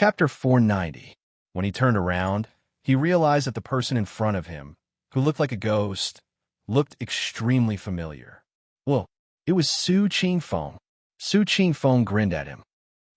Chapter 490. When he turned around, he realized that the person in front of him, who looked like a ghost, looked extremely familiar. Well, it was Su Qingfeng. Su Qingfeng grinned at him.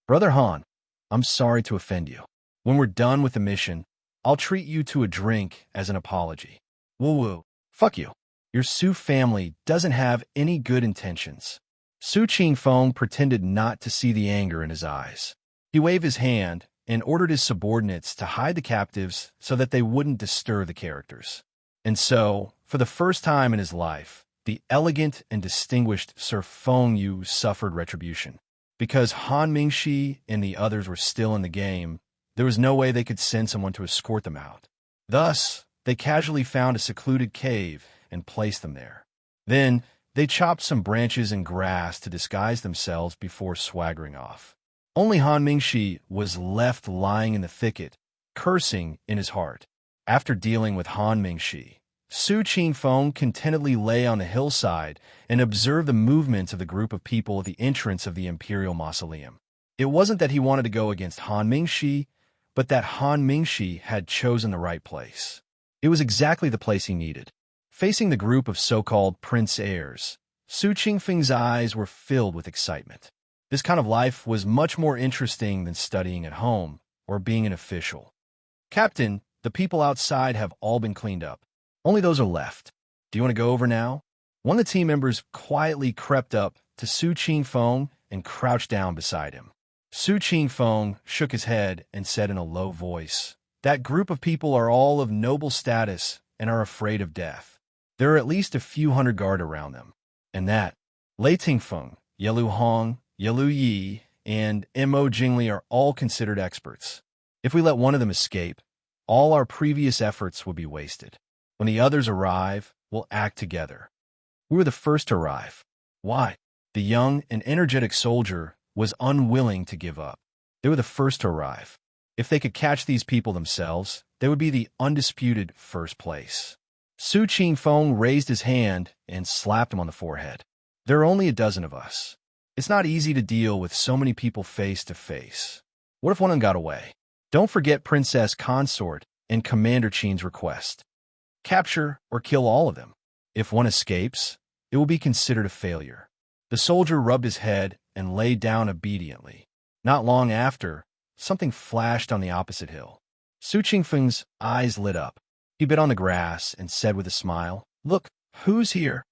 "Brother Han, I'm sorry to offend you. When we're done with the mission, I'll treat you to a drink as an apology." "Woo-woo. Fuck you. Your Su family doesn't have any good intentions." Su Qingfeng pretended not to see the anger in his eyes. He waved his hand and ordered his subordinates to hide the captives so that they wouldn't disturb the characters. And so, for the first time in his life, the elegant and distinguished Sir Feng Yu suffered retribution. Because Han Mingxi and the others were still in the game, there was no way they could send someone to escort them out. Thus, they casually found a secluded cave and placed them there. Then, they chopped some branches and grass to disguise themselves before swaggering off. Only Han Mingxi was left lying in the thicket, cursing in his heart. After dealing with Han Mingxi, Su Qingfeng contentedly lay on the hillside and observed the movements of the group of people at the entrance of the Imperial Mausoleum. It wasn't that he wanted to go against Han Mingxi, but that Han Mingxi had chosen the right place. It was exactly the place he needed. Facing the group of so-called prince heirs, Su Qingfeng's eyes were filled with excitement. This kind of life was much more interesting than studying at home or being an official. "Captain, the people outside have all been cleaned up. Only those are left. Do you want to go over now?" One of the team members quietly crept up to Su Qingfeng and crouched down beside him. Su Qingfeng shook his head and said in a low voice, "That group of people are all of noble status and are afraid of death. There are at least a few hundred guard around them. And that, Lei Tingfeng, Yelu Hong, Yelu Yi, and Mo Jingli are all considered experts. If we let one of them escape, all our previous efforts will be wasted. When the others arrive, we'll act together." "We were the first to arrive." "Why?" The young and energetic soldier was unwilling to give up. They were the first to arrive. If they could catch these people themselves, they would be the undisputed first place. Su Qingfeng raised his hand and slapped him on the forehead. "There are only a dozen of us. It's not easy to deal with so many people face to face. What if one of them got away? Don't forget Princess Consort and Commander Qin's request. Capture or kill all of them. If one escapes, it will be considered a failure." The soldier rubbed his head and lay down obediently. Not long after, something flashed on the opposite hill. Su Qingfeng's eyes lit up. He bit on the grass and said with a smile, "Look, who's here?"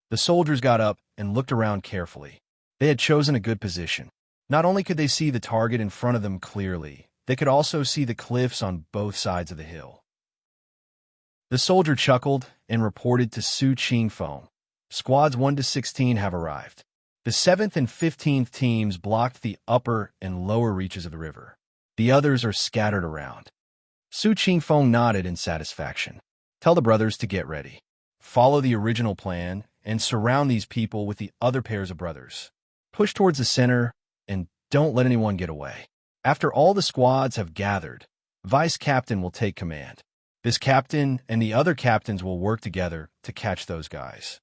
The soldiers got up and looked around carefully. They had chosen a good position. Not only could they see the target in front of them clearly, they could also see the cliffs on both sides of the hill. The soldier chuckled and reported to Su Qingfeng, "Squads 1 to 16 have arrived. The 7th and 15th teams blocked the upper and lower reaches of the river. The others are scattered around." Su Qingfeng nodded in satisfaction. "Tell the brothers to get ready. Follow the original plan and surround these people with the other pairs of brothers. Push towards the center and don't let anyone get away. After all the squads have gathered, Vice Captain will take command. This captain and the other captains will work together to catch those guys."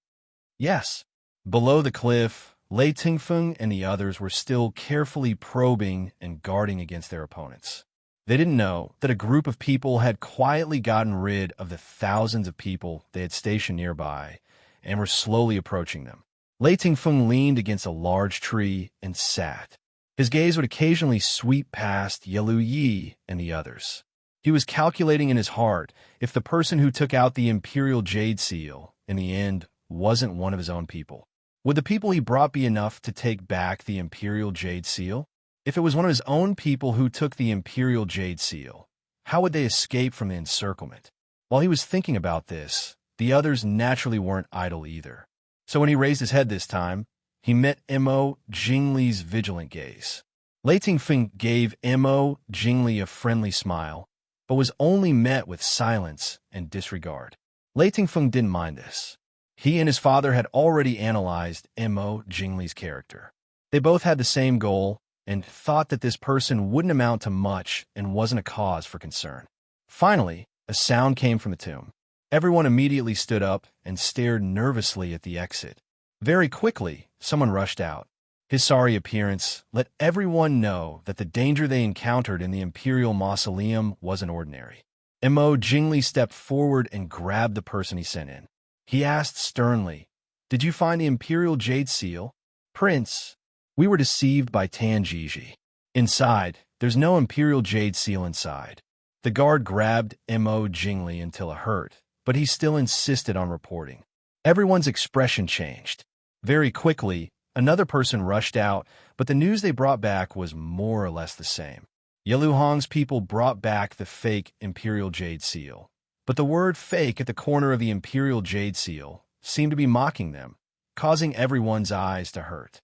"Yes." Below the cliff, Lei Tingfeng and the others were still carefully probing and guarding against their opponents. They didn't know that a group of people had quietly gotten rid of the thousands of people they had stationed nearby and were slowly approaching them. Lei Tingfeng leaned against a large tree and sat. His gaze would occasionally sweep past Yelu Yi and the others. He was calculating in his heart if the person who took out the Imperial Jade Seal in the end wasn't one of his own people. Would the people he brought be enough to take back the Imperial Jade Seal? If it was one of his own people who took the Imperial Jade Seal, how would they escape from the encirclement? While he was thinking about this, the others naturally weren't idle either. So when he raised his head this time, he met Mo Jingli's vigilant gaze. Lei Tingfeng gave Mo Jingli a friendly smile, but was only met with silence and disregard. Lei Tingfeng didn't mind this. He and his father had already analyzed Mo Jingli's character. They both had the same goal and thought that this person wouldn't amount to much and wasn't a cause for concern. Finally, a sound came from the tomb. Everyone immediately stood up and stared nervously at the exit. Very quickly, someone rushed out. His sorry appearance let everyone know that the danger they encountered in the Imperial Mausoleum wasn't ordinary. Mo Jingli stepped forward and grabbed the person he sent in. He asked sternly, "Did you find the Imperial Jade Seal?" "Prince, we were deceived by Tan Jiji. Inside, there's no Imperial Jade Seal inside." The guard grabbed Mo Jingli until it hurt, but he still insisted on reporting. Everyone's expression changed. Very quickly, another person rushed out, but the news they brought back was more or less the same. Yalu Hong's people brought back the fake Imperial Jade Seal, but the word fake at the corner of the Imperial Jade Seal seemed to be mocking them, causing everyone's eyes to hurt.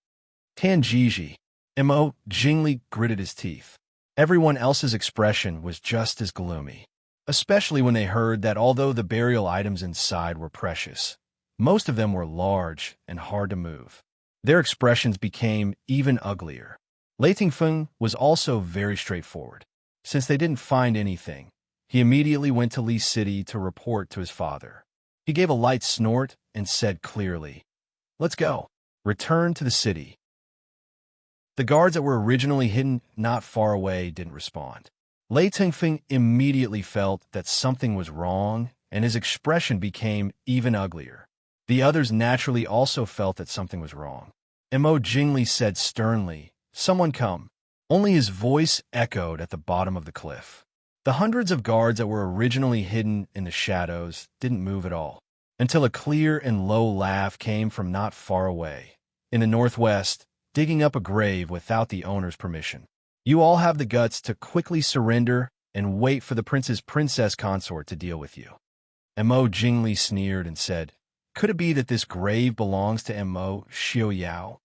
Tan Jiji. Mo Jingli gritted his teeth. Everyone else's expression was just as gloomy, especially when they heard that although the burial items inside were precious, most of them were large and hard to move. Their expressions became even uglier. Lei Tingfeng was also very straightforward. Since they didn't find anything, he immediately went to Li City to report to his father. He gave a light snort and said clearly, "Let's go. Return to the city." The guards that were originally hidden not far away didn't respond. Lei Tingfeng immediately felt that something was wrong, and his expression became even uglier. The others naturally also felt that something was wrong. Mo Jingli said sternly, "Someone come." Only his voice echoed at the bottom of the cliff. The hundreds of guards that were originally hidden in the shadows didn't move at all, until a clear and low laugh came from not far away, in the northwest, digging up a grave without the owner's permission. "You all have the guts to quickly surrender and wait for the prince's princess consort to deal with you." Mo Jingli sneered and said, "Could it be that this grave belongs to Mo Xiaoyao?"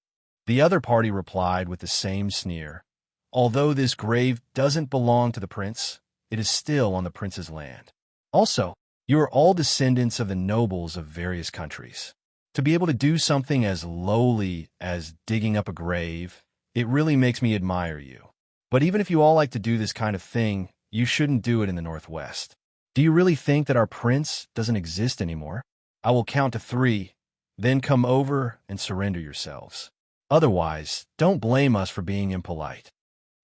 The other party replied with the same sneer, "Although this grave doesn't belong to the prince, it is still on the prince's land. Also, you are all descendants of the nobles of various countries. To be able to do something as lowly as digging up a grave, it really makes me admire you. But even if you all like to do this kind of thing, you shouldn't do it in the Northwest. Do you really think that our prince doesn't exist anymore? I will count to 3, then come over and surrender yourselves. Otherwise, don't blame us for being impolite."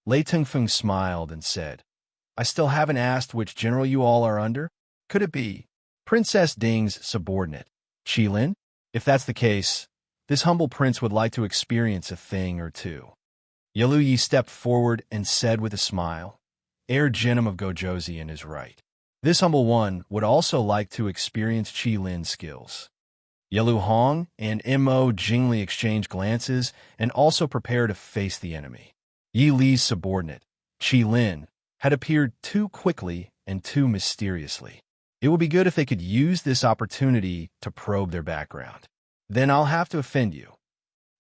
Lei Tingfeng smiled and said, "I still haven't asked which general you all are under. Could it be Princess Ding's subordinate, Qilin? If that's the case, this humble prince would like to experience a thing or two." Yalu Yi stepped forward and said with a smile, "Heir Genom of Gojoseon is right. This humble one would also like to experience Qilin's skills." Yalu Hong and Mo Jingli exchanged glances and also prepared to face the enemy. Yi Li's subordinate, Qilin, had appeared too quickly and too mysteriously. It would be good if they could use this opportunity to probe their background. "Then I'll have to offend you."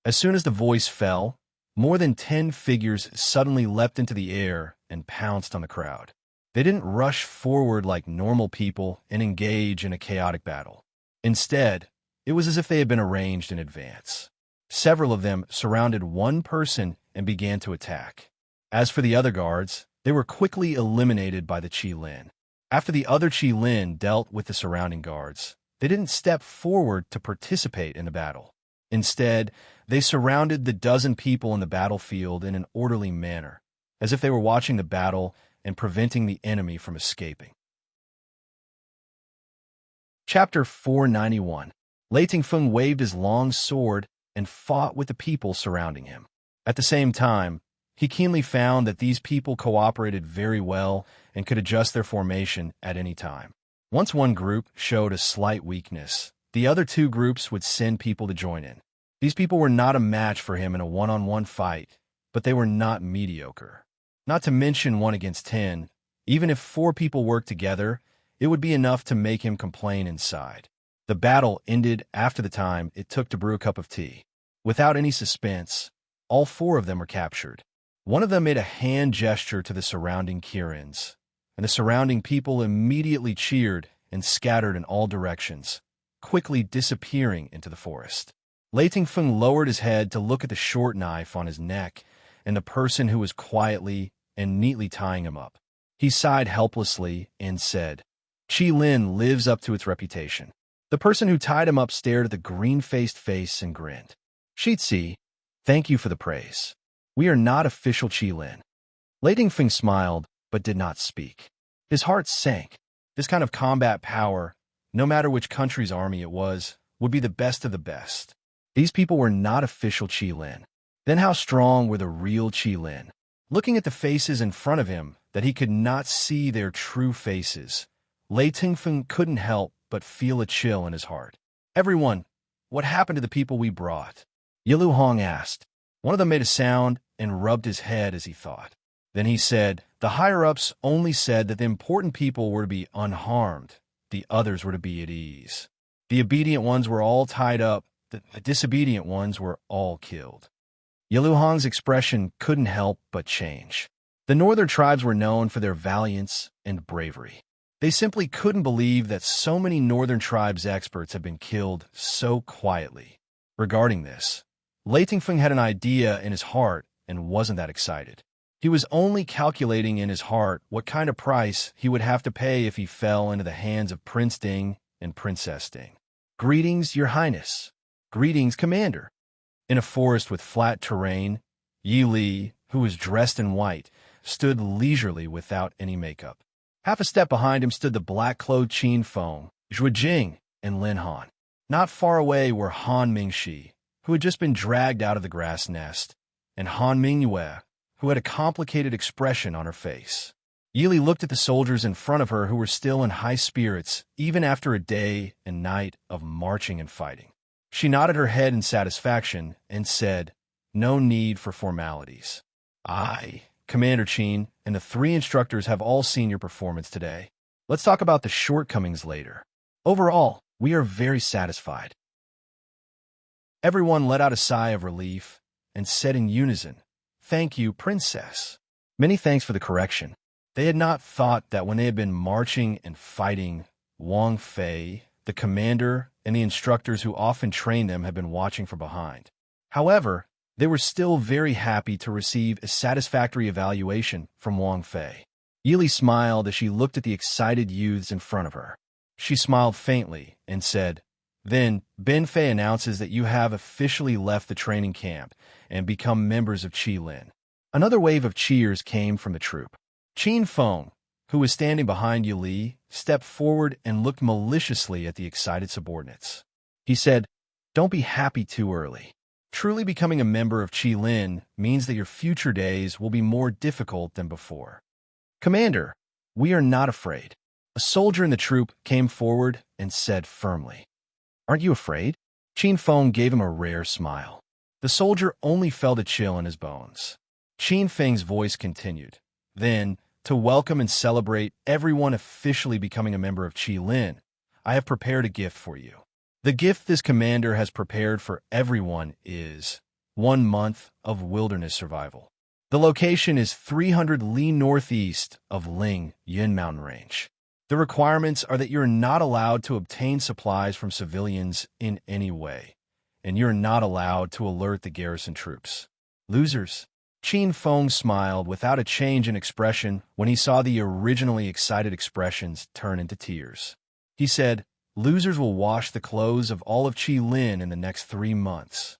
As soon as the voice fell, more than 10 figures suddenly leapt into the air and pounced on the crowd. They didn't rush forward like normal people and engage in a chaotic battle. Instead, it was as if they had been arranged in advance. Several of them surrounded one person and began to attack. As for the other guards, they were quickly eliminated by the Qilin. After the other Qilin dealt with the surrounding guards, they didn't step forward to participate in the battle. Instead, they surrounded the dozen people in the battlefield in an orderly manner, as if they were watching the battle and preventing the enemy from escaping. Chapter 491. Lei Tingfeng waved his long sword and fought with the people surrounding him. At the same time, he keenly found that these people cooperated very well and could adjust their formation at any time. Once one group showed a slight weakness, the other 2 groups would send people to join in. These people were not a match for him in a one-on-one fight, but they were not mediocre. Not to mention 1 against 10, even if 4 people worked together, it would be enough to make him complain inside. The battle ended after the time it took to brew a cup of tea. Without any suspense, all 4 of them were captured. One of them made a hand gesture to the surrounding Kirins, and the surrounding people immediately cheered and scattered in all directions, quickly disappearing into the forest. Lei Tingfeng lowered his head to look at the short knife on his neck and the person who was quietly and neatly tying him up. He sighed helplessly and said, "Qilin lives up to its reputation." The person who tied him up stared at the green-faced face and grinned. "Shitsi, Thank you for the praise. We are not official Qilin. Lei Dingfeng smiled, but did not speak. His heart sank. This kind of combat power, no matter which country's army it was, would be the best of the best. These people were not official Qilin. Then how strong were the real Qilin? Looking at the faces in front of him, that he could not see their true faces, Lei Dingfeng couldn't help but feel a chill in his heart. Everyone, what happened to the people we brought? Yilu Hong asked. One of them made a sound and rubbed his head as he thought. Then he said, the higher-ups only said that the important people were to be unharmed. The others were to be at ease. The obedient ones were all tied up. The disobedient ones were all killed. Yilu Hong's expression couldn't help but change. The northern tribes were known for their valiance and bravery. They simply couldn't believe that so many northern tribes experts had been killed so quietly. Regarding this, Lei Dingfeng had an idea in his heart and wasn't that excited. He was only calculating in his heart what kind of price he would have to pay if he fell into the hands of Prince Ding and Princess Ding. Greetings, Your Highness. Greetings, Commander. In a forest with flat terrain, Yi Li, who was dressed in white, stood leisurely without any makeup. Half a step behind him stood the black-clothed Qin Feng, Zhu Jing, and Lin Han. Not far away were Han Mingxi, who had just been dragged out of the grass nest, and Han Mingyue, who had a complicated expression on her face. Yi Li looked at the soldiers in front of her who were still in high spirits even after a day and night of marching and fighting. She nodded her head in satisfaction and said, no need for formalities. I, Commander Qin, and the 3 instructors have all seen your performance today. Let's talk about the shortcomings later. Overall, we are very satisfied. Everyone let out a sigh of relief and said in unison, thank you, Princess. Many thanks for the correction. They had not thought that when they had been marching and fighting, Wang Fei, the commander, and the instructors who often trained them had been watching from behind. However, they were still very happy to receive a satisfactory evaluation from Wang Fei. Yi Li smiled as she looked at the excited youths in front of her. She smiled faintly and said, then Ben Fei announces that you have officially left the training camp and become members of Qilin. Another wave of cheers came from the troop. Qin Feng, who was standing behind Yi Li, stepped forward and looked maliciously at the excited subordinates. He said, don't be happy too early. Truly becoming a member of Qilin means that your future days will be more difficult than before. Commander, we are not afraid. A soldier in the troop came forward and said firmly. Aren't you afraid? Qin Feng gave him a rare smile. The soldier only felt a chill in his bones. Qin Feng's voice continued. Then, to welcome and celebrate everyone officially becoming a member of Qilin, I have prepared a gift for you. The gift this commander has prepared for everyone is 1 month of wilderness survival. The location is 300 li northeast of Ling Yin mountain range. The requirements are that you're not allowed to obtain supplies from civilians in any way, and you're not allowed to alert the garrison troops. Losers. Qin Feng smiled without a change in expression when he saw the originally excited expressions turn into tears. He said, losers will wash the clothes of all of Qilin in the next 3 months.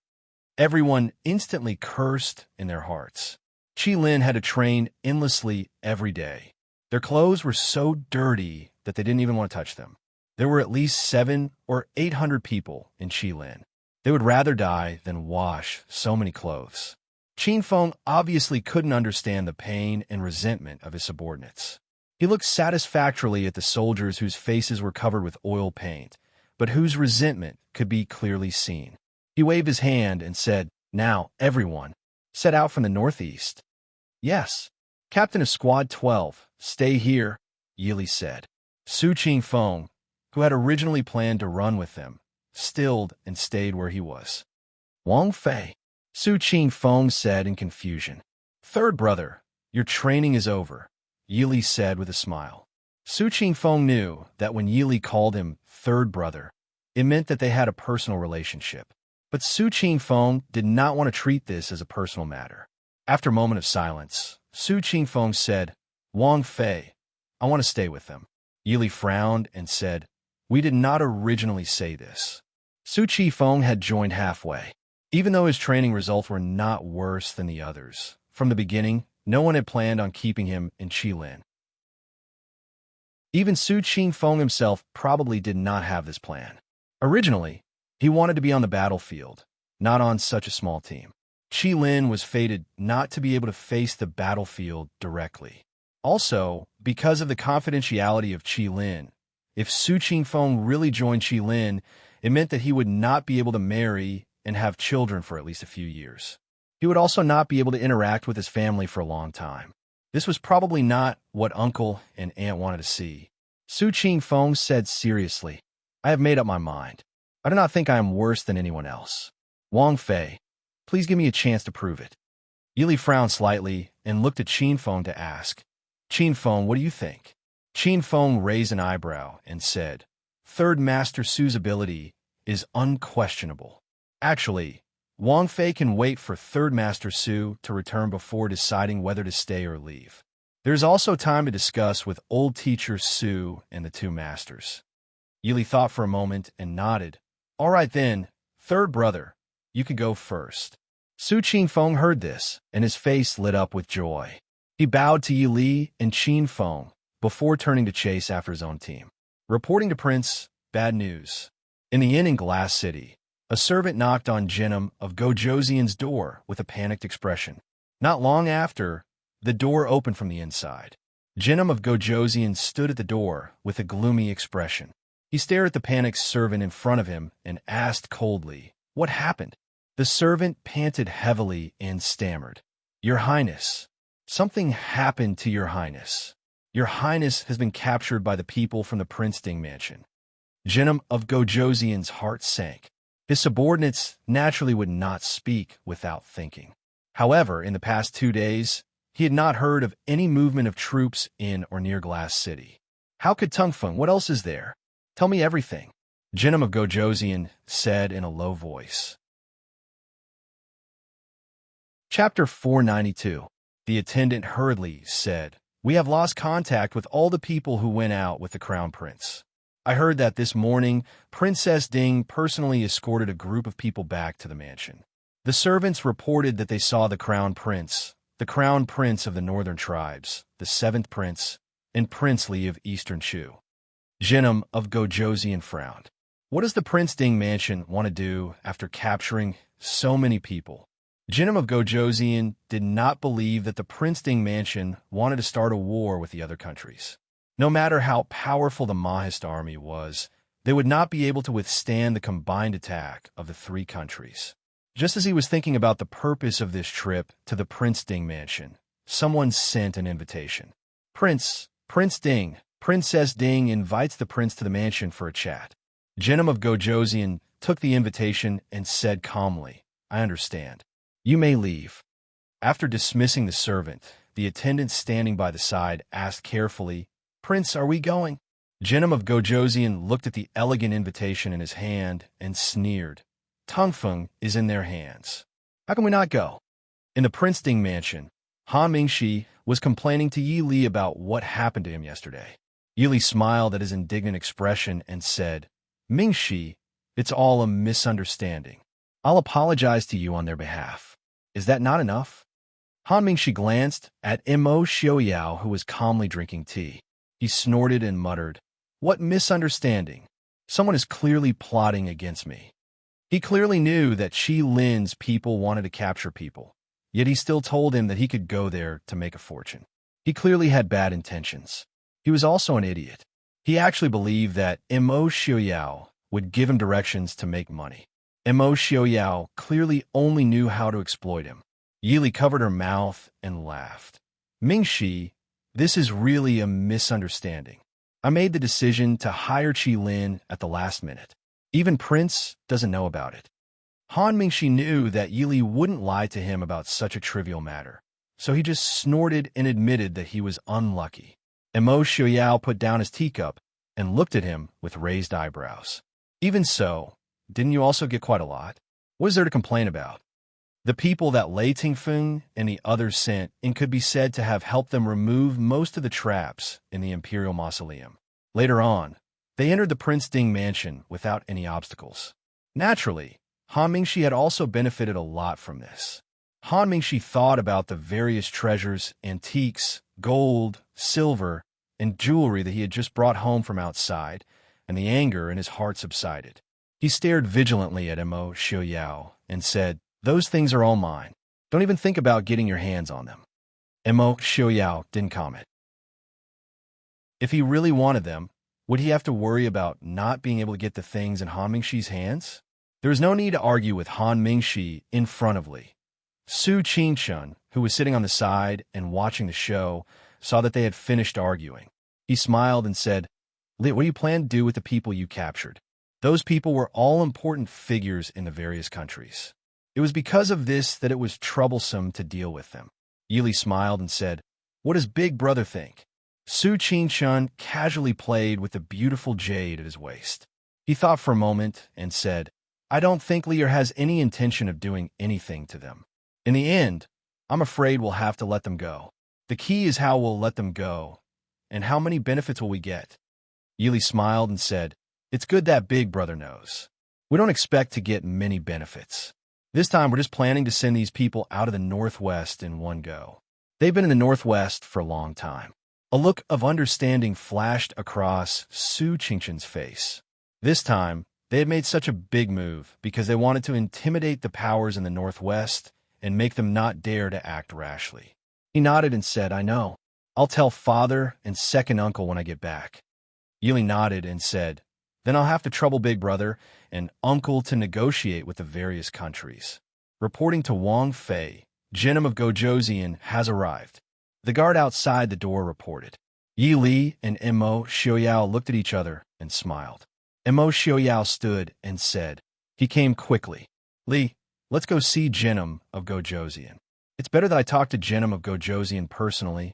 Everyone instantly cursed in their hearts. Qilin had to train endlessly every day. Their clothes were so dirty that they didn't even want to touch them. There were at least 700 or 800 people in Qilin. They would rather die than wash so many clothes. Qin Feng obviously couldn't understand the pain and resentment of his subordinates. He looked satisfactorily at the soldiers whose faces were covered with oil paint, but whose resentment could be clearly seen. He waved his hand and said, now, everyone, set out from the northeast. Yes, Captain of Squad 12, stay here, Yi Li said. Su Qin Feng, who had originally planned to run with them, stilled and stayed where he was. Wang Fei, Su Qin Feng said in confusion. Third brother, your training is over, Yi Li said with a smile. Su Qin Feng knew that when Yi Li called him third brother, it meant that they had a personal relationship. But Su Qin Feng did not want to treat this as a personal matter. After a moment of silence, Su Qin Feng said, Wang Fei, I want to stay with them. Yi Li frowned and said, we did not originally say this. Su Qin Feng had joined halfway. Even though his training results were not worse than the others, from the beginning, no one had planned on keeping him in Qilin. Even Su Qingfeng himself probably did not have this plan. Originally, he wanted to be on the battlefield, not on such a small team. Qilin was fated not to be able to face the battlefield directly. Also, because of the confidentiality of Qilin, if Su Qingfeng really joined Qilin, it meant that he would not be able to marry and have children for at least a few years. He would also not be able to interact with his family for a long time. This was probably not what uncle and aunt wanted to see. Su Qingfeng said seriously, "I have made up my mind. I do not think I am worse than anyone else. Wang Fei, please give me a chance to prove it." Yili frowned slightly and looked at Qingfeng to ask, "Qingfeng, what do you think?" Qingfeng raised an eyebrow and said, "Third Master Su's ability is unquestionable. Actually, Wang Fei can wait for Third Master Su to return before deciding whether to stay or leave. There's also time to discuss with old teacher Su and the two masters." Yili thought for a moment and nodded. "All right then, third brother, you can go first." Su Qingfeng heard this, and his face lit up with joy. He bowed to Yili and Qingfeng before turning to chase after his own team. Reporting to Prince, bad news. In the inn in Glass City, a servant knocked on Jinnum of Gojoseon's door with a panicked expression. Not long after, the door opened from the inside. Jinnum of Gojoseon stood at the door with a gloomy expression. He stared at the panicked servant in front of him and asked coldly, "What happened?" The servant panted heavily and stammered, "Your Highness, something happened to Your Highness. Your Highness has been captured by the people from the Prince Ding mansion." Jinnum of Gojoseon's heart sank. His subordinates naturally would not speak without thinking. However, in the past 2 days, he had not heard of any movement of troops in or near Glass City. "How could Tungfeng? What else is there? Tell me everything," Jinnum of Gojoseon said in a low voice. Chapter 492. The attendant hurriedly said, "We have lost contact with all the people who went out with the Crown Prince. I heard that this morning, Princess Ding personally escorted a group of people back to the mansion. The servants reported that they saw the Crown Prince of the Northern Tribes, the 7th Prince, and Prince Li of Eastern Chu." Jinnum of Gojoseon frowned. What does the Prince Ding mansion want to do after capturing so many people? Jinnum of Gojoseon did not believe that the Prince Ding mansion wanted to start a war with the other countries. No matter how powerful the Mahist army was, they would not be able to withstand the combined attack of the 3 countries. Just as he was thinking about the purpose of this trip to the Prince Ding mansion, someone sent an invitation. Prince Ding, Princess Ding invites the prince to the mansion for a chat." Jinnum of Gojoseon took the invitation and said calmly, "I understand. You may leave." After dismissing the servant, the attendant standing by the side asked carefully, "Prince, are we going?" Jinnum of Gojoseon looked at the elegant invitation in his hand and sneered. "Tungfeng is in their hands. How can we not go?" In the Prince Ding mansion, Han Mingxi was complaining to Yi Li about what happened to him yesterday. Yi Li smiled at his indignant expression and said, "Mingxi, it's all a misunderstanding. I'll apologize to you on their behalf. Is that not enough?" Han Mingxi glanced at Mo Xiaoyao, who was calmly drinking tea. He snorted and muttered, "What misunderstanding? Someone is clearly plotting against me." He clearly knew that Qilin's people wanted to capture people, yet he still told him that he could go there to make a fortune. He clearly had bad intentions. He was also an idiot. He actually believed that Mo Xiaoyao would give him directions to make money. Mo Xiaoyao clearly only knew how to exploit him. Yi Li covered her mouth and laughed. "Mingxi, this is really a misunderstanding. I made the decision to hire Qilin at the last minute. Even Prince doesn't know about it." Han Mingxi knew that Yi Li wouldn't lie to him about such a trivial matter, so he just snorted and admitted that he was unlucky. Mo Xiaoyao put down his teacup and looked at him with raised eyebrows. "Even so, didn't you also get quite a lot? What is there to complain about? The people that Lei Tingfeng and the others sent in could be said to have helped them remove most of the traps in the Imperial Mausoleum. Later on, they entered the Prince Ding mansion without any obstacles. Naturally, Han Mingxi had also benefited a lot from this. Han Mingxi thought about the various treasures, antiques, gold, silver, and jewelry that he had just brought home from outside, and the anger in his heart subsided. He stared vigilantly at Mo Xiaoyao and said, "Those things are all mine. Don't even think about getting your hands on them." Mo Xiaoyao didn't comment. If he really wanted them, would he have to worry about not being able to get the things in Han Mingxi's hands? There was no need to argue with Han Mingxi in front of Li. Su Qingshun, who was sitting on the side and watching the show, saw that they had finished arguing. He smiled and said, "Li, what do you plan to do with the people you captured?" Those people were all important figures in the various countries. It was because of this that it was troublesome to deal with them. Yili smiled and said, "What does Big Brother think?" Su Qingshun casually played with the beautiful jade at his waist. He thought for a moment and said, "I don't think Lear has any intention of doing anything to them. In the end, I'm afraid we'll have to let them go. The key is how we'll let them go, and how many benefits will we get?" Yili smiled and said, "It's good that Big Brother knows. We don't expect to get many benefits. This time we're just planning to send these people out of the Northwest in one go. They've been in the Northwest for a long time." A look of understanding flashed across Su Qingshun's face. This time, they had made such a big move because they wanted to intimidate the powers in the Northwest and make them not dare to act rashly. He nodded and said, "I know. I'll tell father and second uncle when I get back." Yili nodded and said, "Then I'll have to trouble Big Brother and uncle to negotiate with the various countries." Reporting to Wang Fei, Jinim of Gojoseon has arrived. The guard outside the door reported. Yi Li and Mo Xiaoyao looked at each other and smiled. Mo Xiaoyao stood and said, he came quickly, "Li, let's go see Jinim of Gojoseon. It's better that I talk to Jinim of Gojoseon personally."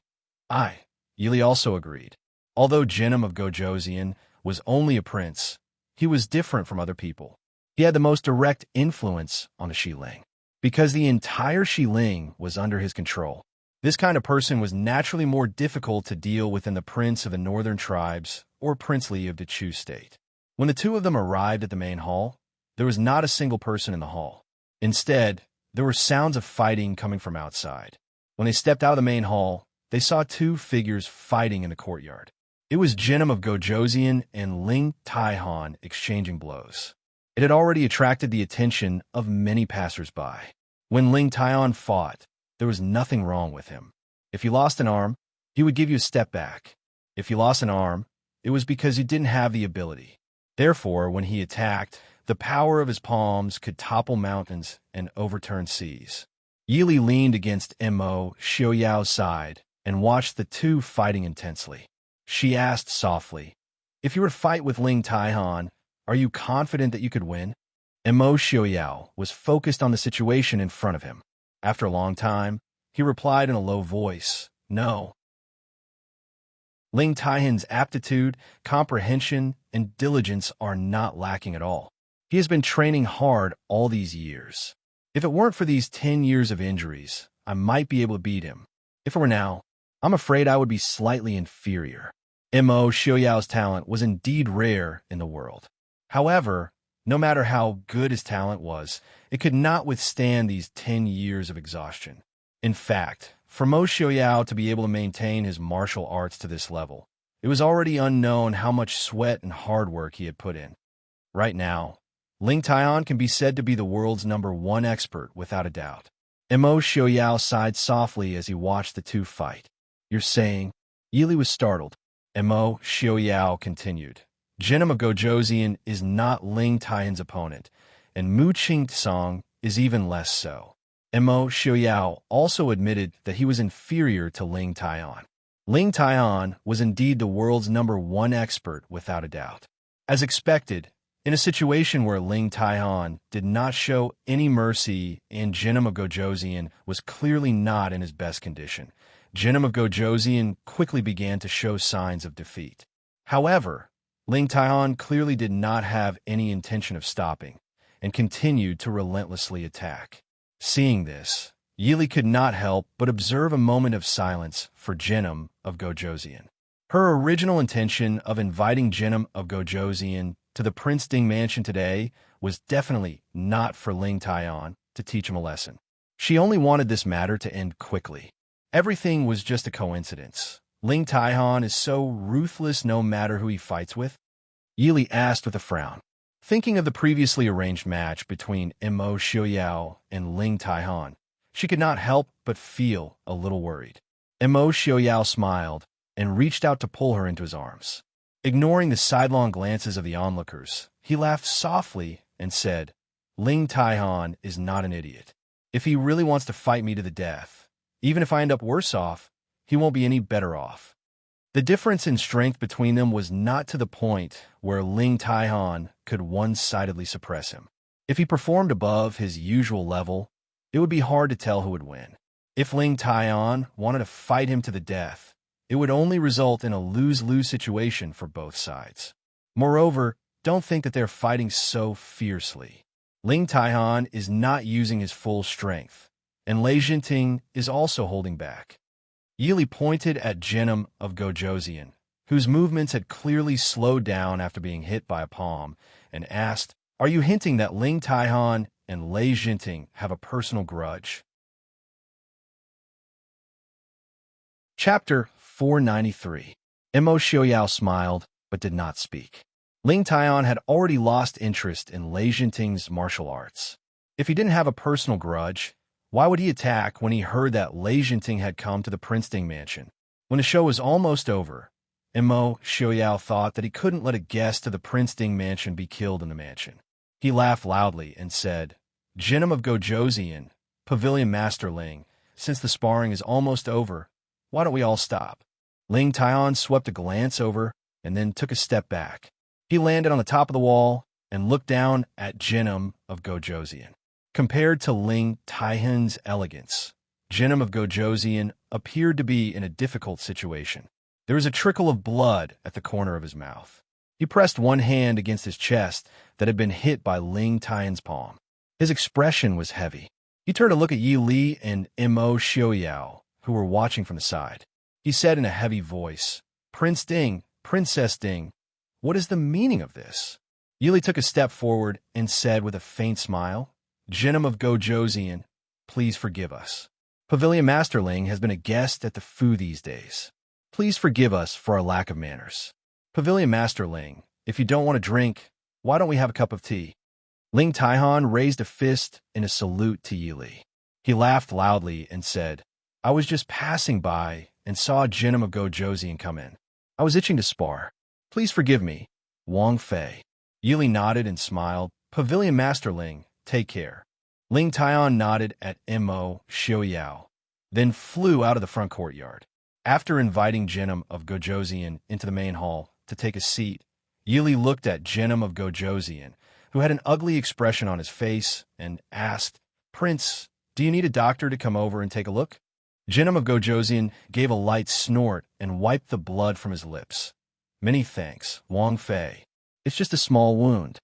Yi Li also agreed. Although Jinim of Gojoseon was only a prince, he was different from other people. He had the most direct influence on the Xiling, because the entire Xiling was under his control. This kind of person was naturally more difficult to deal with than the prince of the northern tribes or Prince Li of the Chu state. When the two of them arrived at the main hall, there was not a single person in the hall. Instead, there were sounds of fighting coming from outside. When they stepped out of the main hall, they saw two figures fighting in the courtyard. It was Jinim of Gojoseon and Ling Taihan exchanging blows. It had already attracted the attention of many passers-by. When Ling Taihan fought, there was nothing wrong with him. If you lost an arm, he would give you a step back. If you lost an arm, it was because you didn't have the ability. Therefore, when he attacked, the power of his palms could topple mountains and overturn seas. Yili leaned against Mo Xiaoyao's side and watched the two fighting intensely. She asked softly, "If you were to fight with Ling Taihan, are you confident that you could win?" Mo Xiaoyao was focused on the situation in front of him. After a long time, he replied in a low voice, "No." Ling Taihan's aptitude, comprehension, and diligence are not lacking at all. He has been training hard all these years. If it weren't for these 10 years of injuries, I might be able to beat him. If it were now, I'm afraid I would be slightly inferior. Mo Xiaoyao's talent was indeed rare in the world. However, no matter how good his talent was, it could not withstand these 10 years of exhaustion. In fact, for Mo Xiaoyao to be able to maintain his martial arts to this level, it was already unknown how much sweat and hard work he had put in. Right now, Ling Taihan can be said to be the world's #1 expert without a doubt. Mo Xiaoyao sighed softly as he watched the two fight. "You're saying?" Yili was startled. Mo Xiaoyao continued, "Jinim of Gojoseon is not Ling Taihan's opponent, and Mu Qingtsong is even less so." Mo Xiaoyao also admitted that he was inferior to Ling Taihan. Ling Taihan was indeed the world's #1 expert without a doubt. As expected, in a situation where Ling Taihan did not show any mercy and Jinim of Gojoseon was clearly not in his best condition, Jinim of Gojoseon quickly began to show signs of defeat. However, Ling Taihan clearly did not have any intention of stopping, and continued to relentlessly attack. Seeing this, Yili could not help but observe a moment of silence for Jinim of Gojoseon. Her original intention of inviting Jinim of Gojoseon to the Prince Ding mansion today was definitely not for Ling Taiyan to teach him a lesson. She only wanted this matter to end quickly. Everything was just a coincidence. Ling Taihan is so ruthless no matter who he fights with? Yili asked with a frown. Thinking of the previously arranged match between Immerse Xiaoyao and Ling Taihan, she could not help but feel a little worried. Immerse Xiaoyao smiled and reached out to pull her into his arms. Ignoring the sidelong glances of the onlookers, he laughed softly and said, Ling Taihan is not an idiot. If he really wants to fight me to the death, even if I end up worse off, he won't be any better off. The difference in strength between them was not to the point where Ling Taihan could one-sidedly suppress him. If he performed above his usual level, it would be hard to tell who would win. If Ling Taihan wanted to fight him to the death, it would only result in a lose-lose situation for both sides. Moreover, don't think that they're fighting so fiercely. Ling Taihan is not using his full strength, and Lei Jinting is also holding back. Yili pointed at Genom of Gojoseon, whose movements had clearly slowed down after being hit by a palm, and asked, Are you hinting that Ling Taihan and Lei Jinting have a personal grudge? Chapter 493. Immerse Xiaoyao smiled, but did not speak. Ling Taiyan had already lost interest in Lei Jinting's martial arts. If he didn't have a personal grudge, why would he attack when he heard that Lei Jinting had come to the Prince Ding mansion? When the show was almost over, Immerse Xiaoyao thought that he couldn't let a guest to the Prince Ding mansion be killed in the mansion. He laughed loudly and said, Genom of Gojoseon, Pavilion Master Ling, since the sparring is almost over, why don't we all stop? Ling Taiyan swept a glance over and then took a step back. He landed on the top of the wall and looked down at Genom of Gojoseon. Compared to Ling Taihan's elegance, Genom of Gojoseon appeared to be in a difficult situation. There was a trickle of blood at the corner of his mouth. He pressed one hand against his chest that had been hit by Ling Taihan's palm. His expression was heavy. He turned to look at Yi Li and Immerse Xiaoyao, who were watching from the side. He said in a heavy voice, Prince Ding, Princess Ding, what is the meaning of this? Yili took a step forward and said with a faint smile, Genom of Gojoseon, please forgive us. Pavilion Master Ling has been a guest at the Fu these days. Please forgive us for our lack of manners. Pavilion Master Ling, if you don't want to drink, why don't we have a cup of tea? Ling Taihan raised a fist in a salute to Yili. He laughed loudly and said, I was just passing by and saw Genom of Gojoseon come in. I was itching to spar. Please forgive me, Wang Fei. Yili nodded and smiled. Pavilion Master Ling, take care. Ling Taiyan nodded at Immerse Xiaoyao, then flew out of the front courtyard. After inviting Genom of Gojoseon into the main hall to take a seat, Yili looked at Genom of Gojoseon, who had an ugly expression on his face, and asked, Prince, do you need a doctor to come over and take a look? Genom of Gojoseon gave a light snort and wiped the blood from his lips. Many thanks, Wang Fei. It's just a small wound.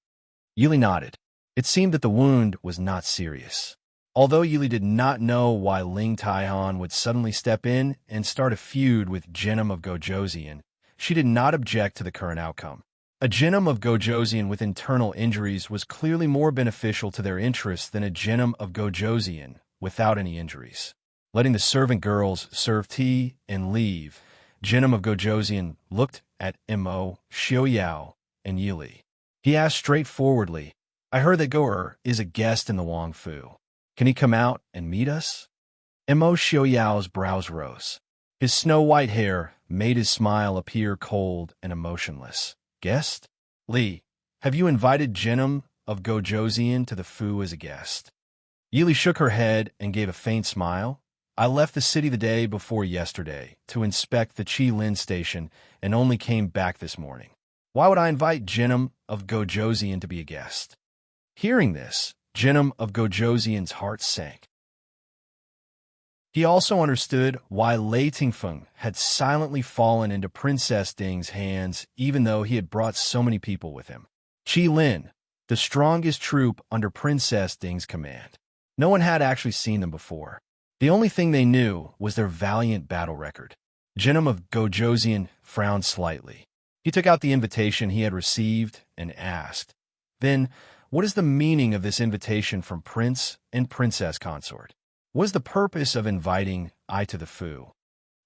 Yili nodded. It seemed that the wound was not serious. Although Yili did not know why Ling Taihan would suddenly step in and start a feud with Genom of Gojoseon, she did not object to the current outcome. A Genom of Gojoseon with internal injuries was clearly more beneficial to their interests than a Genom of Gojoseon without any injuries. Letting the servant girls serve tea and leave, Genom of Gojoseon looked at Immerse Xiaoyao and Yili. He asked straightforwardly, I heard that Goer is a guest in the Wang Fu. Can he come out and meet us? Immerse Xiaoyao's brows rose. His snow-white hair made his smile appear cold and emotionless. Guest? Li, have you invited Genom of Gojoseon to the Fu as a guest? Yili shook her head and gave a faint smile. I left the city the day before yesterday to inspect the Qilin station and only came back this morning. Why would I invite Genom of Gojoseon to be a guest? Hearing this, Genom of Gojoseon's heart sank. He also understood why Lei Tingfeng had silently fallen into Princess Ding's hands even though he had brought so many people with him. Qilin, the strongest troop under Princess Ding's command. No one had actually seen them before. The only thing they knew was their valiant battle record. Genom of Gojoseon frowned slightly. He took out the invitation he had received and asked, "Then, what is the meaning of this invitation from Prince and Princess Consort? What is the purpose of inviting I to the foo?"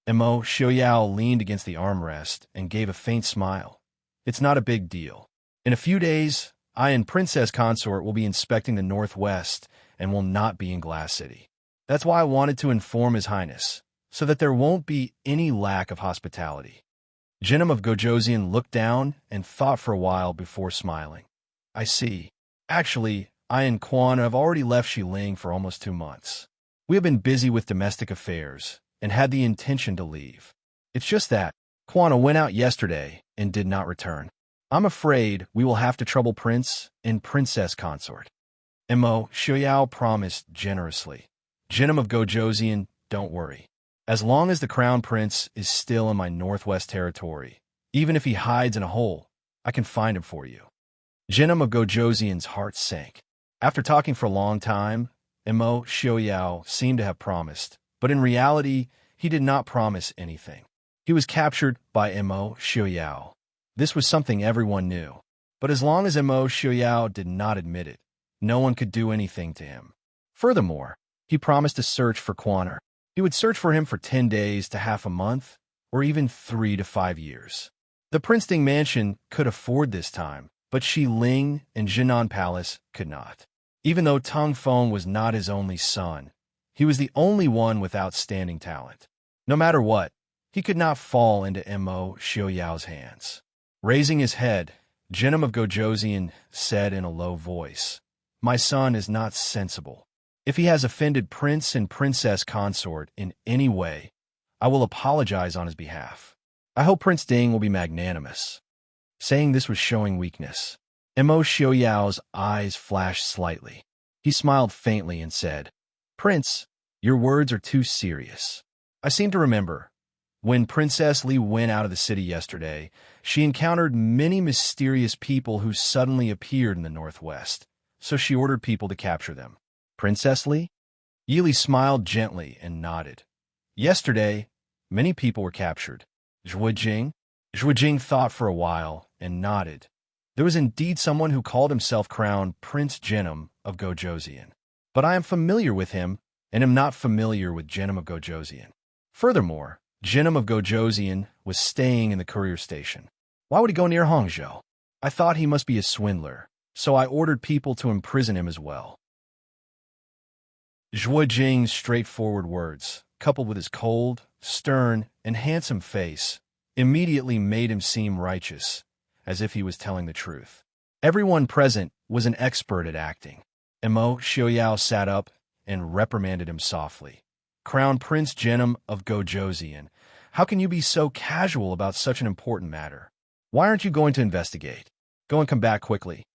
Mo Xiaoyao leaned against the armrest and gave a faint smile. "It's not a big deal. In a few days, I and Princess Consort will be inspecting the Northwest and will not be in Glass City. That's why I wanted to inform His Highness, so that there won't be any lack of hospitality." Jinnum of Gojoseon looked down and thought for a while before smiling. "I see. Actually, I and Quan have already left Xiling for almost 2 months. We have been busy with domestic affairs and had the intention to leave. It's just that Quan went out yesterday and did not return. I'm afraid we will have to trouble Prince and Princess Consort." Mo Xiaoyao promised generously. "Jinnum of Gojoseon, don't worry. As long as the Crown Prince is still in my Northwest territory, even if he hides in a hole, I can find him for you." Jinnum of Gojoseon's heart sank. After talking for a long time, Mo Xiaoyao seemed to have promised, but in reality, he did not promise anything. He was captured by Mo Xiaoyao. This was something everyone knew, but as long as Mo Xiaoyao did not admit it, no one could do anything to him. Furthermore, he promised to search for Quaner. He would search for him for 10 days to half a month, or even 3 to 5 years. The Princeton Mansion could afford this time, but Xiling and Jinan Palace could not. Even though Tang Feng was not his only son, he was the only one with outstanding talent. No matter what, he could not fall into Mo Xiaoyao's hands. Raising his head, Jinnum of Gojoseon said in a low voice, "My son is not sensible. If he has offended Prince and Princess Consort in any way, I will apologize on his behalf. I hope Prince Ding will be magnanimous." Saying this was showing weakness. Mo Xiaoyao's eyes flashed slightly. He smiled faintly and said, "Prince, your words are too serious. I seem to remember, when Princess Li went out of the city yesterday, she encountered many mysterious people who suddenly appeared in the Northwest, so she ordered people to capture them." "Princess Li?" Yili smiled gently and nodded. "Yesterday, many people were captured. Zhuojing?" Zhuojing thought for a while and nodded. There was indeed someone who called himself Crown Prince Jinnum of Gojoseon. But I am familiar with him and am not familiar with Jinnum of Gojoseon. Furthermore, Jinnum of Gojoseon was staying in the courier station. Why would he go near Hangzhou? I thought he must be a swindler, so I ordered people to imprison him as well. Zhuojing's straightforward words, coupled with his cold, stern, and handsome face, immediately made him seem righteous, as if he was telling the truth. Everyone present was an expert at acting. Mo Xiaoyao sat up and reprimanded him softly. "Crown Prince Jinnum of Gojoseon, how can you be so casual about such an important matter? Why aren't you going to investigate? Go and come back quickly."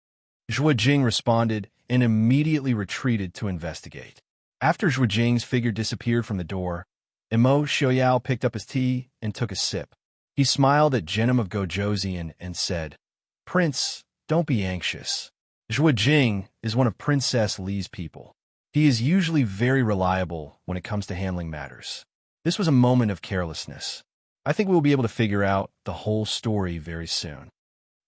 Zhuojing responded and immediately retreated to investigate. After Zhuojing's figure disappeared from the door, Mo Xiaoyao picked up his tea and took a sip. He smiled at Jinnum of Gojoseon and said, "Prince, don't be anxious. Zhuojing is one of Princess Li's people. He is usually very reliable when it comes to handling matters. This was a moment of carelessness. I think we will be able to figure out the whole story very soon."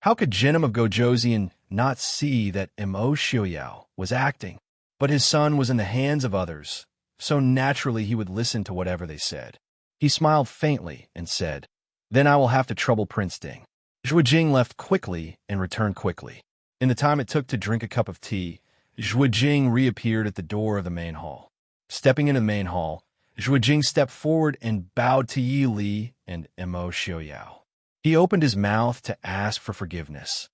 How could Jinnum of Gojoseon not see that Mo Xiaoyao was acting? But his son was in the hands of others, so naturally he would listen to whatever they said. He smiled faintly and said, "Then I will have to trouble Prince Ding." Zhuojing left quickly and returned quickly. In the time it took to drink a cup of tea, Zhuojing reappeared at the door of the main hall. Stepping into the main hall, Zhuojing stepped forward and bowed to Yi Li and Mo Xiaoyao. He opened his mouth to ask for forgiveness.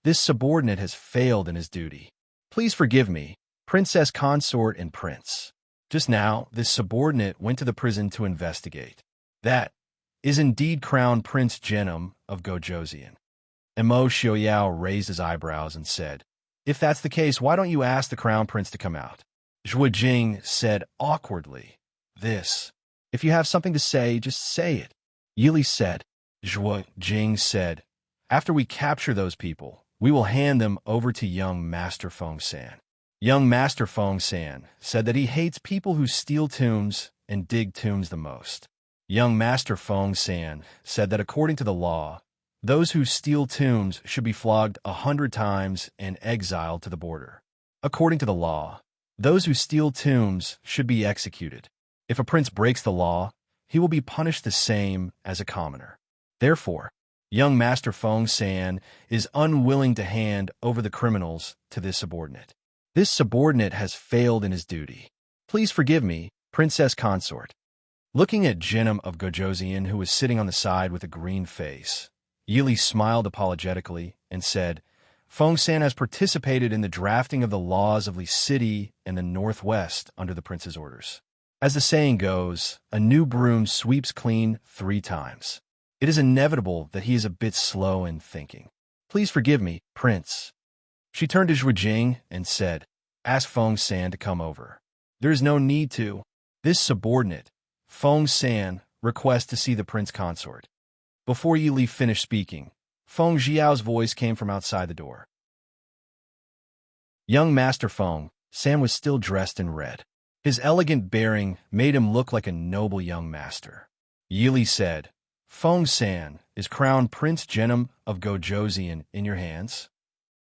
"This subordinate has failed in his duty. Please forgive me, Princess Consort and Prince. Just now, this subordinate went to the prison to investigate. That is indeed Crown Prince Jinnum of Gojoseon." Mo Xiaoyao raised his eyebrows and said, "If that's the case, why don't you ask the Crown Prince to come out?" Zhuojing said awkwardly, "This. If you have something to say, just say it." Yili said. Zhuojing said, "After we capture those people, we will hand them over to young Master Feng San." Young Master Feng San said that he hates people who steal tombs and dig tombs the most. Young Master Feng San said that according to the law, Those who steal tombs should be flogged 100 times and exiled to the border. According to the law, those who steal tombs should be executed. If a prince breaks the law, he will be punished the same as a commoner. Therefore, young Master Feng San is unwilling to hand over the criminals to this subordinate. This subordinate has failed in his duty. Please forgive me, Princess Consort. Looking at Jinnum of Gojoseon, who was sitting on the side with a green face, Yili smiled apologetically and said, Feng San has participated in the drafting of the laws of Li City and the Northwest under the prince's orders. As the saying goes, a new broom sweeps clean 3 times. It is inevitable that he is a bit slow in thinking. Please forgive me, Prince. She turned to Zhuijing and said, Ask Feng San to come over. There is no need to. This subordinate, Feng San, requests to see the prince consort. Before Yili finished speaking, Feng Xiao's voice came from outside the door. Young Master Feng San was still dressed in red. His elegant bearing made him look like a noble young master. Yili said, Feng San, is crowned Prince Jinnum of Gojoseon in your hands?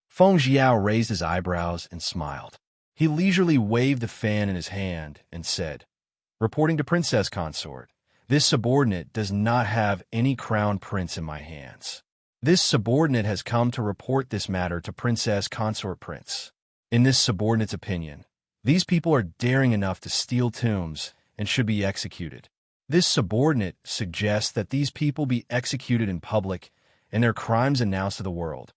Feng Xiao raised his eyebrows and smiled. He leisurely waved the fan in his hand and said, Reporting to Princess Consort, this subordinate does not have any crowned prince in my hands. This subordinate has come to report this matter to Princess Consort Prince. In this subordinate's opinion, these people are daring enough to steal tombs and should be executed. This subordinate suggests that these people be executed in public and their crimes announced to the world.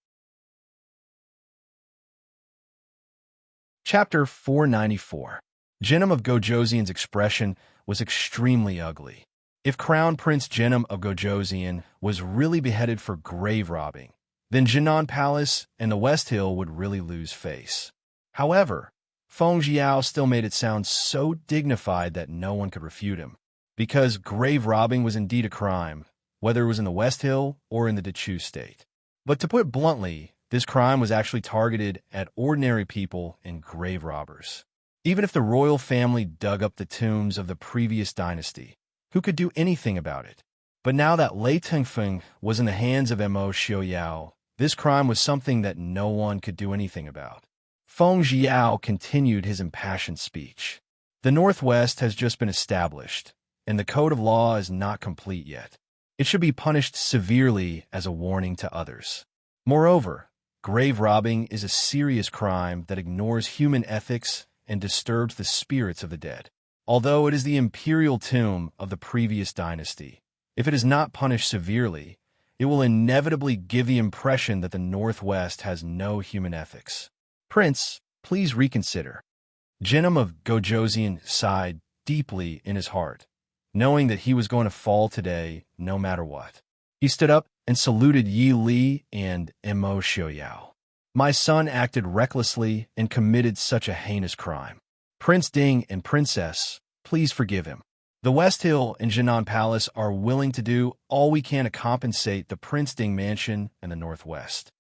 Chapter 494. Jinnum of Gojoseon's expression was extremely ugly. If Crown Prince Jinnum of Gojoseon was really beheaded for grave robbing, then Jinan Palace and the West Hill would really lose face. However, Feng Xiao still made it sound so dignified that no one could refute him, because grave robbing was indeed a crime, whether it was in the West Hill or in the Dechu state. But to put it bluntly, this crime was actually targeted at ordinary people and grave robbers. Even if the royal family dug up the tombs of the previous dynasty, who could do anything about it? But now that Lei Tengfeng was in the hands of Mo Xiaoyao, this crime was something that no one could do anything about. Feng Xiao continued his impassioned speech. The Northwest has just been established, and the code of law is not complete yet. It should be punished severely as a warning to others. Moreover, grave robbing is a serious crime that ignores human ethics and disturbs the spirits of the dead. Although it is the imperial tomb of the previous dynasty, if it is not punished severely, it will inevitably give the impression that the Northwest has no human ethics. Prince, please reconsider. Jinnum of Gojoseon sighed deeply in his heart, knowing that he was going to fall today no matter what. He stood up and saluted Yi Li and Mo Xiaoyao. My son acted recklessly and committed such a heinous crime. Prince Ding and Princess, please forgive him. The West Hill and Jinan Palace are willing to do all we can to compensate the Prince Ding mansion and the Northwest.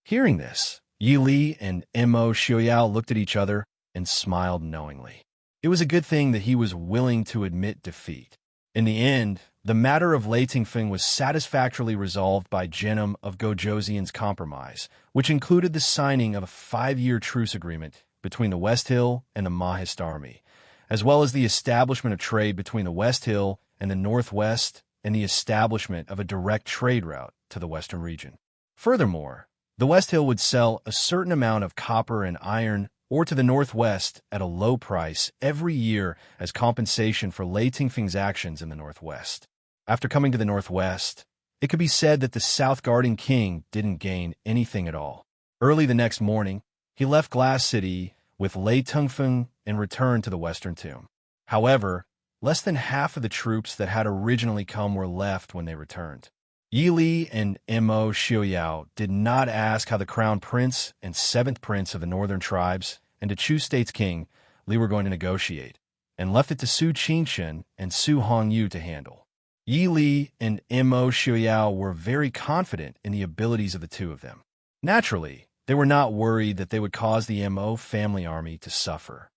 Hearing this, Yi Li and Mo Xiaoyao looked at each other and smiled knowingly. It was a good thing that he was willing to admit defeat. In the end, the matter of Lei Tengfeng was satisfactorily resolved by Jinnum of Gojoseon's compromise, which included the signing of a 5-year truce agreement between the West Hill and the Mahist army, as well as the establishment of trade between the West Hill and the Northwest and the establishment of a direct trade route to the Western region. Furthermore, the West Hill would sell a certain amount of copper and iron ore to the Northwest at a low price every year as compensation for Lei Tengfeng's actions in the Northwest. After coming to the Northwest, it could be said that the South Guarding King didn't gain anything at all. Early the next morning, he left Glass City with Lei Tengfeng and returned to the Western Tomb. However, less than half of the troops that had originally come were left when they returned. Yi Li and Mo Xiaoyao did not ask how the Crown Prince and 7th Prince of the Northern Tribes and the Chu State's King Li were going to negotiate, and left it to Su Qingchen and Su Hongyu to handle. Yi Li and Mo Xiaoyao were very confident in the abilities of the two of them. Naturally, they were not worried that they would cause the Mo family army to suffer.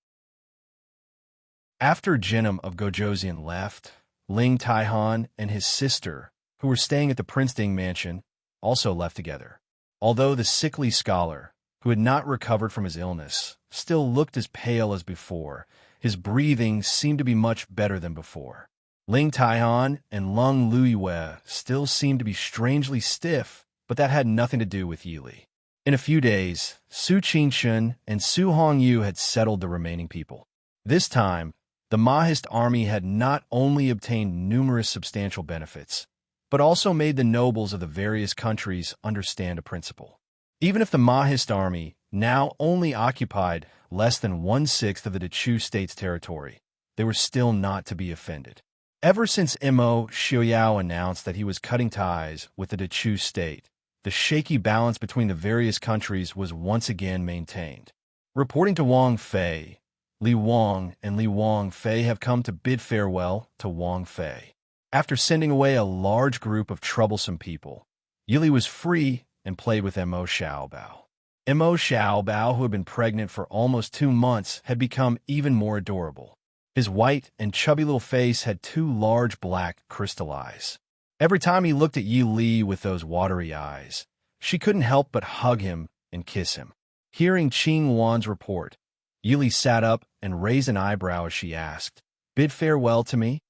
After Jinnum of Gojoseon left, Ling Taihan and his sister, who were staying at the Prince Ding mansion, also left together. Although the sickly scholar, who had not recovered from his illness, still looked as pale as before, his breathing seemed to be much better than before. Ling Taihan and Lung Luiyue still seemed to be strangely stiff, but that had nothing to do with Yili. In a few days, Su Qingshun and Su Hongyu had settled the remaining people. This time, the Mahist army had not only obtained numerous substantial benefits, but also made the nobles of the various countries understand a principle. Even if the Mahist army now only occupied less than 1/6 of the Dechu state's territory, they were still not to be offended. Ever since Mo Xiaoyao announced that he was cutting ties with the Dechu state, the shaky balance between the various countries was once again maintained. Reporting to Wang Fei, Li Wang and Li Wang Fei have come to bid farewell to Wang Fei. After sending away a large group of troublesome people, Yili was free and played with Mo Xiaobao. Mo Xiaobao, who had been pregnant for almost 2 months, had become even more adorable. His white and chubby little face had 2 large black crystal eyes. Every time he looked at Yi Li with those watery eyes, she couldn't help but hug him and kiss him. Hearing Qing Wan's report, Yi Li sat up and raised an eyebrow as she asked, "Bid farewell to me?"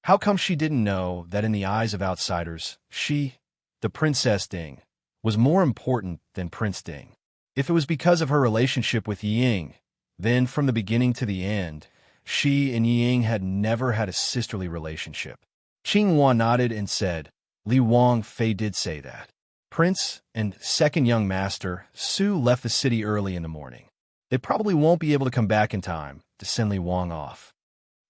How come she didn't know that in the eyes of outsiders, she, the Princess Ding, was more important than Prince Ding? If it was because of her relationship with Ying, then from the beginning to the end, she and Ying had never had a sisterly relationship. Qing Wan nodded and said, "Li Wang Fei did say that." Prince and second young master Su left the city early in the morning. They probably won't be able to come back in time to send Li Wang off.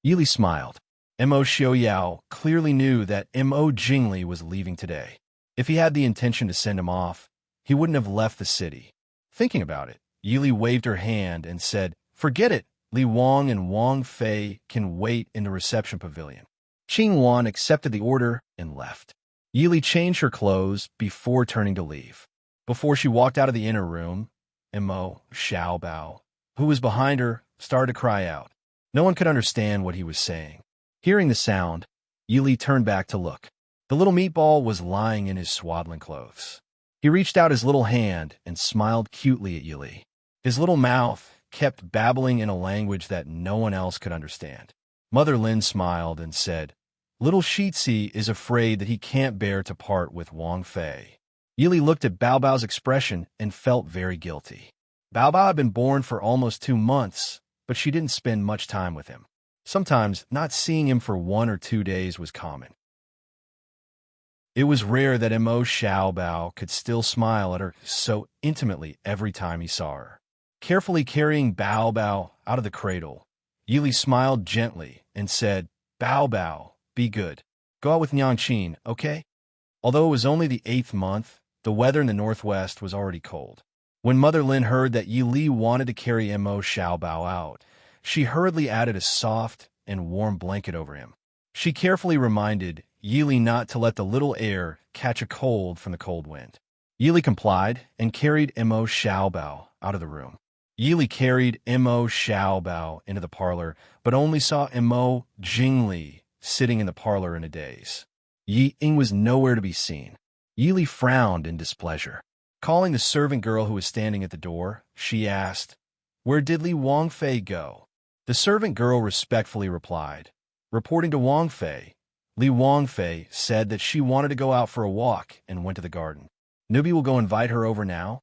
Yili smiled. Mo Xiaoyao clearly knew that Mo Jingli was leaving today. If he had the intention to send him off, he wouldn't have left the city. Thinking about it, Yili waved her hand and said, "Forget it. Li Wang and Wang Fei can wait in the reception pavilion." Qing Wan accepted the order and left. Yili changed her clothes before turning to leave. Before she walked out of the inner room, Mo Xiaobao, who was behind her, started to cry out. No one could understand what he was saying. Hearing the sound, Yili turned back to look. The little meatball was lying in his swaddling clothes. He reached out his little hand and smiled cutely at Yili. His little mouth kept babbling in a language that no one else could understand. Mother Lin smiled and said, "Little Shitsi is afraid that he can't bear to part with Wang Fei." Yili looked at Bao Bao's expression and felt very guilty. Bao Bao had been born for almost 2 months, but she didn't spend much time with him. Sometimes not seeing him for 1 or 2 days was common. It was rare that Mo Xiaobao could still smile at her so intimately every time he saw her. Carefully carrying Bao Bao out of the cradle, Yili smiled gently and said, "Bao Bao, be good. Go out with Nyangqin, okay?" Although it was only the 8th month, the weather in the northwest was already cold. When Mother Lin heard that Yi Li wanted to carry Mo Xiaobao out, she hurriedly added a soft and warm blanket over him. She carefully reminded Yi Li not to let the little air catch a cold from the cold wind. Yi Li complied and carried Mo Xiaobao out of the room. Yi Li carried Mo Xiaobao into the parlor, but only saw Mo Jingli sitting in the parlor in a daze. Yi Ying was nowhere to be seen. Yi Li frowned in displeasure. Calling the servant girl who was standing at the door, she asked, "Where did Li Wang Fei go?" The servant girl respectfully replied, "Reporting to Wang Fei, Li Wang Fei said that she wanted to go out for a walk and went to the garden. Nubi will go invite her over now."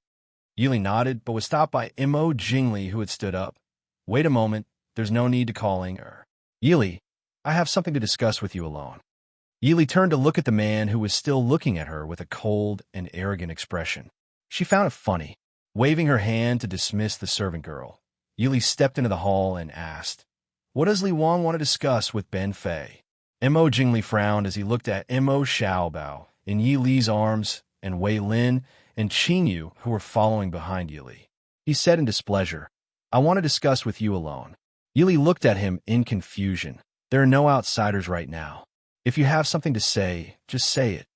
Yili nodded, but was stopped by Mo Jingli, who had stood up. "Wait a moment, there's no need to calling her. Yili, I have something to discuss with you alone." Yili turned to look at the man who was still looking at her with a cold and arrogant expression. She found it funny. Waving her hand to dismiss the servant girl, Yili stepped into the hall and asked, "What does Li Wang want to discuss with Ben Fei?" Mo Jingli frowned as he looked at Mo Xiaobao in Yi Li's arms and Wei Lin and Qin Yu, who were following behind Yili. He said in displeasure, "I want to discuss with you alone." Yili looked at him in confusion. "There are no outsiders right now. If you have something to say, just say it."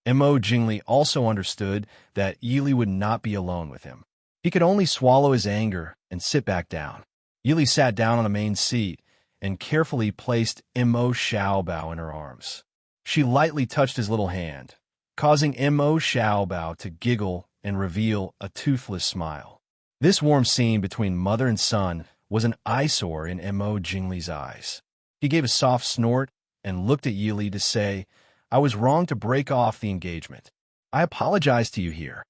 Mo Jingli also understood that Yili would not be alone with him. He could only swallow his anger and sit back down. Yili sat down on the main seat and carefully placed Mo Xiaobao in her arms. She lightly touched his little hand, causing Mo Xiaobao to giggle and reveal a toothless smile. This warm scene between mother and son was an eyesore in Mo Jingli's eyes. He gave a soft snort and looked at Yili to say, "I was wrong to break off the engagement. I apologize to you here."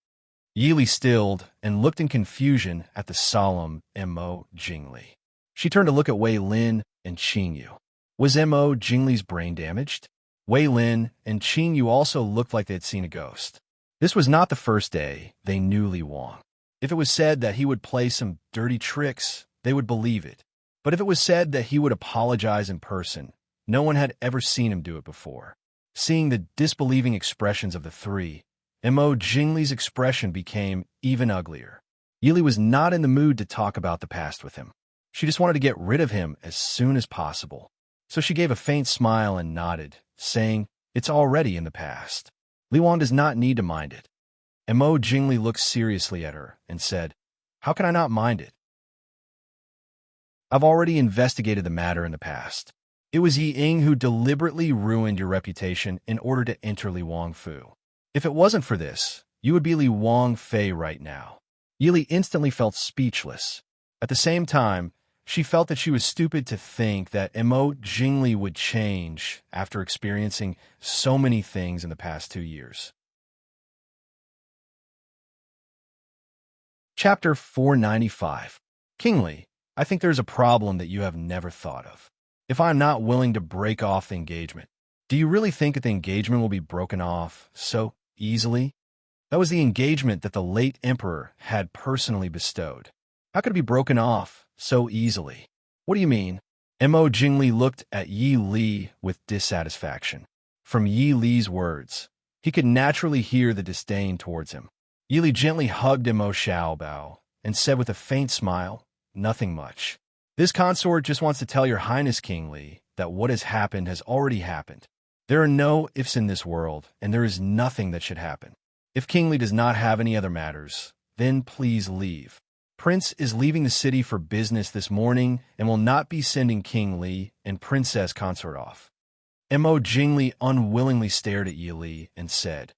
Yili stilled and looked in confusion at the solemn Mo Jingli. She turned to look at Wei Lin and Qing Yu. Was Mo Jingli's brain damaged? Wei Lin and Qing Yu also looked like they had seen a ghost. This was not the first day they knew Li Wang. If it was said that he would play some dirty tricks, they would believe it. But if it was said that he would apologize in person, no one had ever seen him do it before. Seeing the disbelieving expressions of the three, Mo Jingli's expression became even uglier. Yili was not in the mood to talk about the past with him. She just wanted to get rid of him as soon as possible. So she gave a faint smile and nodded, saying, "It's already in the past. Li Wang does not need to mind it." Mo Jingli looked seriously at her and said, "How can I not mind it? I've already investigated the matter in the past. It was Yi Ying who deliberately ruined your reputation in order to enter Li Wang Fu. If it wasn't for this, you would be Li Wang Fei right now." Yili instantly felt speechless. At the same time, she felt that she was stupid to think that Mo Jingli would change after experiencing so many things in the past 2 years. Chapter 495. Kingly, I think there's a problem that you have never thought of. If I'm not willing to break off the engagement, do you really think that the engagement will be broken off so easily? That was the engagement that the late emperor had personally bestowed. How could it be broken off so easily? What do you mean? Mo Jingli looked at Yi Li with dissatisfaction. From Yi Li's words, he could naturally hear the disdain towards him. Yi Li gently hugged Mo Xiaobao and said with a faint smile, "Nothing much. This consort just wants to tell your highness, King Li, that what has happened has already happened. There are no ifs in this world, and there is nothing that should happen. If King Li does not have any other matters, then please leave. Prince is leaving the city for business this morning and will not be sending King Li and Princess Consort off." Mo Jingli unwillingly stared at Yi Li and said,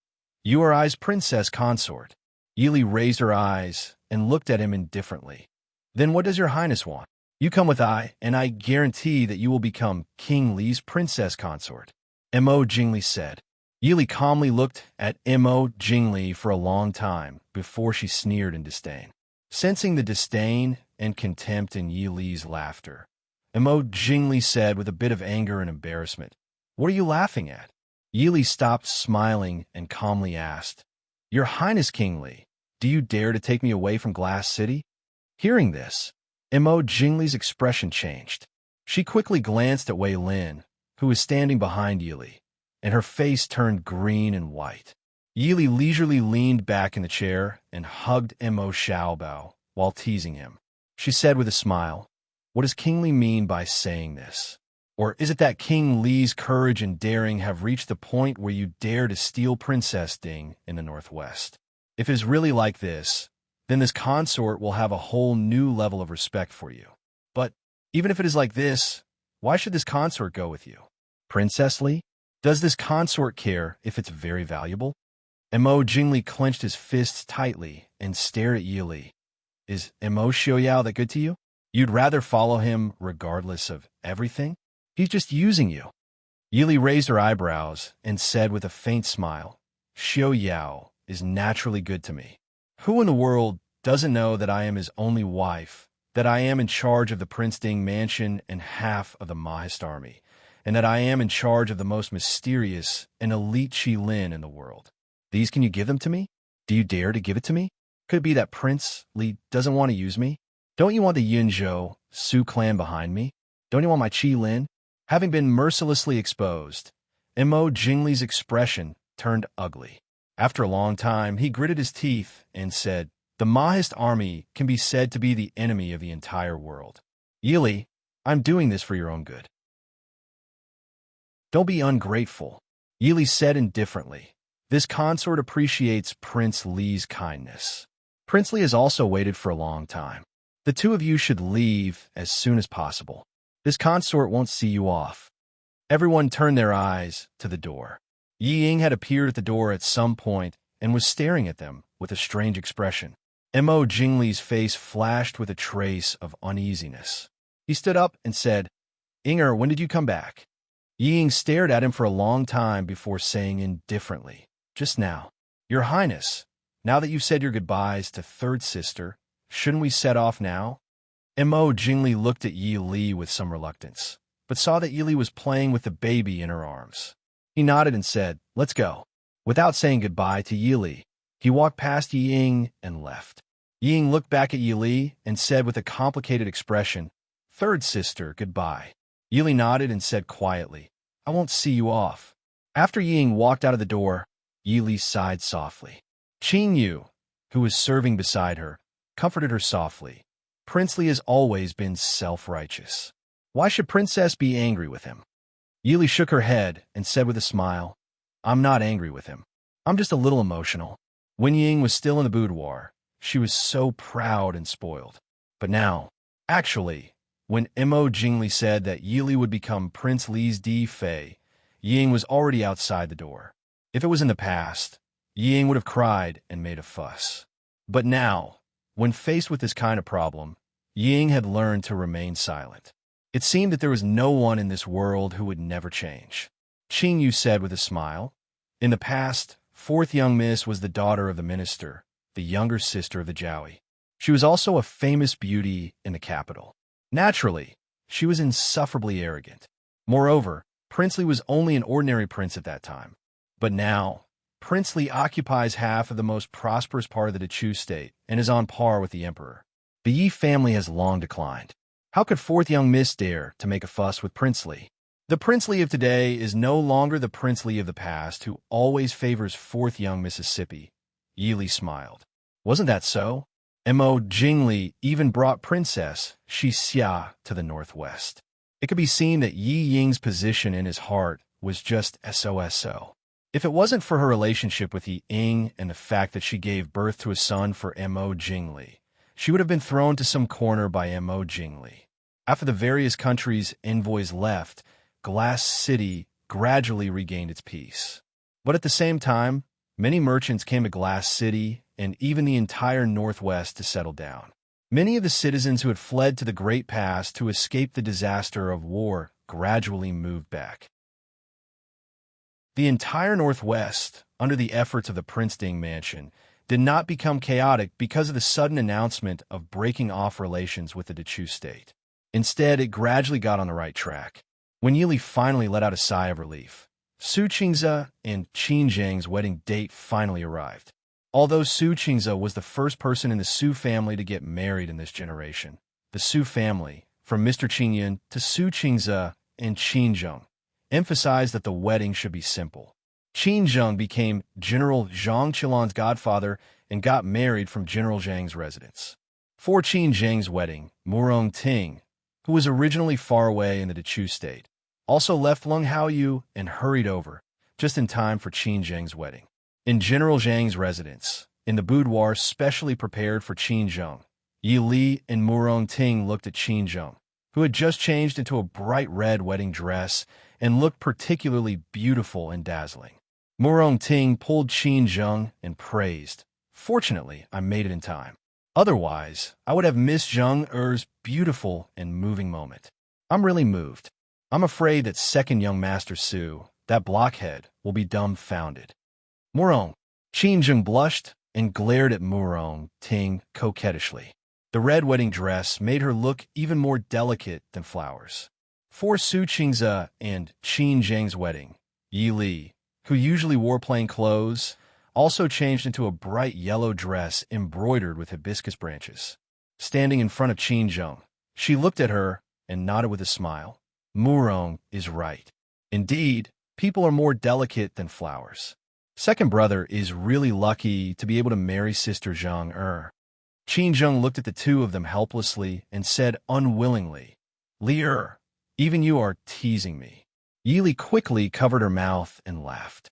"You are I's Princess Consort." Yi Li raised her eyes and looked at him indifferently. "Then what does your highness want? You come with I, and I guarantee that you will become King Li's Princess Consort," Mo Jingli said. Yi Li calmly looked at Mo Jingli for a long time before she sneered in disdain. Sensing the disdain and contempt in Yi Li's laughter, Mo Jingli said with a bit of anger and embarrassment, "What are you laughing at?" Yi Li stopped smiling and calmly asked, "Your Highness King Li, do you dare to take me away from Glass City?" Hearing this, Mo Jingli's expression changed. She quickly glanced at Wei Lin, who was standing behind Yi Li, and her face turned green and white. Yi Li leisurely leaned back in the chair and hugged Mo Xiaobao while teasing him. She said with a smile, "What does King Li mean by saying this? Or is it that King Li's courage and daring have reached the point where you dare to steal Princess Ding in the Northwest? If it is really like this, then this consort will have a whole new level of respect for you. But even if it is like this, why should this consort go with you? Princess Li? Does this consort care if it's very valuable?" Mo Jingli clenched his fists tightly and stared at Yi Li. "Is Mo Xiaoyao that good to you? You'd rather follow him regardless of everything? He's just using you." Yi Li raised her eyebrows and said with a faint smile, "Xiaoyao is naturally good to me. Who in the world doesn't know that I am his only wife, that I am in charge of the Prince Ding mansion and half of the Mahist army, and that I am in charge of the most mysterious and elite Qilin in the world? These, can you give them to me? Do you dare to give it to me? Could it be that Prince Li doesn't want to use me? Don't you want the Yinzhou Su clan behind me? Don't you want my Qilin?" Having been mercilessly exposed, Mo Jingli's expression turned ugly. After a long time, he gritted his teeth and said, "The Mahist army can be said to be the enemy of the entire world. Yi Li, I'm doing this for your own good. Don't be ungrateful," Yi Li said indifferently. "This consort appreciates Prince Li's kindness. Prince Li has also waited for a long time. The two of you should leave as soon as possible. This consort won't see you off." Everyone turned their eyes to the door. Yi Ying had appeared at the door at some point and was staring at them with a strange expression. Mo Jingli's face flashed with a trace of uneasiness. He stood up and said, "Inger, when did you come back?" Yi Ying stared at him for a long time before saying indifferently, "Just now." "Your Highness, now that you've said your goodbyes to third sister, shouldn't we set off now?" Mo Jingli looked at Yi Li with some reluctance, but saw that Yi Li was playing with the baby in her arms. He nodded and said, "Let's go." Without saying goodbye to Yi Li, he walked past Yi Ying and left. Yi Ying looked back at Yi Li and said with a complicated expression, "Third sister, goodbye." Yi Li nodded and said quietly, "I won't see you off." After Yi Ying walked out of the door, Yi Li sighed softly. Qing Yu, who was serving beside her, comforted her softly. Prince Li has always been self-righteous. Why should Princess be angry with him? Yi Li shook her head and said with a smile, "I'm not angry with him. I'm just a little emotional." When Ying was still in the boudoir, she was so proud and spoiled. But now, actually, when Mo Jingli said that Yi Li would become Prince Li's Di Fei, Ying was already outside the door. If it was in the past, Ying would have cried and made a fuss. But now, when faced with this kind of problem, Ying had learned to remain silent. It seemed that there was no one in this world who would never change. Qing Yu said with a smile, "In the past, fourth young miss was the daughter of the minister, the younger sister of the Jowie. She was also a famous beauty in the capital. Naturally, she was insufferably arrogant. Moreover, Prince Li was only an ordinary prince at that time. But now, Prince Li occupies half of the most prosperous part of the Chu state and is on par with the emperor. The Yi family has long declined. How could fourth young miss dare to make a fuss with Prince Li? The Prince Li of today is no longer the Prince Li of the past who always favors fourth young Mississippi." Yi Li smiled. "Wasn't that so? Mo Jingli even brought Princess Shi Xia to the northwest." It could be seen that Yi Ying's position in his heart was just so. If it wasn't for her relationship with Yi Ying and the fact that she gave birth to a son for Mo Jingli, she would have been thrown to some corner by Mo Jingli. After the various countries' envoys left, Glass City gradually regained its peace. But at the same time, many merchants came to Glass City and even the entire Northwest to settle down. Many of the citizens who had fled to the Great Pass to escape the disaster of war gradually moved back. The entire Northwest, under the efforts of the Prince Ding mansion, did not become chaotic because of the sudden announcement of breaking off relations with the Dechu state. Instead, it gradually got on the right track. When Yi Li finally let out a sigh of relief, Su Qingze and Qin Zhang's wedding date finally arrived. Although Su Qingze was the first person in the Su family to get married in this generation, the Su family, from Mr. Qingyun to Su Qingze and Qin Zheng, emphasized that the wedding should be simple. Qin Zheng became General Zhang Qilan's godfather and got married from General Zhang's residence. For Qin Zhang's wedding, Murong Ting, who was originally far away in the Dechu state, also left Lung Haoyu and hurried over, just in time for Qin Zhang's wedding. In General Zhang's residence, in the boudoir specially prepared for Qin Zheng, Yi Li and Murong Ting looked at Qin Zheng, who had just changed into a bright red wedding dress and looked particularly beautiful and dazzling. Murong Ting pulled Qin Zheng and praised, "Fortunately, I made it in time. Otherwise, I would have missed Zheng Er's beautiful and moving moment. I'm really moved. I'm afraid that second young Master Su, that blockhead, will be dumbfounded." Murong. Qin Zheng blushed and glared at Murong Ting coquettishly. The red wedding dress made her look even more delicate than flowers. For Su Qingze and Qin Zhang's wedding, Yi Li, who usually wore plain clothes, also changed into a bright yellow dress embroidered with hibiscus branches. Standing in front of Qin Zheng, she looked at her and nodded with a smile. Murong is right. Indeed, people are more delicate than flowers. Second brother is really lucky to be able to marry sister Zhang Er. Qin Zheng looked at the two of them helplessly and said unwillingly, "Li Er, even you are teasing me." Yi Li quickly covered her mouth and laughed.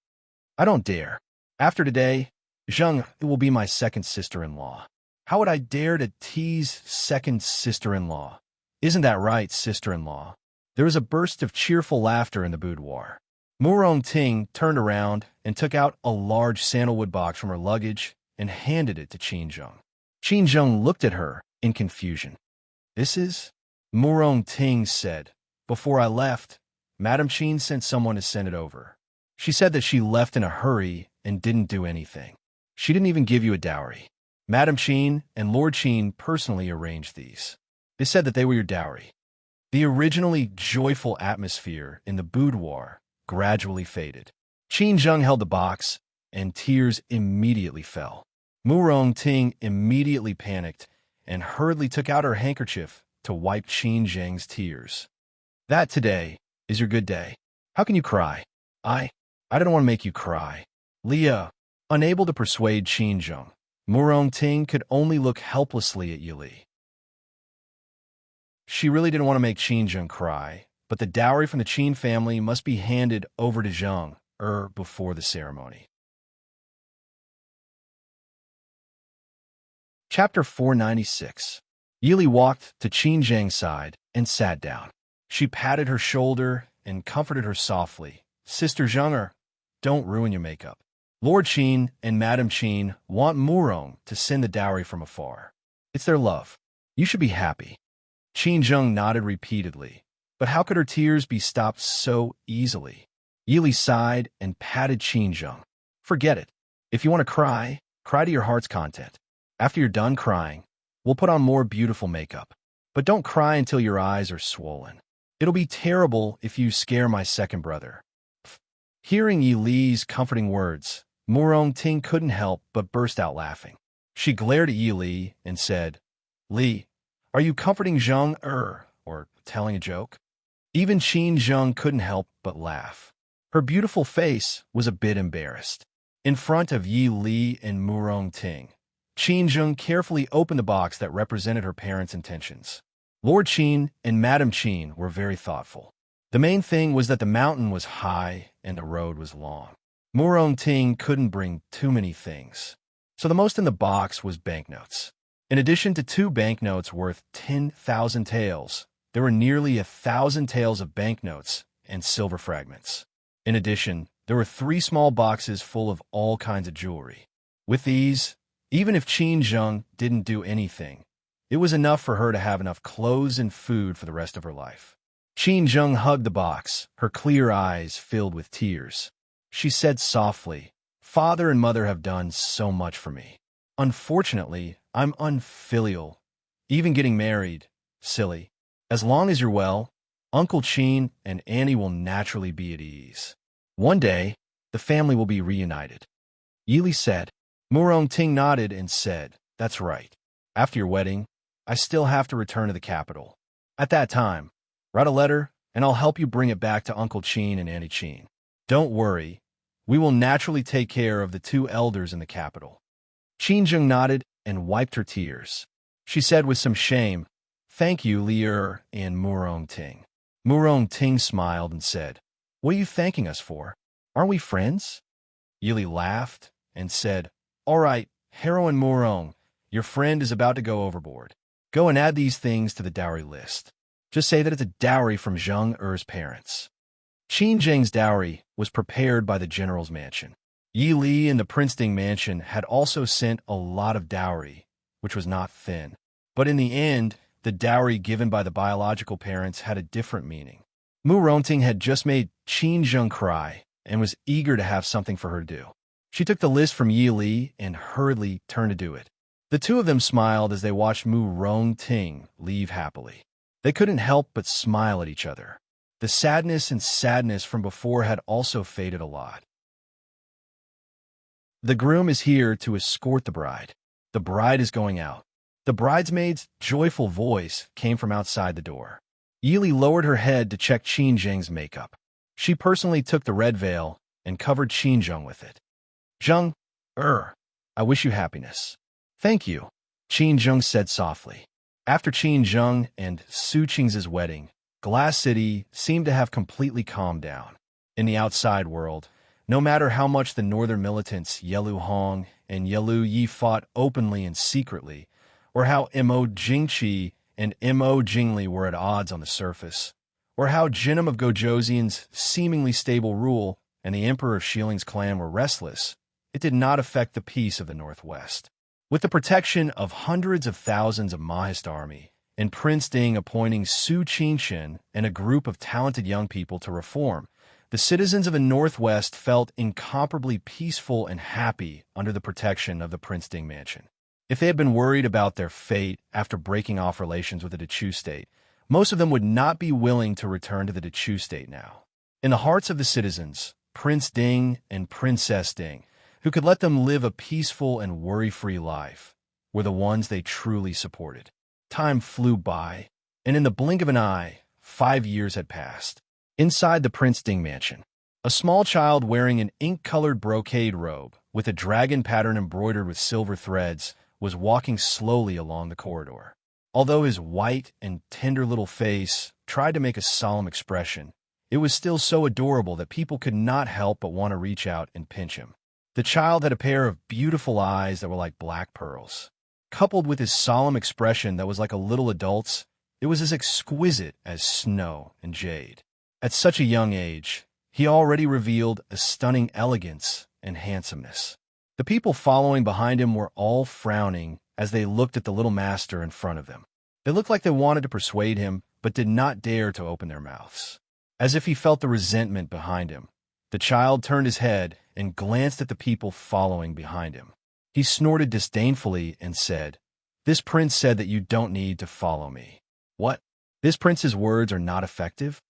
"I don't dare. After today, Zheng will be my second sister-in-law. How would I dare to tease second sister-in-law? Isn't that right, sister-in-law?" There was a burst of cheerful laughter in the boudoir. Murong Ting turned around and took out a large sandalwood box from her luggage and handed it to Qin Zheng. Qin Zheng looked at her in confusion. "This is?" Murong Ting said. "Before I left, Madame Qin sent someone to send it over. She said that she left in a hurry and didn't do anything. She didn't even give you a dowry. Madame Qin and Lord Qin personally arranged these. They said that they were your dowry." The originally joyful atmosphere in the boudoir gradually faded. Qin Zheng held the box, and tears immediately fell. Murong Ting immediately panicked and hurriedly took out her handkerchief to wipe Qin Zheng's tears. "That today is your good day. How can you cry?" I don't want to make you cry." Leah, unable to persuade Qin Zheng, Murong Ting could only look helplessly at Yili. She really didn't want to make Qin Zheng cry, but the dowry from the Qin family must be handed over to Zheng before the ceremony. Chapter 496. Yili walked to Qin Zheng's side and sat down. She patted her shoulder and comforted her softly. "Sister Zheng, don't ruin your makeup. Lord Qin and Madame Qin want Murong to send the dowry from afar. It's their love. You should be happy." Qin Zheng nodded repeatedly, but how could her tears be stopped so easily? Yili sighed and patted Qin Zheng. "Forget it. If you want to cry, cry to your heart's content. After you're done crying, we'll put on more beautiful makeup. But don't cry until your eyes are swollen. It'll be terrible if you scare my second brother." Hearing Yi Li's comforting words, Murong Ting couldn't help but burst out laughing. She glared at Yi Li and said, "Li, are you comforting Zheng or telling a joke?" Even Qin Zheng couldn't help but laugh. Her beautiful face was a bit embarrassed. In front of Yi Li and Murong Ting, Qin Zheng carefully opened the box that represented her parents' intentions. Lord Qin and Madame Qin were very thoughtful. The main thing was that the mountain was high and the road was long. Murong Ting couldn't bring too many things, so the most in the box was banknotes. In addition to 2 banknotes worth 10,000 taels, there were nearly 1,000 taels of banknotes and silver fragments. In addition, there were 3 small boxes full of all kinds of jewelry. With these, even if Qin Zheng didn't do anything, it was enough for her to have enough clothes and food for the rest of her life. Qin Zheng hugged the box, her clear eyes filled with tears. She said softly, "Father and Mother have done so much for me. Unfortunately, I'm unfilial. Even getting married, silly. As long as you're well, Uncle Qin and Annie will naturally be at ease. One day, the family will be reunited." Yili said. Murong Ting nodded and said, "That's right. After your wedding, I still have to return to the capital. At that time, write a letter, and I'll help you bring it back to Uncle Qin and Annie Qin. Don't worry, we will naturally take care of the 2 elders in the capital." Qin Zheng nodded and wiped her tears. She said with some shame, "Thank you, Li and Murong Ting." Murong Ting smiled and said, "What are you thanking us for? Aren't we friends?" Yili laughed and said, "All right, heroine Murong, your friend is about to go overboard. Go and add these things to the dowry list. Just say that it's a dowry from Zheng parents." Qin Zheng's dowry was prepared by the general's mansion. Yi Li and the Princeton mansion had also sent a lot of dowry, which was not thin. But in the end, the dowry given by the biological parents had a different meaning. Murong Ting had just made Qin Zheng cry and was eager to have something for her to do. She took the list from Yi Li and hurriedly turned to do it. The 2 of them smiled as they watched Murong Ting leave happily. They couldn't help but smile at each other. The sadness from before had also faded a lot. The groom is here to escort the bride. The bride is going out. The bridesmaid's joyful voice came from outside the door. Yili lowered her head to check Qin Zheng's makeup. She personally took the red veil and covered Qin Zheng with it. "Zheng, I wish you happiness." "Thank you," Qin Zheng said softly. After Qin Zheng and Su Qing's wedding, Glass City seemed to have completely calmed down. In the outside world, no matter how much the northern militants Yelu Hong and Yelu Yi fought openly and secretly, or how Mo Jingqi and Mo Jingli were at odds on the surface, or how Jinnam of Gojoseon's seemingly stable rule and the Emperor of Shiling's clan were restless, it did not affect the peace of the Northwest. With the protection of hundreds of thousands of Mahist army, and Prince Ding appointing Su Qingshan and a group of talented young people to reform, the citizens of the Northwest felt incomparably peaceful and happy under the protection of the Prince Ding mansion. If they had been worried about their fate after breaking off relations with the Dechu state, most of them would not be willing to return to the Dechu state now. In the hearts of the citizens, Prince Ding and Princess Ding, who could let them live a peaceful and worry-free life, were the ones they truly supported. Time flew by, and in the blink of an eye, 5 years had passed. Inside the Prince Ding mansion, a small child wearing an ink-colored brocade robe with a dragon pattern embroidered with silver threads was walking slowly along the corridor. Although his white and tender little face tried to make a solemn expression, it was still so adorable that people could not help but want to reach out and pinch him. The child had a pair of beautiful eyes that were like black pearls. Coupled with his solemn expression that was like a little adult's, it was as exquisite as snow and jade. At such a young age, he already revealed a stunning elegance and handsomeness. The people following behind him were all frowning as they looked at the little master in front of them. They looked like they wanted to persuade him, but did not dare to open their mouths. As if he felt the resentment behind him, the child turned his head and glanced at the people following behind him. He snorted disdainfully and said, "This prince said that you don't need to follow me." What? This prince's words are not effective?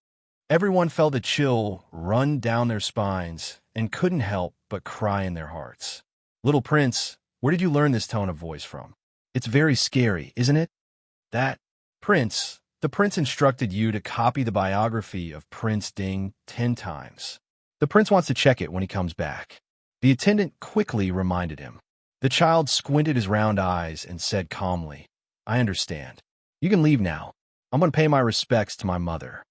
Everyone felt a chill run down their spines and couldn't help but cry in their hearts. "Little prince, where did you learn this tone of voice from? It's very scary, isn't it?" "That, prince, the prince instructed you to copy the biography of Prince Ding 10 times. The prince wants to check it when he comes back." The attendant quickly reminded him. The child squinted his round eyes and said calmly, "I understand. You can leave now. I'm going to pay my respects to my mother."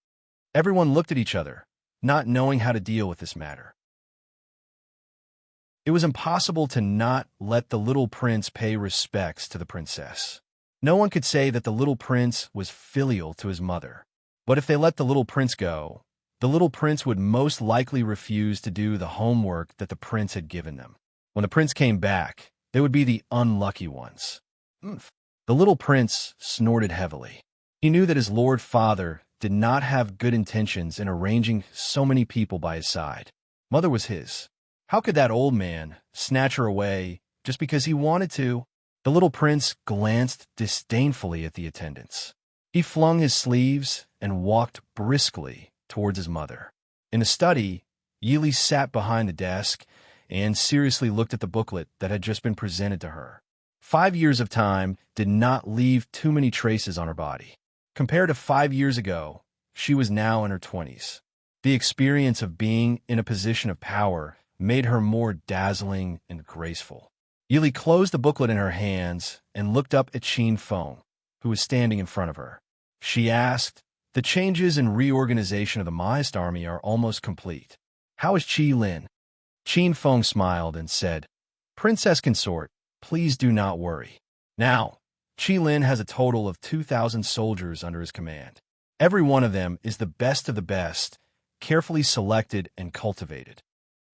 Everyone looked at each other, not knowing how to deal with this matter. It was impossible to not let the little prince pay respects to the princess. No one could say that the little prince was filial to his mother. But if they let the little prince go, the little prince would most likely refuse to do the homework that the prince had given them. When the prince came back, they would be the unlucky ones. "Umph." The little prince snorted heavily. He knew that his lord father did not have good intentions in arranging so many people by his side. Mother was his. How could that old man snatch her away just because he wanted to? The little prince glanced disdainfully at the attendants. He flung his sleeves and walked briskly towards his mother. In the study, Yili sat behind the desk and seriously looked at the booklet that had just been presented to her. 5 years of time did not leave too many traces on her body. Compared to 5 years ago, she was now in her 20s. The experience of being in a position of power made her more dazzling and graceful. Yili closed the booklet in her hands and looked up at Qin Feng, who was standing in front of her. She asked, "The changes and reorganization of the Mahist army are almost complete. How is Qi Lin?" Qin Feng smiled and said, "Princess Consort, please do not worry. Now, Qi Lin has a total of 2,000 soldiers under his command. Every one of them is the best of the best, carefully selected and cultivated."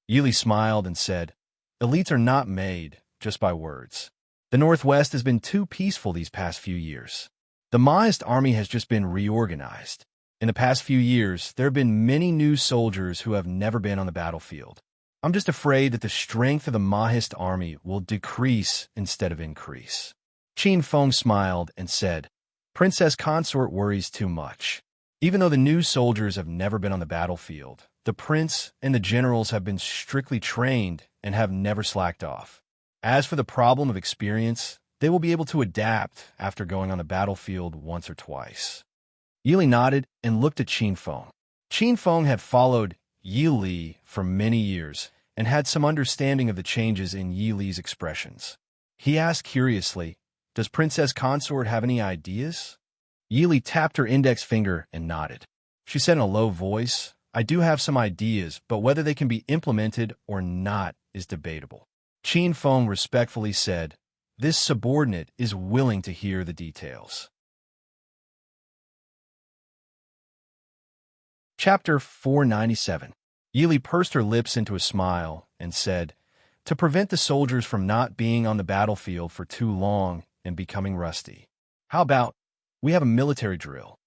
Yili smiled and said, "Elites are not made just by words. The Northwest has been too peaceful these past few years. The Mahist army has just been reorganized. In the past few years, there have been many new soldiers who have never been on the battlefield. I'm just afraid that the strength of the Mahist army will decrease instead of increase." Qin Feng smiled and said, "Princess Consort worries too much. Even though the new soldiers have never been on the battlefield, the prince and the generals have been strictly trained and have never slacked off. As for the problem of experience, they will be able to adapt after going on the battlefield once or twice." Yili nodded and looked at Qin Feng. Qin Feng had followed Yili for many years and had some understanding of the changes in Yili's expressions. He asked curiously, "Does Princess Consort have any ideas?" Yili tapped her index finger and nodded. She said in a low voice, "I do have some ideas, but whether they can be implemented or not is debatable." Qin Feng respectfully said, "This subordinate is willing to hear the details." Chapter 497. Yili pursed her lips into a smile and said, "To prevent the soldiers from not being on the battlefield for too long and becoming rusty. How about we have a military drill?"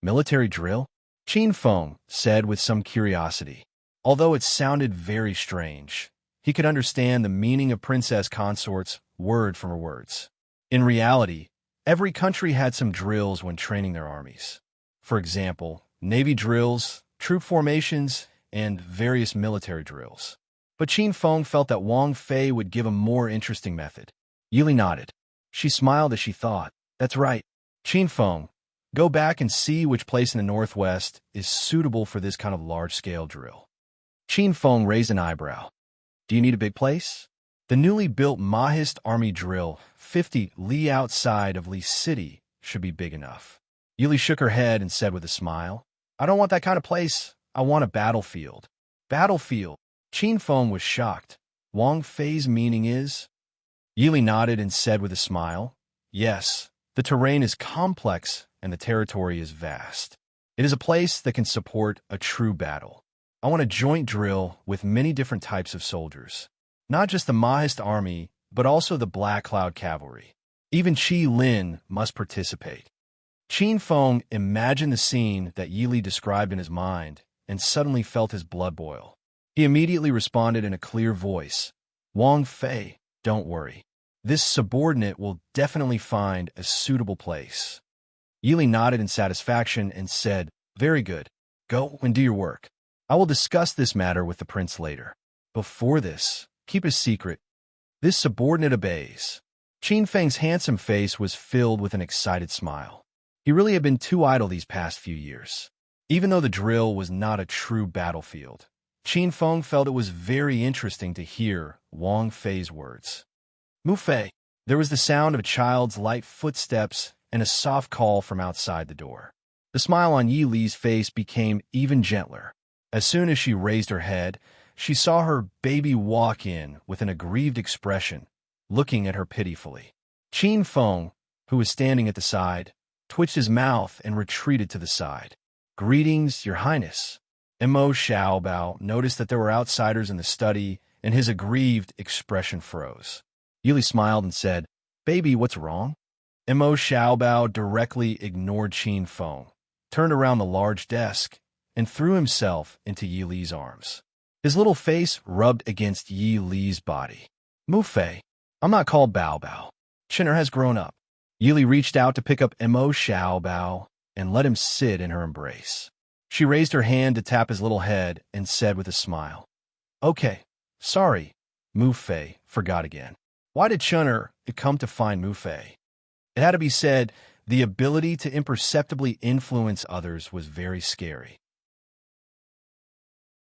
Military drill? Qin Feng said with some curiosity. Although it sounded very strange, he could understand the meaning of princess consorts word for words. In reality, every country had some drills when training their armies. For example, navy drills, troop formations, and various military drills. But Qin Feng felt that Wang Fei would give a more interesting method. Yili nodded. She smiled as she thought, "That's right. Qin Feng, go back and see which place in the northwest is suitable for this kind of large-scale drill." Qin Feng raised an eyebrow. "Do you need a big place?" The newly built Mahist army drill, 50 li outside of Li City, should be big enough. Yili shook her head and said with a smile, "I don't want that kind of place. I want a battlefield." Battlefield? Qin Feng was shocked. Wang Fei's meaning is? Yili nodded and said with a smile, "Yes, the terrain is complex and the territory is vast. It is a place that can support a true battle. I want a joint drill with many different types of soldiers. Not just the Mahist army, but also the Black Cloud cavalry. Even Qi Lin must participate." Qin Feng imagined the scene that Yili described in his mind and suddenly felt his blood boil. He immediately responded in a clear voice, "Wang Fei, don't worry. This subordinate will definitely find a suitable place." Yili nodded in satisfaction and said, "Very good. Go and do your work. I will discuss this matter with the prince later. Before this, keep a secret." This subordinate obeys. Qin Feng's handsome face was filled with an excited smile. He really had been too idle these past few years. Even though the drill was not a true battlefield, Qin Feng felt it was very interesting to hear Wang Fei's words. "Mu Fei." There was the sound of a child's light footsteps and a soft call from outside the door. The smile on Yi Li's face became even gentler. As soon as she raised her head, she saw her baby walk in with an aggrieved expression, looking at her pitifully. Qin Feng, who was standing at the side, twitched his mouth and retreated to the side. "Greetings, Your Highness." Mo Xiaobao noticed that there were outsiders in the study, and his aggrieved expression froze. Yili smiled and said, "Baby, what's wrong?" Mo Xiaobao directly ignored Qin Feng, turned around the large desk, and threw himself into Yi Li's arms. His little face rubbed against Yi Li's body. "Mu Fei, I'm not called Bao Bao. Chinner has grown up." Yili reached out to pick up Mo Xiaobao and let him sit in her embrace. She raised her hand to tap his little head and said with a smile, "Okay, sorry." Mu Fei forgot again. Why did Chunner come to find Mu Fei? It had to be said, the ability to imperceptibly influence others was very scary.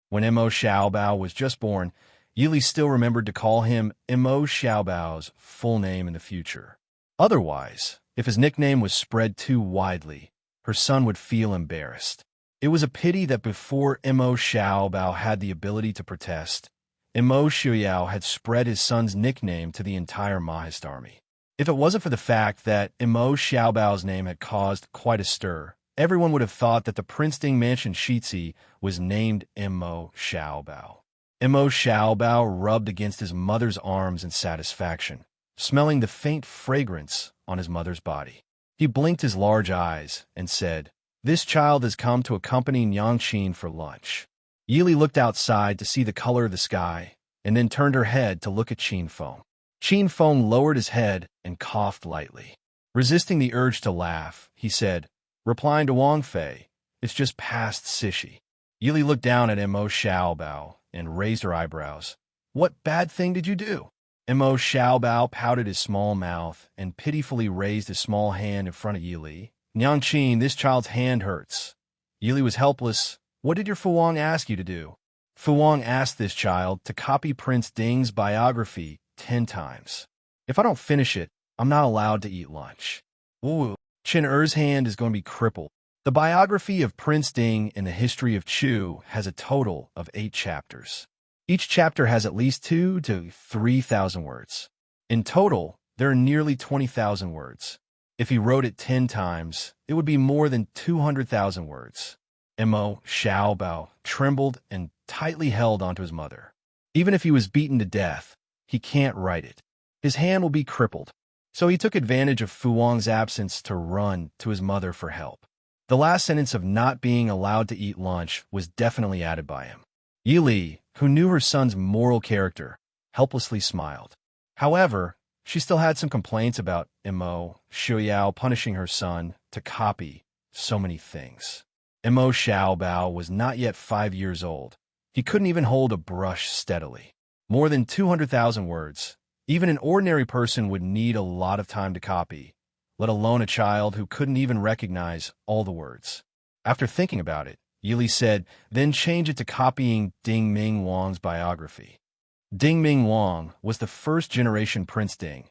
When Mo Xiaobao was just born, Yili still remembered to call him Mo Xiaobao's full name in the future. Otherwise, if his nickname was spread too widely, her son would feel embarrassed. It was a pity that before Mo Xiaobao had the ability to protest, Mo Xiaoyao had spread his son's nickname to the entire Mahist army. If it wasn't for the fact that Mo Xiaobao's name had caused quite a stir, everyone would have thought that the Princeton Mansion Shizi was named Mo Xiaobao. Mo Xiaobao rubbed against his mother's arms in satisfaction, smelling the faint fragrance on his mother's body. He blinked his large eyes and said, "This child has come to accompany Nyangqin for lunch." Yili looked outside to see the color of the sky, and then turned her head to look at Qin Feng. Qin Feng lowered his head and coughed lightly. Resisting the urge to laugh, he said, replying to Wang Fei, "It's just past Sishi." Yili looked down at Mo Xiaobao and raised her eyebrows. "What bad thing did you do?" Mo Xiaobao pouted his small mouth and pitifully raised his small hand in front of Yili. "Nyangqin, this child's hand hurts." Yili was helpless. "What did your Fuwang ask you to do?" Fuwang asked this child to copy Prince Ding's biography 10 times. "If I don't finish it, I'm not allowed to eat lunch." Ooh, Chen Er's hand is going to be crippled. The biography of Prince Ding in the history of Chu has a total of 8 chapters. Each chapter has at least 2,000 to 3,000 words. In total, there are nearly 20,000 words. If he wrote it 10 times, it would be more than 200,000 words. Mo Xiaobao trembled and tightly held onto his mother. Even if he was beaten to death, he can't write it. His hand will be crippled. So he took advantage of Fu Wang's absence to run to his mother for help. The last sentence of not being allowed to eat lunch was definitely added by him. Yi Li, who knew her son's moral character, helplessly smiled. However, she still had some complaints about Mo Xiaoyao punishing her son to copy so many things. Mo Xiaobao was not yet 5 years old. He couldn't even hold a brush steadily. More than 200,000 words. Even an ordinary person would need a lot of time to copy, let alone a child who couldn't even recognize all the words. After thinking about it, Yili said, then change it to copying Ding Ming Wang's biography. Ding Ming Wang was the first-generation Prince Ding,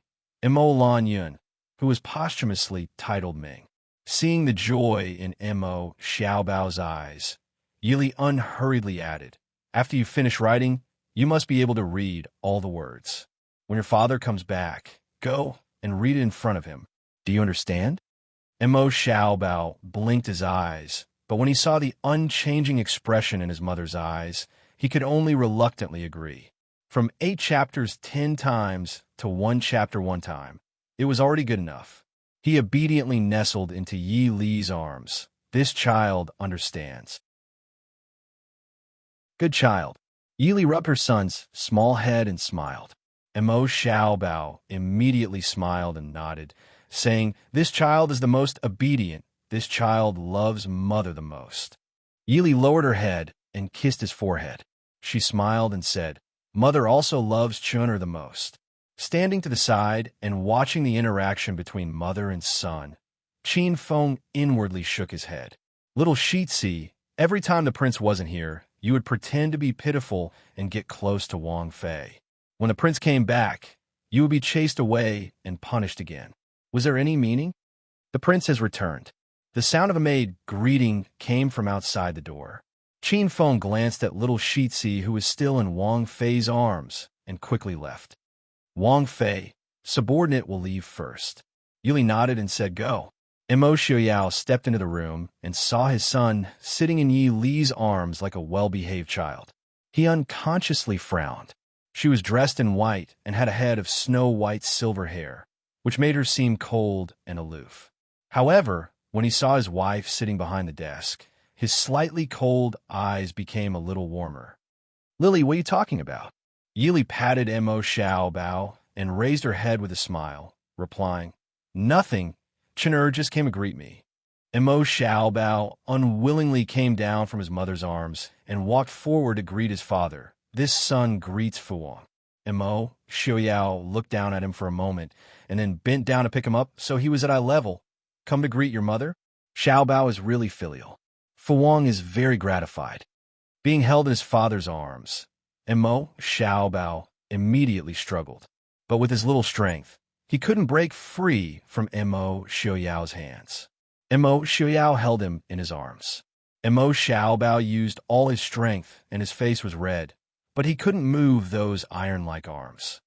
Mo Lan Yun, who was posthumously titled Ming. Seeing the joy in Mo Xiaobao's eyes, Yili unhurriedly added, after you finish writing, you must be able to read all the words. When your father comes back, go and read it in front of him. Do you understand? Mo Xiaobao blinked his eyes, but when he saw the unchanging expression in his mother's eyes, he could only reluctantly agree. From 8 chapters 10 times to 1 chapter 1 time, it was already good enough. He obediently nestled into Yi Li's arms. This child understands. Good child. Yi Li rubbed her son's small head and smiled. Mo Xiaobao immediately smiled and nodded, saying, this child is the most obedient. This child loves mother the most. Yi Li lowered her head and kissed his forehead. She smiled and said, mother also loves Chuner the most. Standing to the side and watching the interaction between mother and son, Qin Feng inwardly shook his head. Little Shitsi, every time the prince wasn't here, you would pretend to be pitiful and get close to Wang Fei. When the prince came back, you would be chased away and punished again. Was there any meaning? The prince has returned. The sound of a maid greeting came from outside the door. Qin Feng glanced at little Shitsi, who was still in Wang Fei's arms, and quickly left. Wang Fei, subordinate, will leave first. Yili nodded and said, go. Mo Xiaoyao stepped into the room and saw his son sitting in Yi Li's arms like a well-behaved child. He unconsciously frowned. She was dressed in white and had a head of snow-white silver hair, which made her seem cold and aloof. However, when he saw his wife sitting behind the desk, his slightly cold eyes became a little warmer. Lily, what are you talking about? Yili patted Mo Xiaobao and raised her head with a smile, replying, nothing. Chuner just came to greet me. Mo Xiaobao unwillingly came down from his mother's arms and walked forward to greet his father. This son greets Fu Wang. Mo Xiaoyao looked down at him for a moment and then bent down to pick him up so he was at eye level. Come to greet your mother? Xiaobao is really filial. Fu Wang is very gratified. Being held in his father's arms, Mo Xiaobao immediately struggled. But with his little strength, he couldn't break free from Mo Xiaoyao's hands. Mo Xiaoyao held him in his arms. Mo Xiaobao used all his strength and his face was red, but he couldn't move those iron-like arms.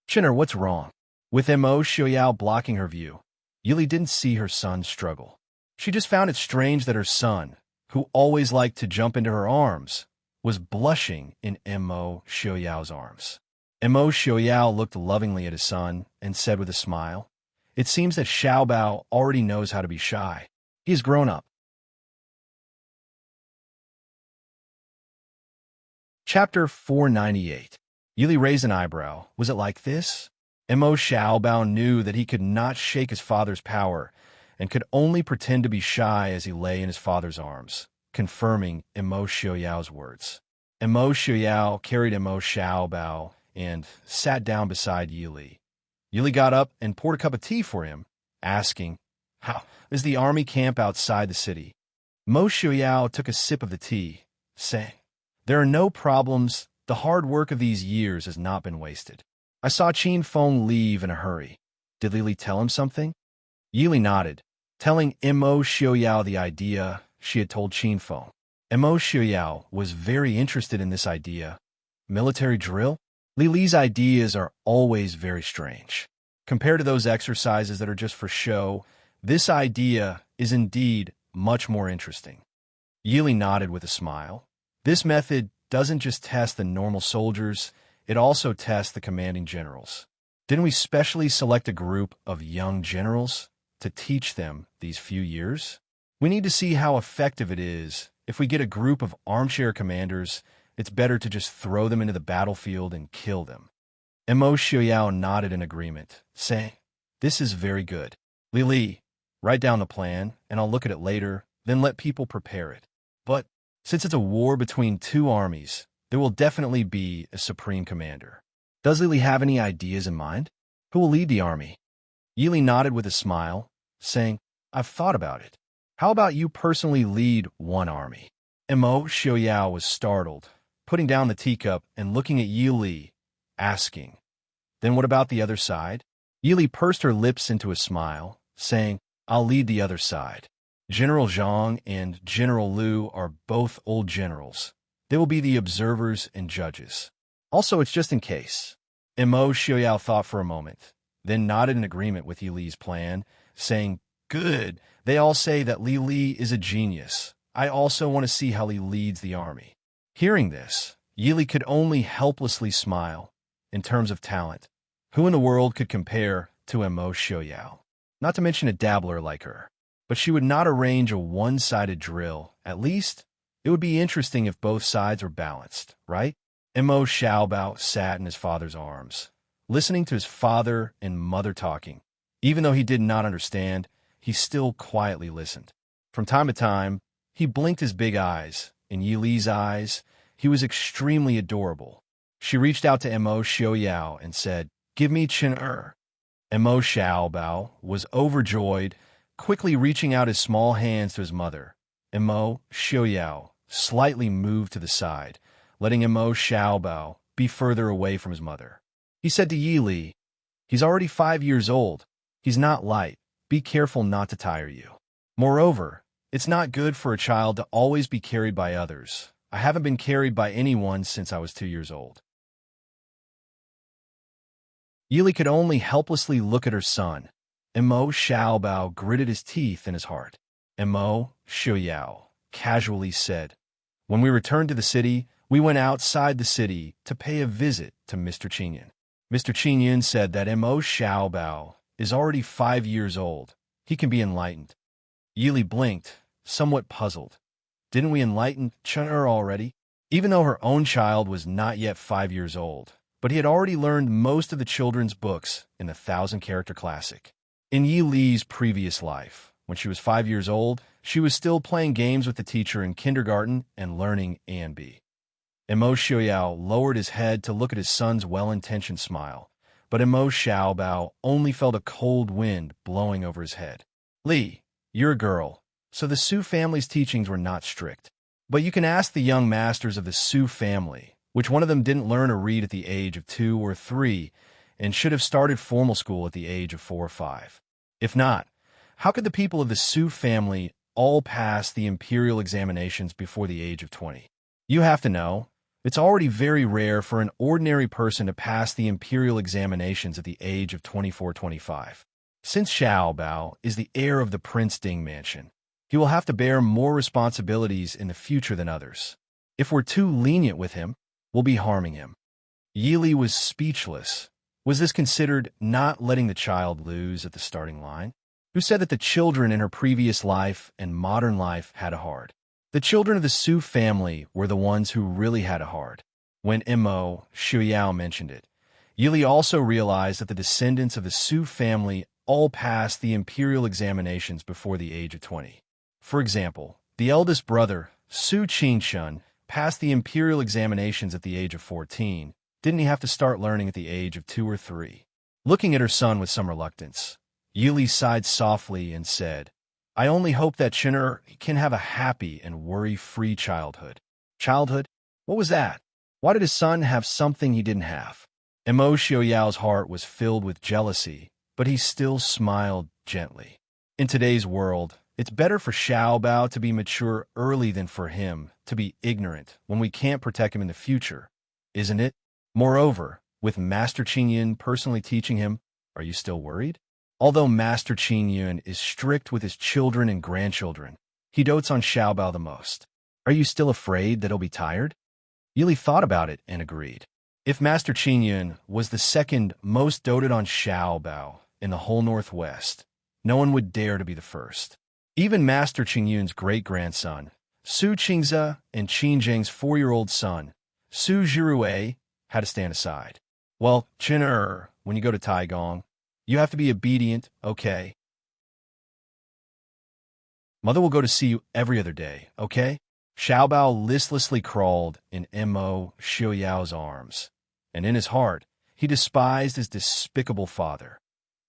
Chuner, what's wrong? With Mo Xiaoyao blocking her view, Yili didn't see her son struggle. She just found it strange that her son, who always liked to jump into her arms, was blushing in Mo Xiaoyao's arms. Mo Xiaoyao looked lovingly at his son and said with a smile, it seems that Xiaobao already knows how to be shy. He has grown up. Chapter 498. Yili raised an eyebrow. Was it like this? Mo Xiaobao knew that he could not shake his father's power and could only pretend to be shy as he lay in his father's arms, confirming Mo Xiaoyao's words. Mo Xiaoyao carried Mo Xiaobao and sat down beside Yili. Yili got up and poured a cup of tea for him, asking, how is the army camp outside the city? Mo Xiaoyao took a sip of the tea, saying, there are no problems. The hard work of these years has not been wasted. I saw Qin Feng leave in a hurry. Did Lili tell him something? Yili nodded, telling Mo Xiaoyao the idea she had told Qin Feng. Mo Xiaoyao was very interested in this idea. Military drill? Lili's ideas are always very strange. Compared to those exercises that are just for show, this idea is indeed much more interesting. Yili nodded with a smile. This method doesn't just test the normal soldiers, it also tests the commanding generals. Didn't we specially select a group of young generals to teach them these few years? We need to see how effective it is. If we get a group of armchair commanders, it's better to just throw them into the battlefield and kill them. Mo Xiaoyao nodded in agreement, saying, "This is very good. Li, write down the plan, and I'll look at it later, then let people prepare it. But since it's a war between two armies, there will definitely be a supreme commander. Does Lily have any ideas in mind? Who will lead the army?" Yili nodded with a smile, saying, "I've thought about it. How about you personally lead one army?" Mo Xiaoyao was startled, putting down the teacup and looking at Yili, asking, "Then what about the other side?" Yili pursed her lips into a smile, saying, "I'll lead the other side. General Zhang and General Liu are both old generals. They will be the observers and judges. Also, it's just in case." Mo Xiaoyao thought for a moment, then nodded in agreement with Yili's plan, saying, "Good. They all say that Li is a genius. I also want to see how he leads the army." Hearing this, Yili could only helplessly smile. In terms of talent, who in the world could compare to Mo Xiaoyao? Not to mention a dabbler like her. But she would not arrange a one-sided drill. At least, it would be interesting if both sides were balanced, right? Mo Xiaobao sat in his father's arms, listening to his father and mother talking. Even though he did not understand, he still quietly listened. From time to time, he blinked his big eyes. In Yili's eyes, he was extremely adorable. She reached out to Mo Xiaoyao and said, "Give me Chen-er." Mo Xiaobao was overjoyed, quickly reaching out his small hands to his mother. Mo Xiaoyao slightly moved to the side, letting Mo Xiaobao be further away from his mother. He said to Yili, "He's already 5 years old. He's not light. Be careful not to tire you. Moreover, it's not good for a child to always be carried by others. I haven't been carried by anyone since I was 2 years old." Yili could only helplessly look at her son. Mo Xiaobao gritted his teeth in his heart. Mo Xiaoyao casually said, "When we returned to the city, we went outside the city to pay a visit to Mr. Qingyun. Mr. Qingyun said that Mo Xiaobao is already 5 years old. He can be enlightened." Yili blinked, somewhat puzzled. Didn't we enlighten Chen-er already? Even though her own child was not yet 5 years old, but he had already learned most of the children's books in the 1,000-character classic. In Yili's previous life, when she was 5 years old, she was still playing games with the teacher in kindergarten and learning A and B. Mo Xiaoyao lowered his head to look at his son's well-intentioned smile, but Mo Xiaobao only felt a cold wind blowing over his head. "Li, you're a girl, so the Su family's teachings were not strict. But you can ask the young masters of the Su family, which one of them didn't learn to read at the age of 2 or 3 and should have started formal school at the age of 4 or 5. If not, how could the people of the Su family all pass the imperial examinations before the age of 20? You have to know, it's already very rare for an ordinary person to pass the imperial examinations at the age of 24-25. Since Xiaobao is the heir of the Prince Ding mansion, he will have to bear more responsibilities in the future than others. If we're too lenient with him, we'll be harming him." Yili was speechless. Was this considered not letting the child lose at the starting line? Who said that the children in her previous life and modern life had it hard? The children of the Su family were the ones who really had it hard. When Mo Xiaoyao mentioned it, Yili also realized that the descendants of the Su family all passed the imperial examinations before the age of 20. For example, the eldest brother, Su Qingshun, passed the imperial examinations at the age of 14. Didn't he have to start learning at the age of 2 or 3? Looking at her son with some reluctance, Yili sighed softly and said, "I only hope that Chen-er can have a happy and worry-free childhood." Childhood? What was that? Why did his son have something he didn't have? Mo Xiaoyao's heart was filled with jealousy, but he still smiled gently. In today's world, it's better for Xiaobao to be mature early than for him to be ignorant when we can't protect him in the future, isn't it? Moreover, with Master Qingyun personally teaching him, are you still worried? Although Master Qingyun is strict with his children and grandchildren, he dotes on Xiaobao the most. Are you still afraid that he'll be tired? Yili thought about it and agreed. If Master Qingyun was the second most doted on Xiao Bao in the whole Northwest, no one would dare to be the first. Even Master Qingyun's great-grandson, Su Qingze, and Qin Zheng's 4-year-old son, Su Zhirue, had to stand aside. Well, Qin when you go to Taigong, you have to be obedient, okay? Mother will go to see you every other day, okay? Xiao Bao listlessly crawled in Mo Xiaoyao's arms, and in his heart, he despised his despicable father.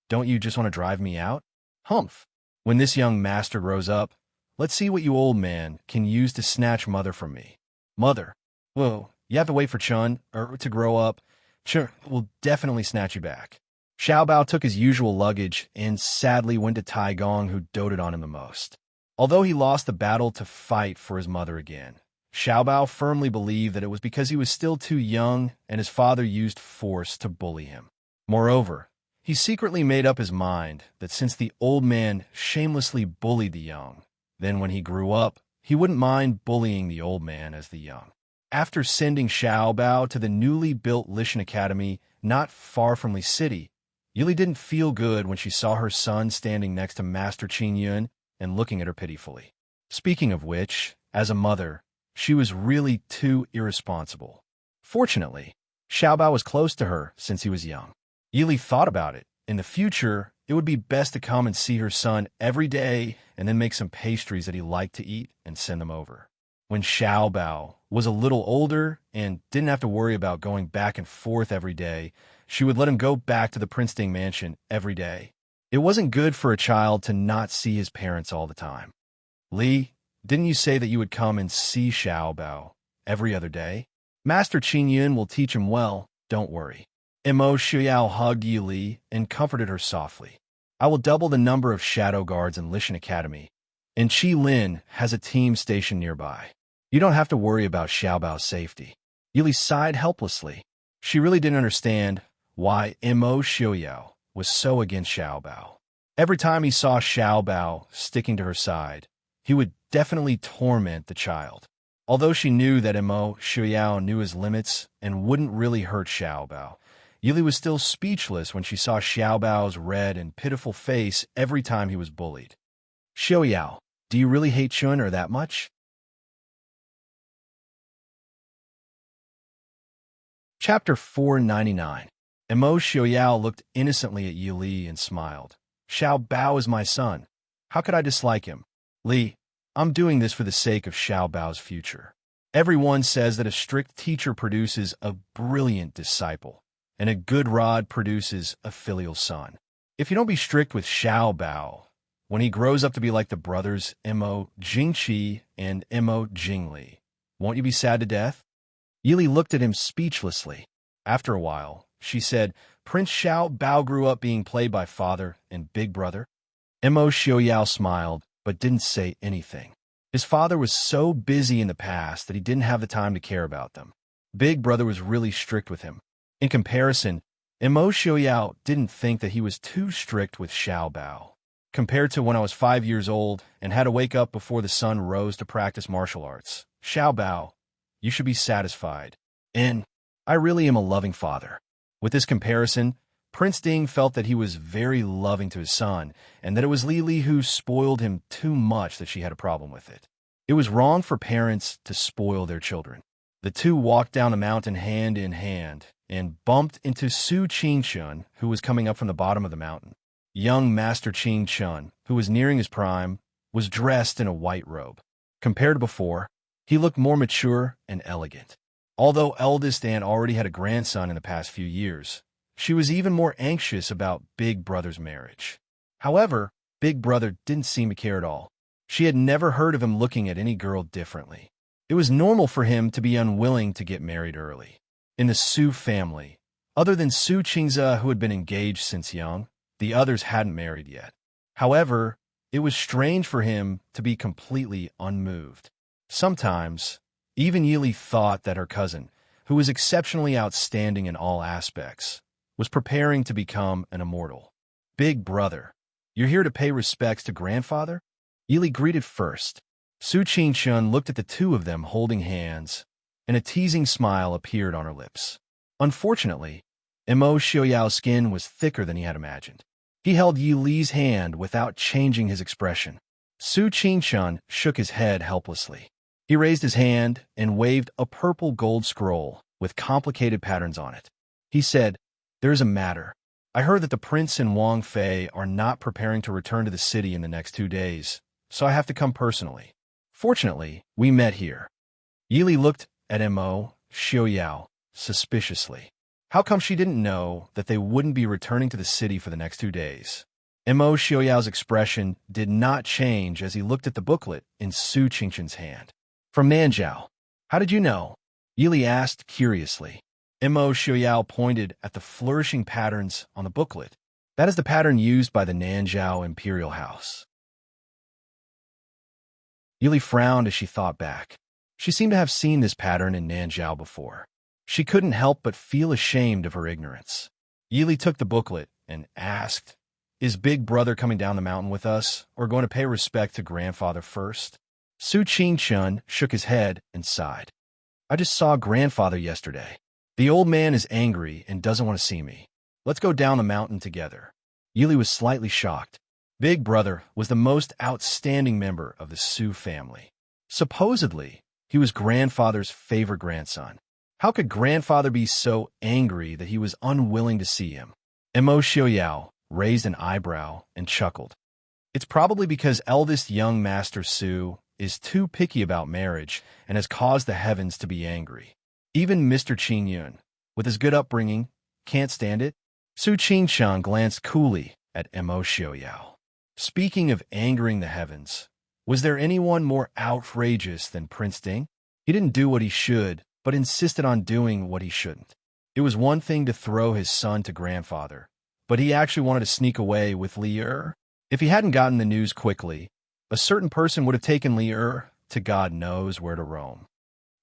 Don't you just want to drive me out? Humph! When this young master grows up, let's see what you old man can use to snatch mother from me. Mother, well, you have to wait for Chun to grow up. Chun will definitely snatch you back. Xiao Bao took his usual luggage and sadly went to Taigong, who doted on him the most. Although he lost the battle to fight for his mother again, Xiao Bao firmly believed that it was because he was still too young and his father used force to bully him. Moreover, he secretly made up his mind that since the old man shamelessly bullied the young, then when he grew up, he wouldn't mind bullying the old man as the young. After sending Xiao Bao to the newly built Lishan Academy not far from Li City, Yili didn't feel good when she saw her son standing next to Master Qingyun and looking at her pitifully. Speaking of which, as a mother, she was really too irresponsible. Fortunately, Xiao Bao was close to her since he was young. Yili thought about it. In the future, it would be best to come and see her son every day and then make some pastries that he liked to eat and send them over. When Xiao Bao was a little older and didn't have to worry about going back and forth every day, she would let him go back to the Princeton mansion every day. It wasn't good for a child to not see his parents all the time. Li, didn't you say that you would come and see Xiao Bao every other day? Master Qingyun will teach him well, don't worry. Mo Xiaoyao hugged Yili and comforted her softly. I will double the number of shadow guards in Lishan Academy, and Qi Lin has a team stationed nearby. You don't have to worry about Xiao Bao's safety. Yili sighed helplessly. She really didn't understand why Mo Xiaoyao was so against Xiao Bao. Every time he saw Xiao Bao sticking to her side, he would definitely torment the child. Although she knew that Mo Xiaoyao knew his limits and wouldn't really hurt Xiao Bao, Yili was still speechless when she saw Xiao Bao's red and pitiful face every time he was bullied. Xiaoyao, do you really hate Chun that much? Chapter 499. Mo Xiaoyao looked innocently at Yili and smiled. Xiao Bao is my son. How could I dislike him? Li, I'm doing this for the sake of Xiao Bao's future. Everyone says that a strict teacher produces a brilliant disciple, and a good rod produces a filial son. If you don't be strict with Xiao Bao, when he grows up to be like the brothers Mo Jingqi and Mo Jingli, won't you be sad to death? Yili looked at him speechlessly. After a while, she said, Prince Xiao Bao grew up being played by father and big brother. Mo Xiaoyao smiled, but didn't say anything. His father was so busy in the past that he didn't have the time to care about them. Big brother was really strict with him. In comparison, Mo Xiaoyao didn't think that he was too strict with Xiao Bao. Compared to when I was 5 years old and had to wake up before the sun rose to practice martial arts, Xiao Bao, you should be satisfied. And I really am a loving father. With this comparison, Prince Ding felt that he was very loving to his son, and that it was Li Li who spoiled him too much that she had a problem with it. It was wrong for parents to spoil their children. The two walked down the mountain hand in hand, and bumped into Su Qingchun, who was coming up from the bottom of the mountain. Young Master Qingchun, who was nearing his prime, was dressed in a white robe. Compared to before, he looked more mature and elegant. Although eldest aunt already had a grandson in the past few years, she was even more anxious about Big Brother's marriage. However, Big Brother didn't seem to care at all. She had never heard of him looking at any girl differently. It was normal for him to be unwilling to get married early. In the Su family, other than Su Qingze, who had been engaged since young, the others hadn't married yet. However, it was strange for him to be completely unmoved. Sometimes, even Yili thought that her cousin, who was exceptionally outstanding in all aspects, was preparing to become an immortal. Big brother, you're here to pay respects to grandfather? Yili greeted first. Su Qingshun looked at the two of them holding hands, and a teasing smile appeared on her lips. Unfortunately, Mo Xiaoyao's skin was thicker than he had imagined. He held Yi Li's hand without changing his expression. Su Qingshun shook his head helplessly. He raised his hand and waved a purple gold scroll with complicated patterns on it. He said, "There is a matter. I heard that the prince and Wang Fei are not preparing to return to the city in the next 2 days, so I have to come personally. Fortunately, we met here." Yi Li looked at Mo Xiaoyao suspiciously. How come she didn't know that they wouldn't be returning to the city for the next 2 days? Mo Xiaoyao's expression did not change as he looked at the booklet in Su Qingshun's hand. "From Nanjiao. How did you know?" Yi Li asked curiously. Mo Xiaoyao pointed at the flourishing patterns on the booklet. "That is the pattern used by the Nanjiao Imperial House." Yi Li frowned as she thought back. She seemed to have seen this pattern in Nanjiao before. She couldn't help but feel ashamed of her ignorance. Yi Li took the booklet and asked, "Is Big Brother coming down the mountain with us, or going to pay respect to Grandfather first?" Su Qingshun shook his head and sighed. "I just saw Grandfather yesterday. The old man is angry and doesn't want to see me. Let's go down the mountain together." Yi Li was slightly shocked. Big Brother was the most outstanding member of the Su family. Supposedly, he was Grandfather's favorite grandson. How could Grandfather be so angry that he was unwilling to see him? Mo Xiaoyao raised an eyebrow and chuckled. "It's probably because eldest young Master Su is too picky about marriage and has caused the heavens to be angry. Even Mr. Qingyun, with his good upbringing, can't stand it." Su Qingshun glanced coolly at Mo Xiaoyao. Speaking of angering the heavens, was there anyone more outrageous than Prince Ding? He didn't do what he should, but insisted on doing what he shouldn't. It was one thing to throw his son to Grandfather, but he actually wanted to sneak away with Li Er. If he hadn't gotten the news quickly, a certain person would have taken Li Er to God knows where to roam.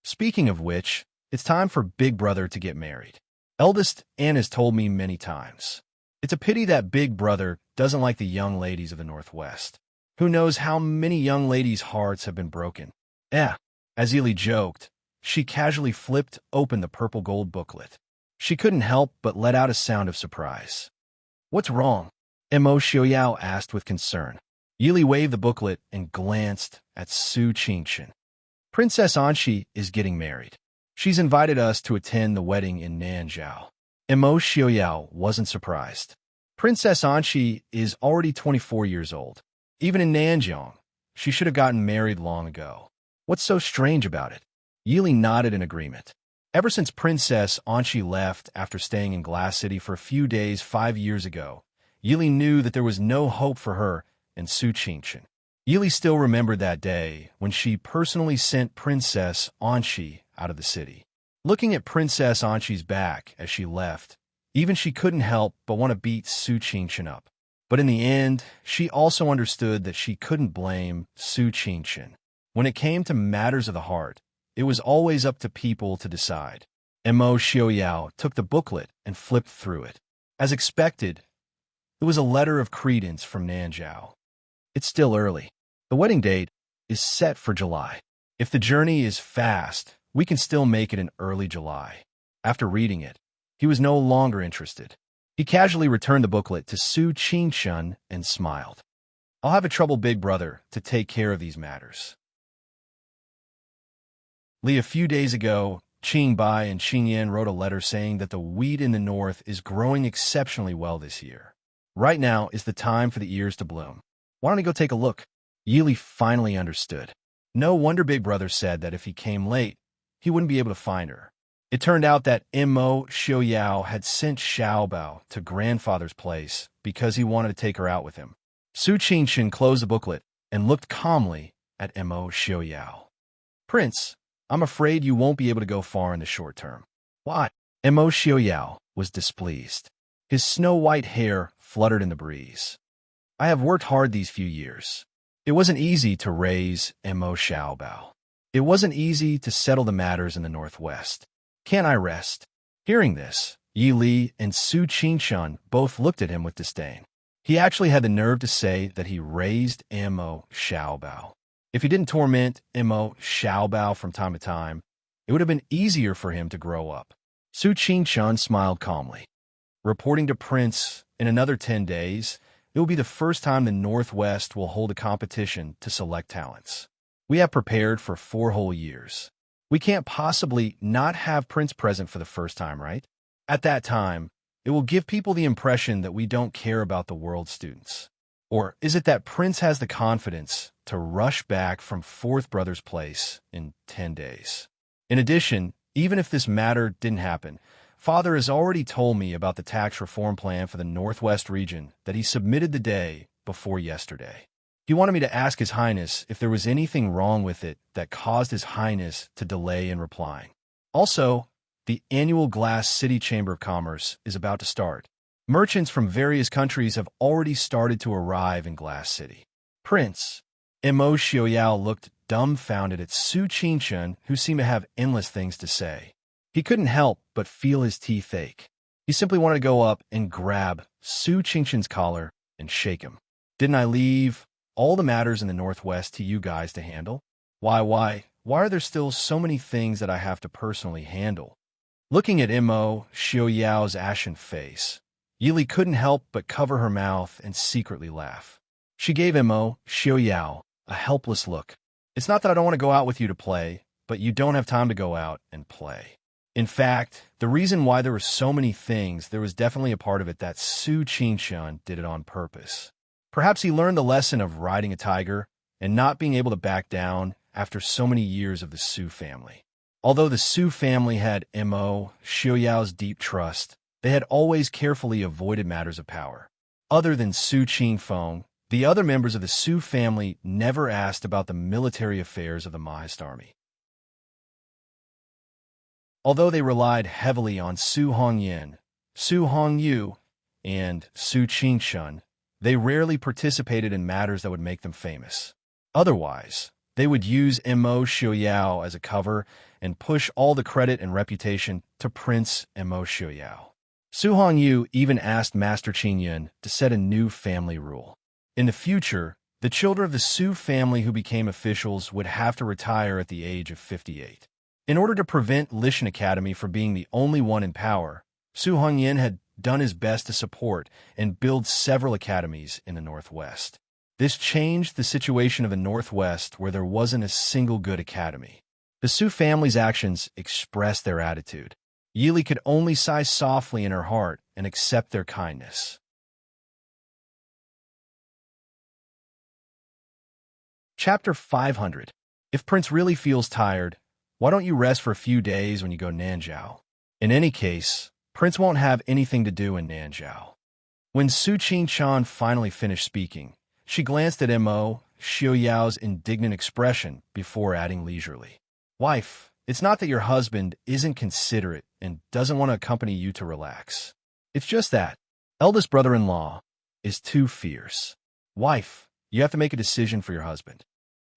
Speaking of which, it's time for Big Brother to get married. Eldest Ann has told me many times. It's a pity that Big Brother doesn't like the young ladies of the Northwest. Who knows how many young ladies' hearts have been broken. As Yi Li joked, she casually flipped open the purple gold booklet. She couldn't help but let out a sound of surprise. "What's wrong?" Mo Xiaoyao asked with concern. Yi Li waved the booklet and glanced at Su Qingshun. "Princess Anxi is getting married. She's invited us to attend the wedding in Nanjiao." Mo Xiaoyao wasn't surprised. Princess Anxi is already 24 years old. Even in Nanjiang, she should have gotten married long ago. What's so strange about it? Yi Li nodded in agreement. Ever since Princess Anxi left after staying in Glass City for a few days 5 years ago, Yi Li knew that there was no hope for her and Su Qingshun. Yi Li still remembered that day when she personally sent Princess Anxi out of the city. Looking at Princess Anxi's back as she left, even she couldn't help but want to beat Su Qingshun up. But in the end, she also understood that she couldn't blame Su Qingshun. When it came to matters of the heart, it was always up to people to decide. Mo Xiaoyao took the booklet and flipped through it. As expected, it was a letter of credence from Nanjiao. "It's still early. The wedding date is set for July. If the journey is fast, we can still make it in early July." After reading it, he was no longer interested. He casually returned the booklet to Su Qingshun and smiled. "I'll have a trouble Big Brother to take care of these matters." A few days ago, Qing Bai and Qing Yan wrote a letter saying that the wheat in the north is growing exceptionally well this year. Right now is the time for the ears to bloom. Why don't you go take a look? Yi Li finally understood. No wonder Big Brother said that if he came late, he wouldn't be able to find her. It turned out that Mo Xiaoyao had sent Xiaobao to Grandfather's place because he wanted to take her out with him. Su Qingshun closed the booklet and looked calmly at Mo Xiaoyao. "Prince, I'm afraid you won't be able to go far in the short term." "Why?" Mo Xiaoyao was displeased. His snow-white hair fluttered in the breeze. "I have worked hard these few years. It wasn't easy to raise Mo Xiaobao. It wasn't easy to settle the matters in the Northwest. Can't I rest?" Hearing this, Yi Li and Su Qingshun both looked at him with disdain. He actually had the nerve to say that he raised Mo Xiaobao. If he didn't torment Mo Xiaobao from time to time, it would have been easier for him to grow up. Su Qingchun smiled calmly. Reporting to Prince, in another 10 days, it will be the first time the Northwest will hold a competition to select talents. We have prepared for 4 whole years. We can't possibly not have Prince present for the first time, right? At that time, it will give people the impression that we don't care about the world students. Or is it that Prince has the confidence to rush back from Fourth Brother's place in 10 days? In addition, even if this matter didn't happen, Father has already told me about the tax reform plan for the Northwest region that he submitted the day before yesterday. He wanted me to ask His Highness if there was anything wrong with it that caused His Highness to delay in replying. Also, the annual Glass City Chamber of Commerce is about to start. Merchants from various countries have already started to arrive in Glass City. Prince Mo Xiaoyao looked dumbfounded at Su Qingchun, who seemed to have endless things to say. He couldn't help but feel his teeth ache. He simply wanted to go up and grab Su Qingchun's collar and shake him. Didn't I leave all the matters in the Northwest to you guys to handle? Why are there still so many things that I have to personally handle? Looking at Mo Xiaoyao's ashen face, Yili couldn't help but cover her mouth and secretly laugh. She gave Mo Xiaoyao a helpless look. It's not that I don't want to go out with you to play, but you don't have time to go out and play. In fact, the reason why there were so many things, there was definitely a part of it that Su Qingchun did it on purpose. Perhaps he learned the lesson of riding a tiger and not being able to back down after so many years of the Su family. Although the Su family had Mo Xiaoyao's deep trust, they had always carefully avoided matters of power. Other than Su Qingfeng, the other members of the Su family never asked about the military affairs of the Mahist army. Although they relied heavily on Su Hongyan, Su Hongyu, and Su Qingchun, they rarely participated in matters that would make them famous. Otherwise, they would use Mo Xiaoyao as a cover and push all the credit and reputation to Prince Mo Xiaoyao. Su Hongyu even asked Master Qingyun to set a new family rule. In the future, the children of the Su family who became officials would have to retire at the age of 58. In order to prevent Lishan Academy from being the only one in power, Su Hongyan had done his best to support and build several academies in the Northwest. This changed the situation of the Northwest, where there wasn't a single good academy. The Su family's actions expressed their attitude. Yili could only sigh softly in her heart and accept their kindness. Chapter 500. If Prince really feels tired, why don't you rest for a few days when you go Nanzhao? In any case, Prince won't have anything to do in Nanzhao. When Su Qingchun finally finished speaking, she glanced at Mo Xiaoyao's indignant expression before adding leisurely, "Wife, it's not that your husband isn't considerate and doesn't want to accompany you to relax. It's just that eldest brother-in-law is too fierce. Wife, you have to make a decision for your husband."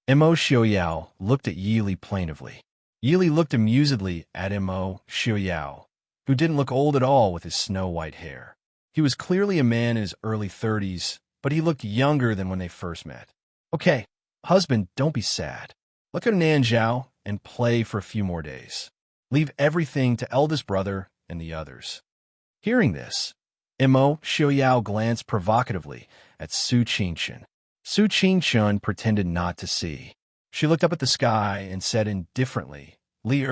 Mo Xiaoyao looked at Yili plaintively. Yili looked amusedly at Mo Xiaoyao, who didn't look old at all with his snow-white hair. He was clearly a man in his early 30s, but he looked younger than when they first met. "Okay, husband, don't be sad. Let's go to Nanzhao and play for a few more days. Leave everything to eldest brother and the others." Hearing this, Mo Xiaoyao glanced provocatively at Su Qingchun. Su Qingchun pretended not to see. She looked up at the sky and said indifferently, "Li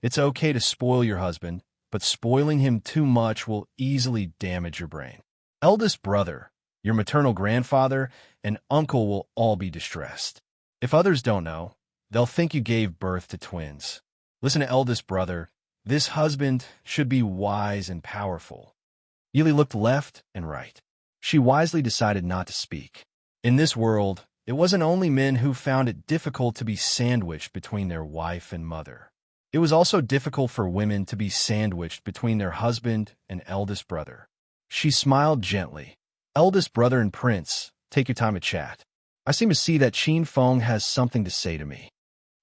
it's okay to spoil your husband, but spoiling him too much will easily damage your brain. Eldest brother, your maternal grandfather, and uncle will all be distressed. If others don't know, they'll think you gave birth to twins. Listen to eldest brother. This husband should be wise and powerful." Yili looked left and right. She wisely decided not to speak. In this world, it wasn't only men who found it difficult to be sandwiched between their wife and mother. It was also difficult for women to be sandwiched between their husband and eldest brother. She smiled gently. "Eldest brother and prince, take your time to chat. I seem to see that Qin Feng has something to say to me."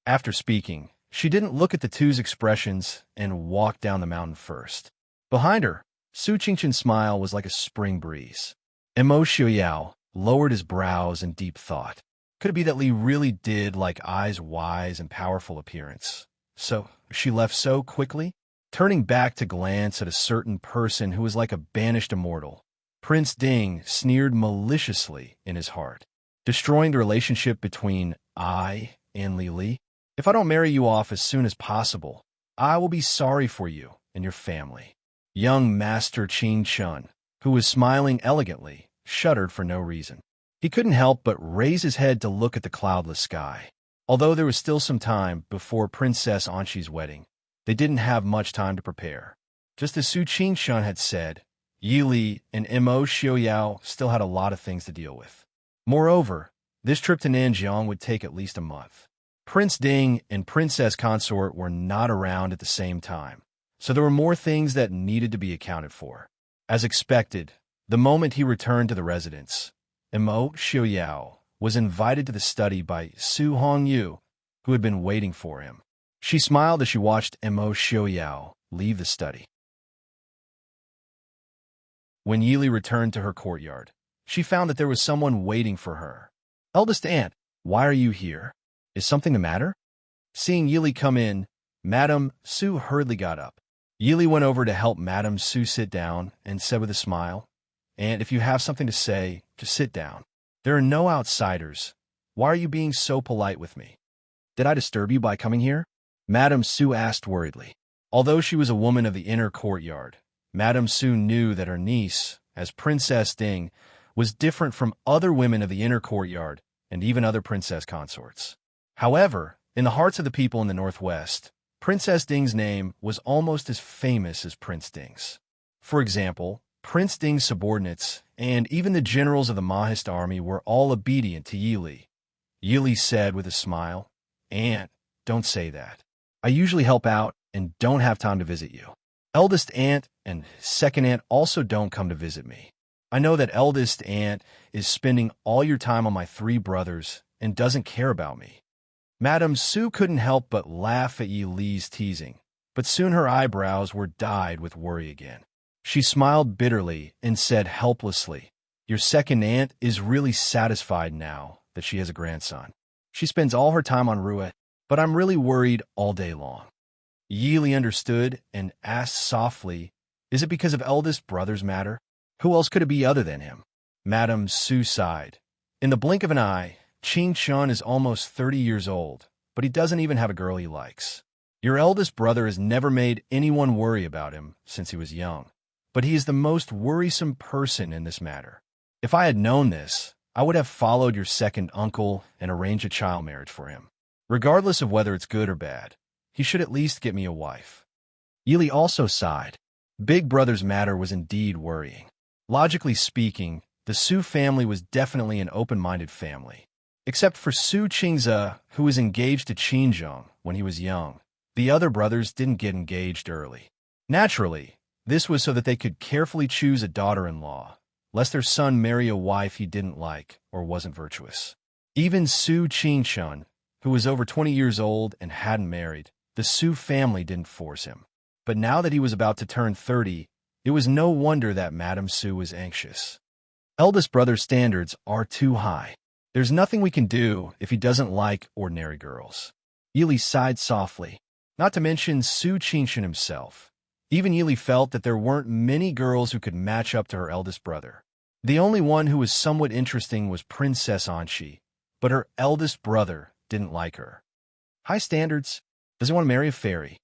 After speaking, she didn't look at the two's expressions and walked down the mountain first. Behind her, Su Qingchun's smile was like a spring breeze. Mo Xiaoyao lowered his brows in deep thought. Could it be that Li really did like Ai's wise and powerful appearance? So she left so quickly, turning back to glance at a certain person who was like a banished immortal. Prince Ding sneered maliciously in his heart, destroying the relationship between I and Li. If I don't marry you off as soon as possible, I will be sorry for you and your family. Young Master Qing Chun, who was smiling elegantly, shuddered for no reason. He couldn't help but raise his head to look at the cloudless sky. Although there was still some time before Princess Anshi's wedding, they didn't have much time to prepare. Just as Su Qingshun had said, Yi Li and Mo Xiaoyao still had a lot of things to deal with. Moreover, this trip to Nanjiang would take at least a month. Prince Ding and Princess Consort were not around at the same time, so there were more things that needed to be accounted for. As expected, the moment he returned to the residence, Mo Xiaoyao was invited to the study by Su Hongyu, who had been waiting for him. She smiled as she watched Mo Xiaoyao leave the study. When Yili returned to her courtyard, she found that there was someone waiting for her. "Eldest aunt, why are you here? Is something the matter?" Seeing Yili come in, Madame Su hurriedly got up. Yili went over to help Madame Su sit down and said with a smile, "Aunt, if you have something to say, just sit down. There are no outsiders. Why are you being so polite with me? Did I disturb you by coming here?" Madame Su asked worriedly. Although she was a woman of the inner courtyard, Madame Su knew that her niece, as Princess Ding, was different from other women of the inner courtyard and even other princess consorts. However, in the hearts of the people in the Northwest, Princess Ding's name was almost as famous as Prince Ding's. For example, Prince Ding's subordinates and even the generals of the Mahist army were all obedient to Yili. Yili said with a smile, "Aunt, don't say that. I usually help out and don't have time to visit you. Eldest aunt and second aunt also don't come to visit me. I know that eldest aunt is spending all your time on my three brothers and doesn't care about me." Madame Su couldn't help but laugh at Yi Li's teasing, but soon her eyebrows were dyed with worry again. She smiled bitterly and said helplessly, "Your second aunt is really satisfied now that she has a grandson. She spends all her time on Ruet, but I'm really worried all day long." Yi Li understood and asked softly, "Is it because of eldest brother's matter? Who else could it be other than him?" Madame Su sighed. "In the blink of an eye, Qing Chun is almost 30 years old, but he doesn't even have a girl he likes. Your eldest brother has never made anyone worry about him since he was young, but he is the most worrisome person in this matter. If I had known this, I would have followed your second uncle and arranged a child marriage for him. Regardless of whether it's good or bad, he should at least get me a wife." Yili also sighed. Big brother's matter was indeed worrying. Logically speaking, the Su family was definitely an open-minded family. Except for Su Qingze, who was engaged to Qinzhong when he was young. The other brothers didn't get engaged early. Naturally, this was so that they could carefully choose a daughter-in-law, lest their son marry a wife he didn't like or wasn't virtuous. Even Su Qingchun, who was over 20 years old and hadn't married, the Su family didn't force him. But now that he was about to turn 30, it was no wonder that Madame Su was anxious. Eldest brother's standards are too high. There's nothing we can do if he doesn't like ordinary girls. Yili sighed softly, not to mention Su Qingshun himself. Even Yili felt that there weren't many girls who could match up to her eldest brother. The only one who was somewhat interesting was Princess Anshi, but her eldest brother didn't like her. High standards. Does he want to marry a fairy?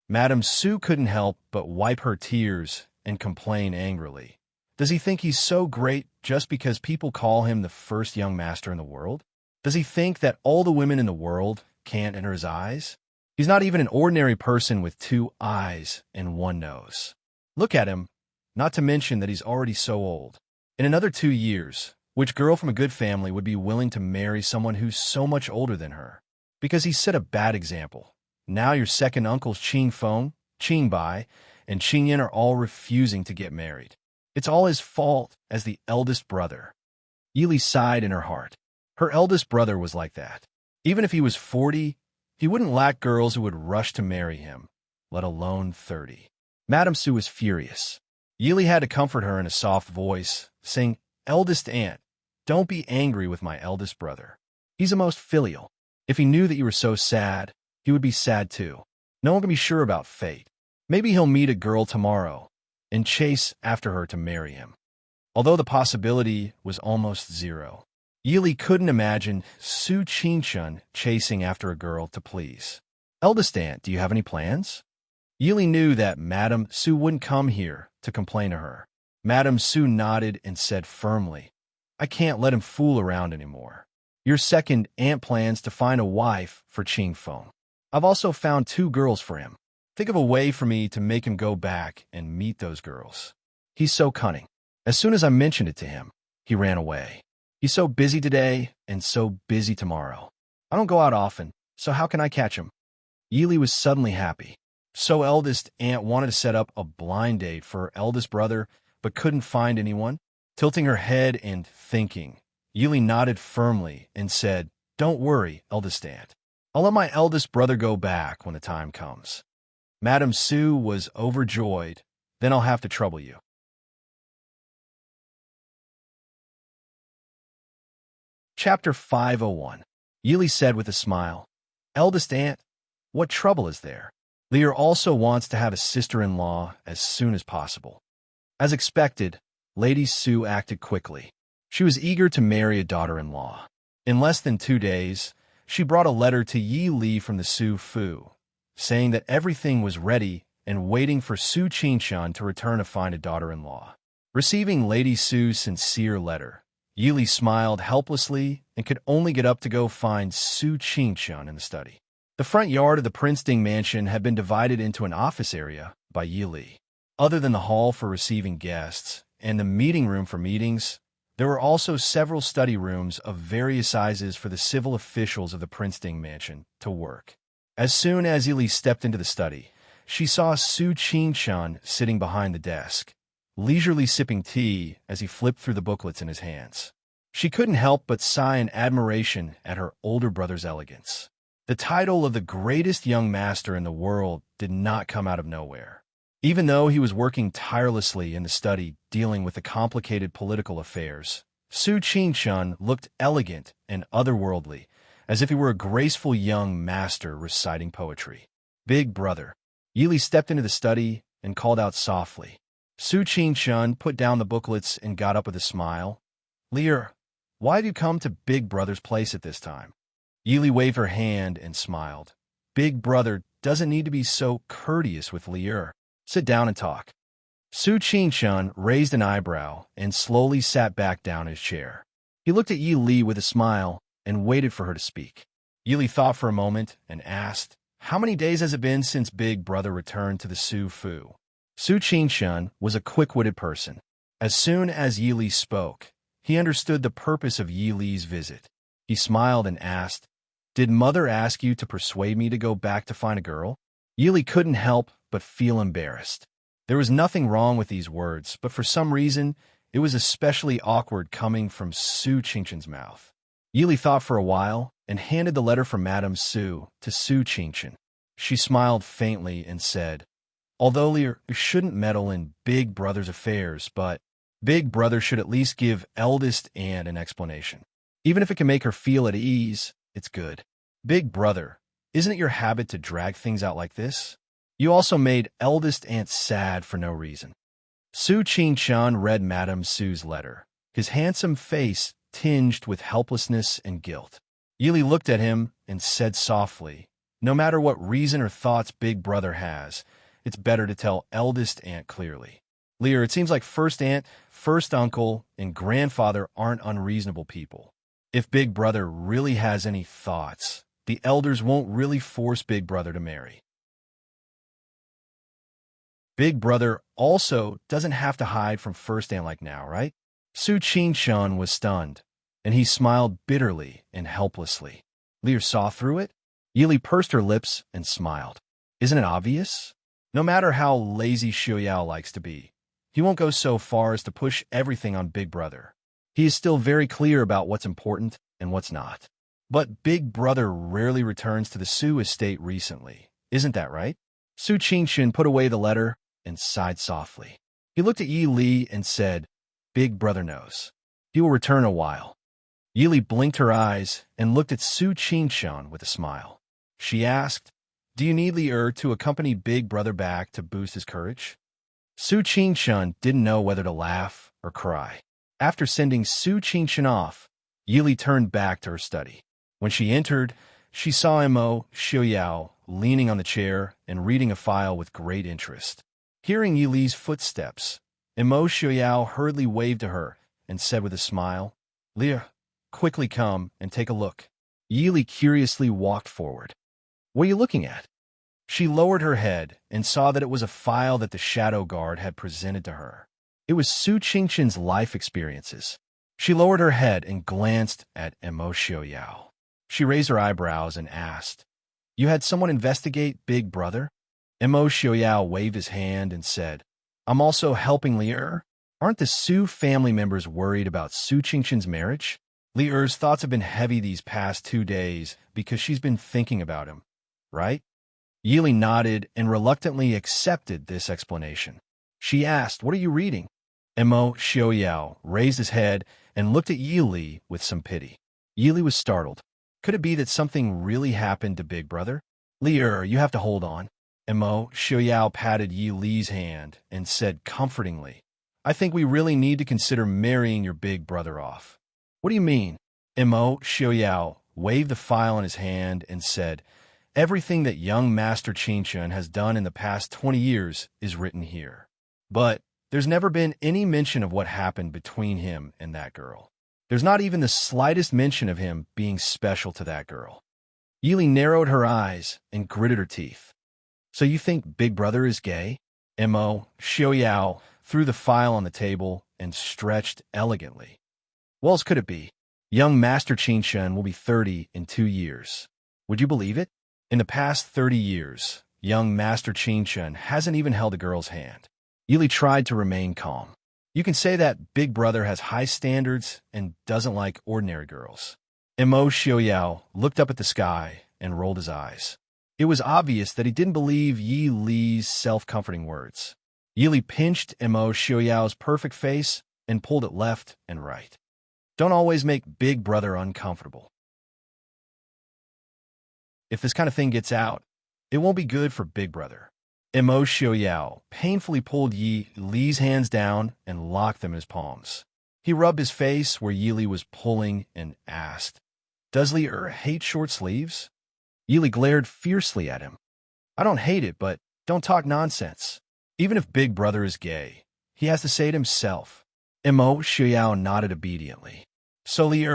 Madame Su couldn't help but wipe her tears and complain angrily. Does he think he's so great just because people call him the first young master in the world? Does he think that all the women in the world can't enter his eyes? He's not even an ordinary person with 2 eyes and 1 nose. Look at him, not to mention that he's already so old. In another 2 years, which girl from a good family would be willing to marry someone who's so much older than her? Because he set a bad example. Now your second uncles Qing Feng, Qing Bai, and Qing Yin are all refusing to get married. It's all his fault as the eldest brother. Yili sighed in her heart. Her eldest brother was like that. Even if he was 40, he wouldn't lack girls who would rush to marry him, let alone 30. Madame Su was furious. Yili had to comfort her in a soft voice, saying, "Eldest aunt, Don't be angry with my eldest brother. He's the most filial. If he knew that you were so sad, he would be sad too. No one can be sure about fate. Maybe he'll meet a girl tomorrow and chase after her to marry him. Although the possibility was almost zero, Yili couldn't imagine Su Qingshun chasing after a girl to please. Eldest aunt, do you have any plans? Yili knew that Madame Su wouldn't come here to complain to her. Madame Su nodded and said firmly, I can't let him fool around anymore. Your second aunt plans to find a wife for Qingfeng. I've also found 2 girls for him. Think of a way for me to make him go back and meet those girls. He's so cunning. As soon as I mentioned it to him, he ran away. He's so busy today and so busy tomorrow. I don't go out often, so how can I catch him? Yili was suddenly happy. So eldest aunt wanted to set up a blind date for her eldest brother, but couldn't find anyone. Tilting her head and thinking, Yili nodded firmly and said, Don't worry, eldest aunt. I'll let my eldest brother go back when the time comes. Madame Su was overjoyed. Then I'll have to trouble you. Chapter 501. Yili said with a smile, Eldest aunt, what trouble is there? Lear also wants to have a sister-in-law as soon as possible. As expected, Lady Su acted quickly. She was eager to marry a daughter-in-law. In less than 2 days, she brought a letter to Yi Li from the Su Fu, saying that everything was ready and waiting for Su Qingshun to return to find a daughter-in-law. Receiving Lady Su's sincere letter, Yi Li smiled helplessly and could only get up to go find Su Qingshun in the study. The front yard of the Princeton mansion had been divided into an office area by Yi Li. Other than the hall for receiving guests and the meeting room for meetings, there were also several study rooms of various sizes for the civil officials of the Princeton mansion to work. As soon as Yi Li stepped into the study, she saw Su Qingshun sitting behind the desk, leisurely sipping tea as he flipped through the booklets in his hands. She couldn't help but sigh in admiration at her older brother's elegance. The title of the greatest young master in the world did not come out of nowhere. Even though he was working tirelessly in the study dealing with the complicated political affairs, Su Qingshun looked elegant and otherworldly, as if he were a graceful young master reciting poetry. Big brother. Yi Li stepped into the study and called out softly. Su Qingshun put down the booklets and got up with a smile. Lear, why have you come to Big Brother's place at this time? Yi Li waved her hand and smiled. Big brother doesn't need to be so courteous with Lear. Sit down and talk. Su Qingshun raised an eyebrow and slowly sat back down in his chair. He looked at Yi Li with a smile and waited for her to speak. Yi Li thought for a moment and asked, How many days has it been since Big Brother returned to the Su Fu? Su Qingshun was a quick-witted person. As soon as Yi Li spoke, he understood the purpose of Yi Li's visit. He smiled and asked, Did Mother ask you to persuade me to go back to find a girl? Yi Li couldn't help but feel embarrassed. There was nothing wrong with these words, but for some reason, it was especially awkward coming from Su Qingshun's mouth. Yi Li thought for a while and handed the letter from Madame Su to Su Qingshun. She smiled faintly and said, Although Lear shouldn't meddle in Big Brother's affairs, but Big Brother should at least give eldest aunt an explanation. Even if it can make her feel at ease, it's good. Big Brother, isn't it your habit to drag things out like this? You also made eldest aunt sad for no reason. Su Qingshun read Madame Su's letter, his handsome face tinged with helplessness and guilt. Yi Li looked at him and said softly, No matter what reason or thoughts Big Brother has, it's better to tell eldest aunt clearly. Lear, it seems like first aunt, first uncle, and grandfather aren't unreasonable people. If Big Brother really has any thoughts, the elders won't really force Big Brother to marry. Big Brother also doesn't have to hide from first aunt like now, right? Su Qingshun was stunned, and he smiled bitterly and helplessly. Lear saw through it. Yi Li pursed her lips and smiled. Isn't it obvious? No matter how lazy Xiuyao likes to be, he won't go so far as to push everything on Big Brother. He is still very clear about what's important and what's not. But Big Brother rarely returns to the Su estate recently. Isn't that right? Su Qingshun put away the letter and sighed softly. He looked at Yi Li and said, Big Brother knows. He will return in a while. Yili blinked her eyes and looked at Su Qingshan with a smile. She asked, "Do you need Li to accompany Big Brother back to boost his courage?" Su Qingshan didn't know whether to laugh or cry. After sending Su Qingshan off, Yili turned back to her study. When she entered, she saw Mo Xiaoyao leaning on the chair and reading a file with great interest. Hearing Yili's footsteps, Mo Xiaoyao hurriedly waved to her and said with a smile, "Li, quickly come and take a look." Yili curiously walked forward. "What are you looking at?" She lowered her head and saw that it was a file that the shadow guard had presented to her. It was Su Qingshan's life experiences. She lowered her head and glanced at Mo Xiaoyao. She raised her eyebrows and asked, "You had someone investigate Big Brother?" Mo Xiaoyao waved his hand and said, "I'm also helping Li. Aren't the Su family members worried about Su Qingshan's marriage? Li's thoughts have been heavy these past 2 days because she's been thinking about him, right?" Yili nodded and reluctantly accepted this explanation. She asked, "What are you reading?" Mo Xiaoyao raised his head and looked at Yili with some pity. Yili was startled. Could it be that something really happened to Big Brother? "Li, you have to hold on." Mo Xiaoyao patted Yili's hand and said comfortingly, "I think we really need to consider marrying your big brother off." "What do you mean?" Mo Xiaoyao waved the file in his hand and said, "Everything that young Master Qingshan has done in the past 20 years is written here. But there's never been any mention of what happened between him and that girl. There's not even the slightest mention of him being special to that girl." Yili narrowed her eyes and gritted her teeth. "So you think Big Brother is gay?" Mo Xiaoyao threw the file on the table and stretched elegantly. "What else could it be? Young Master Qingshan will be 30 in 2 years. Would you believe it? In the past 30 years, young Master Qingshan hasn't even held a girl's hand." Yili tried to remain calm. "You can say that Big Brother has high standards and doesn't like ordinary girls." Mo Xiaoyao looked up at the sky and rolled his eyes. It was obvious that he didn't believe Yili's self-comforting words. Yili pinched Mo Xiaoyao's perfect face and pulled it left and right. "Don't always make Big Brother uncomfortable. If this kind of thing gets out, it won't be good for Big Brother." Mo Xiaoyao painfully pulled Yili's hands down and locked them in his palms. He rubbed his face where Yili was pulling and asked, "Does Li hate short sleeves?" Yili glared fiercely at him. "I don't hate it, but don't talk nonsense. Even if Big Brother is gay, he has to say it himself." Mo Xiaoyao nodded obediently. "So Li,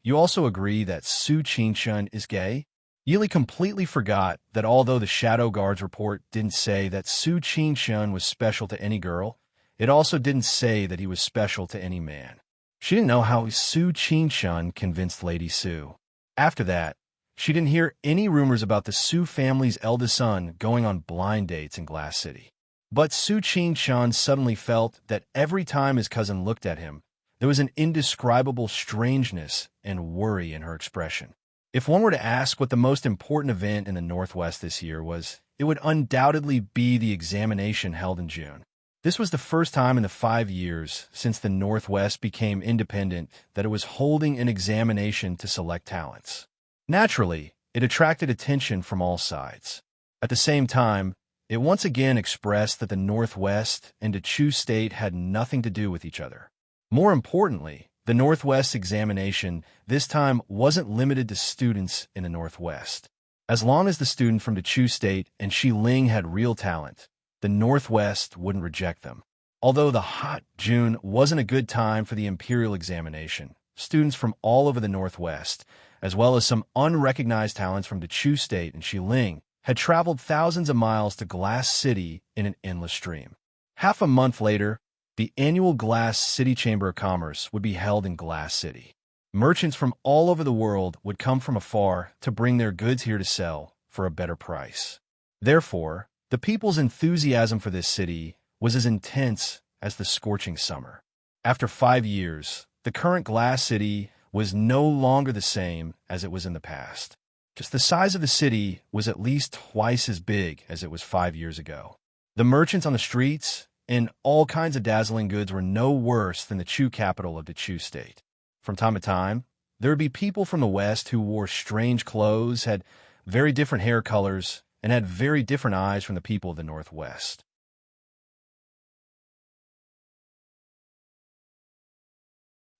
you also agree that Su Qingshan is gay?" Yili completely forgot that although the Shadow Guard's report didn't say that Su Qingshan was special to any girl, it also didn't say that he was special to any man. She didn't know how Su Qingshan convinced Lady Su. After that, she didn't hear any rumors about the Su family's eldest son going on blind dates in Glass City. But Su Qingshan suddenly felt that every time his cousin looked at him, there was an indescribable strangeness and worry in her expression. If one were to ask what the most important event in the Northwest this year was, it would undoubtedly be the examination held in June. This was the first time in the 5 years since the Northwest became independent that it was holding an examination to select talents. Naturally, it attracted attention from all sides. At the same time, it once again expressed that the Northwest and the Chu State had nothing to do with each other. More importantly, the Northwest examination this time wasn't limited to students in the Northwest. As long as the student from the Chu State and Xiling had real talent, the Northwest wouldn't reject them. Although the hot June wasn't a good time for the Imperial examination, students from all over the Northwest, as well as some unrecognized talents from the Chu State and Xiling, had traveled thousands of miles to Glass City in an endless stream. Half a month later, the annual Glass City Chamber of Commerce would be held in Glass City. Merchants from all over the world would come from afar to bring their goods here to sell for a better price. Therefore, the people's enthusiasm for this city was as intense as the scorching summer. After 5 years, the current Glass City was no longer the same as it was in the past. Just the size of the city was at least twice as big as it was 5 years ago. The merchants on the streets and all kinds of dazzling goods were no worse than the Chu capital of the Chu state. From time to time, there would be people from the West who wore strange clothes, had very different hair colors, and had very different eyes from the people of the Northwest.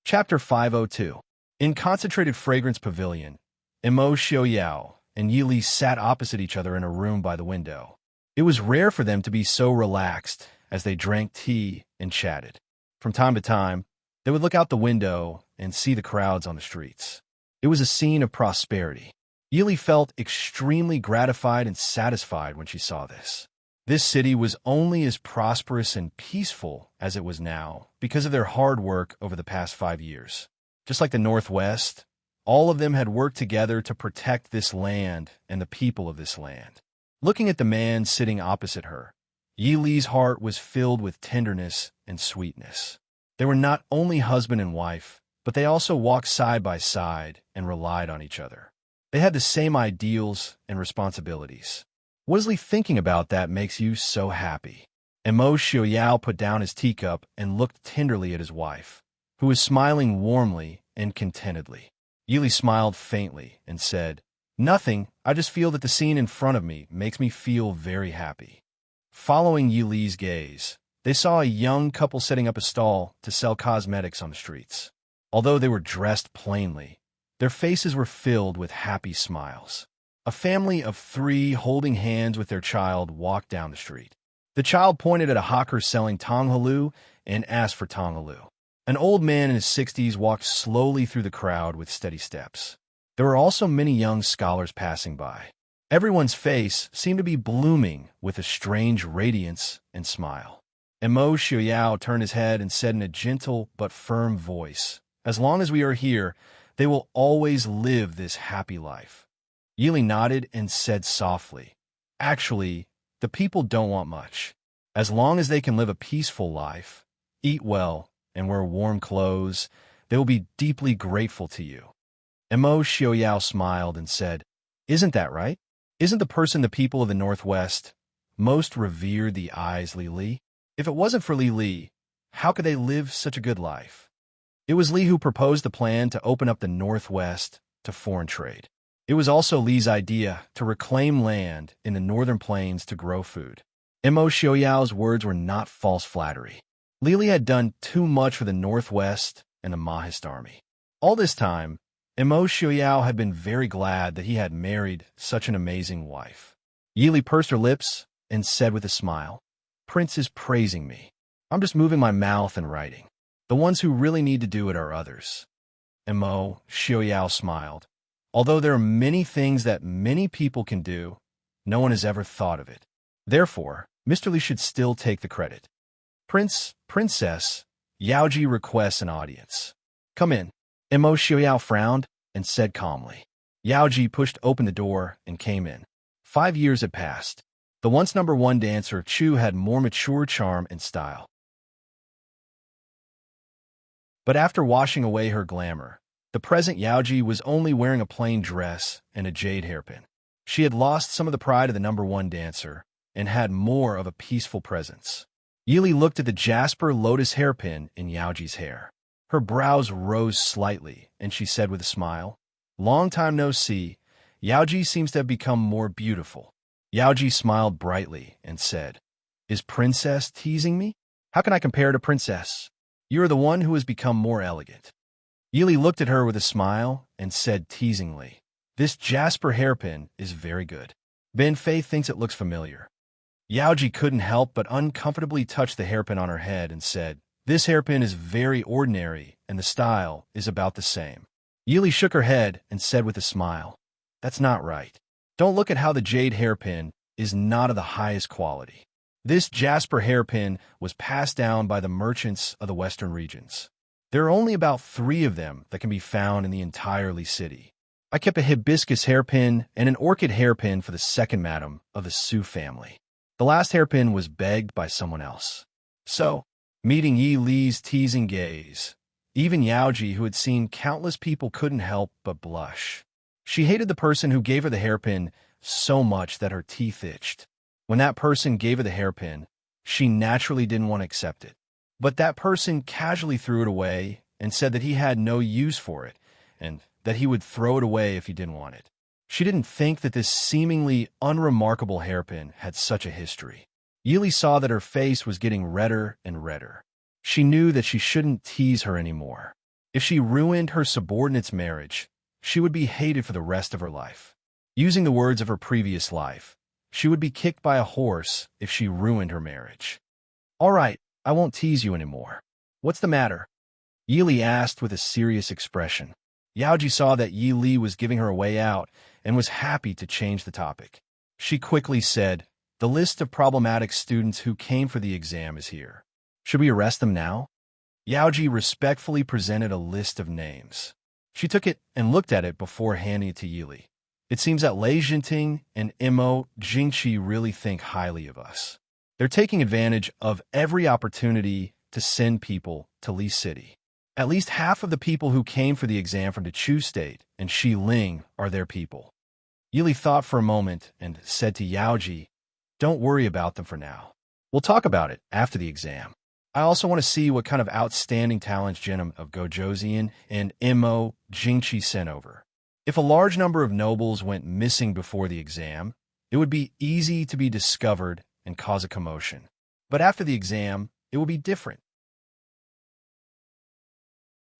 Chapter 502. In Concentrated Fragrance Pavilion, Imo Xiaoyao and Yi Li sat opposite each other in a room by the window. It was rare for them to be so relaxed as they drank tea and chatted. From time to time, they would look out the window and see the crowds on the streets. It was a scene of prosperity. Yi Li felt extremely gratified and satisfied when she saw this. This city was only as prosperous and peaceful as it was now because of their hard work over the past 5 years. Just like the Northwest, all of them had worked together to protect this land and the people of this land. Looking at the man sitting opposite her, Yi Li's heart was filled with tenderness and sweetness. They were not only husband and wife, but they also walked side by side and relied on each other. They had the same ideals and responsibilities. What is Li thinking about that makes you so happy? Imo Xiaoyao put down his teacup and looked tenderly at his wife, who was smiling warmly and contentedly. Yi Li smiled faintly and said, "Nothing, I just feel that the scene in front of me makes me feel very happy." Following Yi Li's gaze, they saw a young couple setting up a stall to sell cosmetics on the streets. Although they were dressed plainly, their faces were filled with happy smiles. A family of 3 holding hands with their child walked down the street. The child pointed at a hawker selling tonghalu and asked for tonghalu. An old man in his 60s walked slowly through the crowd with steady steps. There were also many young scholars passing by. Everyone's face seemed to be blooming with a strange radiance and smile. Imo Xiaoyao turned his head and said in a gentle but firm voice, "As long as we are here, they will always live this happy life." Yi Li nodded and said softly, "Actually, the people don't want much. As long as they can live a peaceful life, eat well, and wear warm clothes, they will be deeply grateful to you." Imo Xiaoyao smiled and said, "Isn't that right? Isn't the person the people of the Northwest most revere the eyes Li Li? If it wasn't for Li Li, how could they live such a good life?" It was Li who proposed the plan to open up the Northwest to foreign trade. It was also Li's idea to reclaim land in the northern plains to grow food. Imo Xiaoyao's words were not false flattery. Li had done too much for the Northwest and the Mahist army. All this time, Imo Xiaoyao had been very glad that he had married such an amazing wife. Yi Li pursed her lips and said with a smile, "Prince is praising me. I'm just moving my mouth and writing. The ones who really need to do it are others." Imo Xiaoyao smiled. "Although there are many things that many people can do, no one has ever thought of it. Therefore, Mr. Li should still take the credit. Princess, Yaoji requests an audience. Come in." Imo Xiaoyao frowned and said calmly. Yaoji pushed open the door and came in. 5 years had passed. The once #1 dancer, Chu, had more mature charm and style. But after washing away her glamour, the present Yaoji was only wearing a plain dress and a jade hairpin. She had lost some of the pride of the #1 dancer and had more of a peaceful presence. Yi Li looked at the jasper lotus hairpin in Yaoji's hair. Her brows rose slightly, and she said with a smile, "Long time no see. Yaoji seems to have become more beautiful." Yaoji smiled brightly and said, "Is Princess teasing me? How can I compare to Princess? You are the one who has become more elegant." Yi Li looked at her with a smile and said teasingly, "This jasper hairpin is very good. Ben Fei thinks it looks familiar." Yaoji couldn't help but uncomfortably touch the hairpin on her head and said, "This hairpin is very ordinary, and the style is about the same." Yi Li shook her head and said with a smile, "That's not right. Don't look at how the jade hairpin is not of the highest quality. This jasper hairpin was passed down by the merchants of the western regions. There are only about 3 of them that can be found in the entire Li city. I kept a hibiscus hairpin and an orchid hairpin for the second madam of the Su family. The last hairpin was begged by someone else." So, meeting Yi Li's teasing gaze, even Yaoji, who had seen countless people, couldn't help but blush. She hated the person who gave her the hairpin so much that her teeth itched. When that person gave her the hairpin, She naturally didn't want to accept it. But that person casually threw it away and said that he had no use for it and that he would throw it away if he didn't want it. She didn't think that this seemingly unremarkable hairpin had such a history. Yili saw that her face was getting redder and redder. She knew that she shouldn't tease her anymore. If she ruined her subordinate's marriage, she would be hated for the rest of her life. Using the words of her previous life, she would be kicked by a horse if she ruined her marriage. "All right, I won't tease you anymore. What's the matter?" Yili asked with a serious expression. Yaoji saw that Yi Li was giving her a way out and was happy to change the topic. She quickly said, "The list of problematic students who came for the exam is here. Should we arrest them now?" Yaoji respectfully presented a list of names. She took it and looked at it before handing it to Yili. "It seems that Lei Jinting and Imo Jingqi really think highly of us. They're taking advantage of every opportunity to send people to Li City. At least half of the people who came for the exam from the Chu State and Shi Ling are their people." Yili thought for a moment and said to Yaoji, "Don't worry about them for now. We'll talk about it after the exam. I also want to see what kind of outstanding talents Genom of Gojoseon and Imo Jingqi sent over. If a large number of nobles went missing before the exam, it would be easy to be discovered and cause a commotion. But after the exam, it would be different.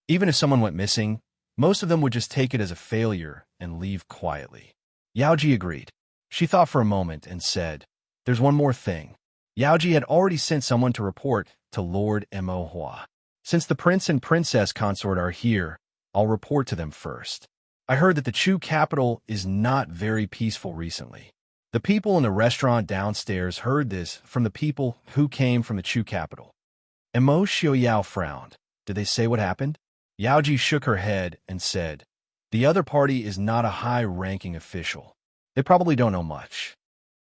Even if someone went missing, most of them would just take it as a failure and leave quietly." Yaoji agreed. She thought for a moment and said, "There's one more thing." Yaoji had already sent someone to report to Lord Mo Hua. "Since the prince and princess consort are here, I'll report to them first. I heard that the Chu capital is not very peaceful recently." The people in the restaurant downstairs heard this from the people who came from the Chu capital. Mo Xiaoyao frowned. "Did they say what happened?" Yaoji shook her head and said, "The other party is not a high-ranking official. They probably don't know much."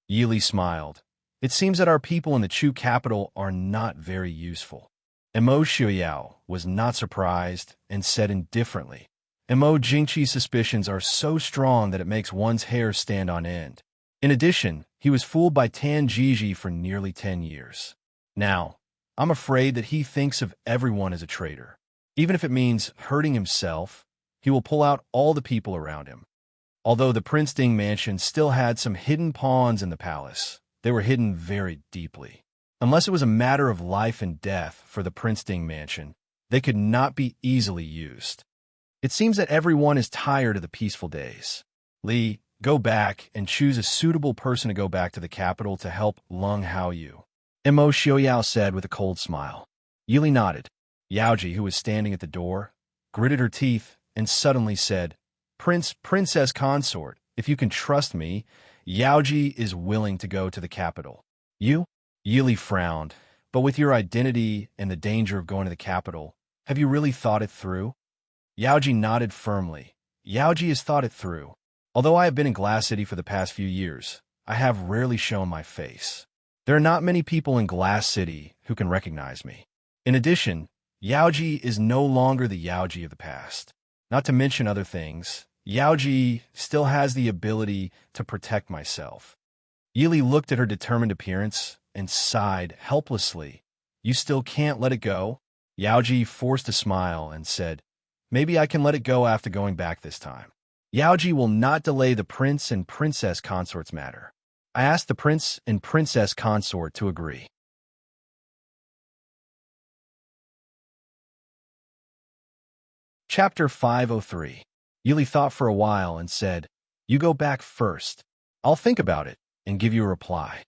Yili smiled. "It seems that our people in the Chu capital are not very useful." Mo Xiaoyao was not surprised and said indifferently, "Mo Jingqi's suspicions are so strong that it makes one's hair stand on end. In addition, he was fooled by Tan Jiji for nearly 10 years. Now, I'm afraid that he thinks of everyone as a traitor. Even if it means hurting himself, he will pull out all the people around him." Although the Prince Ding mansion still had some hidden pawns in the palace, they were hidden very deeply. Unless it was a matter of life and death for the Prince Ding mansion, they could not be easily used. It seems that everyone is tired of the peaceful days. Li, go back and choose a suitable person to go back to the capital to help Lung Haoyu," Mo Xiaoyao said with a cold smile. Yili nodded. Yaoji, who was standing at the door, gritted her teeth and suddenly said, Princess consort, if you can trust me, Yaoji is willing to go to the capital." "You?" Yili frowned. "But with your identity and the danger of going to the capital, have you really thought it through?" Yaoji nodded firmly. "Yaoji has thought it through. Although I have been in Glass City for the past few years, I have rarely shown my face. There are not many people in Glass City who can recognize me. In addition, Yaoji is no longer the Yaoji of the past. Not to mention other things, Yaoji still has the ability to protect myself." Yili looked at her determined appearance and sighed helplessly. "You still can't let it go?" Yaoji forced a smile and said, "Maybe I can let it go after going back this time. Yaoji will not delay the prince and princess consort's matter. I asked the prince and princess consort to agree." Chapter 503. Yili thought for a while and said, "You go back first. I'll think about it and give you a reply."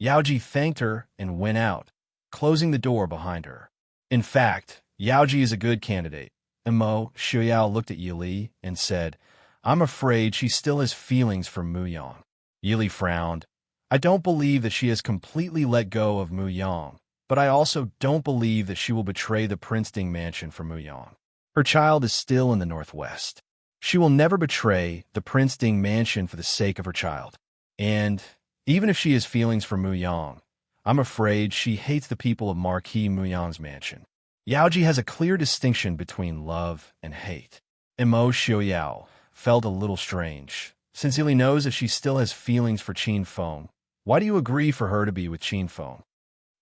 Yaoji thanked her and went out, closing the door behind her. In fact, Yaoji is a good candidate. Mo Xiaoyao looked at Yili and said, "I'm afraid she still has feelings for Mu Yang." Yili frowned. "I don't believe that she has completely let go of Mu Yang, but I also don't believe that she will betray the Prince Ding mansion for Mu Yang. Her child is still in the Northwest. She will never betray the Prince Ding mansion for the sake of her child. And even if she has feelings for Mu Yang, I'm afraid she hates the people of Marquis Mu Yang's mansion." Yaoji has a clear distinction between love and hate. Mo Xiaoyao felt a little strange. Since Yili knows that she still has feelings for Qin Feng, why do you agree for her to be with Qin Feng?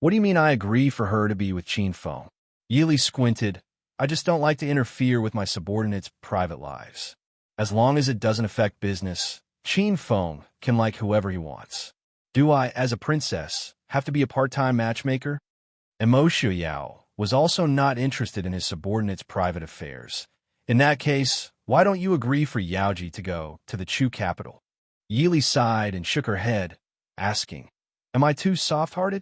What do you mean I agree for her to be with Qin Feng? Yili squinted. I just don't like to interfere with my subordinates' private lives. As long as it doesn't affect business, Qin Feng can like whoever he wants. Do I, as a princess, have to be a part-time matchmaker? Mo Xiaoyao was also not interested in his subordinates' private affairs. In that case, why don't you agree for Yaoji to go to the Chu capital? Yili sighed and shook her head, asking, Am I too soft-hearted?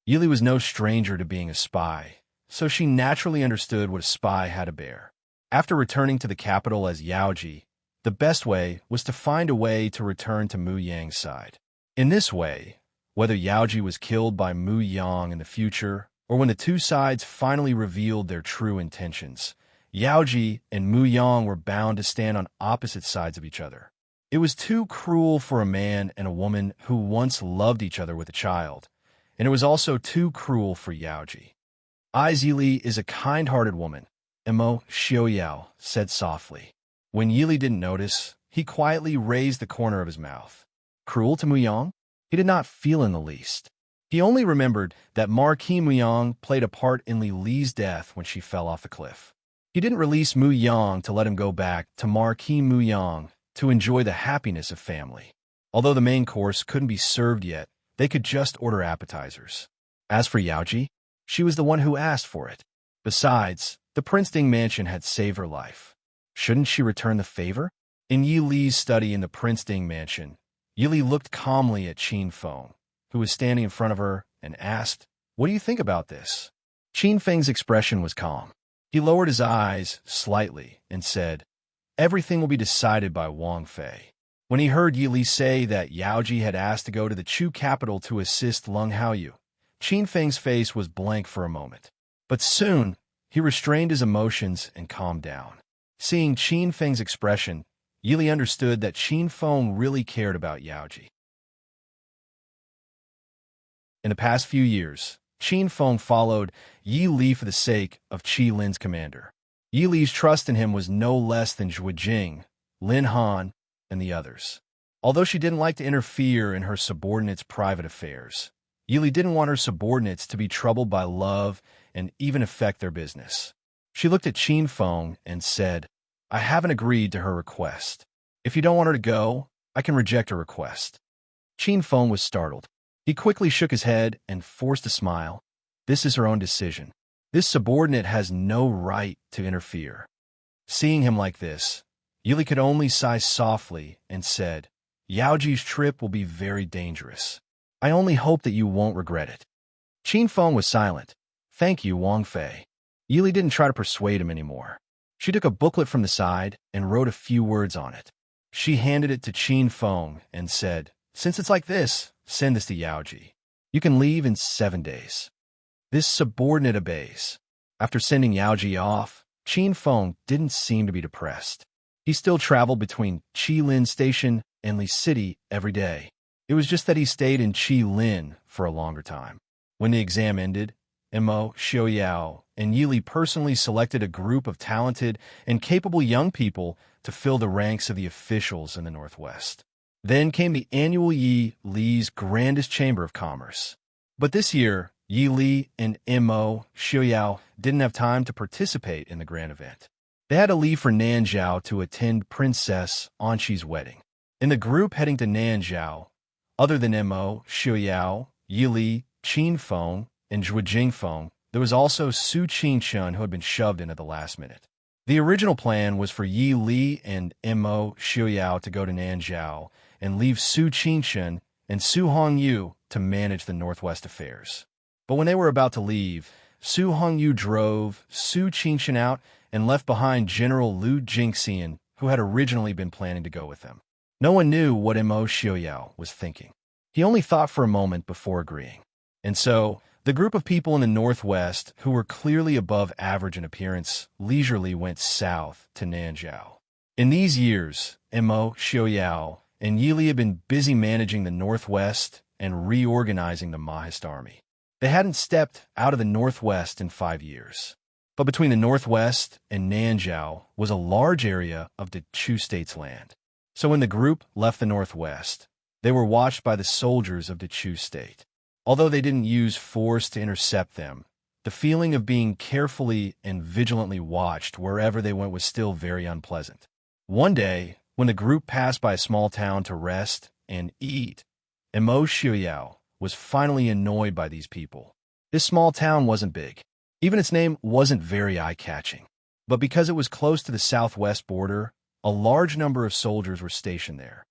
Yili was no stranger to being a spy, so she naturally understood what a spy had to bear. After returning to the capital as Yaoji, the best way was to find a way to return to Mu Yang's side. In this way, whether Yaoji was killed by Mu Yang in the future or when the two sides finally revealed their true intentions, Yaoji and Mu Yang were bound to stand on opposite sides of each other. It was too cruel for a man and a woman who once loved each other with a child, and it was also too cruel for Yaoji. Yili is a kind-hearted woman, Mo Xiaoyao said softly. When Yili didn't notice, he quietly raised the corner of his mouth. Cruel to Mu Yang? He did not feel in the least. He only remembered that Marquis Mu Yang played a part in Li Li's death when she fell off the cliff. He didn't release Mu Yang to let him go back to Marquis Mu Yang to enjoy the happiness of family. Although the main course couldn't be served yet, they could just order appetizers. As for Yaoji, she was the one who asked for it. Besides, the Princeton mansion had saved her life. Shouldn't she return the favor? In Yi Li's study in the Princeton mansion, Yili looked calmly at Qin Feng, who was standing in front of her, and asked, What do you think about this? Qin Feng's expression was calm. He lowered his eyes slightly and said, Everything will be decided by Wang Fei. When he heard Yili say that Yaoji had asked to go to the Chu capital to assist Lung Haoyu, Qin Feng's face was blank for a moment. But soon, he restrained his emotions and calmed down. Seeing Qin Feng's expression, Yili understood that Qin Feng really cared about Yaoji. In the past few years, Qin Feng followed Yi Li for the sake of Qi Lin's commander. Yi Li's trust in him was no less than Zhuo Jing, Lin Han, and the others. Although she didn't like to interfere in her subordinates' private affairs, Yi Li didn't want her subordinates to be troubled by love and even affect their business. She looked at Qin Feng and said, I haven't agreed to her request. If you don't want her to go, I can reject her request. Qin Feng was startled. He quickly shook his head and forced a smile. This is her own decision. This subordinate has no right to interfere. Seeing him like this, Yili could only sigh softly and said, Yaoji's trip will be very dangerous. I only hope that you won't regret it. Qin Feng was silent. Thank you, Wang Fei. Yili didn't try to persuade him anymore. She took a booklet from the side and wrote a few words on it. She handed it to Qin Feng and said, Since it's like this, send this to Yaoji. You can leave in 7 days. This subordinate obeys. After sending Yaoji off, Qin Feng didn't seem to be depressed. He still traveled between Qilin Station and Li City every day. It was just that he stayed in Qilin for a longer time. When the exam ended, Mo Xiaoyao and Yili personally selected a group of talented and capable young people to fill the ranks of the officials in the Northwest. Then came the annual Yi Li's grandest chamber of commerce. But this year, Yi Li and Mo Xiaoyao didn't have time to participate in the grand event. They had to leave for Nanzhao to attend Princess Anqi's wedding. In the group heading to Nanzhao, other than Mo Xiaoyao, Yi Li, Qin Feng, and Zhuo Jingfeng, there was also Su Qingshun who had been shoved in at the last minute. The original plan was for Yi Li and Mo Xiaoyao to go to Nanzhao and leave Su Qingshun and Su Hongyu to manage the Northwest affairs. But when they were about to leave, Su Hongyu drove Su Qingshun out and left behind General Liu Jingxian, who had originally been planning to go with them. No one knew what Mo Xiaoyao was thinking. He only thought for a moment before agreeing. And so, the group of people in the Northwest who were clearly above average in appearance leisurely went south to Nanzhao. In these years, Mo Xiaoyao and Yili had been busy managing the Northwest and reorganizing the Mahist army. They hadn't stepped out of the Northwest in 5 years. But between the Northwest and Nanzhao was a large area of the Chu state's land. So when the group left the Northwest, they were watched by the soldiers of the Chu state. Although they didn't use force to intercept them, the feeling of being carefully and vigilantly watched wherever they went was still very unpleasant. One day, when the group passed by a small town to rest and eat, Immerse Xiaoyao was finally annoyed by these people. This small town wasn't big. Even its name wasn't very eye-catching. But because it was close to the southwest border, a large number of soldiers were stationed there.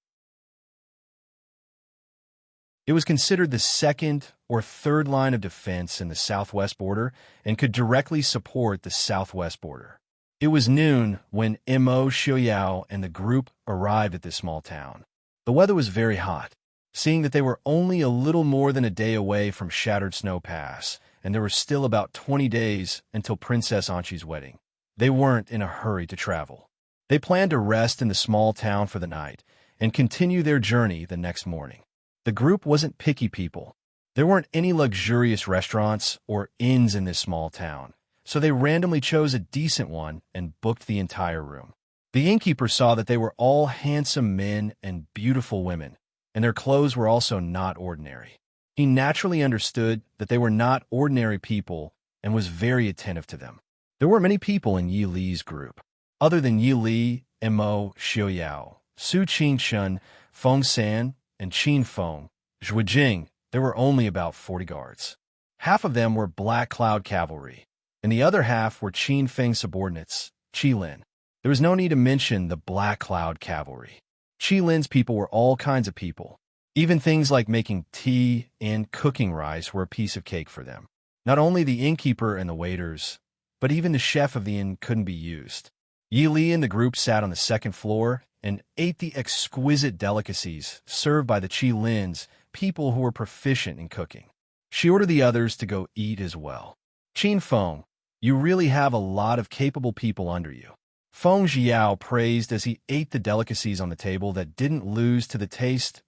It was considered the second or third line of defense in the southwest border and could directly support the southwest border. It was noon when Immerse Xiaoyao and the group arrived at this small town. The weather was very hot, seeing that they were only a little more than a day away from Shattered Snow Pass, and there were still about 20 days until Princess Anqi's wedding. They weren't in a hurry to travel. They planned to rest in the small town for the night and continue their journey the next morning. The group wasn't picky people. There weren't any luxurious restaurants or inns in this small town, so they randomly chose a decent one and booked the entire room. The innkeeper saw that they were all handsome men and beautiful women, and their clothes were also not ordinary. He naturally understood that they were not ordinary people and was very attentive to them. There were many people in Yi Li's group. Other than Yi Li, Immerse Xiaoyao, Su Qingshun, Feng San, and Qin Feng, Zhuijing, there were only about 40 guards. Half of them were Black Cloud Cavalry, and the other half were Qin Feng's subordinates, Qilin. There was no need to mention the Black Cloud Cavalry. Qilin's people were all kinds of people. Even things like making tea and cooking rice were a piece of cake for them. Not only the innkeeper and the waiters, but even the chef of the inn couldn't be used. Yi Li and the group sat on the second floor and ate the exquisite delicacies served by the Qilins, people who were proficient in cooking. She ordered the others to go eat as well. Qin Feng, you really have a lot of capable people under you. Feng Jiao praised as he ate the delicacies on the table that didn't lose to the taste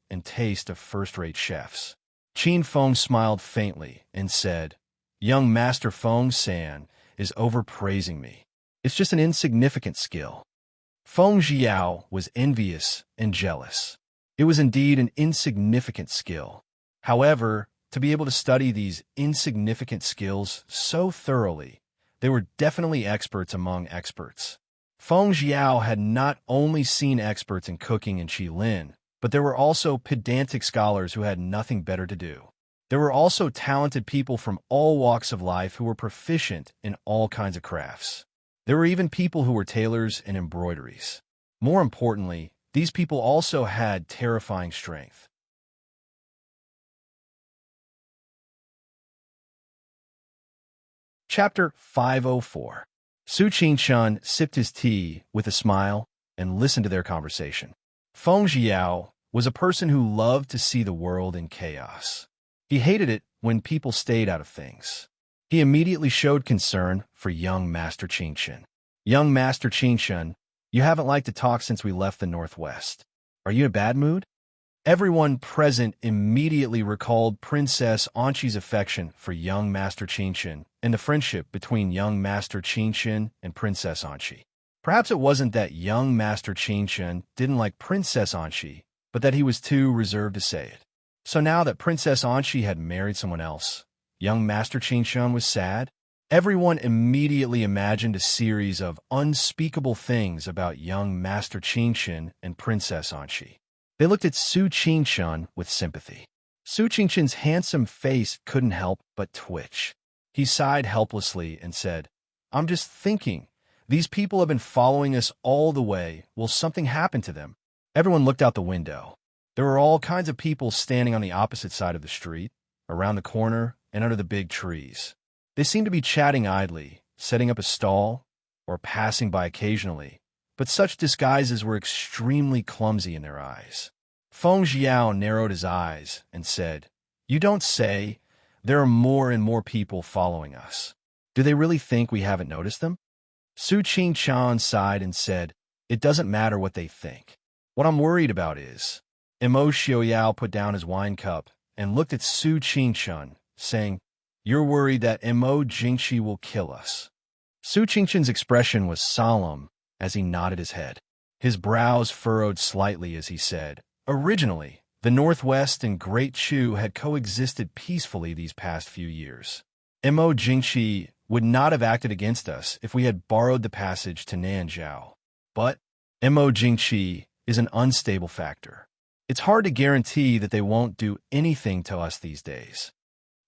of first-rate chefs. Qin Feng smiled faintly and said, "Young Master Feng San is overpraising me. It's just an insignificant skill." Feng Jiao was envious and jealous. It was indeed an insignificant skill. However, to be able to study these insignificant skills so thoroughly, they were definitely experts among experts. Feng Jiao had not only seen experts in cooking and Qilin, but there were also pedantic scholars who had nothing better to do. There were also talented people from all walks of life who were proficient in all kinds of crafts. There were even people who were tailors and embroideries. More importantly, these people also had terrifying strength. Chapter 504. Su Qingshun sipped his tea with a smile and listened to their conversation. Feng Jiao was a person who loved to see the world in chaos. He hated it when people stayed out of things. He immediately showed concern for young Master Qingshun. "Young Master Qingshun, you haven't liked to talk since we left the Northwest. Are you in a bad mood?" Everyone present immediately recalled Princess Anqi's affection for young Master Qingshun and the friendship between young Master Qingshun and Princess Anqi. Perhaps it wasn't that young Master Qingshun didn't like Princess Anqi, but that he was too reserved to say it. So now that Princess Anqi had married someone else, young Master Qingshun was sad. Everyone immediately imagined a series of unspeakable things about young Master Qingshun and Princess Anqi. They looked at Su Qingshun with sympathy. Su Qingshun's handsome face couldn't help but twitch. He sighed helplessly and said, "I'm just thinking. These people have been following us all the way. Will something happen to them?" Everyone looked out the window. There were all kinds of people standing on the opposite side of the street, around the corner, and under the big trees. They seemed to be chatting idly, setting up a stall, or passing by occasionally, but such disguises were extremely clumsy in their eyes. Feng Jiao narrowed his eyes and said, "You don't say. There are more and more people following us. Do they really think we haven't noticed them?" Su Qingshun sighed and said, "It doesn't matter what they think. What I'm worried about is..." Immerse Xiaoyao put down his wine cup and looked at Su Qingshun, saying, "You're worried that Immerse Jingxi will kill us." Su Qingshun's expression was solemn as he nodded his head. His brows furrowed slightly as he said, "Originally, The Northwest and Great Chu had coexisted peacefully these past few years. Mo Jingqi would not have acted against us if we had borrowed the passage to Nanzhao. But Mo Jingqi is an unstable factor. It's hard to guarantee that they won't do anything to us these days.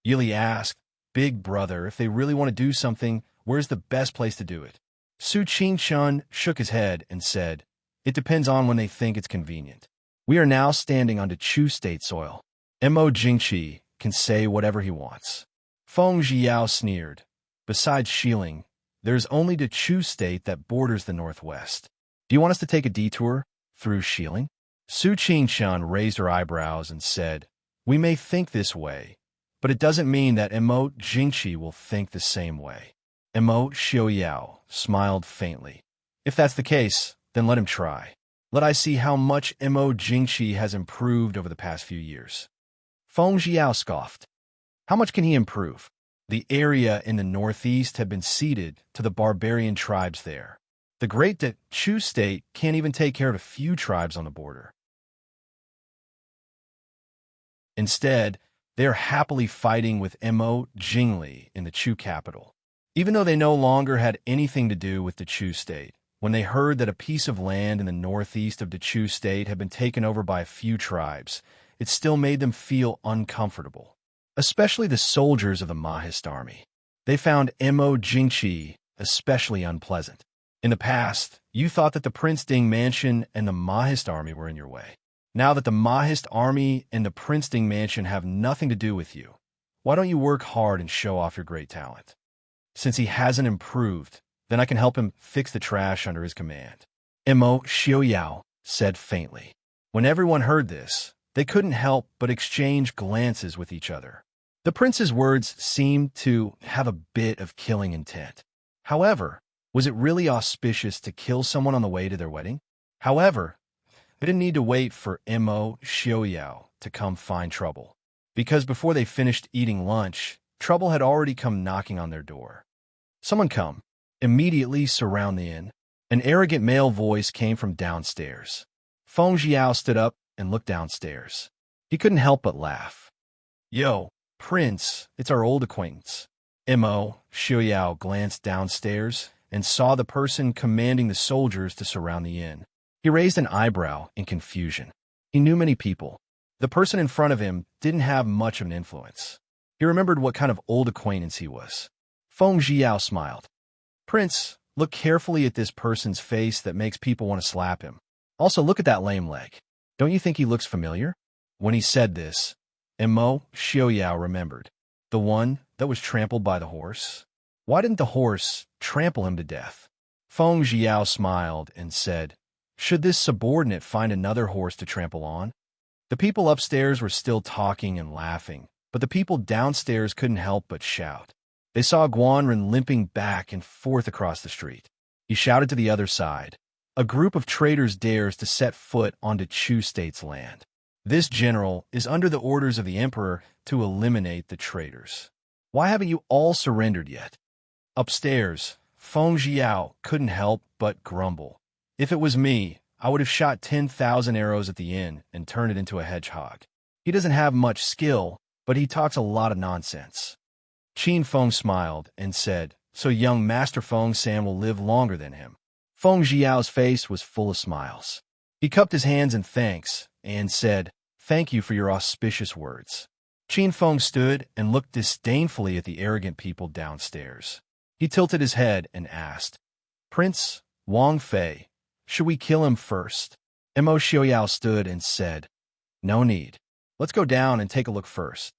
Yili asked, Big brother, if they really want to do something, where's the best place to do it? Su Qingshun shook his head and said, It depends on when they think it's convenient. We are now standing on the Chu state soil. Mo Jingqi can say whatever he wants. Feng Zhiyao sneered. Besides Xiling, there's only the Chu state that borders the Northwest. Do you want us to take a detour through Xiling? Su Qingshun raised her eyebrows and said, We may think this way, but it doesn't mean that Mo Jingqi will think the same way. Mo Xiaoyao smiled faintly. If that's the case, then let him try. Let I see how much Mo Jingqi has improved over the past few years. Feng Zhiyao scoffed. How much can he improve? The area in the northeast had been ceded to the barbarian tribes there. The Great Chu state can't even take care of a few tribes on the border. Instead, they are happily fighting with Mo Jingli in the Chu capital. Even though they no longer had anything to do with the Chu state, when they heard that a piece of land in the northeast of the Chu state had been taken over by a few tribes, it still made them feel uncomfortable. Especially the soldiers of the Mahist army. They found Mo Jingqi especially unpleasant. In the past, you thought that the Prince Ding mansion and the Mahist army were in your way. Now that the Mahist army and the Prince Ding mansion have nothing to do with you, why don't you work hard and show off your great talent? Since he hasn't improved, then I can help him fix the trash under his command. Mo Xiaoyao said faintly. When everyone heard this, they couldn't help but exchange glances with each other. The prince's words seemed to have a bit of killing intent. However, was it really auspicious to kill someone on the way to their wedding? However, they didn't need to wait for Mo Xiaoyao to come find trouble, because before they finished eating lunch, trouble had already come knocking on their door. Someone come. Immediately surround the inn. An arrogant male voice came from downstairs. Feng Zhiyao stood up and looked downstairs. He couldn't help but laugh. Yo, Prince, it's our old acquaintance. Mo Xiaoyao glanced downstairs and saw the person commanding the soldiers to surround the inn. He raised an eyebrow in confusion. He knew many people. The person in front of him didn't have much of an influence. He remembered what kind of old acquaintance he was. Feng Zhiyao smiled. Prince, look carefully at this person's face that makes people want to slap him. Also, look at that lame leg. Don't you think he looks familiar? When he said this, Mo Xiaoyao remembered. The one that was trampled by the horse? Why didn't the horse trample him to death? Feng Zhiyao smiled and said, Should this subordinate find another horse to trample on? The people upstairs were still talking and laughing, but the people downstairs couldn't help but shout. They saw Guanren limping back and forth across the street. He shouted to the other side. A group of traitors dares to set foot onto Chu state's land. This general is under the orders of the emperor to eliminate the traitors. Why haven't you all surrendered yet? Upstairs, Feng Zhiyao couldn't help but grumble. If it was me, I would have shot 10,000 arrows at the inn and turned it into a hedgehog. He doesn't have much skill, but he talks a lot of nonsense. Qin Feng smiled and said, So young Master Feng San will live longer than him. Feng Zhiyao's face was full of smiles. He cupped his hands in thanks and said, Thank you for your auspicious words. Qin Feng stood and looked disdainfully at the arrogant people downstairs. He tilted his head and asked, Prince Wang Fei, should we kill him first? Mo Xiaoyao stood and said, No need. Let's go down and take a look first.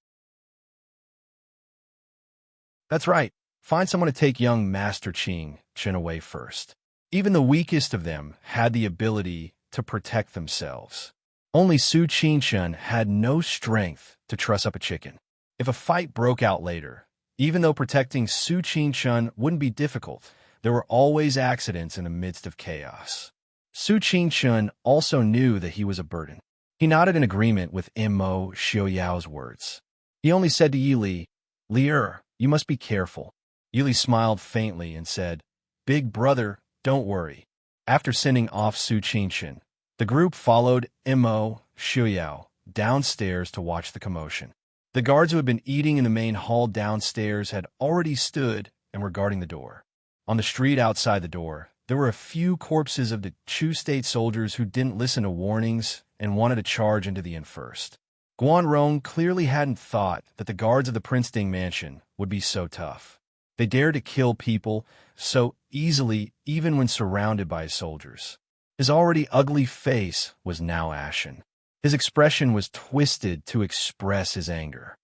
That's right. Find someone to take young Master Qin away first. Even the weakest of them had the ability to protect themselves. Only Su Qingshun had no strength to truss up a chicken. If a fight broke out later, even though protecting Su Qingshun wouldn't be difficult, there were always accidents in the midst of chaos. Su Qingshun also knew that he was a burden. He nodded in agreement with Mo Xiaoyao's words. He only said to Yili, Lier, you must be careful. Yili smiled faintly and said, Big brother, don't worry. After sending off Su Qingshun, the group followed Mo Xiaoyao downstairs to watch the commotion. The guards who had been eating in the main hall downstairs had already stood and were guarding the door. On the street outside the door, there were a few corpses of the Chu State soldiers who didn't listen to warnings and wanted to charge into the inn first. Guanrong clearly hadn't thought that the guards of the Prince Ding mansion would be so tough. They dared to kill people so easily even when surrounded by his soldiers. His already ugly face was now ashen. His expression was twisted to express his anger.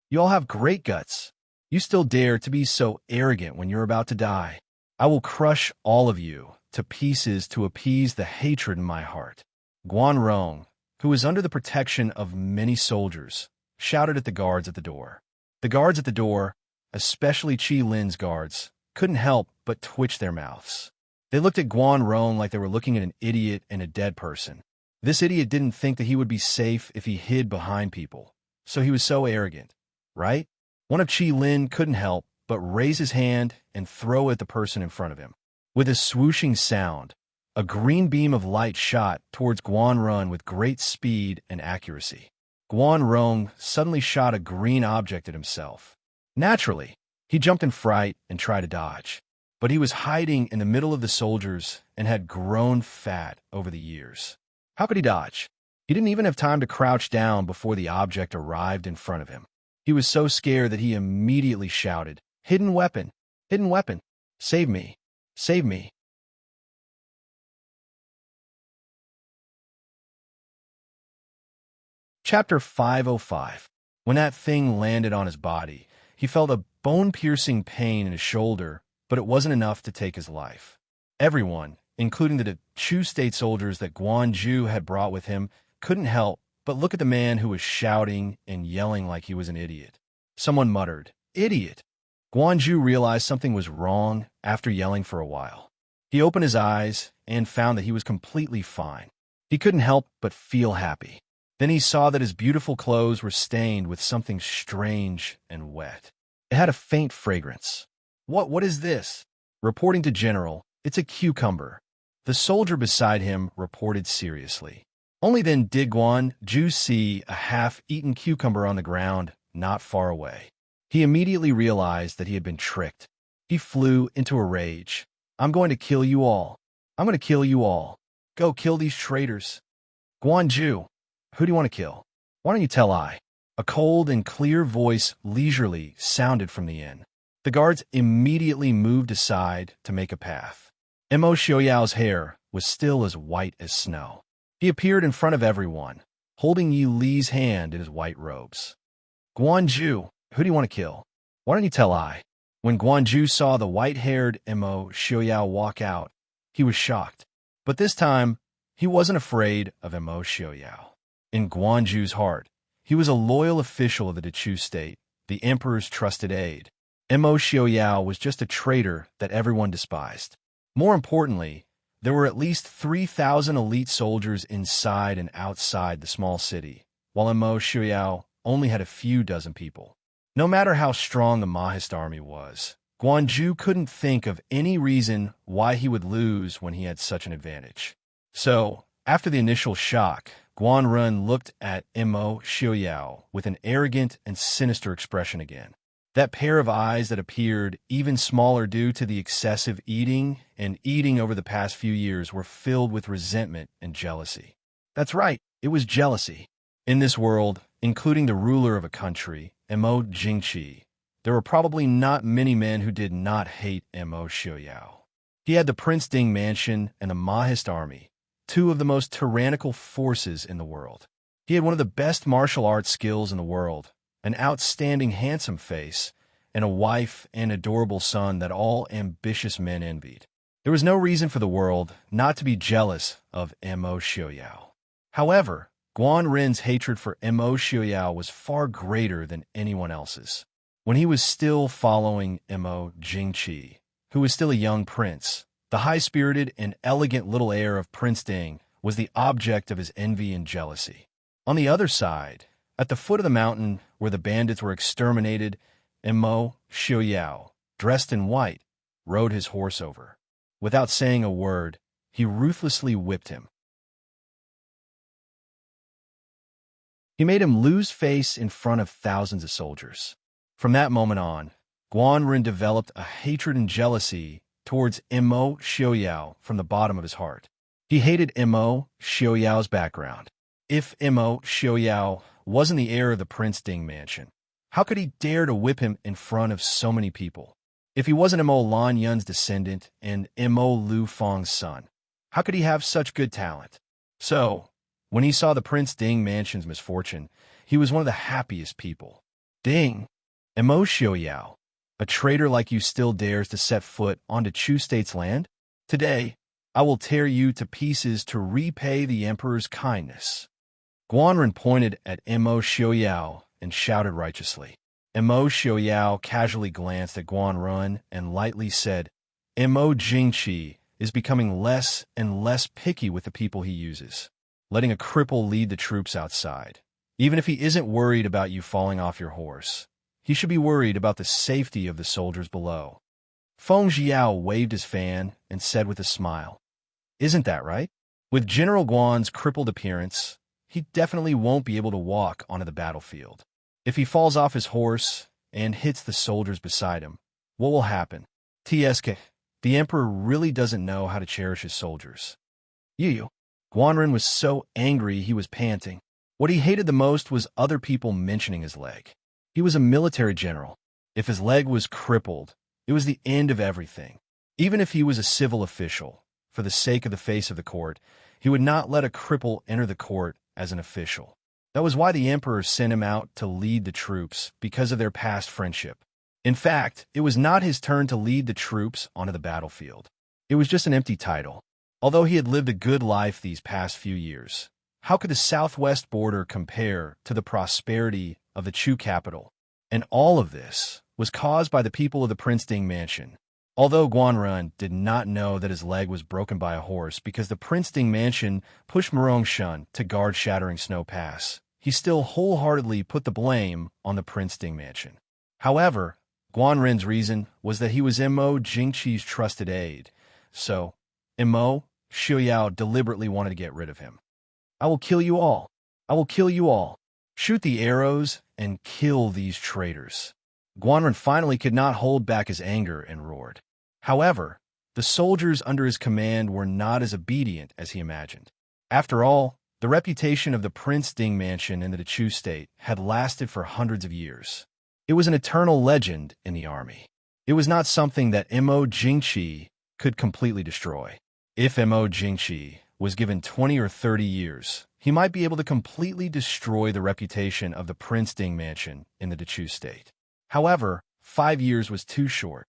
You all have great guts. You still dare to be so arrogant when you're about to die. I will crush all of you to pieces to appease the hatred in my heart. Guanrong, who was under the protection of many soldiers, shouted at the guards at the door. The guards at the door, especially Qi Lin's guards, couldn't help but twitch their mouths. They looked at Guanrong like they were looking at an idiot and a dead person. This idiot didn't think that he would be safe if he hid behind people, so he was so arrogant, right? One of Qi Lin couldn't help but raise his hand and throw at the person in front of him. With a swooshing sound, a green beam of light shot towards Guanrong with great speed and accuracy. Guanrong suddenly shot a green object at himself. Naturally, he jumped in fright and tried to dodge, but he was hiding in the middle of the soldiers and had grown fat over the years. How could he dodge? He didn't even have time to crouch down before the object arrived in front of him. He was so scared that he immediately shouted, "Hidden weapon! Hidden weapon! Save me! Save me!" Chapter 505. When that thing landed on his body, he felt a bone-piercing pain in his shoulder, but it wasn't enough to take his life. Everyone, including the Chu State soldiers that Guanju had brought with him, couldn't help but look at the man who was shouting and yelling like he was an idiot. Someone muttered, "Idiot!" Guanju realized something was wrong after yelling for a while. He opened his eyes and found that he was completely fine. He couldn't help but feel happy. Then he saw that his beautiful clothes were stained with something strange and wet. It had a faint fragrance. What is this?" Reporting to General, "It's a cucumber." The soldier beside him reported seriously. Only then did Guanju see a half-eaten cucumber on the ground not far away. He immediately realized that he had been tricked. He flew into a rage. "I'm going to kill you all. I'm going to kill you all. Go kill these traitors." "Guanju, who do you want to kill? Why don't you tell I?" A cold and clear voice leisurely sounded from the inn. The guards immediately moved aside to make a path. Mo Xiaoyao's hair was still as white as snow. He appeared in front of everyone, holding Yi Li's hand in his white robes. "Guanju, who do you want to kill? Why don't you tell I?" When Guanju saw the white-haired Mo Xiaoyao walk out, he was shocked. But this time, he wasn't afraid of Mo Xiaoyao. In Guanju's heart, he was a loyal official of the Chu State, the emperor's trusted aide. Mo Xiaoyao was just a traitor that everyone despised. More importantly, there were at least 3,000 elite soldiers inside and outside the small city, while Mo Xiaoyao only had a few dozen people. No matter how strong the Mahist army was, Guanju couldn't think of any reason why he would lose when he had such an advantage. So, after the initial shock, Guanrun looked at Mo Xiaoyao with an arrogant and sinister expression again. That pair of eyes that appeared even smaller due to the excessive eating over the past few years were filled with resentment and jealousy. That's right, it was jealousy. In this world, including the ruler of a country, Mo Jingqi, there were probably not many men who did not hate Mo Xiaoyao. He had the Prince Ding mansion and the Mahist army, two of the most tyrannical forces in the world. He had one of the best martial arts skills in the world, an outstanding handsome face, and a wife and adorable son that all ambitious men envied. There was no reason for the world not to be jealous of Mo Xiaoyao. However, Guanren's hatred for Mo Xiaoyao was far greater than anyone else's. When he was still following Mo Jingqi, who was still a young prince, the high-spirited and elegant little heir of Prince Ding was the object of his envy and jealousy. On the other side, at the foot of the mountain where the bandits were exterminated, Mo Xiaoyao, dressed in white, rode his horse over. Without saying a word, he ruthlessly whipped him. He made him lose face in front of thousands of soldiers. From that moment on, Guanren developed a hatred and jealousy towards Immo Xiaoyao from the bottom of his heart. He hated Immo Xiaoyao's background. If Immo Xiaoyao wasn't the heir of the Prince Ding mansion, how could he dare to whip him in front of so many people? If he wasn't Immo Lan Yun's descendant and Immo Lu Feng's son, how could he have such good talent? So, when he saw the Prince Ding mansion's misfortune, he was one of the happiest people. Ding! Immo Xiaoyao, a traitor like you still dares to set foot onto Chu State's land? Today, I will tear you to pieces to repay the Emperor's kindness. Guanren pointed at Immo Xiaoyao and shouted righteously. Immo Xiaoyao casually glanced at Guanren and lightly said, Immo Jingqi is becoming less and less picky with the people he uses, letting a cripple lead the troops outside. Even if he isn't worried about you falling off your horse, he should be worried about the safety of the soldiers below. Feng Jiao waved his fan and said with a smile, Isn't that right? With General Guan's crippled appearance, he definitely won't be able to walk onto the battlefield. If he falls off his horse and hits the soldiers beside him, what will happen? TSK, the Emperor really doesn't know how to cherish his soldiers. Yu. Guanren was so angry he was panting. What he hated the most was other people mentioning his leg. He was a military general. If his leg was crippled, it was the end of everything. Even if he was a civil official, for the sake of the face of the court, he would not let a cripple enter the court as an official. That was why the Emperor sent him out to lead the troops, because of their past friendship. In fact, it was not his turn to lead the troops onto the battlefield. It was just an empty title. Although he had lived a good life these past few years, how could the southwest border compare to the prosperity of the Chu capital? And all of this was caused by the people of the Prince Ding mansion. Although Guanren did not know that his leg was broken by a horse because the Prince Ding mansion pushed Murongshun to guard Shattering Snow Pass, he still wholeheartedly put the blame on the Prince Ding mansion. However, Guanren's reason was that he was Immo Jingqi's trusted aide, so Immo Xiaoyao deliberately wanted to get rid of him. I will kill you all. I will kill you all. Shoot the arrows and kill these traitors. Guanren finally could not hold back his anger and roared. However, the soldiers under his command were not as obedient as he imagined. After all, the reputation of the Prince Ding mansion in the Chu state had lasted for hundreds of years. It was an eternal legend in the army. It was not something that Immo Jingqi could completely destroy. If Immo Jingqi was given 20 or 30 years, he might be able to completely destroy the reputation of the Prince Ding mansion in the Chu state. However, 5 years was too short.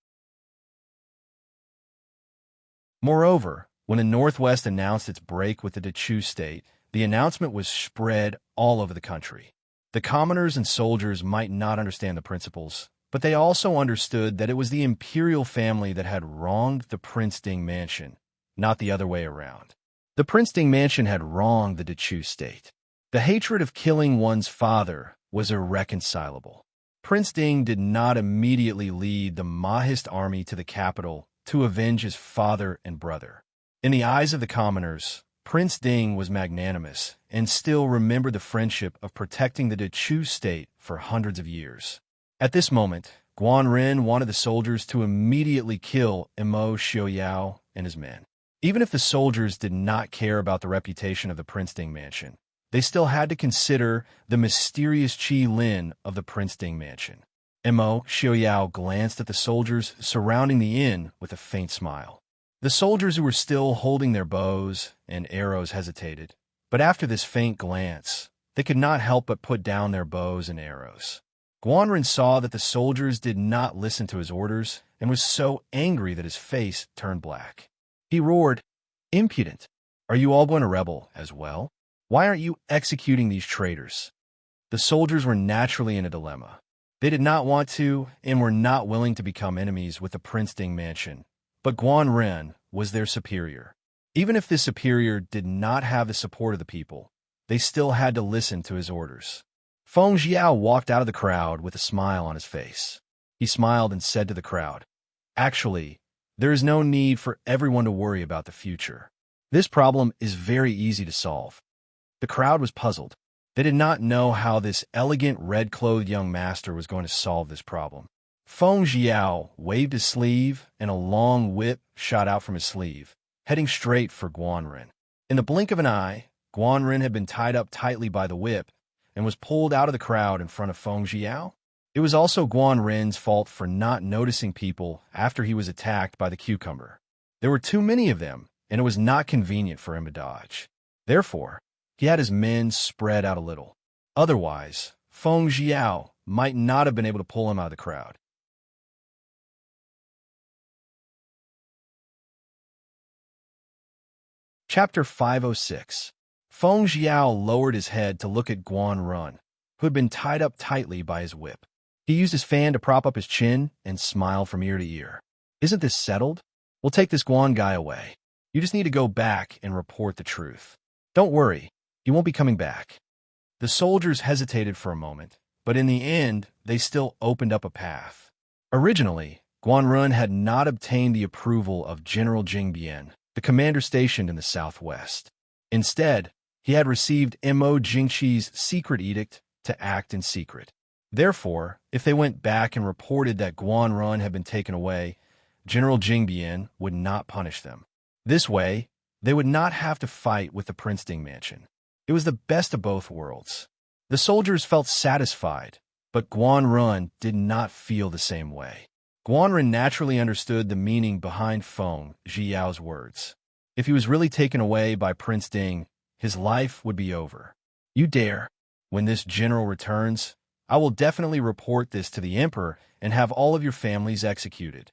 Moreover, when the Northwest announced its break with the Chu state, the announcement was spread all over the country. The commoners and soldiers might not understand the principles, but they also understood that it was the imperial family that had wronged the Prince Ding mansion, not the other way around. The Prince Ding mansion had wronged the Chu state. The hatred of killing one's father was irreconcilable. Prince Ding did not immediately lead the Mahist army to the capital to avenge his father and brother. In the eyes of the commoners, Prince Ding was magnanimous and still remembered the friendship of protecting the Chu state for hundreds of years. At this moment, Guanren wanted the soldiers to immediately kill Immo Xiaoyao and his men. Even if the soldiers did not care about the reputation of the Prince Ding mansion, they still had to consider the mysterious Qi Lin of the Prince Ding mansion. Immo Xiaoyao glanced at the soldiers surrounding the inn with a faint smile. The soldiers who were still holding their bows and arrows hesitated, but after this faint glance, they could not help but put down their bows and arrows. Guanren saw that the soldiers did not listen to his orders and was so angry that his face turned black. He roared, "Impudent! Are you all going to rebel as well? Why aren't you executing these traitors?" The soldiers were naturally in a dilemma. They did not want to and were not willing to become enemies with the Prince Ding mansion, but Guanren was their superior. Even if this superior did not have the support of the people, they still had to listen to his orders. Feng Jiao walked out of the crowd with a smile on his face. He smiled and said to the crowd, "Actually, there is no need for everyone to worry about the future. This problem is very easy to solve." The crowd was puzzled. They did not know how this elegant red-clothed young master was going to solve this problem. Feng Jiao waved his sleeve, and a long whip shot out from his sleeve, heading straight for Guanren. In the blink of an eye, Guanren had been tied up tightly by the whip and was pulled out of the crowd in front of Feng Jiao. It was also Guanren's fault for not noticing people after he was attacked by the cucumber. There were too many of them, and it was not convenient for him to dodge. Therefore, he had his men spread out a little. Otherwise, Feng Jiao might not have been able to pull him out of the crowd. Chapter 506. Feng Jiao lowered his head to look at Guanren, who had been tied up tightly by his whip. He used his fan to prop up his chin and smiled from ear to ear. Isn't this settled? We'll take this Guan guy away. You just need to go back and report the truth. Don't worry, he won't be coming back. The soldiers hesitated for a moment, but in the end, they still opened up a path. Originally, Guanren had not obtained the approval of General Jingbian, the commander stationed in the southwest. Instead, he had received Mo Jingqi's secret edict to act in secret. Therefore, if they went back and reported that Guanren had been taken away, General Jingbian would not punish them. This way, they would not have to fight with the Prince Ding mansion. It was the best of both worlds. The soldiers felt satisfied, but Guanren did not feel the same way. Guanren naturally understood the meaning behind Feng Jiao's words. If he was really taken away by Prince Ding, his life would be over. You dare. When this general returns, I will definitely report this to the emperor and have all of your families executed.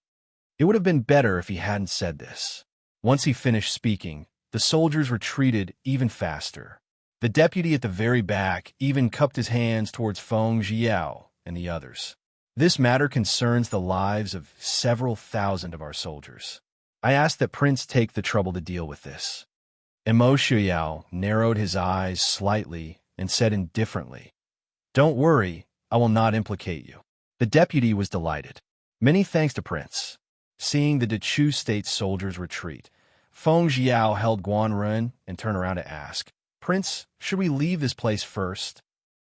It would have been better if he hadn't said this. Once he finished speaking, the soldiers retreated even faster. The deputy at the very back even cupped his hands towards Feng Jiao and the others. This matter concerns the lives of several thousand of our soldiers. I ask that Prince take the trouble to deal with this. Mo Xiao narrowed his eyes slightly and said indifferently, Don't worry, I will not implicate you. The deputy was delighted. Many thanks to Prince. Seeing the Dechu State soldiers retreat, Feng Jiao held Guanren and turned around to ask, Prince, should we leave this place first?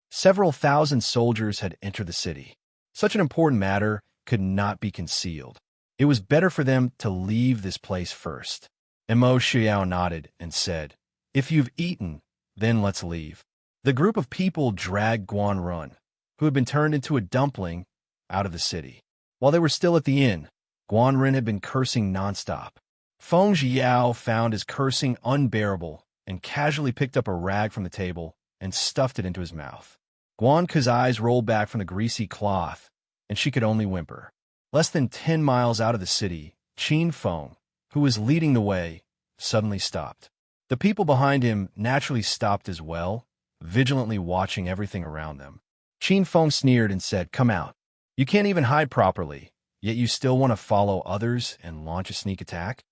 Several thousand soldiers had entered the city. Such an important matter could not be concealed. It was better for them to leave this place first. Mo Xiao nodded and said, If you've eaten, then let's leave. The group of people dragged Guanren, who had been turned into a dumpling, out of the city. While they were still at the inn, Guanren had been cursing nonstop. Feng Jiao found his cursing unbearable and casually picked up a rag from the table and stuffed it into his mouth. Guanke's eyes rolled back from the greasy cloth, and she could only whimper. Less than 10 miles out of the city, Qin Feng, who was leading the way, suddenly stopped. The people behind him naturally stopped as well, vigilantly watching everything around them. Qin Feng sneered and said, Come out. You can't even hide properly, yet you still want to follow others and launch a sneak attack?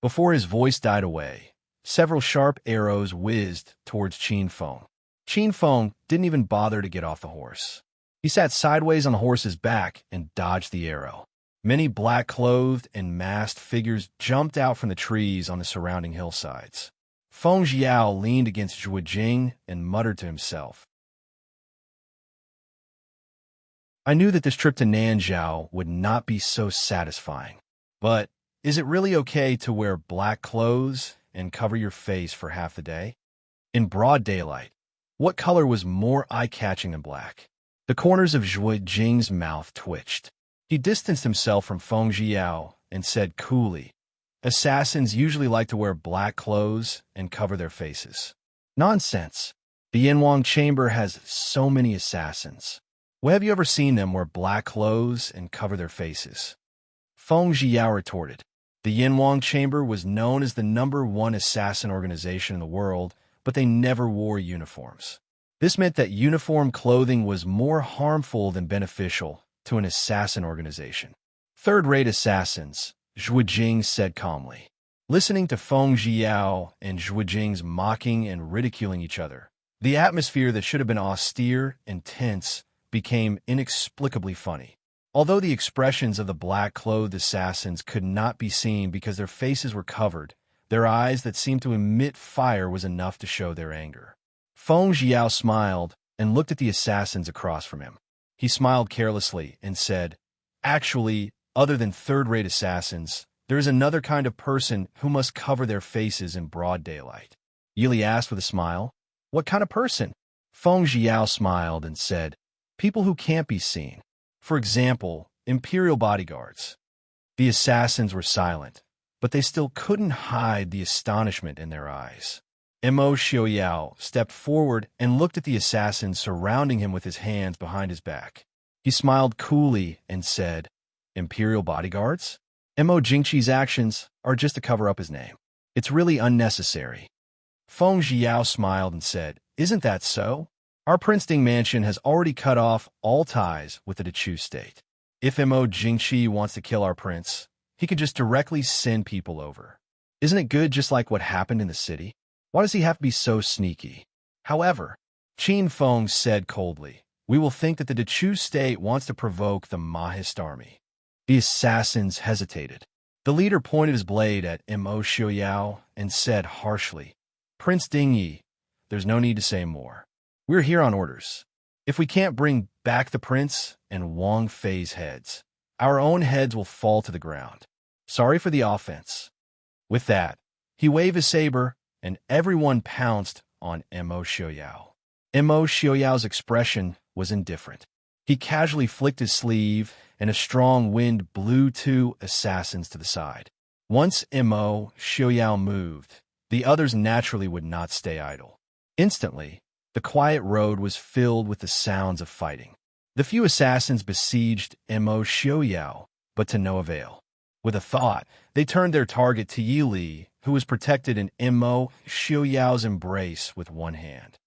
Before his voice died away, several sharp arrows whizzed towards Qin Feng. Qin Feng didn't even bother to get off the horse. He sat sideways on the horse's back and dodged the arrow. Many black-clothed and masked figures jumped out from the trees on the surrounding hillsides. Feng Jiao leaned against Zhuge Jing and muttered to himself. I knew that this trip to Nanzhao would not be so satisfying. But is it really okay to wear black clothes and cover your face for half the day? In broad daylight, what color was more eye-catching than black? The corners of Zhuge Jing's mouth twitched. He distanced himself from Feng Jiao and said coolly, Assassins usually like to wear black clothes and cover their faces. Nonsense. The Yanwang Chamber has so many assassins. When have you ever seen them wear black clothes and cover their faces? Feng Jiao retorted. The Yanwang Chamber was known as the #1 assassin organization in the world, but they never wore uniforms. This meant that uniform clothing was more harmful than beneficial to an assassin organization. Third-rate assassins, Zhuge Jing said calmly. Listening to Feng Jiao and Zhuge Jing's mocking and ridiculing each other, the atmosphere that should have been austere and tense became inexplicably funny. Although the expressions of the black-clothed assassins could not be seen because their faces were covered, their eyes that seemed to emit fire was enough to show their anger. Feng Jiao smiled and looked at the assassins across from him. He smiled carelessly and said, "Actually, other than third-rate assassins, there is another kind of person who must cover their faces in broad daylight." Yili asked with a smile, "What kind of person?" Feng Jiao smiled and said, "People who can't be seen. For example, imperial bodyguards." The assassins were silent, but they still couldn't hide the astonishment in their eyes. Mo Xiaoyao stepped forward and looked at the assassins surrounding him with his hands behind his back. He smiled coolly and said, "Imperial bodyguards? Mo Jingqi's actions are just to cover up his name. It's really unnecessary." Feng Jiao smiled and said, "Isn't that so? Our Prince Ding mansion has already cut off all ties with the Dechu state. If Mo Jingqi wants to kill our prince, he could just directly send people over. Isn't it good just like what happened in the city? Why does he have to be so sneaky?" However, Qin Feng said coldly, "We will think that the Dechu state wants to provoke the Mahist army." The assassins hesitated. The leader pointed his blade at Mo Xiaoyao and said harshly, "Prince Dingyi, there's no need to say more. We're here on orders. If we can't bring back the prince and Wang Fei's heads, our own heads will fall to the ground. Sorry for the offense." With that, he waved his saber, and everyone pounced on Mo Xiaoyao. Mo Xiaoyao's expression was indifferent. He casually flicked his sleeve, and a strong wind blew two assassins to the side. Once Mo Xiaoyao moved, the others naturally would not stay idle. Instantly, the quiet road was filled with the sounds of fighting. The few assassins besieged Mo Xiaoyao, but to no avail. With a thought, they turned their target to Yi Li, who was protected in Mo Xiaoyao's embrace with one hand.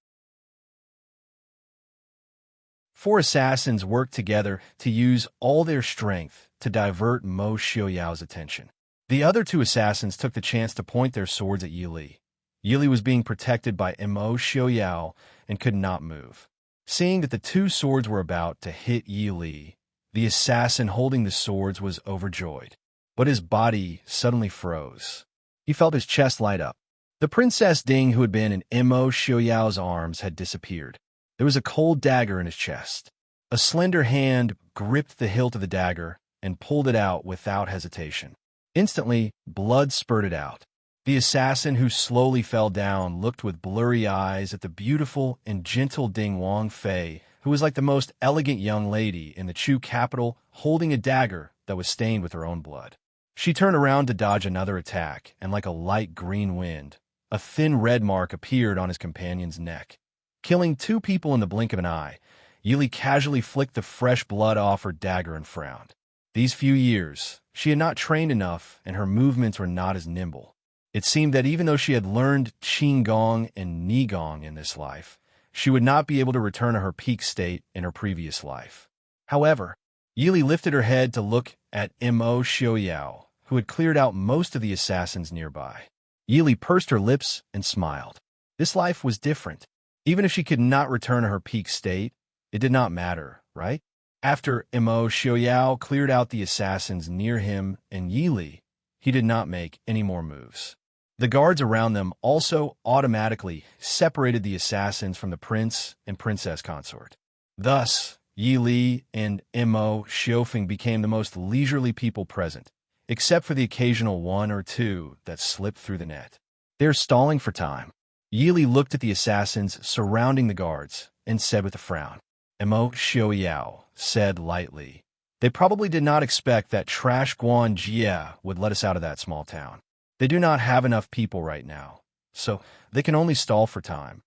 Four assassins worked together to use all their strength to divert Mo Xiaoyao's attention. The other two assassins took the chance to point their swords at Yi Li. Yi Li was being protected by Mo Xiaoyao and could not move. Seeing that the two swords were about to hit Yi Li, the assassin holding the swords was overjoyed, but his body suddenly froze. He felt his chest light up. The Princess Ding, who had been in Mo Xiaoyao's arms, had disappeared. There was a cold dagger in his chest. A slender hand gripped the hilt of the dagger and pulled it out without hesitation. Instantly, blood spurted out. The assassin, who slowly fell down, looked with blurry eyes at the beautiful and gentle Ding Wang Fei, who was like the most elegant young lady in the Chu capital, holding a dagger that was stained with her own blood. She turned around to dodge another attack, and like a light green wind, a thin red mark appeared on his companion's neck. Killing two people in the blink of an eye, Yi Li casually flicked the fresh blood off her dagger and frowned. These few years, she had not trained enough, and her movements were not as nimble. It seemed that even though she had learned Qinggong and Nigong in this life, she would not be able to return to her peak state in her previous life. However, Yi Li lifted her head to look at Mo Xiaoyao, who had cleared out most of the assassins nearby. Yi Li pursed her lips and smiled. This life was different. Even if she could not return to her peak state, it did not matter, right? After Mo Xiaoyao cleared out the assassins near him and Yi Li, he did not make any more moves. The guards around them also automatically separated the assassins from the prince and princess consort. Thus, Yi Li and Mo Xiaofeng became the most leisurely people present, except for the occasional one or two that slipped through the net. They're stalling for time. Yi Li looked at the assassins surrounding the guards and said with a frown. Mo Xiaoyao said lightly, "They probably did not expect that trash Guan Jie would let us out of that small town. They do not have enough people right now, so they can only stall for time.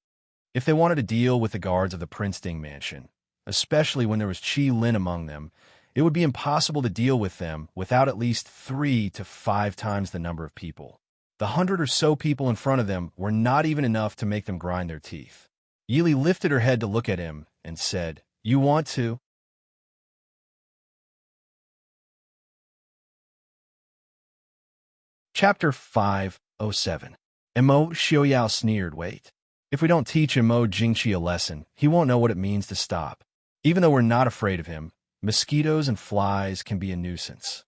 If they wanted to deal with the guards of the Prince Ding mansion, especially when there was Qi Lin among them, it would be impossible to deal with them without at least 3 to 5 times the number of people. The 100 or so people in front of them were not even enough to make them grind their teeth." Yi Li lifted her head to look at him and said, "You want to?" Chapter 507. Mo Xiaoyao sneered, "Wait. If we don't teach Mo Jingqi a lesson, he won't know what it means to stop. Even though we're not afraid of him, mosquitoes and flies can be a nuisance."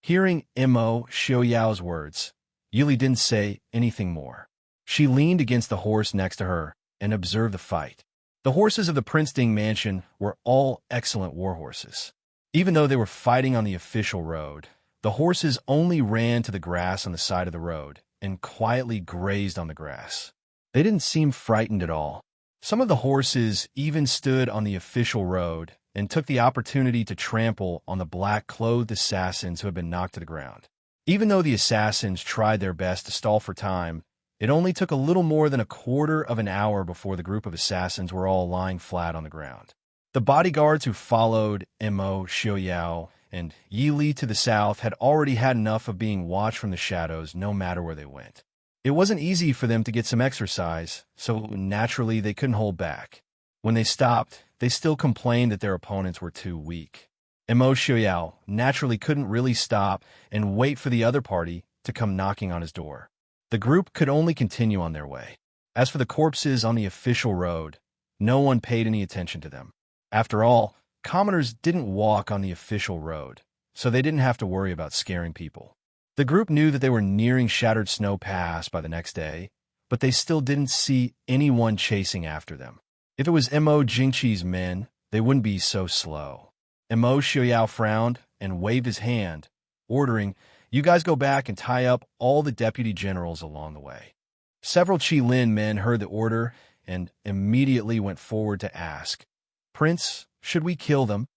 Hearing Mo Xiaoyao's words, Yi Li didn't say anything more. She leaned against the horse next to her and observe the fight. The horses of the Princeton mansion were all excellent war horses. Even though they were fighting on the official road, the horses only ran to the grass on the side of the road and quietly grazed on the grass. They didn't seem frightened at all. Some of the horses even stood on the official road and took the opportunity to trample on the black-clothed assassins who had been knocked to the ground. Even though the assassins tried their best to stall for time, it only took a little more than a quarter of an hour before the group of assassins were all lying flat on the ground. The bodyguards who followed Immerse, Xiaoyao, and Yi Li to the south had already had enough of being watched from the shadows no matter where they went. It wasn't easy for them to get some exercise, so naturally they couldn't hold back. When they stopped, they still complained that their opponents were too weak. Immerse Xiaoyao naturally couldn't really stop and wait for the other party to come knocking on his door. The group could only continue on their way. As for the corpses on the official road, no one paid any attention to them. After all, commoners didn't walk on the official road, so they didn't have to worry about scaring people. The group knew that they were nearing Shattered Snow Pass by the next day, but they still didn't see anyone chasing after them. If it was Mo Jingqi's men, they wouldn't be so slow. Immerse Xiaoyao frowned and waved his hand, ordering, "You guys go back and tie up all the deputy generals along the way." Several Qilin men heard the order and immediately went forward to ask, "Prince, should we kill them?"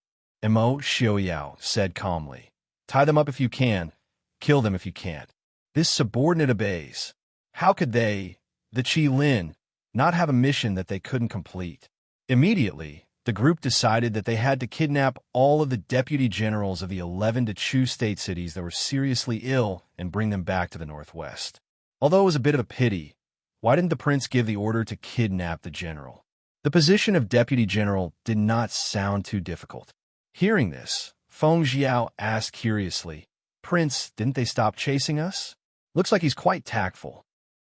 Immerse Xiaoyao said calmly, "Tie them up if you can, kill them if you can't." This subordinate obeys. How could they, the Qilin, not have a mission that they couldn't complete? Immediately, the group decided that they had to kidnap all of the deputy generals of the 11 Chu state cities that were seriously ill and bring them back to the northwest. Although it was a bit of a pity, why didn't the prince give the order to kidnap the general? The position of deputy general did not sound too difficult. Hearing this, Feng Jiao asked curiously, "Prince, didn't they stop chasing us?" Looks like he's quite tactful.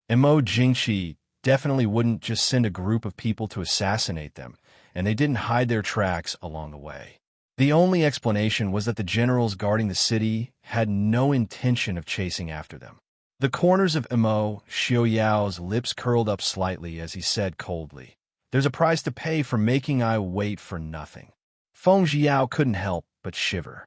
Mo Jingqi definitely wouldn't just send a group of people to assassinate them, and they didn't hide their tracks along the way. The only explanation was that the generals guarding the city had no intention of chasing after them. The corners of Immerse Xiaoyao's lips curled up slightly as he said coldly, "There's a price to pay for making I wait for nothing." Feng Jiao couldn't help but shiver.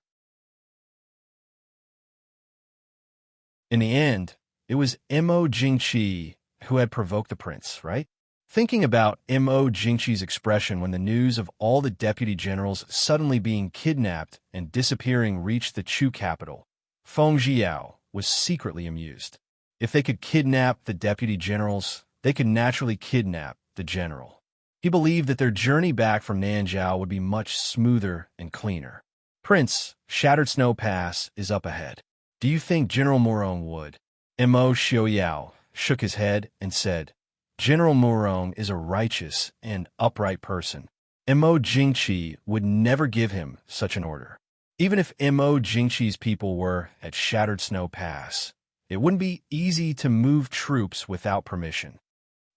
In the end, it was Mo Jingqi who had provoked the prince, right? Thinking about Mo Jingqi's expression when the news of all the deputy generals suddenly being kidnapped and disappearing reached the Chu capital, Feng Jiao was secretly amused. If they could kidnap the deputy generals, they could naturally kidnap the general. He believed that their journey back from Nanzhao would be much smoother and cleaner. "Prince, Shattered Snow Pass is up ahead. Do you think General Morong would?" Immerse Xiaoyao shook his head and said, "General Morong is a righteous and upright person. Mo Jingqi would never give him such an order. Even if Mo Jingqi's people were at Shattered Snow Pass, it wouldn't be easy to move troops without permission."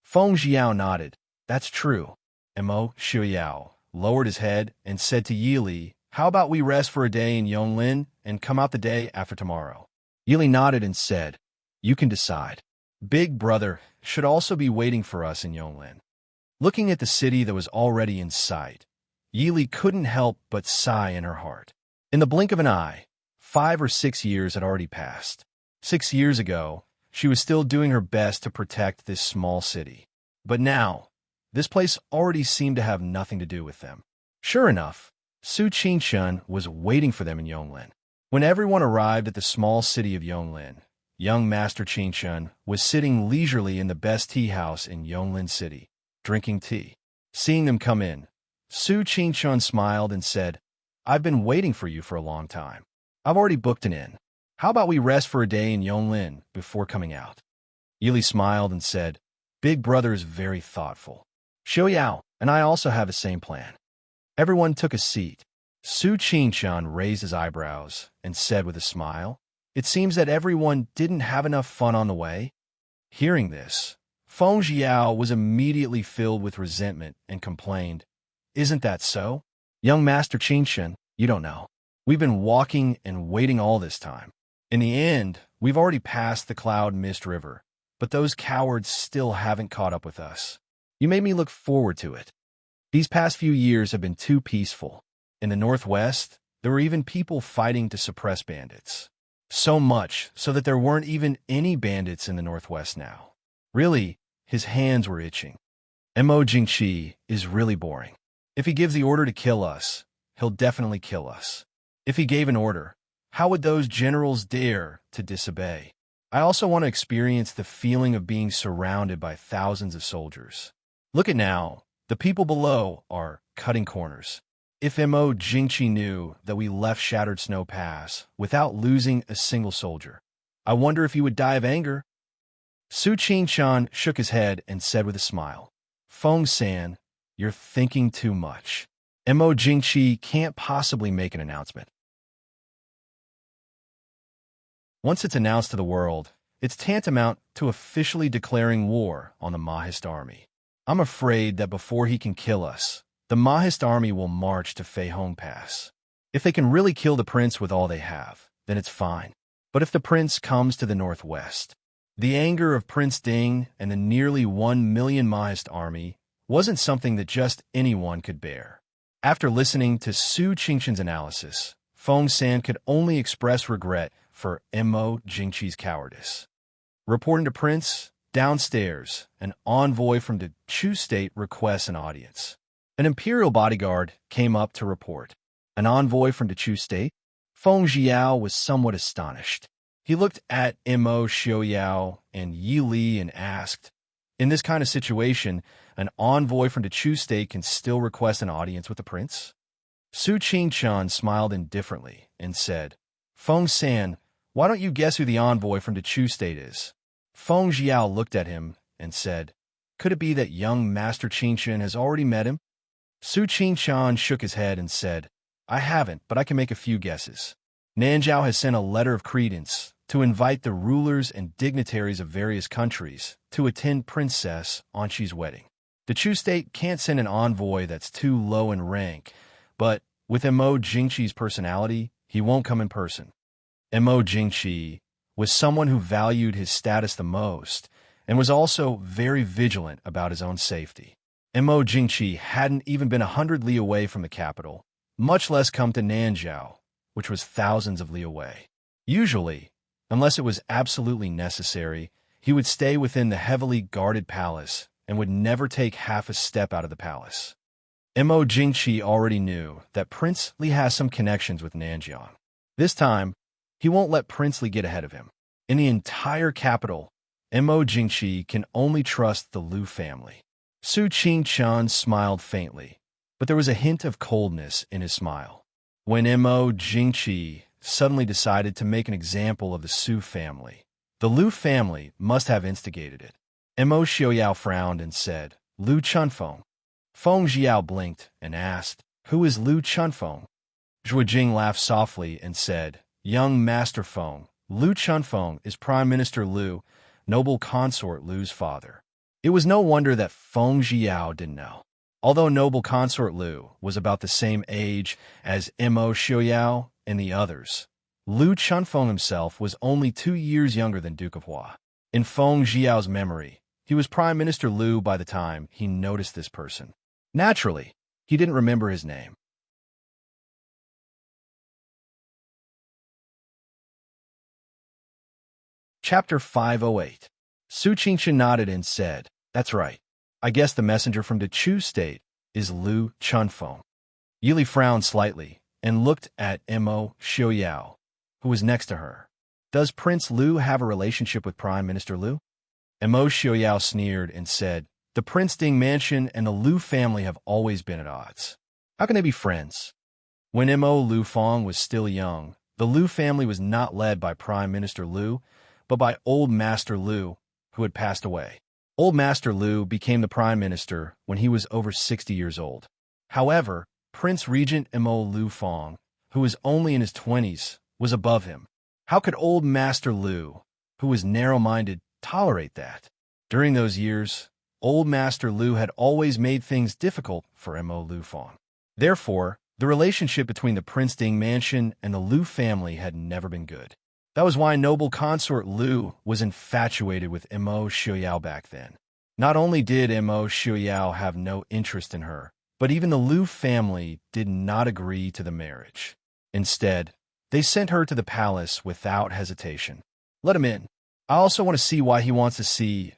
Feng Jiao nodded. "That's true." Immerse Xiaoyao lowered his head and said to Yi Li, "How about we rest for a day in Yonglin and come out the day after tomorrow?" Yi Li nodded and said, "You can decide. Big Brother should also be waiting for us in Yonglin." Looking at the city that was already in sight, Yi Li couldn't help but sigh in her heart. In the blink of an eye, 5 or 6 years had already passed. 6 years ago, she was still doing her best to protect this small city. But now, this place already seemed to have nothing to do with them. Sure enough, Su Qingshun was waiting for them in Yonglin. When everyone arrived at the small city of Yonglin, young Master Qingshun was sitting leisurely in the best tea house in Yonglin City, drinking tea. Seeing them come in, Su Qingshun smiled and said, "I've been waiting for you for a long time. I've already booked an inn. How about we rest for a day in Yonglin before coming out?" Yi Li smiled and said, "Big Brother is very thoughtful. Xiaoyao and I also have the same plan." Everyone took a seat. Su Qingshun raised his eyebrows and said with a smile, "It seems that everyone didn't have enough fun on the way." Hearing this, Feng Jiao was immediately filled with resentment and complained, "Isn't that so? Young Master Qingshun, you don't know. We've been walking and waiting all this time. In the end, we've already passed the Cloud Mist River, but those cowards still haven't caught up with us. You made me look forward to it. These past few years have been too peaceful. In the Northwest, there were even people fighting to suppress bandits. So much so that there weren't even any bandits in the Northwest now. Really, his hands were itching. Mo Jingqi is really boring. If he gives the order to kill us, he'll definitely kill us. If he gave an order, how would those generals dare to disobey? I also want to experience the feeling of being surrounded by thousands of soldiers. Look at now, the people below are cutting corners. If Mo Jingqi knew that we left Shattered Snow Pass without losing a single soldier, I wonder if he would die of anger. Su Qingqian shook his head and said with a smile, Feng San, you're thinking too much. Mo Jingqi can't possibly make an announcement. Once it's announced to the world, it's tantamount to officially declaring war on the Mahist army. I'm afraid that before he can kill us, the Mahist army will march to Fei Hong Pass. If they can really kill the prince with all they have, then it's fine. But if the prince comes to the northwest, the anger of Prince Ding and the nearly 1 million Mahist army wasn't something that just anyone could bear. After listening to Su Qingqian's analysis, Feng San could only express regret for Mo Jingqi's cowardice. Reporting to Prince, downstairs, an envoy from the Chu state requests an audience. An imperial bodyguard came up to report. An envoy from the Chu state? Feng Jiao was somewhat astonished. He looked at Mo Xiaoyao and Yi Li and asked, in this kind of situation, an envoy from the Chu state can still request an audience with the prince? Su Qingqian smiled indifferently and said, Feng San, why don't you guess who the envoy from the Chu state is? Feng Jiao looked at him and said, could it be that young Master Qingqian has already met him? Su Qingqian shook his head and said, I haven't, but I can make a few guesses. Nanzhao has sent a letter of credence to invite the rulers and dignitaries of various countries to attend Princess Anqi's wedding. The Chu state can't send an envoy that's too low in rank, but with Mo Jingqi's personality, he won't come in person. Mo Jingqi was someone who valued his status the most and was also very vigilant about his own safety. Mo Jingqi hadn't even been 100 li away from the capital, much less come to Nanzhao, which was thousands of li away. Usually, unless it was absolutely necessary, he would stay within the heavily guarded palace and would never take half a step out of the palace. Mo Jingqi already knew that Prince Li has some connections with Nanjiang. This time, he won't let Prince Li get ahead of him. In the entire capital, Mo Jingqi can only trust the Lu family. Su Qingqian smiled faintly, but there was a hint of coldness in his smile. When Mo Jingqi suddenly decided to make an example of the Su family, the Lu family must have instigated it. Mo Xiaoyao frowned and said, Lu Chunfeng. Feng Jiao blinked and asked, who is Lu Chunfeng? Zhuojing laughed softly and said, young Master Feng, Lu Chunfeng is Prime Minister Lu, noble consort Lu's father. It was no wonder that Feng Jiao didn't know. Although noble consort Lu was about the same age as Mo Xiaoyao and the others, Lu Chunfeng himself was only 2 years younger than Duke of Hua. In Feng Jiao's memory, he was Prime Minister Lu by the time he noticed this person. Naturally, he didn't remember his name. Chapter 508. Su Qingqian nodded and said, that's right. I guess the messenger from the Chu state is Lu Chunfeng. Yili frowned slightly and looked at Mo Xiaoyao, who was next to her. Does Prince Lu have a relationship with Prime Minister Lu? Mo Xiaoyao sneered and said, the Prince Ding mansion and the Lu family have always been at odds. How can they be friends? When Mo Lufeng was still young, the Lu family was not led by Prime Minister Lu, but by Old Master Lu, who had passed away. Old Master Lu became the Prime Minister when he was over 60 years old. However, Prince Regent Mo Lufeng, who was only in his 20s, was above him. How could Old Master Lu, who was narrow-minded, tolerate that? During those years, Old Master Lu had always made things difficult for Mo Lufeng. Therefore, the relationship between the Prince Ding mansion and the Lu family had never been good. That was why noble consort Lu was infatuated with Mo Xiaoyao back then. Not only did Mo Xiuyao have no interest in her, but even the Liu family did not agree to the marriage. Instead, they sent her to the palace without hesitation. Let him in. I also want to see why he wants to see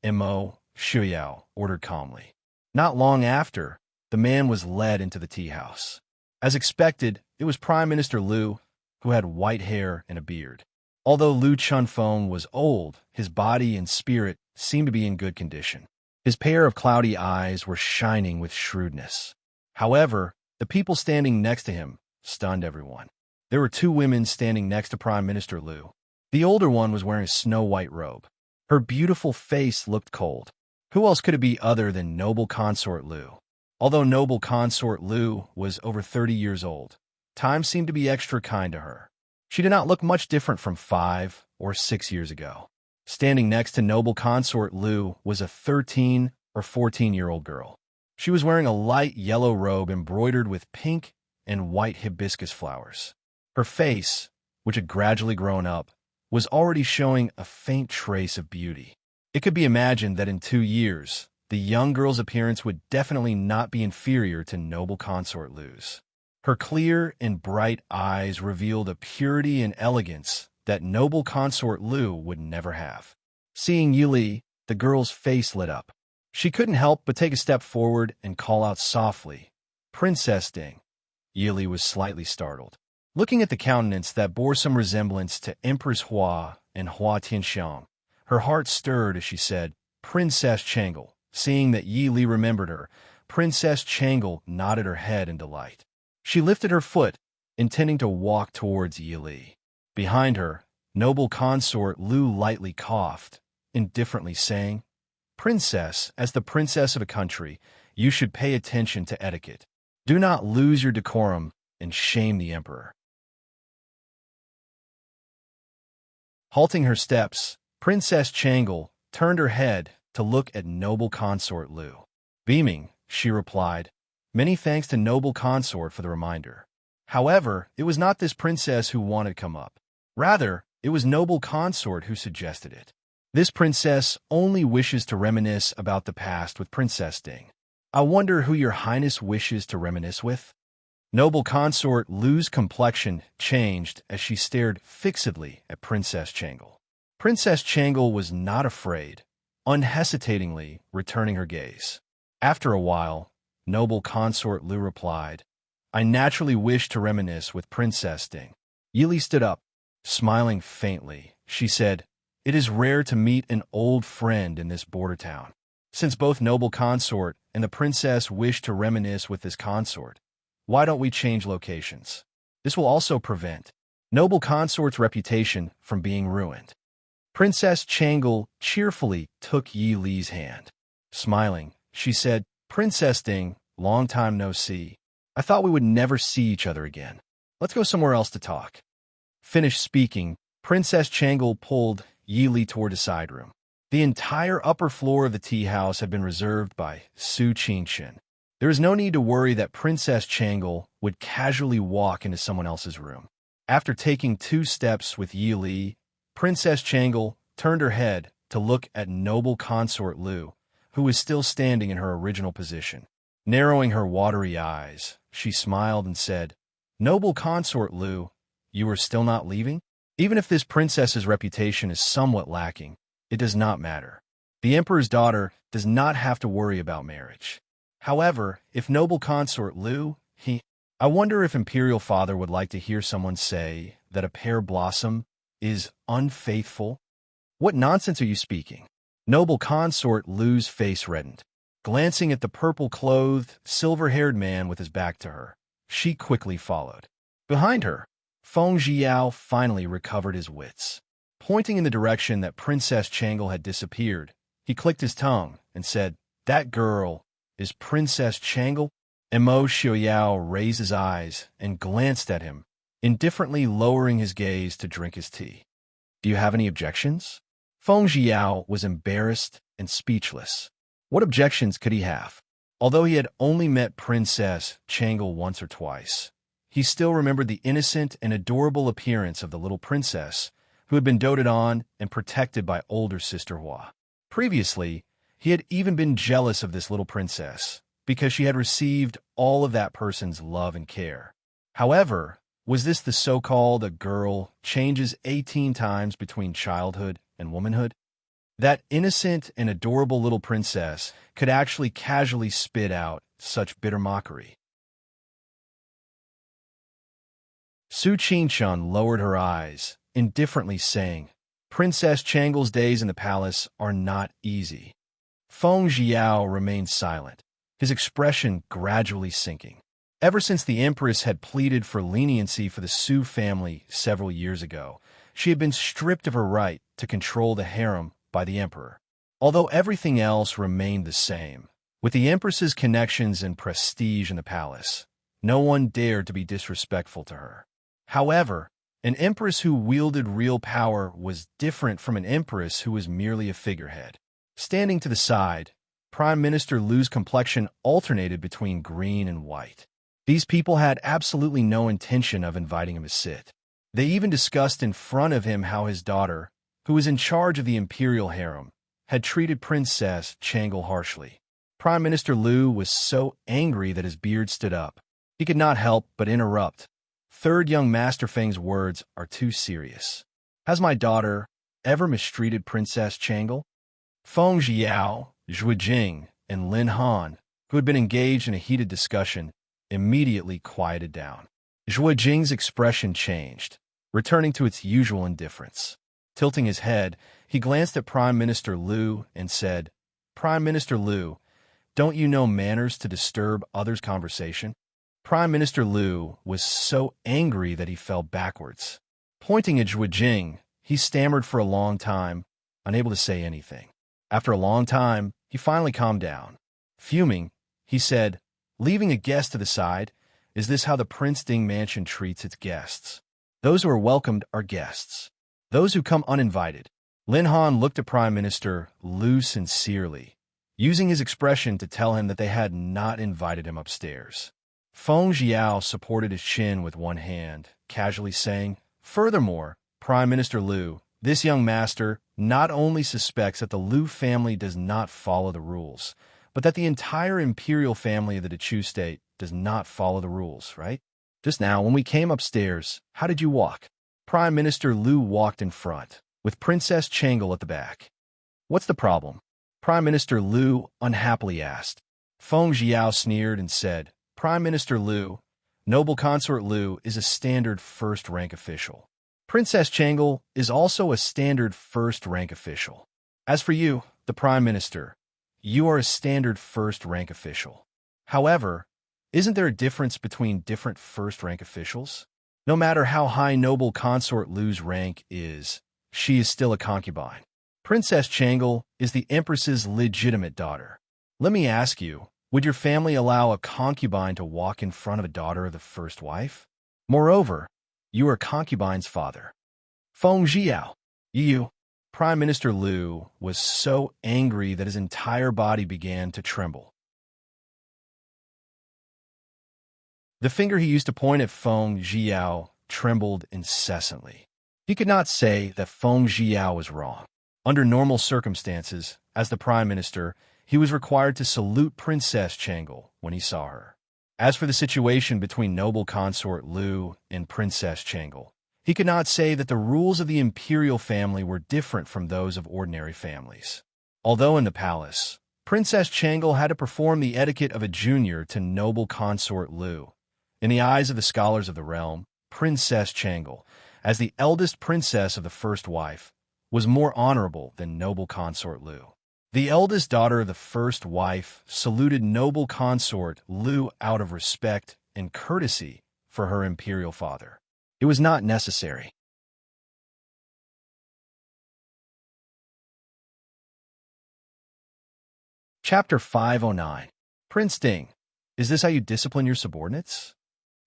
Mo Xiuyao ordered calmly. Not long after, the man was led into the tea house. As expected, it was Prime Minister Liu, who had white hair and a beard. Although Liu Chunfeng was old, his body and spirit seemed to be in good condition. His pair of cloudy eyes were shining with shrewdness. However, the people standing next to him stunned everyone. There were two women standing next to Prime Minister Liu. The older one was wearing a snow-white robe. Her beautiful face looked cold. Who else could it be other than noble consort Liu? Although noble consort Liu was over 30 years old, time seemed to be extra kind to her. She did not look much different from 5 or 6 years ago. Standing next to noble consort Liu was a 13 or 14-year-old girl. She was wearing a light yellow robe embroidered with pink and white hibiscus flowers. Her face, which had gradually grown up, was already showing a faint trace of beauty. It could be imagined that in 2 years, the young girl's appearance would definitely not be inferior to noble consort Liu's. Her clear and bright eyes revealed a purity and elegance that noble consort Liu would never have. Seeing Yili, the girl's face lit up. She couldn't help but take a step forward and call out softly, "Princess Ding." Yili was slightly startled. Looking at the countenance that bore some resemblance to Empress Hua and Hua Tianxiang, her heart stirred as she said, "Princess Changle." Seeing that Yi Li remembered her, Princess Changle nodded her head in delight. She lifted her foot, intending to walk towards Yi Li. Behind her, noble consort Liu lightly coughed, indifferently saying, "Princess, as the princess of a country, you should pay attention to etiquette. Do not lose your decorum and shame the emperor." Halting her steps, Princess Changle turned her head to look at noble consort Liu. Beaming, she replied, "Many thanks to noble consort for the reminder." However, it was not this princess who wanted to come up. Rather, it was noble consort who suggested it. This princess only wishes to reminisce about the past with Princess Ding. I wonder who your highness wishes to reminisce with? Noble consort Liu's complexion changed as she stared fixedly at Princess Changle. Princess Changle was not afraid, unhesitatingly returning her gaze. After a while, noble consort Liu replied, "I naturally wish to reminisce with Princess Ding." Yili stood up. Smiling faintly, she said, "It is rare to meet an old friend in this border town. Since both noble consort and the princess wish to reminisce with this consort, why don't we change locations? This will also prevent noble consort's reputation from being ruined." Princess Changle cheerfully took Yi Li's hand. Smiling, she said, "Princess Ding, long time no see. I thought we would never see each other again. Let's go somewhere else to talk." Finished speaking, Princess Changle pulled Yi Li toward a side room. The entire upper floor of the tea house had been reserved by Su Qingxin. There is no need to worry that Princess Changle would casually walk into someone else's room. After taking 2 steps with Yi Li, Princess Changle turned her head to look at noble consort Liu, who was still standing in her original position. Narrowing her watery eyes, she smiled and said, "Noble consort Liu, you are still not leaving? Even if this princess's reputation is somewhat lacking, it does not matter. The emperor's daughter does not have to worry about marriage. However, if noble consort Liu, I wonder if imperial father would like to hear someone say that a pear blossom is unfaithful? What nonsense are you speaking?" Noble consort Liu's face reddened. Glancing at the purple-clothed, silver-haired man with his back to her, she quickly followed. Behind her, Feng Zhiyao finally recovered his wits. Pointing in the direction that Princess Changle had disappeared, he clicked his tongue and said, "That girl is Princess Changle?" Mo Xiuyao raised his eyes and glanced at him, indifferently lowering his gaze to drink his tea. "Do you have any objections?" Feng Zhiyao was embarrassed and speechless. What objections could he have? Although he had only met Princess Changle once or twice, he still remembered the innocent and adorable appearance of the little princess who had been doted on and protected by older sister Hua. Previously, He had even been jealous of this little princess, because she had received all of that person's love and care. However, was this the so-called a girl changes 18 times between childhood and womanhood? That innocent and adorable little princess could actually casually spit out such bitter mockery. Su Qingshun lowered her eyes, indifferently saying, Princess Changle's days in the palace are not easy. Feng Jiao remained silent, his expression gradually sinking. Ever since the Empress had pleaded for leniency for the Su family several years ago, she had been stripped of her right to control the harem by the Emperor. Although everything else remained the same, with the Empress's connections and prestige in the palace, no one dared to be disrespectful to her. However, an Empress who wielded real power was different from an Empress who was merely a figurehead. Standing to the side, Prime Minister Lu's complexion alternated between green and white. These people had absolutely no intention of inviting him to sit. They even discussed in front of him how his daughter, who was in charge of the imperial harem, had treated Princess Changle harshly. Prime Minister Lu was so angry that his beard stood up. He could not help but interrupt. Third young Master Feng's words are too serious. Has my daughter ever mistreated Princess Changle? Feng Jiao, Zhu Jing, and Lin Han, who had been engaged in a heated discussion, immediately quieted down. Zhu Jing's expression changed, returning to its usual indifference. Tilting his head, he glanced at Prime Minister Lu and said, Prime Minister Lu, don't you know manners to disturb others' conversation? Prime Minister Lu was so angry that he fell backwards. Pointing at Zhu Jing, he stammered for a long time, unable to say anything. After a long time, he finally calmed down. Fuming, he said, leaving a guest to the side, is this how the Prince Ding mansion treats its guests? Those who are welcomed are guests. Those who come uninvited. Lin Han looked at Prime Minister Lu sincerely, using his expression to tell him that they had not invited him upstairs. Feng Jiao supported his chin with one hand, casually saying, Furthermore, Prime Minister Lu, this young master not only suspects that the Lu family does not follow the rules, but that the entire imperial family of the Dechu state does not follow the rules, right? Just now, when we came upstairs, how did you walk? Prime Minister Lu walked in front, with Princess Changle at the back. What's the problem? Prime Minister Lu unhappily asked. Feng Jiao sneered and said, Prime Minister Lu, Noble Consort Lu is a standard first-rank official. Princess Changle is also a standard first-rank official. As for you, the Prime Minister, you are a standard first-rank official. However, isn't there a difference between different first-rank officials? No matter how high Noble Consort Lu's rank is, she is still a concubine. Princess Changle is the Empress's legitimate daughter. Let me ask you, would your family allow a concubine to walk in front of a daughter of the first wife? Moreover, you are a concubine's father. Feng Jiao, you. Prime Minister Lu was so angry that his entire body began to tremble. The finger he used to point at Feng Jiao trembled incessantly. He could not say that Feng Jiao was wrong. Under normal circumstances, as the Prime Minister, he was required to salute Princess Changle when he saw her. As for the situation between Noble Consort Lu and Princess Changle, he could not say that the rules of the imperial family were different from those of ordinary families. Although in the palace, Princess Changle had to perform the etiquette of a junior to Noble Consort Lu. In the eyes of the scholars of the realm, Princess Changle, as the eldest princess of the first wife, was more honorable than Noble Consort Lu. The eldest daughter of the first wife saluted Noble Consort Lu out of respect and courtesy for her imperial father. It was not necessary. Chapter 509. Prince Ding, is this how you discipline your subordinates?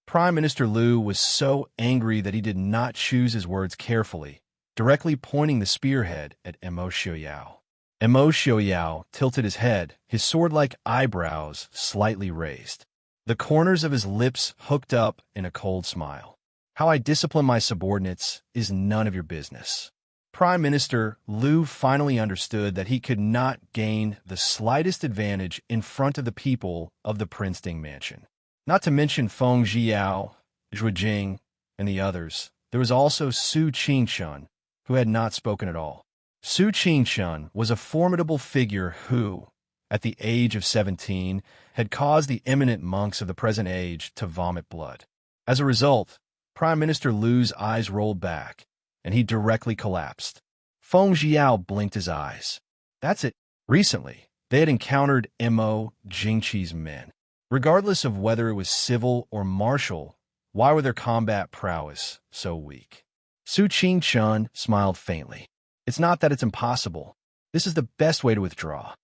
Prime Minister Lu was so angry that he did not choose his words carefully, directly pointing the spearhead at Mo Xiaoyao. Mo Xiaoyao tilted his head, his sword-like eyebrows slightly raised. The corners of his lips hooked up in a cold smile. How I discipline my subordinates is none of your business. Prime Minister Liu finally understood that he could not gain the slightest advantage in front of the people of the Princeton mansion. Not to mention Feng Jiao, Zhu Jing, and the others. There was also Su Qingshun, who had not spoken at all. Su Qingshun was a formidable figure who, at the age of 17, had caused the eminent monks of the present age to vomit blood. As a result, Prime Minister Liu's eyes rolled back, and he directly collapsed. Feng Jiao blinked his eyes. That's it. Recently, they had encountered Mo Jingqi's men. Regardless of whether it was civil or martial, why were their combat prowess so weak? Su Qingshun smiled faintly. It's not that it's impossible. This is the best way to withdraw.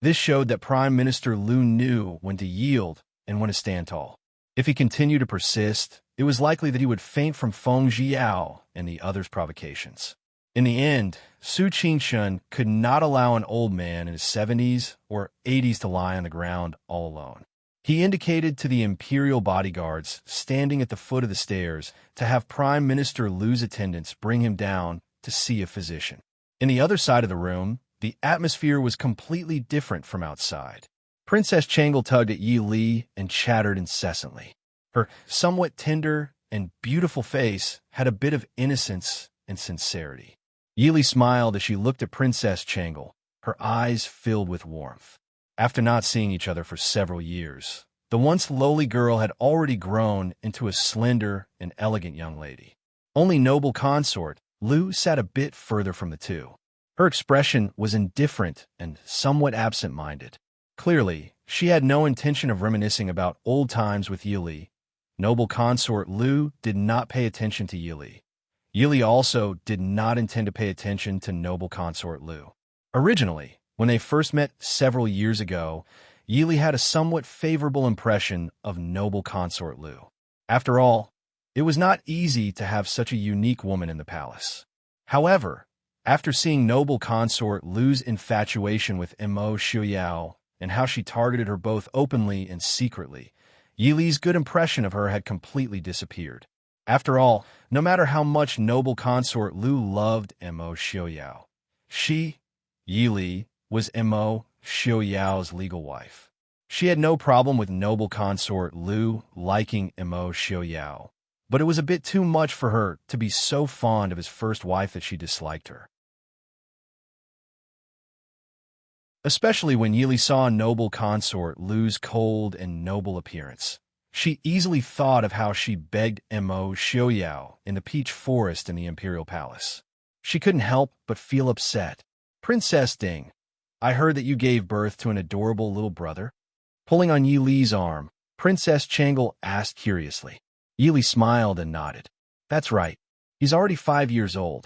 This showed that Prime Minister Liu knew when to yield and when to stand tall. If he continued to persist, it was likely that he would faint from Feng Jiao and the others' provocations. In the end, Su Qingshun could not allow an old man in his 70s or 80s to lie on the ground all alone. He indicated to the imperial bodyguards standing at the foot of the stairs to have Prime Minister Liu's attendants bring him down to see a physician. In the other side of the room, the atmosphere was completely different from outside. Princess Changle tugged at Yi Li and chattered incessantly. Her somewhat tender and beautiful face had a bit of innocence and sincerity. Yi Li smiled as she looked at Princess Changle, her eyes filled with warmth. After not seeing each other for several years, the once lowly girl had already grown into a slender and elegant young lady. Only noble consort, Liu sat a bit further from the two. Her expression was indifferent and somewhat absent-minded. Clearly, she had no intention of reminiscing about old times with Yi Li. Noble consort Liu did not pay attention to Yi Li. Yi Li also did not intend to pay attention to noble consort Liu. Originally, when they first met several years ago, Yi Li had a somewhat favorable impression of noble consort Liu. After all, it was not easy to have such a unique woman in the palace. However, after seeing noble consort Liu's infatuation with Mo Xiuyao and how she targeted her both openly and secretly, Yi Li's good impression of her had completely disappeared. After all, no matter how much noble consort Liu loved Mo Xiuyao, she, Yi Li, was Mo Xiuyao's legal wife. She had no problem with noble consort Liu liking Mo Xiuyao, but it was a bit too much for her to be so fond of his first wife that she disliked her. Especially when Yi Li saw noble consort Liu's cold and noble appearance. She easily thought of how she begged Mo Xiuyao in the peach forest in the imperial palace. She couldn't help but feel upset. Princess Ding, I heard that you gave birth to an adorable little brother. Pulling on Yi Li's arm, Princess Changle asked curiously. Yi Li smiled and nodded. That's right. He's already 5 years old.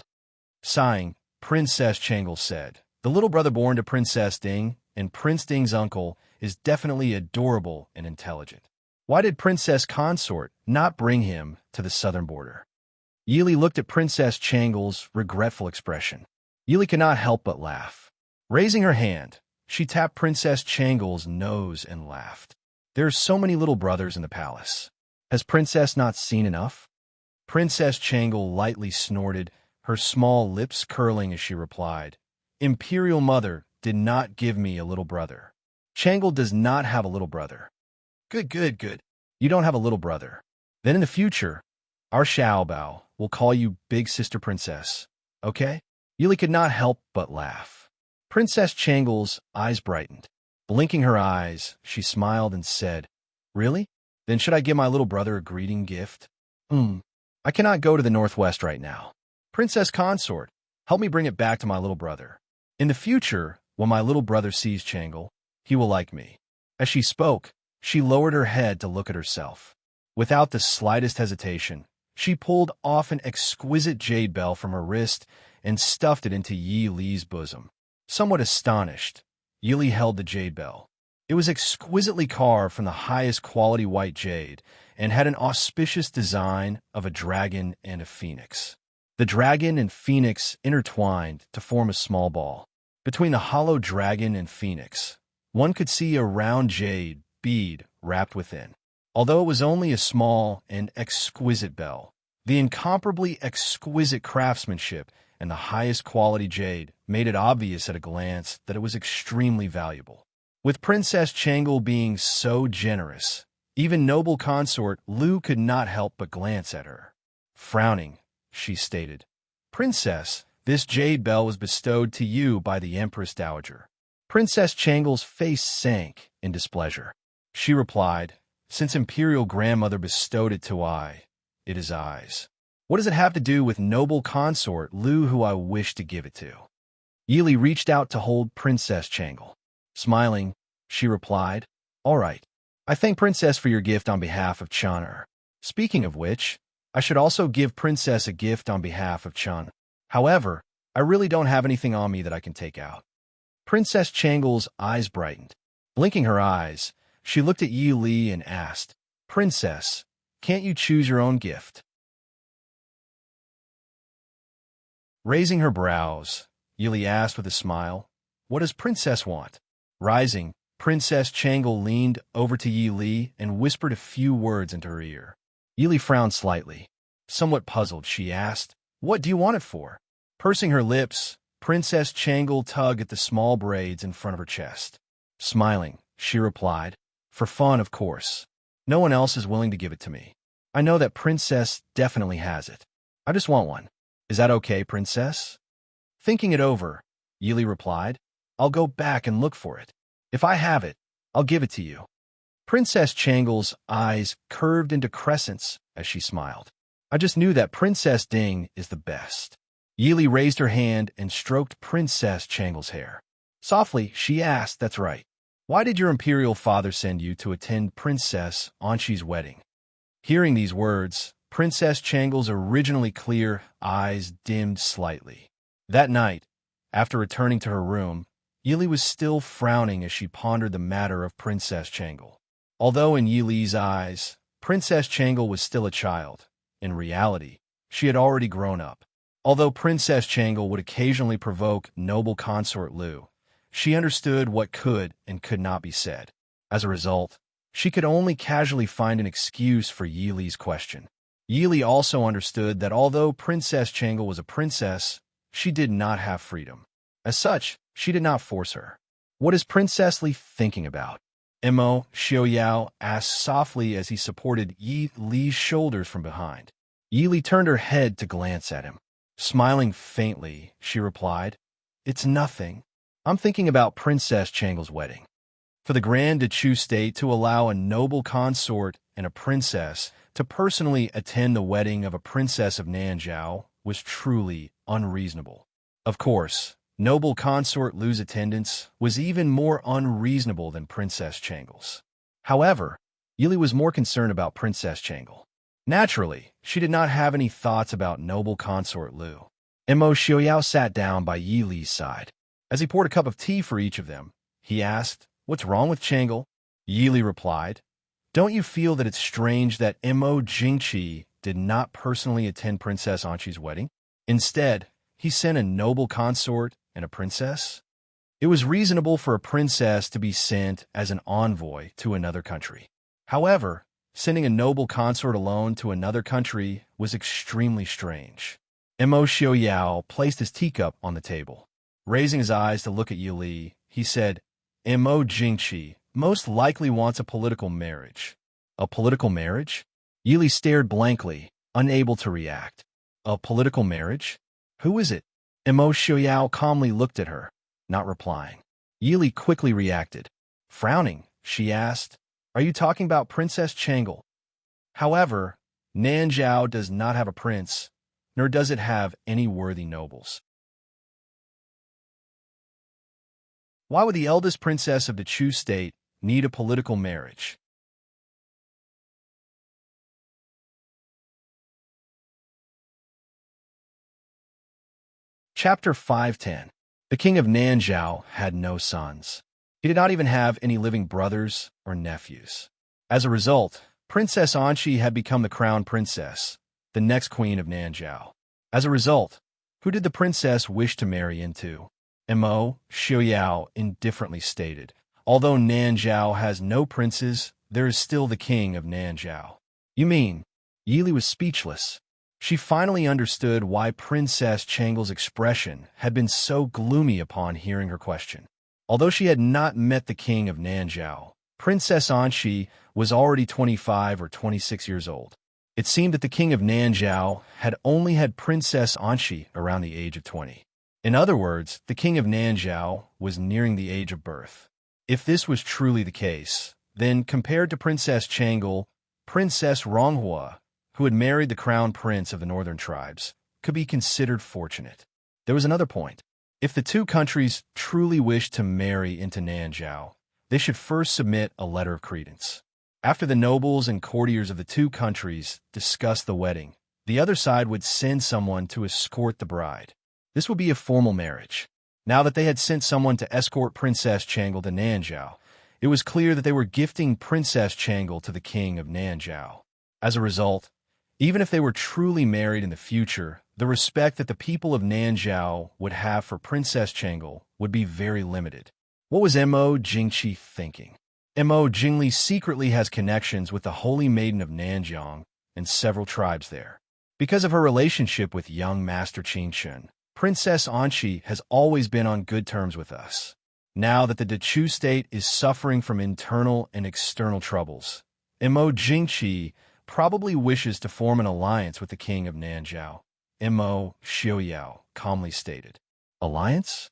Sighing, Princess Changle said, the little brother born to Princess Ding and Prince Ding's uncle is definitely adorable and intelligent. Why did Princess Consort not bring him to the southern border? Yi Li looked at Princess Changle's regretful expression. Yi Li could not help but laugh. Raising her hand, she tapped Princess Changle's nose and laughed. There are so many little brothers in the palace. Has Princess not seen enough? Princess Changle lightly snorted, her small lips curling as she replied, Imperial Mother did not give me a little brother. Changle does not have a little brother. Good. You don't have a little brother. Then in the future, our Xiaobao will call you Big Sister Princess, okay? Yi Li could not help but laugh. Princess Changle's eyes brightened. Blinking her eyes, she smiled and said, Really? Then should I give my little brother a greeting gift? I cannot go to the northwest right now. Princess Consort, help me bring it back to my little brother. In the future, when my little brother sees Changle, he will like me. As she spoke, she lowered her head to look at herself. Without the slightest hesitation, she pulled off an exquisite jade bell from her wrist and stuffed it into Yi Li's bosom. Somewhat astonished, Yi Li held the jade bell. It was exquisitely carved from the highest quality white jade and had an auspicious design of a dragon and a phoenix. The dragon and phoenix intertwined to form a small ball. Between the hollow dragon and phoenix, one could see a round jade bead wrapped within. Although it was only a small and exquisite bell, the incomparably exquisite craftsmanship and the highest quality jade made it obvious at a glance that it was extremely valuable. With Princess Changle being so generous, even noble consort Lu could not help but glance at her. Frowning, she stated, "Princess, this jade bell was bestowed to you by the Empress Dowager." Princess Changle's face sank in displeasure. She replied, "Since Imperial Grandmother bestowed it to I, it is I's. What does it have to do with noble consort Lu who I wish to give it to?" Yili reached out to hold Princess Changle. Smiling, she replied, "All right. I thank Princess for your gift on behalf of Chon'er. Speaking of which, I should also give Princess a gift on behalf of Chun. However, I really don't have anything on me that I can take out." Princess Changle's eyes brightened. Blinking her eyes, she looked at Yi Li and asked, "Princess, can't you choose your own gift?" Raising her brows, Yi Li asked with a smile, "What does Princess want?" Rising, Princess Changle leaned over to Yi Li and whispered a few words into her ear. Yi Li frowned slightly. Somewhat puzzled, she asked, "What do you want it for?" Pursing her lips, Princess Changle tugged at the small braids in front of her chest. Smiling, she replied, "For fun, of course. No one else is willing to give it to me. I know that Princess definitely has it. I just want one. Is that okay, Princess?" Thinking it over, Yi Li replied, "I'll go back and look for it. If I have it, I'll give it to you." Princess Changle's eyes curved into crescents as she smiled. "I just knew that Princess Ding is the best." Yi Li raised her hand and stroked Princess Changle's hair. Softly, she asked, "That's right. Why did your imperial father send you to attend Princess Anshi's wedding?" Hearing these words, Princess Changle's originally clear eyes dimmed slightly. That night, after returning to her room, Yi Li was still frowning as she pondered the matter of Princess Changle. Although in Yi Li's eyes, Princess Changle was still a child, in reality, she had already grown up. Although Princess Changle would occasionally provoke noble consort Lu, she understood what could and could not be said. As a result, she could only casually find an excuse for Yi Li's question. Yi Li also understood that although Princess Changle was a princess, she did not have freedom. As such, she did not force her. "What is Princess Li thinking about?" Mo Xiaoyao asked softly as he supported Yi Li's shoulders from behind. Yi Li turned her head to glance at him. Smiling faintly, she replied, "It's nothing. I'm thinking about Princess Changle's wedding." For the Grand Duchu state to allow a noble consort and a princess to personally attend the wedding of a princess of Nanzhao was truly unreasonable. Of course, noble consort Lu's attendance was even more unreasonable than Princess Changle's. However, Yi Li was more concerned about Princess Changle. Naturally, she did not have any thoughts about noble consort Lu. Mo Xiaoyao sat down by Yi Li's side. As he poured a cup of tea for each of them, he asked, "What's wrong with Changle?" Yi Li replied, "Don't you feel that it's strange that Mo Jingqi did not personally attend Princess Anshi's wedding? Instead, he sent a noble consort and a princess? It was reasonable for a princess to be sent as an envoy to another country. However, sending a noble consort alone to another country was extremely strange." Mo Xiaoyao placed his teacup on the table. Raising his eyes to look at Yi Li, he said, "Mo Jingqi most likely wants a political marriage." "A political marriage?" Yi Li stared blankly, unable to react. "A political marriage? Who is it?" Mo Xiaoyao calmly looked at her, not replying. Yi Li quickly reacted. Frowning, she asked, "Are you talking about Princess Changle?" However, Nanzhao does not have a prince, nor does it have any worthy nobles. Why would the eldest princess of the Chu state need a political marriage? Chapter 510. The king of Nanzhao had no sons. He did not even have any living brothers or nephews. As a result, Princess Anshi had become the crown princess, the next queen of Nanzhao. As a result, who did the princess wish to marry into? Mo Xiaoyao indifferently stated, "Although Nanzhao has no princes, there is still the king of Nanzhao." "You mean?" Yi Li was speechless. She finally understood why Princess Changle's expression had been so gloomy upon hearing her question. Although she had not met the king of Nanzhao, Princess Anxi was already 25 or 26 years old. It seemed that the king of Nanzhao had only had Princess Anxi around the age of 20. In other words, the king of Nanzhao was nearing the age of birth. If this was truly the case, then compared to Princess Changle, Princess Ronghua, who had married the crown prince of the northern tribes, could be considered fortunate. There was another point. If the two countries truly wished to marry into Nanzhao, they should first submit a letter of credence. After the nobles and courtiers of the two countries discussed the wedding, the other side would send someone to escort the bride. This would be a formal marriage. Now that they had sent someone to escort Princess Changle to Nanzhao, it was clear that they were gifting Princess Changle to the king of Nanzhao. As a result, even if they were truly married in the future, the respect that the people of Nanzhao would have for Princess Changle would be very limited. What was Mo Jingqi thinking? Mo Jingli secretly has connections with the Holy Maiden of Nanjiang and several tribes there. Because of her relationship with young Master Qingshun, Princess Anxi has always been on good terms with us. Now that the Dechu state is suffering from internal and external troubles, Mo Jingqi probably wishes to form an alliance with the king of Nanzhao, Mo Xiaoyao calmly stated. Alliance?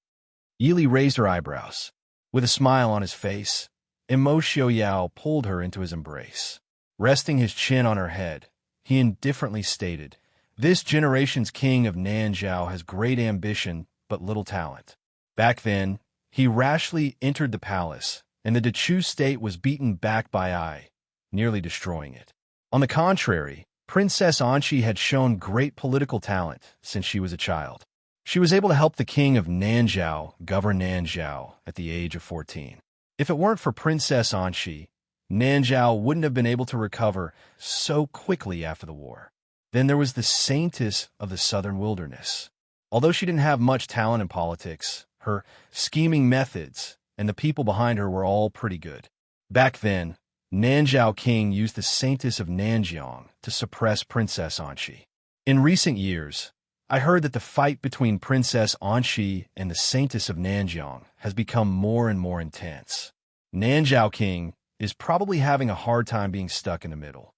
Yili raised her eyebrows. With a smile on his face, Mo Xiaoyao pulled her into his embrace. Resting his chin on her head, he indifferently stated, "This generation's king of Nanzhao has great ambition but little talent." Back then, he rashly entered the palace, and the Dechu state was beaten back by Ai, nearly destroying it. On the contrary, Princess Anxi had shown great political talent since she was a child. She was able to help the king of Nanzhao govern Nanzhao at the age of 14. If it weren't for Princess Anxi, Nanzhao wouldn't have been able to recover so quickly after the war. Then there was the saintess of the southern wilderness. Although she didn't have much talent in politics, her scheming methods and the people behind her were all pretty good. Back then, Nanzhao King used the saintess of Nanjiang to suppress Princess Anxi. In recent years, I heard that the fight between Princess Anxi and the saintess of Nanjiang has become more and more intense. Nanzhao King is probably having a hard time being stuck in the middle.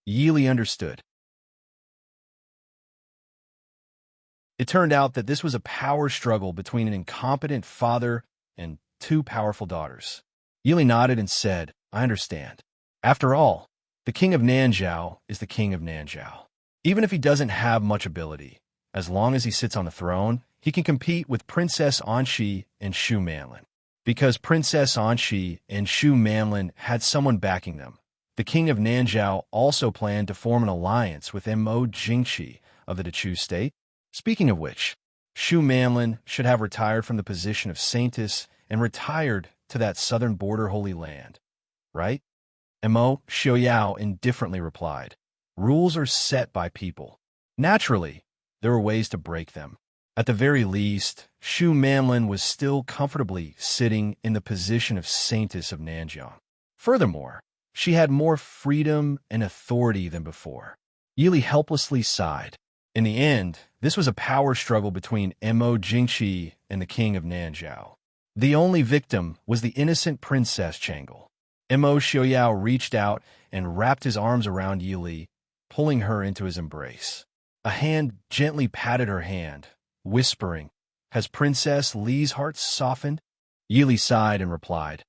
Yili understood. It turned out that this was a power struggle between an incompetent father and two powerful daughters. Yili nodded and said, "I understand. After all, the king of Nanzhao is the king of Nanzhao. Even if he doesn't have much ability, as long as he sits on the throne, he can compete with Princess Anxi and Shu Manlin. Because Princess Anxi and Shu Manlin had someone backing them, the king of Nanzhao also planned to form an alliance with Mo Jingqi of the Dechu state. Speaking of which, Shu Manlin should have retired from the position of saintess and retired to that southern border holy land, right?" Mo Xiaoyao indifferently replied, "Rules are set by people. Naturally, there are ways to break them. At the very least, Shu Manlin was still comfortably sitting in the position of saintess of Nanjiang. Furthermore, she had more freedom and authority than before." Yili helplessly sighed. In the end, this was a power struggle between Mo Jingqi and the king of Nanzhao. The only victim was the innocent Princess Changle. Mo Xiaoyao reached out and wrapped his arms around Yili, pulling her into his embrace. A hand gently patted her hand, whispering, "Has Princess Li's heart softened?" Yili sighed and replied,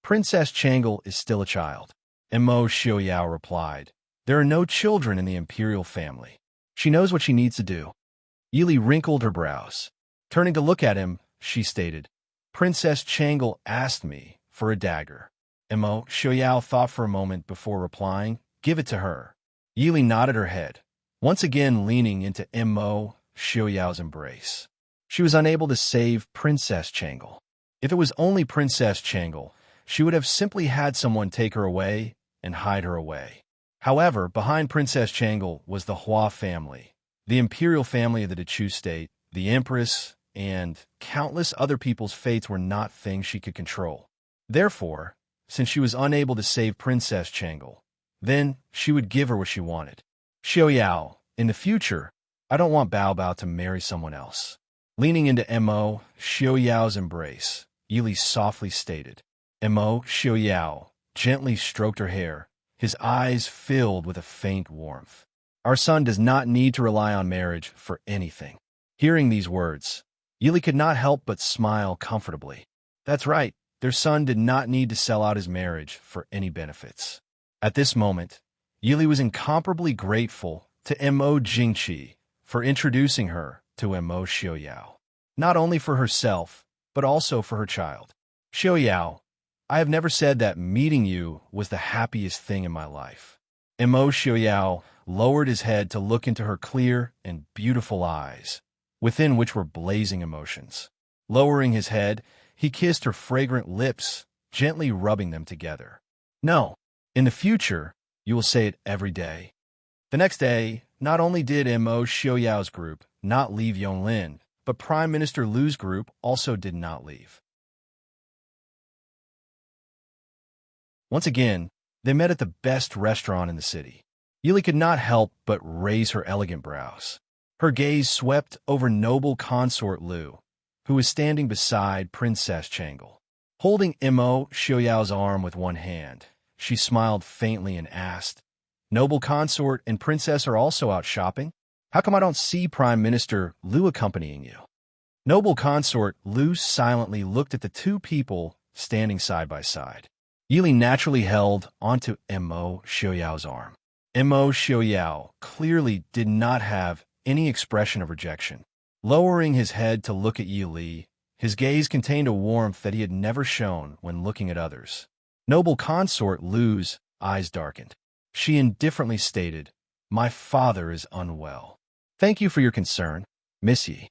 "Princess Changle is still a child." Mo Xiaoyao replied, "There are no children in the imperial family. She knows what she needs to do." Yili wrinkled her brows. Turning to look at him, she stated, "Princess Changle asked me for a dagger." Mo Xiaoyao thought for a moment before replying, "Give it to her." Yili nodded her head, once again leaning into Mo Xiaoyao's embrace. She was unable to save Princess Changle. If it was only Princess Changle, she would have simply had someone take her away and hide her away. However, behind Princess Changle was the Hua family, the imperial family of the Dechu state, the Empress, and countless other people's fates were not things she could control. Therefore, since she was unable to save Princess Changle, then she would give her what she wanted. "Xiaoyao, In the future, I don't want Bao Bao to marry someone else. Leaning into Mo Xiaoyao's embrace, Yili softly stated. Mo Xiaoyao gently stroked her hair, his eyes filled with a faint warmth. Our son does not need to rely on marriage for anything. Hearing these words, Yili could not help but smile comfortably. That's right, their son did not need to sell out his marriage for any benefits. At this moment, Yili was incomparably grateful to Mo Jingqi for introducing her to Mo Xiaoyao, not only for herself, but also for her child. Xiaoyao, I have never said that meeting you was the happiest thing in my life. Mo Xiaoyao lowered his head to look into her clear and beautiful eyes, within which were blazing emotions. Lowering his head, he kissed her fragrant lips, gently rubbing them together. No, in the future, you will say it every day. The next day, not only did Mo Xiaoyao's group not leave Yonglin, but Prime Minister Lu's group also did not leave. Once again, they met at the best restaurant in the city. Yili could not help but raise her elegant brows. Her gaze swept over noble consort Lu, who was standing beside Princess Changle. Holding Mo Xiaoyao's arm with one hand, she smiled faintly and asked, Noble consort and princess are also out shopping? How come I don't see Prime Minister Lu accompanying you? Noble consort Lu silently looked at the two people standing side by side. Yili naturally held onto Mo Xiaoyao's arm. Mo Xiaoyao clearly did not have any expression of rejection. Lowering his head to look at Yili, his gaze contained a warmth that he had never shown when looking at others. Noble consort Lu's eyes darkened. She indifferently stated, My father is unwell. Thank you for your concern, Miss Yi.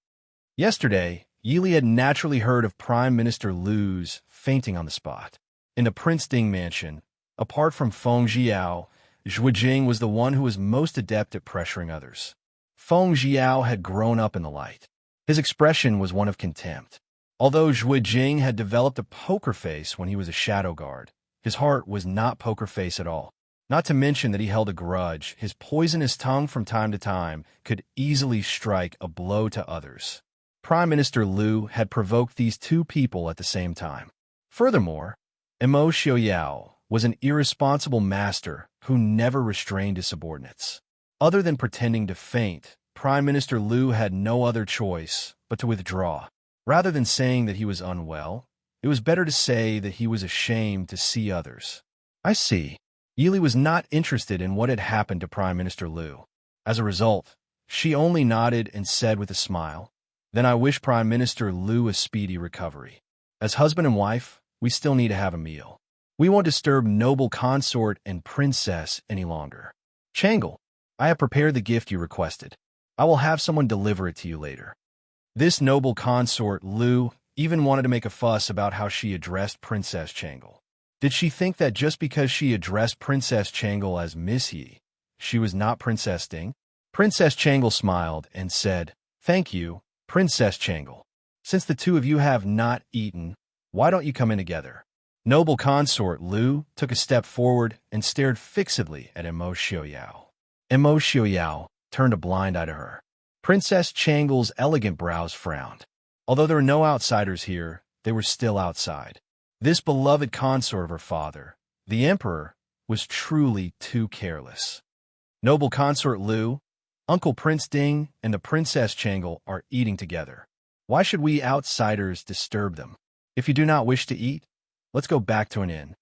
Yesterday, Yili had naturally heard of Prime Minister Lu's fainting on the spot. In the Prince Ding mansion, apart from Feng Jiao, Zhuo Jing was the one who was most adept at pressuring others. Feng Jiao had grown up in the light. His expression was one of contempt. Although Zhuo Jing had developed a poker face when he was a shadow guard, his heart was not poker face at all. Not to mention that he held a grudge. His poisonous tongue from time to time could easily strike a blow to others. Prime Minister Lu had provoked these two people at the same time. Furthermore, Mo Xiaoyao was an irresponsible master who never restrained his subordinates. Other than pretending to faint, Prime Minister Lu had no other choice but to withdraw. Rather than saying that he was unwell, it was better to say that he was ashamed to see others. I see. Yili was not interested in what had happened to Prime Minister Lu. As a result, she only nodded and said with a smile, Then I wish Prime Minister Lu a speedy recovery. As husband and wife, we still need to have a meal. We won't disturb noble consort and princess any longer. Changle, I have prepared the gift you requested. I will have someone deliver it to you later. This noble consort, Lu, even wanted to make a fuss about how she addressed Princess Changle. Did she think that just because she addressed Princess Changle as Miss Yi, she was not Princess Ding? Princess Changle smiled and said, Thank you, Princess Changle. Since the two of you have not eaten, why don't you come in together? Noble consort Lu took a step forward and stared fixedly at Mo Xiaoyao. Mo Xiaoyao turned a blind eye to her. Princess Changle's elegant brows frowned. Although there were no outsiders here, they were still outside. This beloved consort of her father, the emperor, was truly too careless. Noble consort Lu, Uncle Prince Ding, and the Princess Changle are eating together. Why should we outsiders disturb them? If you do not wish to eat, let's go back to an inn.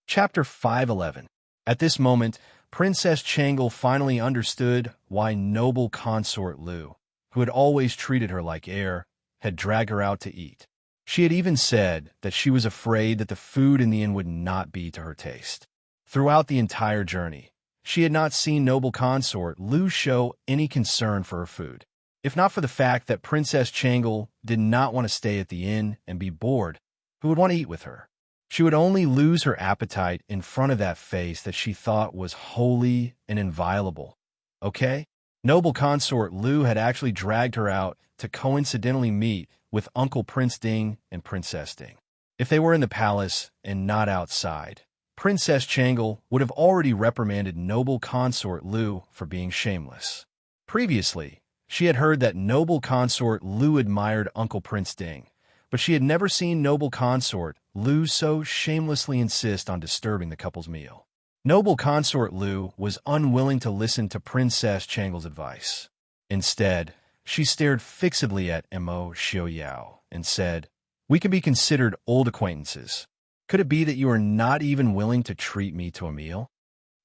Chapter 511. At this moment, Princess Changle finally understood why noble consort Lu, who had always treated her like air, had dragged her out to eat. She had even said that she was afraid that the food in the inn would not be to her taste. Throughout the entire journey, she had not seen noble consort Lu show any concern for her food. If not for the fact that Princess Changle did not want to stay at the inn and be bored, who would want to eat with her? She would only lose her appetite in front of that face that she thought was holy and inviolable. Okay? Noble consort Lu had actually dragged her out to coincidentally meet with Uncle Prince Ding and Princess Ding. If they were in the palace and not outside, Princess Changle would have already reprimanded noble consort Lu for being shameless. Previously, she had heard that noble consort Lu admired Uncle Prince Ding, but she had never seen noble consort Lu so shamelessly insist on disturbing the couple's meal. Noble consort Lu was unwilling to listen to Princess Changle's advice. Instead, she stared fixedly at Mo Xiaoyao and said, "We can be considered old acquaintances. Could it be that you are not even willing to treat me to a meal?"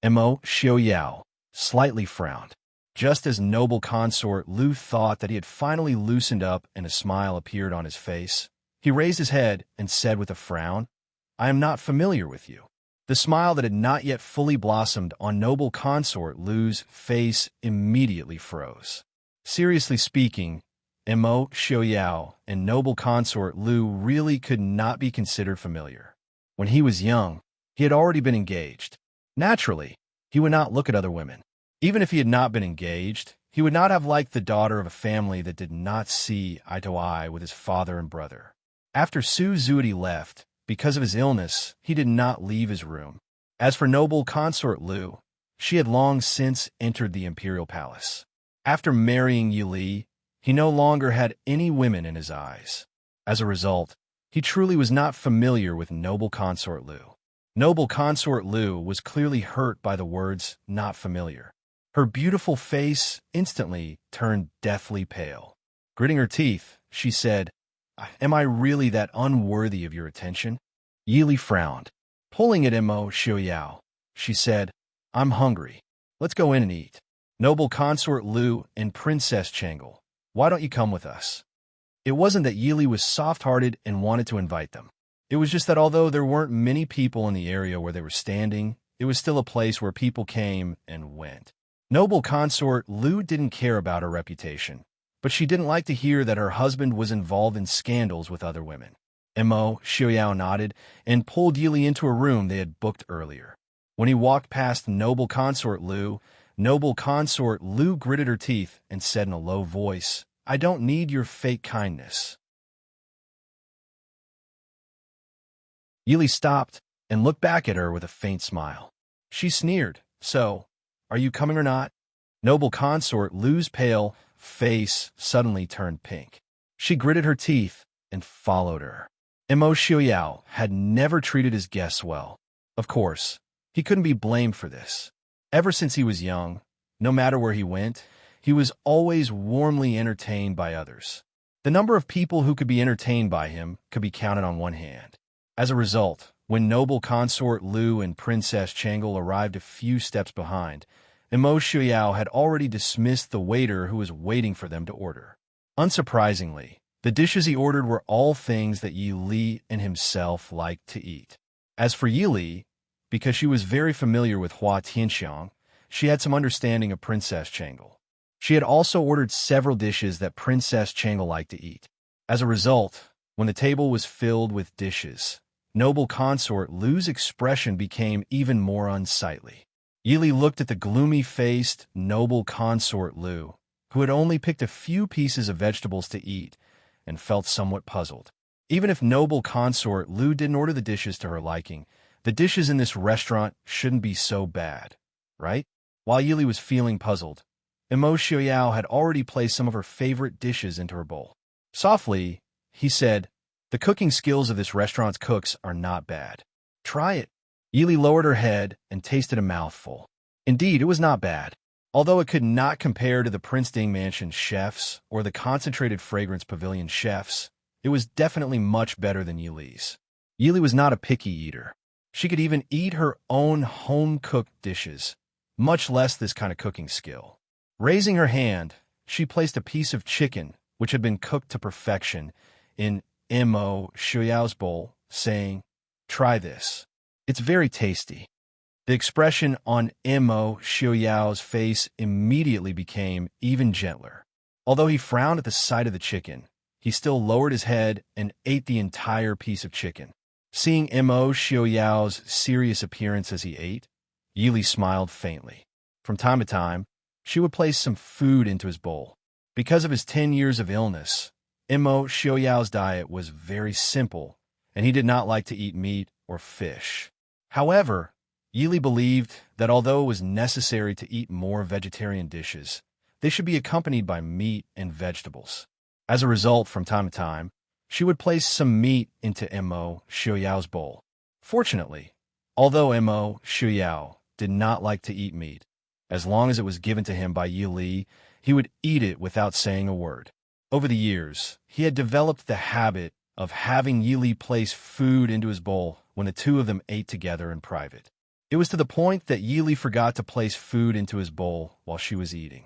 Mo Xiaoyao slightly frowned. Just as noble consort Lu thought that he had finally loosened up and a smile appeared on his face, he raised his head and said with a frown, "I am not familiar with you." The smile that had not yet fully blossomed on noble consort Lu's face immediately froze. Seriously speaking, Mo Xiaoyao and noble consort Lu really could not be considered familiar. When he was young, he had already been engaged. Naturally, he would not look at other women. Even if he had not been engaged, he would not have liked the daughter of a family that did not see eye to eye with his father and brother. After Su Zuidi left, because of his illness, he did not leave his room. As for noble consort Lu, she had long since entered the imperial palace. After marrying Yi Li, he no longer had any women in his eyes. As a result, he truly was not familiar with noble consort Lu. Noble consort Lu was clearly hurt by the words "not familiar." Her beautiful face instantly turned deathly pale. Gritting her teeth, she said, "Am I really that unworthy of your attention?" Yi Li frowned. Pulling at Mo Xiaoyao, she said, "I'm hungry. Let's go in and eat. Noble consort Lu and Princess Changle, why don't you come with us?" It wasn't that Yi Li was soft-hearted and wanted to invite them. It was just that although there weren't many people in the area where they were standing, it was still a place where people came and went. Noble consort Lu didn't care about her reputation, but she didn't like to hear that her husband was involved in scandals with other women. Mo Xiaoyao nodded and pulled Yi Li into a room they had booked earlier. When he walked past noble consort Lu gritted her teeth and said in a low voice, "I don't need your fake kindness." Yi Li stopped and looked back at her with a faint smile. She sneered, "So, are you coming or not?" Noble consort Lu's pale face suddenly turned pink. She gritted her teeth and followed her. Mo Xiaoyao had never treated his guests well. Of course, he couldn't be blamed for this. Ever since he was young, no matter where he went, he was always warmly entertained by others. The number of people who could be entertained by him could be counted on one hand. As a result, when noble consort Lu and Princess Changle arrived a few steps behind, Mo Xiaoyao had already dismissed the waiter who was waiting for them to order. Unsurprisingly, the dishes he ordered were all things that Yi Li and himself liked to eat. As for Yi Li, because she was very familiar with Hua Tianxiang, she had some understanding of Princess Changle. She had also ordered several dishes that Princess Changle liked to eat. As a result, when the table was filled with dishes, noble consort Lu's expression became even more unsightly. Yi Li looked at the gloomy-faced noble consort Lu, who had only picked a few pieces of vegetables to eat, and felt somewhat puzzled. Even if noble consort Lu didn't order the dishes to her liking, the dishes in this restaurant shouldn't be so bad, right? While Yi Li was feeling puzzled, Mo Xiaoyao had already placed some of her favorite dishes into her bowl. Softly, he said, "The cooking skills of this restaurant's cooks are not bad. Try it." Yi Li lowered her head and tasted a mouthful. Indeed, it was not bad. Although it could not compare to the Prince Ding Mansion chefs or the Concentrated Fragrance Pavilion chefs, it was definitely much better than Yi Li's. Yi Li was not a picky eater. She could even eat her own home-cooked dishes, much less this kind of cooking skill. Raising her hand, she placed a piece of chicken, which had been cooked to perfection, in Mo Xiaoyao's bowl, saying, "Try this. It's very tasty." The expression on Mo Xiaoyao's face immediately became even gentler. Although he frowned at the sight of the chicken, he still lowered his head and ate the entire piece of chicken. Seeing Mo Xiaoyao's serious appearance as he ate, Yi Li smiled faintly. From time to time, she would place some food into his bowl. Because of his 10 years of illness, Mo Xiaoyao's diet was very simple and he did not like to eat meat or fish. However, Yili believed that although it was necessary to eat more vegetarian dishes, they should be accompanied by meat and vegetables. As a result, from time to time, she would place some meat into Mo Xiaoyao's bowl. Fortunately, although Mo Xiaoyao did not like to eat meat, as long as it was given to him by Yili, he would eat it without saying a word. Over the years, he had developed the habit of having Yili place food into his bowl when the two of them ate together in private. It was to the point that Yili forgot to place food into his bowl while she was eating.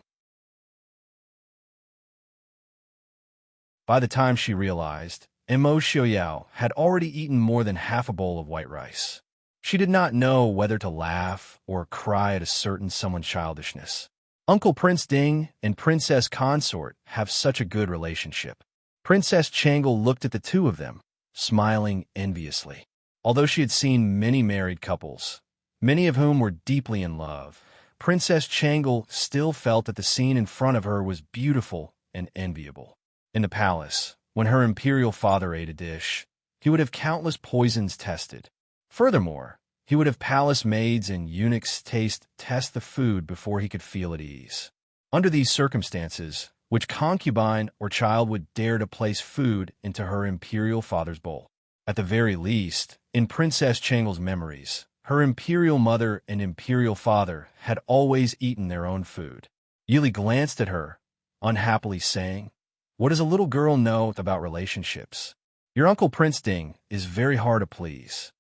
By the time she realized, Mo Xiaoyao had already eaten more than half a bowl of white rice. She did not know whether to laugh or cry at a certain someone's childishness. Uncle Prince Ding and Princess Consort have such a good relationship. Princess Changle looked at the two of them, smiling enviously. Although she had seen many married couples, many of whom were deeply in love, Princess Changle still felt that the scene in front of her was beautiful and enviable. In the palace, when her imperial father ate a dish, he would have countless poisons tested. Furthermore, he would have palace maids and eunuchs test the food before he could feel at ease. Under these circumstances, which concubine or child would dare to place food into her imperial father's bowl? At the very least, in Princess Changle's memories, her imperial mother and imperial father had always eaten their own food. Yili glanced at her, unhappily saying, "What does a little girl know about relationships? Your Uncle Prince Ding is very hard to please.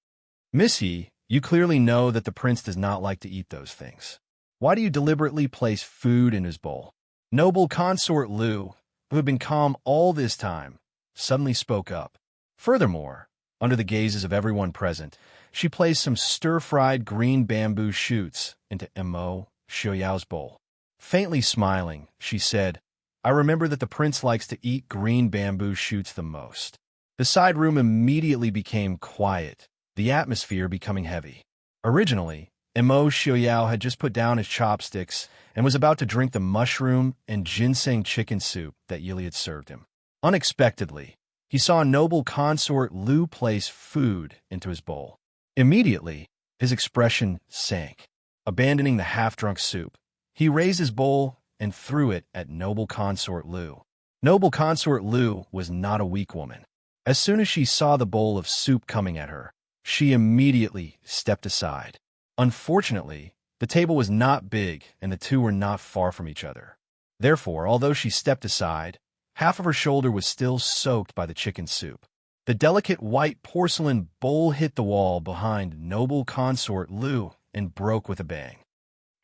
Miss Yi, you clearly know that the prince does not like to eat those things. Why do you deliberately place food in his bowl?" Noble Consort Lu, who had been calm all this time, suddenly spoke up. Furthermore, under the gazes of everyone present, she placed some stir-fried green bamboo shoots into Mo Xiaoyao's bowl. Faintly smiling, she said, "I remember that the prince likes to eat green bamboo shoots the most." The side room immediately became quiet, the atmosphere becoming heavy. Originally, Mo Xiaoyao had just put down his chopsticks and was about to drink the mushroom and ginseng chicken soup that Yili had served him. Unexpectedly, he saw Noble Consort Lu place food into his bowl. Immediately, his expression sank. Abandoning the half-drunk soup, he raised his bowl and threw it at Noble Consort Lu. Noble Consort Lu was not a weak woman. As soon as she saw the bowl of soup coming at her, she immediately stepped aside. Unfortunately, the table was not big and the two were not far from each other. Therefore, although she stepped aside, half of her shoulder was still soaked by the chicken soup. The delicate white porcelain bowl hit the wall behind Noble Consort Lu and broke with a bang.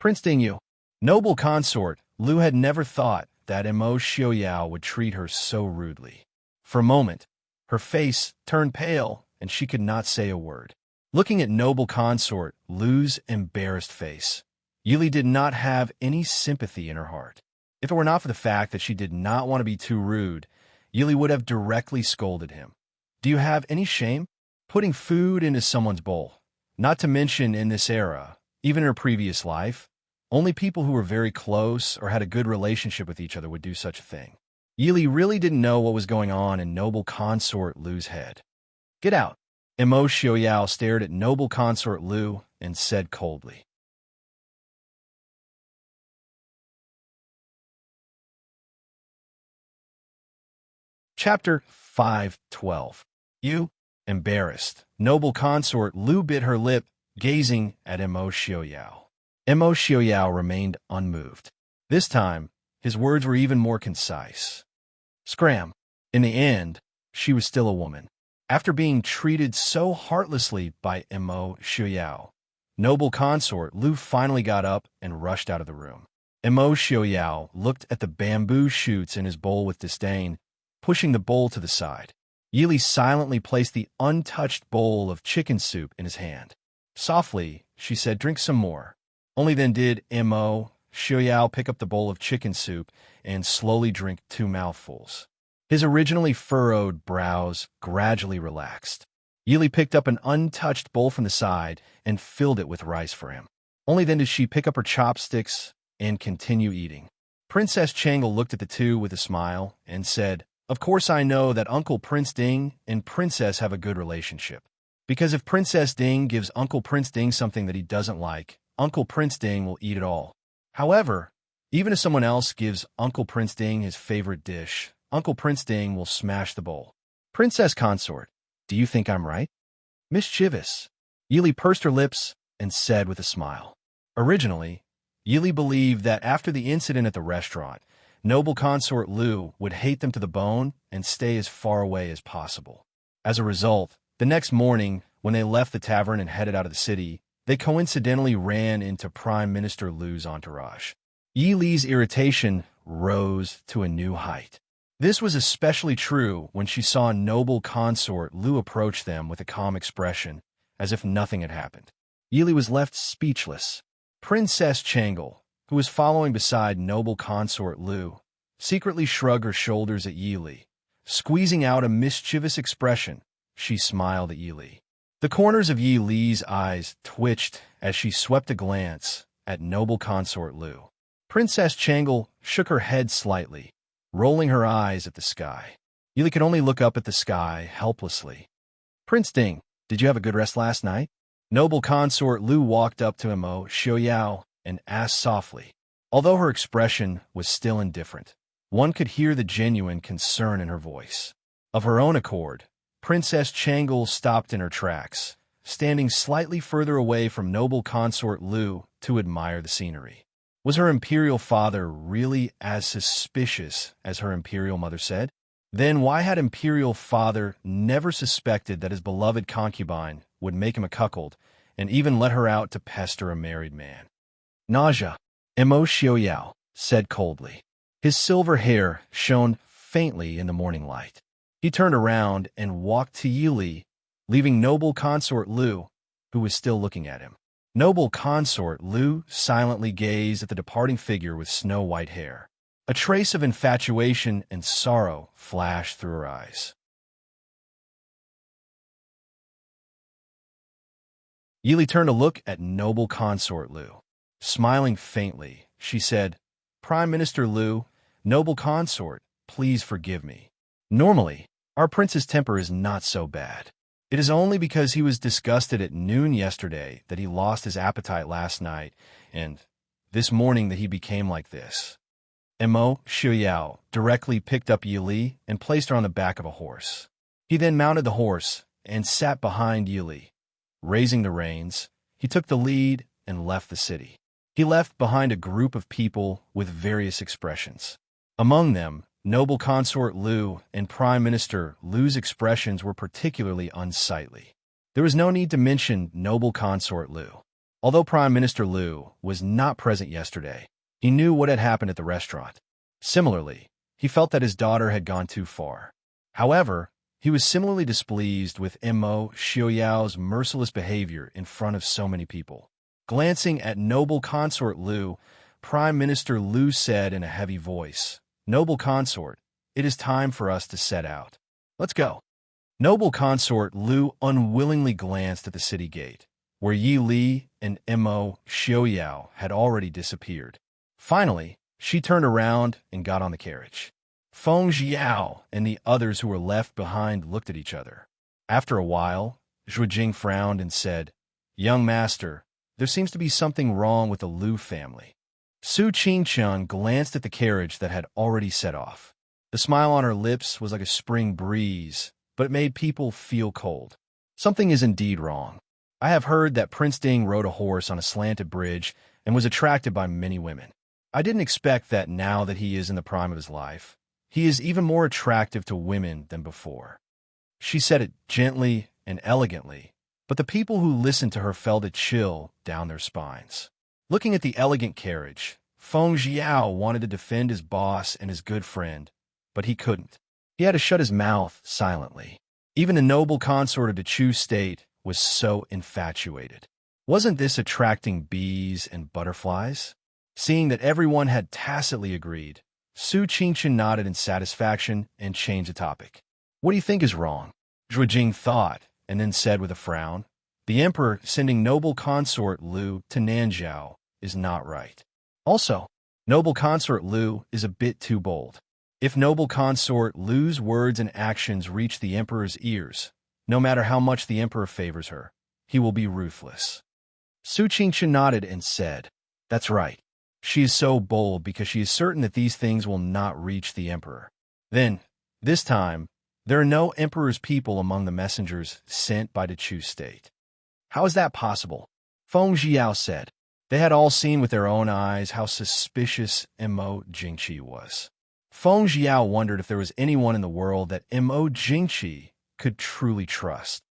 Prince Dingyu, Noble Consort Lu had never thought that Mo Xiaoyao would treat her so rudely. For a moment, her face turned pale and she could not say a word. Looking at Noble Consort Lu's embarrassed face, Yili did not have any sympathy in her heart. If it were not for the fact that she did not want to be too rude, Yili would have directly scolded him. "Do you have any shame? Putting food into someone's bowl. Not to mention in this era, even in her previous life, only people who were very close or had a good relationship with each other would do such a thing." Yili really didn't know what was going on in Noble Consort Lu's head. "Get out." Mo Xiaoyao stared at Noble Consort Lu and said coldly. Chapter 5:12. You, embarrassed, Noble Consort Lu bit her lip, gazing at Mo Xiaoyao. Mo Xiaoyao remained unmoved. This time, his words were even more concise. Scram. In the end, she was still a woman. After being treated so heartlessly by Mo Xiaoyao, Noble Consort Lu finally got up and rushed out of the room. Mo Xiaoyao looked at the bamboo shoots in his bowl with disdain, pushing the bowl to the side. Yili silently placed the untouched bowl of chicken soup in his hand. Softly, she said, "Drink some more." Only then did Mo Xiaoyao pick up the bowl of chicken soup and slowly drink 2 mouthfuls. His originally furrowed brows gradually relaxed. Yili picked up an untouched bowl from the side and filled it with rice for him. Only then did she pick up her chopsticks and continue eating. Princess Changle looked at the two with a smile and said, Of course I know that Uncle Prince Ding and Princess have a good relationship. Because if Princess Ding gives Uncle Prince Ding something that he doesn't like, Uncle Prince Ding will eat it all. However, even if someone else gives Uncle Prince Ding his favorite dish, Uncle Prince Ding will smash the bowl. Princess Consort, do you think I'm right? Mischievous. Yili pursed her lips and said with a smile. Originally, Yili believed that after the incident at the restaurant, noble consort Lu would hate them to the bone and stay as far away as possible. As a result, the next morning, when they left the tavern and headed out of the city, they coincidentally ran into Prime Minister Lu's entourage. Yi Li's irritation rose to a new height. This was especially true when she saw noble consort Lu approach them with a calm expression, as if nothing had happened. Yi Li was left speechless. Princess Changle, who was following beside noble consort Lu, secretly shrugged her shoulders at Yi Li. Squeezing out a mischievous expression, she smiled at Yi Li. The corners of Yi Li's eyes twitched as she swept a glance at noble consort Lu. Princess Changle shook her head slightly, rolling her eyes at the sky. Yi Li could only look up at the sky helplessly. Prince Ding, did you have a good rest last night? Noble consort Lu walked up to Mo Xiaoyao and asked softly. Although her expression was still indifferent, one could hear the genuine concern in her voice. Of her own accord, Princess Changle stopped in her tracks, standing slightly further away from noble consort Lu to admire the scenery. Was her imperial father really as suspicious as her imperial mother said? Then why had imperial father never suspected that his beloved concubine would make him a cuckold and even let her out to pester a married man? Nausea, Mo Xiaoyao said coldly. His silver hair shone faintly in the morning light. He turned around and walked to Yi Li, leaving noble consort Lu, who was still looking at him. Noble consort Lu silently gazed at the departing figure with snow-white hair. A trace of infatuation and sorrow flashed through her eyes. Yi Li turned to look at noble consort Lu. Smiling faintly, she said, Prime Minister Lu, noble consort, please forgive me. Normally, our prince's temper is not so bad. It is only because he was disgusted at noon yesterday that he lost his appetite last night, and this morning that he became like this. Mo Xiaoyao directly picked up Yi Li and placed her on the back of a horse. He then mounted the horse and sat behind Yi Li. Raising the reins, he took the lead and left the city. He left behind a group of people with various expressions. Among them, noble consort Lu and Prime Minister Lu's expressions were particularly unsightly. There was no need to mention noble consort Lu. Although Prime Minister Lu was not present yesterday, he knew what had happened at the restaurant. Similarly, he felt that his daughter had gone too far. However, he was similarly displeased with Mo Xiaoyao's merciless behavior in front of so many people. Glancing at noble consort Lu, Prime Minister Lu said in a heavy voice, Noble consort, it is time for us to set out. Let's go. Noble consort Lu unwillingly glanced at the city gate, where Yi Li and Mo Xiaoyao had already disappeared. Finally, she turned around and got on the carriage. Feng Jiao and the others who were left behind looked at each other. After a while, Zhuijing frowned and said, Young master, there seems to be something wrong with the Lu family. Su Qingqiang glanced at the carriage that had already set off. The smile on her lips was like a spring breeze, but it made people feel cold. Something is indeed wrong. I have heard that Prince Ding rode a horse on a slanted bridge and was attracted by many women. I didn't expect that now that he is in the prime of his life, he is even more attractive to women than before. She said it gently and elegantly, but the people who listened to her felt a chill down their spines. Looking at the elegant carriage, Feng Jiao wanted to defend his boss and his good friend, but he couldn't. He had to shut his mouth silently. Even the noble consort of the Chu state was so infatuated. Wasn't this attracting bees and butterflies? Seeing that everyone had tacitly agreed, Su Qingqiang nodded in satisfaction and changed the topic. What do you think is wrong? Zhuijing thought, and then said with a frown, The emperor sending noble consort Lu to Nanzhao is not right. Also, noble consort Lu is a bit too bold. If noble consort Lu's words and actions reach the emperor's ears, no matter how much the emperor favors her, he will be ruthless. Su Qingchen nodded and said, "That's right. She is so bold because she is certain that these things will not reach the emperor." Then, this time, there are no emperor's people among the messengers sent by the Chu state. "How is that possible?" Feng Jiao said. They had all seen with their own eyes how suspicious Mo Jingqi was. Feng Jiao wondered if there was anyone in the world that Mo Jingqi could truly trust.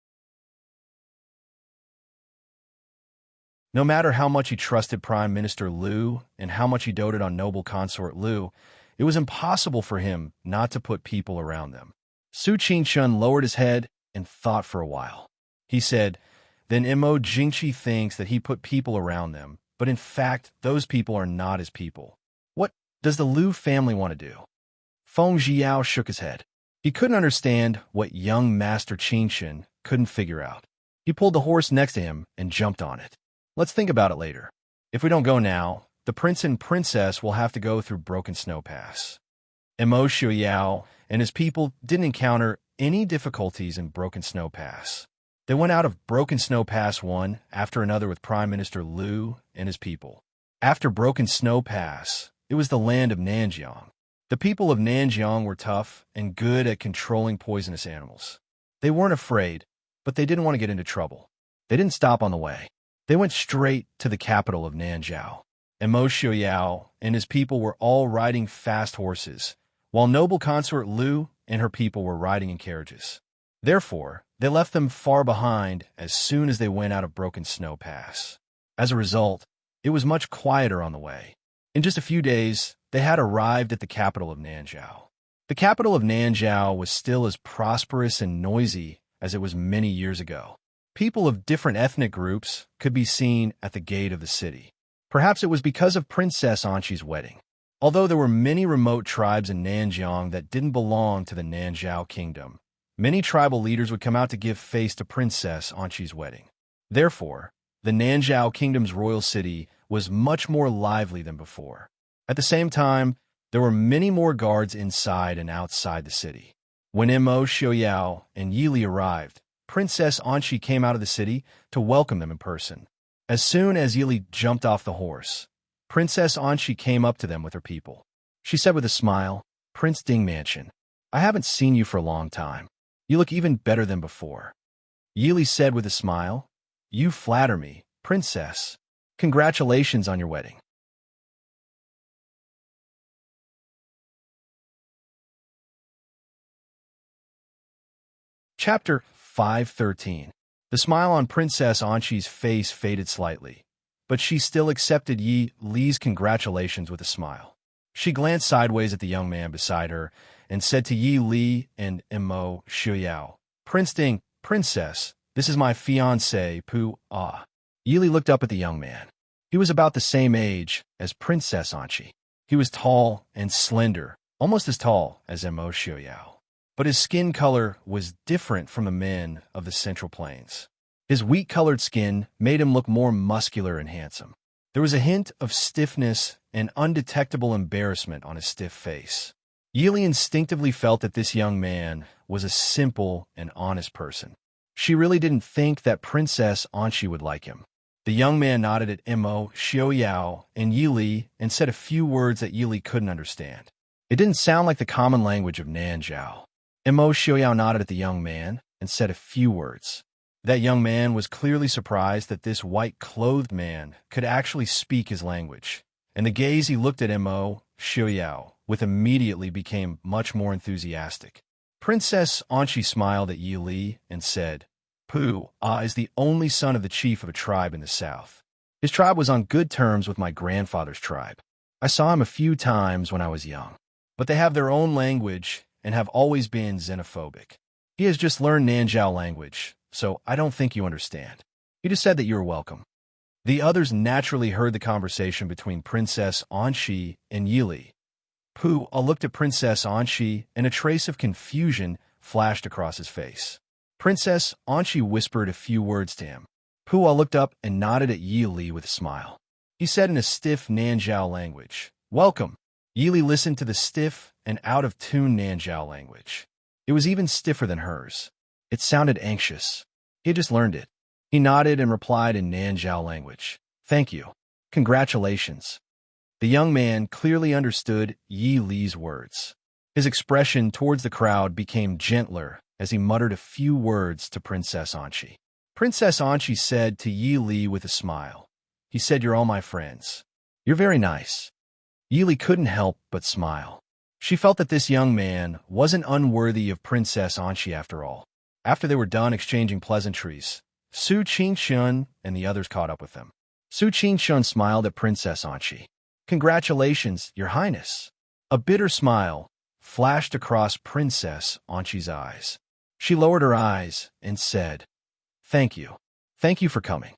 No matter how much he trusted Prime Minister Lu and how much he doted on noble consort Lu, it was impossible for him not to put people around them. Su Qingchen lowered his head and thought for a while. He said, "Then Mo Jingqi thinks that he put people around them, but in fact, those people are not his people. What does the Lu family want to do?" Feng Jiao shook his head. He couldn't understand what young Master Qingchen couldn't figure out. He pulled the horse next to him and jumped on it. "Let's think about it later. If we don't go now, the prince and princess will have to go through Broken Snow Pass." Mo Xiaoyao and his people didn't encounter any difficulties in Broken Snow Pass. They went out of Broken Snow Pass one after another with Prime Minister Lu and his people. After Broken Snow Pass, it was the land of Nanjiang. The people of Nanjiang were tough and good at controlling poisonous animals. They weren't afraid, but they didn't want to get into trouble. They didn't stop on the way. They went straight to the capital of Nanjiao. Mo Xiaoyao and his people were all riding fast horses, while noble consort Lu and her people were riding in carriages. Therefore, they left them far behind as soon as they went out of Broken Snow Pass. As a result, it was much quieter on the way. In just a few days, they had arrived at the capital of Nanjiao. The capital of Nanjiao was still as prosperous and noisy as it was many years ago. People of different ethnic groups could be seen at the gate of the city. Perhaps it was because of Princess Anqi's wedding. Although there were many remote tribes in Nanjiang that didn't belong to the Nanjiao kingdom, many tribal leaders would come out to give face to Princess Anqi's wedding. Therefore, the Nanjiao kingdom's royal city was much more lively than before. At the same time, there were many more guards inside and outside the city. When Mo Xiaoyao and Yili arrived, Princess Anqi came out of the city to welcome them in person. As soon as Yili jumped off the horse, Princess Anqi came up to them with her people. She said with a smile, "Prince Dingmanchen, I haven't seen you for a long time. You look even better than before." Yili said with a smile, "You flatter me, Princess. Congratulations on your wedding." Chapter 513. The smile on Princess Anqi's face faded slightly, but she still accepted Yi Li's congratulations with a smile. She glanced sideways at the young man beside her and said to Yi Li and Mo Xiaoyao, "Prince Ding, Princess, this is my fiancé, Pu Ah." Yi Li looked up at the young man. He was about the same age as Princess Anqi. He was tall and slender, almost as tall as Mo Xiaoyao. But his skin color was different from the men of the Central Plains. His wheat-colored skin made him look more muscular and handsome. There was a hint of stiffness and undetectable embarrassment on his stiff face. Yili instinctively felt that this young man was a simple and honest person. She really didn't think that Princess Anqi would like him. The young man nodded at Mo Xiaoyao and Yili and said a few words that Yili couldn't understand. It didn't sound like the common language of Nanjiao. Mo Xiaoyao nodded at the young man and said a few words. That young man was clearly surprised that this white-clothed man could actually speak his language, and the gaze he looked at Mo Xiaoyao with immediately became much more enthusiastic. Princess Anqi smiled at Yi Li and said, "Pu Ah is the only son of the chief of a tribe in the south. His tribe was on good terms with my grandfather's tribe. I saw him a few times when I was young, but they have their own language and have always been xenophobic. He has just learned Nanjiao language, so I don't think you understand. He just said that you were welcome." The others naturally heard the conversation between Princess Anqi and Yili. Pu Ah looked at Princess Anqi, and a trace of confusion flashed across his face. Princess Anqi whispered a few words to him. Pu Ah looked up and nodded at Yili with a smile. He said in a stiff Nanjiao language, "Welcome." Yili listened to the stiff and out-of-tune Nanjiao language. It was even stiffer than hers. It sounded anxious. He had just learned it. He nodded and replied in Nanjiao language. Thank you. Congratulations. The young man clearly understood Yi Li's words. His expression towards the crowd became gentler as he muttered a few words to Princess Anqi. Princess Anqi said to Yi Li with a smile. He said, "You're all my friends. You're very nice." Yi Li couldn't help but smile. She felt that this young man wasn't unworthy of Princess Anqi after all. After they were done exchanging pleasantries, Su Qingshun and the others caught up with them. Su Qingshun smiled at Princess Anqi. "Congratulations, Your Highness." A bitter smile flashed across Princess Anqi's eyes. She lowered her eyes and said, "Thank you. Thank you for coming."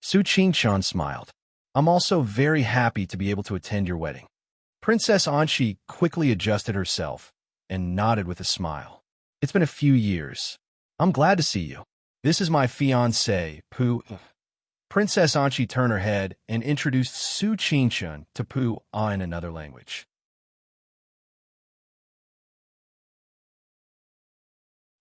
Su Qingshun smiled. "I'm also very happy to be able to attend your wedding." Princess Anqi quickly adjusted herself and nodded with a smile. "It's been a few years. I'm glad to see you. This is my fiancé, Pu." Princess Anqi turned her head and introduced Su Qingshun to Pu in another language.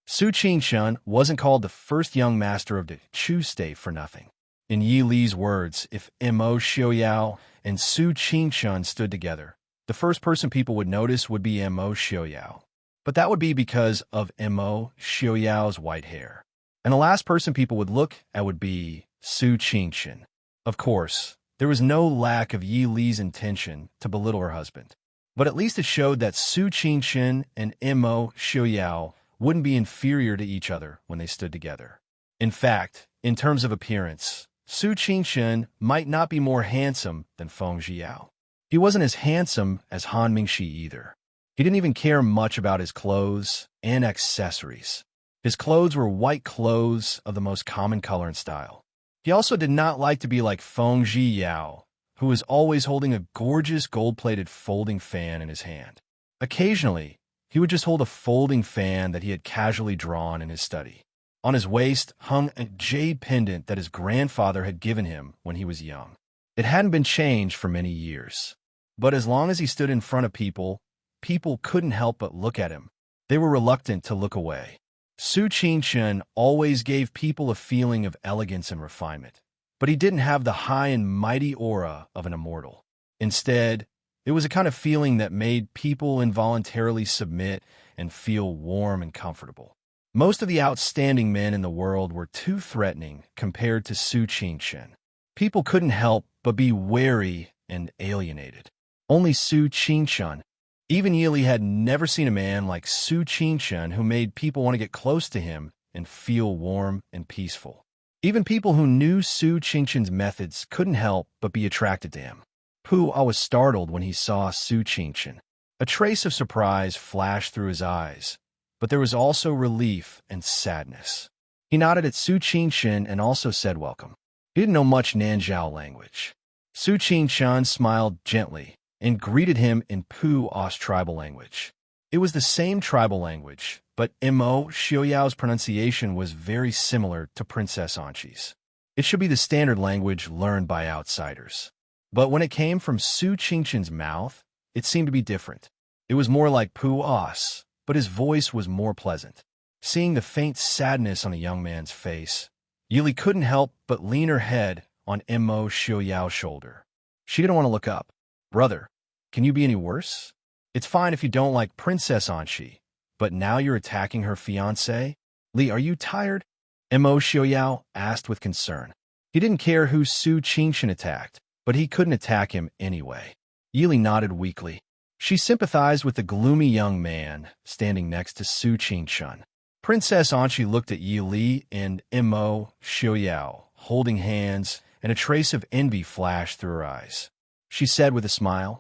Su Qingshun wasn't called the first young master of the Chu state for nothing. In Yi Li's words, if Mo Xiaoyao and Su Qingshun stood together, the first person people would notice would be Mo Xiaoyao. But that would be because of Mo Xiaoyao's white hair. And the last person people would look at would be Su Qingshun. Of course, there was no lack of Yi Li's intention to belittle her husband. But at least it showed that Su Qingshun and Mo Xiaoyao wouldn't be inferior to each other when they stood together. In fact, in terms of appearance, Su Qingshun might not be more handsome than Feng Zhiyao. He wasn't as handsome as Han Mingxi either. He didn't even care much about his clothes and accessories. His clothes were white clothes of the most common color and style. He also did not like to be like Feng Zhiyao, who was always holding a gorgeous gold-plated folding fan in his hand. Occasionally, he would just hold a folding fan that he had casually drawn in his study. On his waist hung a jade pendant that his grandfather had given him when he was young. It hadn't been changed for many years. But as long as he stood in front of people, people couldn't help but look at him. They were reluctant to look away. Su Qingshun always gave people a feeling of elegance and refinement, but he didn't have the high and mighty aura of an immortal. Instead, it was a kind of feeling that made people involuntarily submit and feel warm and comfortable. Most of the outstanding men in the world were too threatening compared to Su Qingshun. People couldn't help but be wary and alienated. Only Su Qingshun. Even Yi Li had never seen a man like Su Qingshun who made people want to get close to him and feel warm and peaceful. Even people who knew Su Qingshun's methods couldn't help but be attracted to him. Pu was startled when he saw Su Qingshun. A trace of surprise flashed through his eyes, but there was also relief and sadness. He nodded at Su Qingshun and also said welcome. He didn't know much Nanjiao language. Su Qingshun smiled gently and greeted him in Pu's tribal language. It was the same tribal language, but Mo Xiaoyao's pronunciation was very similar to Princess Anqi's. It should be the standard language learned by outsiders. But when it came from Su Qingshun's mouth, it seemed to be different. It was more like Pu's, but his voice was more pleasant. Seeing the faint sadness on the young man's face, Yi Li couldn't help but lean her head on Mo Xiaoyao's shoulder. She didn't want to look up. "Brother, can you be any worse? It's fine if you don't like Princess Anqi, but now you're attacking her fiancé? Li, are you tired?" Mo Xiaoyao asked with concern. He didn't care who Su Qingshun attacked, but he couldn't attack him anyway. Yi Li nodded weakly. She sympathized with the gloomy young man standing next to Su Qingshun. Princess Anqi looked at Yi Li and Mo Xiaoyao, holding hands, and a trace of envy flashed through her eyes. She said with a smile,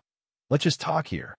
"Let's just talk here.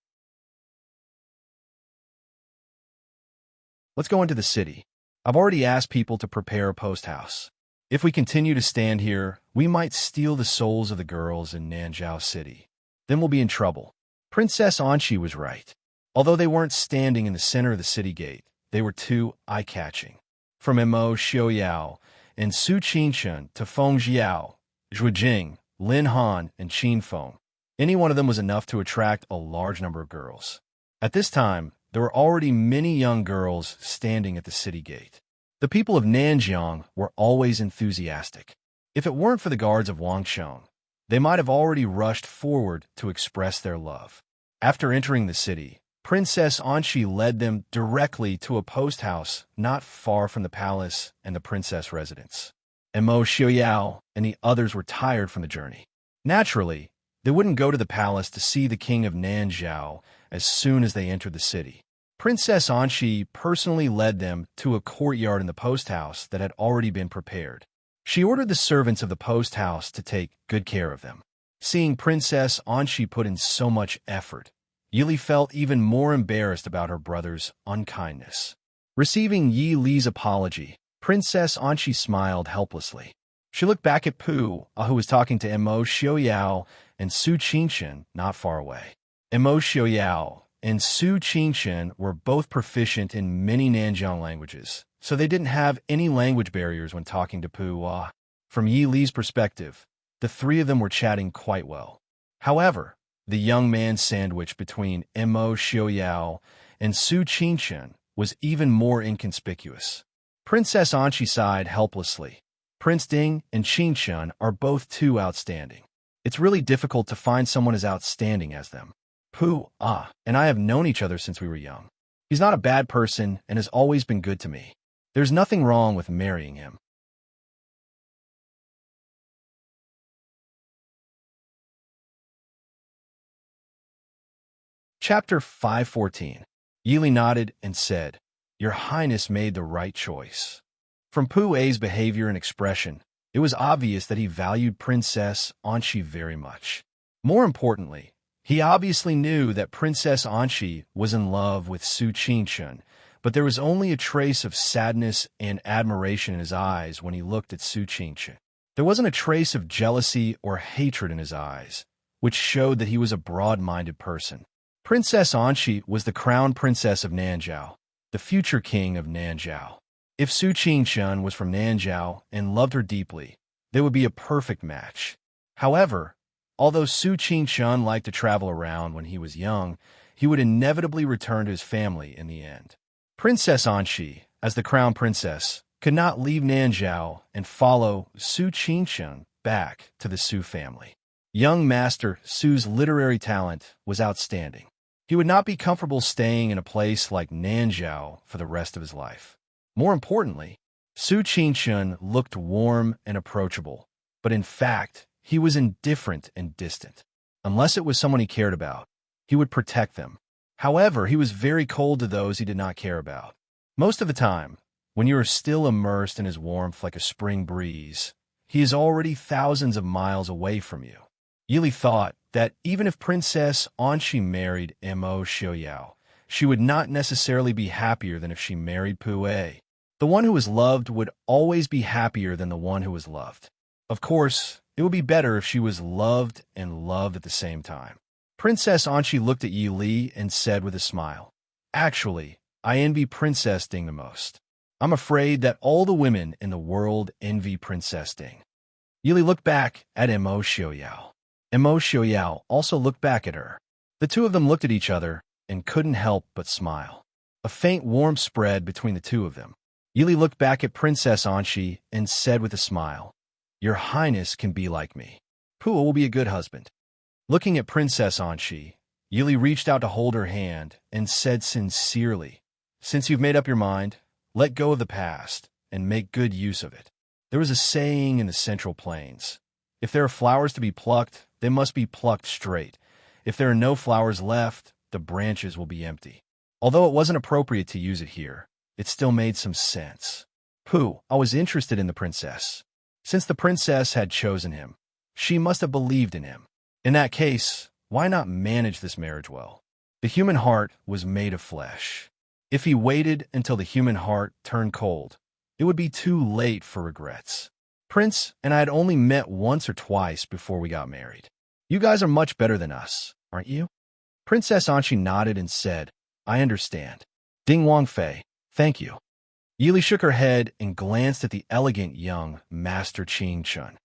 Let's go into the city. I've already asked people to prepare a post house. If we continue to stand here, we might steal the souls of the girls in Nanjiao City. Then we'll be in trouble." Princess Anqi was right. Although they weren't standing in the center of the city gate, they were too eye-catching. From Mo Xiaoyao and Su Qingshun to Feng Zhiyao, Zhuijing, Lin Han, and Qin Feng, Any one of them was enough to attract a large number of girls. At this time, there were already many young girls standing at the city gate. The people of Nanjiang were always enthusiastic. If it weren't for the guards of Wangcheng, they might have already rushed forward to express their love. After entering the city, Princess Anqi led them directly to a post house not far from the palace and the princess residence. Mo Xiaoyao and the others were tired from the journey. Naturally, they wouldn't go to the palace to see the king of Nanzhao as soon as they entered the city. Princess Anqi personally led them to a courtyard in the post house that had already been prepared. She ordered the servants of the post house to take good care of them. Seeing Princess Anqi put in so much effort, Yili felt even more embarrassed about her brother's unkindness. Receiving Yi Li's apology, Princess Anqi smiled helplessly. She looked back at Pu, who was talking to Mo Xiaoyao and Su Qingshan not far away. Mo Xiaoyao and Su Qingshan were both proficient in many Nanjiang languages, so they didn't have any language barriers when talking to Pu. From Yi Li's perspective, the three of them were chatting quite well. However, the young man sandwiched between Mo Xiaoyao and Su Qingshan was even more inconspicuous. Princess Anqi sighed helplessly. Prince Ding and Qingshan are both too outstanding. It's really difficult to find someone as outstanding as them. Pu, and I have known each other since we were young. He's not a bad person and has always been good to me. There's nothing wrong with marrying him. Chapter 514. Yili nodded and said, "Your Highness made the right choice." From Pu A's behavior and expression, it was obvious that he valued Princess Anqi very much. More importantly, he obviously knew that Princess Anqi was in love with Su Qingshan, but there was only a trace of sadness and admiration in his eyes when he looked at Su Qingshan. There wasn't a trace of jealousy or hatred in his eyes, which showed that he was a broad-minded person. Princess Anqi was the crown princess of Nanzhao, the future king of Nanzhao. If Su Qingshan was from Nanzhao and loved her deeply, they would be a perfect match. However, although Su Qingshan liked to travel around when he was young, he would inevitably return to his family in the end. Princess Anqi, as the crown princess, could not leave Nanzhao and follow Su Qingshan back to the Su family. Young Master Su's literary talent was outstanding. He would not be comfortable staying in a place like Nanzhao for the rest of his life. More importantly, Su Qingshan looked warm and approachable, but in fact, he was indifferent and distant. Unless it was someone he cared about, he would protect them. However, he was very cold to those he did not care about. Most of the time, when you are still immersed in his warmth like a spring breeze, he is already thousands of miles away from you. Yili thought that even if Princess Anqi married Mo Xiaoyao, she would not necessarily be happier than if she married Pu A. The one who was loved would always be happier than the one who was loved. Of course, it would be better if she was loved and loved at the same time. Princess Anqi looked at Yi Li and said with a smile, "Actually, I envy Princess Ding the most. I'm afraid that all the women in the world envy Princess Ding." Yi Li looked back at Mo Xiaoyao. Mo Xiaoyao also looked back at her. The two of them looked at each other and couldn't help but smile. A faint warmth spread between the two of them. Yili looked back at Princess Anqi and said with a smile, "Your Highness can be like me. Pua will be a good husband." Looking at Princess Anqi, Yili reached out to hold her hand and said sincerely, "Since you've made up your mind, let go of the past and make good use of it." There was a saying in the Central Plains, "If there are flowers to be plucked, they must be plucked straight. If there are no flowers left, the branches will be empty." Although it wasn't appropriate to use it here, it still made some sense. I was interested in the princess. Since the princess had chosen him, she must have believed in him. In that case, why not manage this marriage well? The human heart was made of flesh. If he waited until the human heart turned cold, it would be too late for regrets. Prince and I had only met once or twice before we got married. You guys are much better than us, aren't you? Princess Anqi nodded and said, "I understand. Ding Wangfei, thank you." Yili shook her head and glanced at the elegant young Master Qing Chun.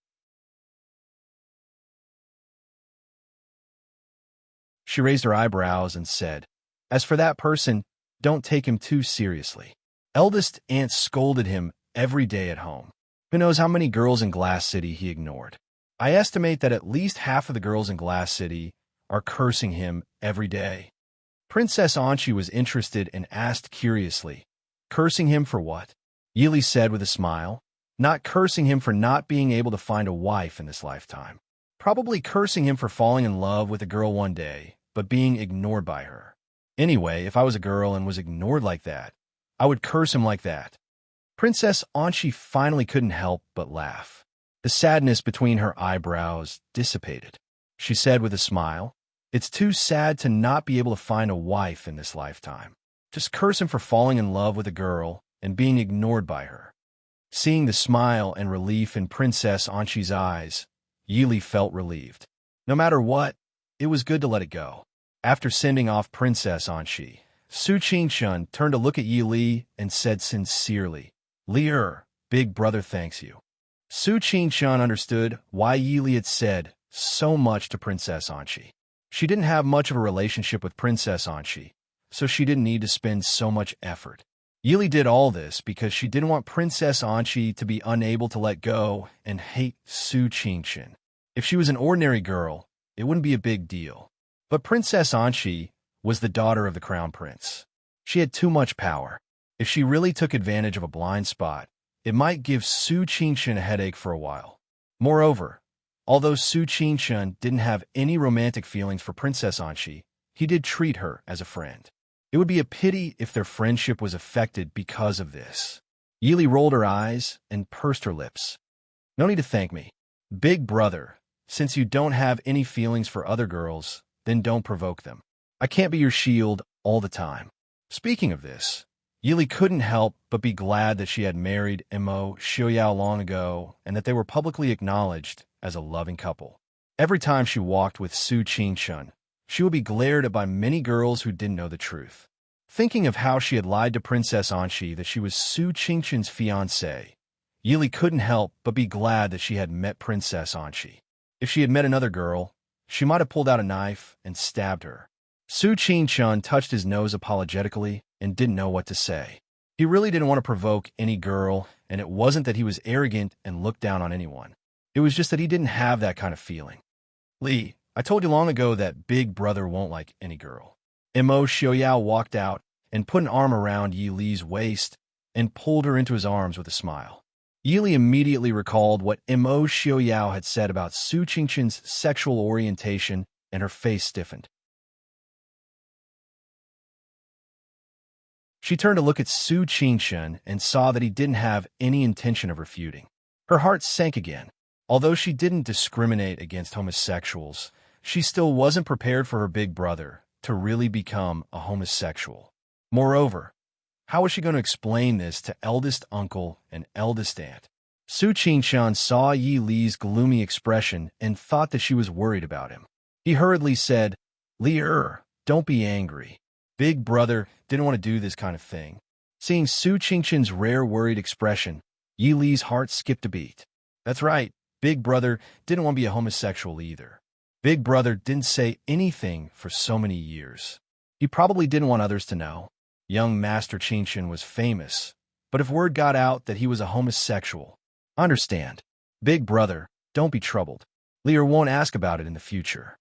She raised her eyebrows and said, "As for that person, don't take him too seriously." Eldest aunt scolded him every day at home. Who knows how many girls in Glass City he ignored. I estimate that at least half of the girls in Glass City are cursing him every day. Princess Anchi was interested and asked curiously, "Cursing him for what?" Yili said with a smile, "Not cursing him for not being able to find a wife in this lifetime. Probably cursing him for falling in love with a girl one day, but being ignored by her. Anyway, if I was a girl and was ignored like that, I would curse him like that." Princess Anchi finally couldn't help but laugh. The sadness between her eyebrows dissipated. She said with a smile, "It's too sad to not be able to find a wife in this lifetime. Just curse him for falling in love with a girl and being ignored by her." Seeing the smile and relief in Princess Anchi's eyes, Yili felt relieved. No matter what, it was good to let it go. After sending off Princess Anchi, Su Qingshun turned to look at Yili and said sincerely, "Li Big Brother thanks you." Su Qingshun understood why Yili had said so much to Princess Anchi. She didn't have much of a relationship with Princess Anchi, so she didn't need to spend so much effort. Yili did all this because she didn't want Princess Anchi to be unable to let go and hate Su Qingshun. If she was an ordinary girl, it wouldn't be a big deal. But Princess Anchi was the daughter of the Crown Prince. She had too much power. If she really took advantage of a blind spot, it might give Su Qingshun a headache for a while. Moreover, although Su Qingshun didn't have any romantic feelings for Princess Anchi, he did treat her as a friend. It would be a pity if their friendship was affected because of this. Yili rolled her eyes and pursed her lips. "No need to thank me. Big Brother, since you don't have any feelings for other girls, then don't provoke them. I can't be your shield all the time." Speaking of this, Yili couldn't help but be glad that she had married Mo Xiaoyao long ago and that they were publicly acknowledged as a loving couple. Every time she walked with Su Qingshun, she would be glared at by many girls who didn't know the truth. Thinking of how she had lied to Princess Anchi that she was Su Qingshun's fiancée, Yili couldn't help but be glad that she had met Princess Anchi. If she had met another girl, she might have pulled out a knife and stabbed her. Su Qingshun touched his nose apologetically and didn't know what to say. He really didn't want to provoke any girl, and it wasn't that he was arrogant and looked down on anyone. It was just that he didn't have that kind of feeling. "Li, I told you long ago that Big Brother won't like any girl." Mo Xiaoyao walked out and put an arm around Yi Li's waist and pulled her into his arms with a smile. Yi Li immediately recalled what Mo Xiaoyao had said about Su Qingshun's sexual orientation, and her face stiffened. She turned to look at Su Qingshun and saw that he didn't have any intention of refuting. Her heart sank again. Although she didn't discriminate against homosexuals, she still wasn't prepared for her big brother to really become a homosexual. Moreover, how was she going to explain this to eldest uncle and eldest aunt? Su Qingshun saw Yi Li's gloomy expression and thought that she was worried about him. He hurriedly said, "Li, don't be angry. Big Brother didn't want to do this kind of thing." Seeing Su Qingshun's rare worried expression, Yi Li's heart skipped a beat. That's right, Big Brother didn't want to be a homosexual either. Big Brother didn't say anything for so many years. He probably didn't want others to know. Young Master Qingshun was famous, but if word got out that he was a homosexual, understand, Big Brother, don't be troubled. Lear won't ask about it in the future.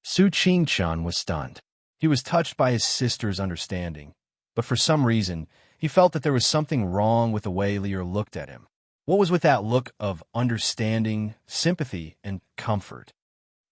Su Qingshun was stunned. He was touched by his sister's understanding, but for some reason, he felt that there was something wrong with the way Lear looked at him. What was with that look of understanding, sympathy, and comfort?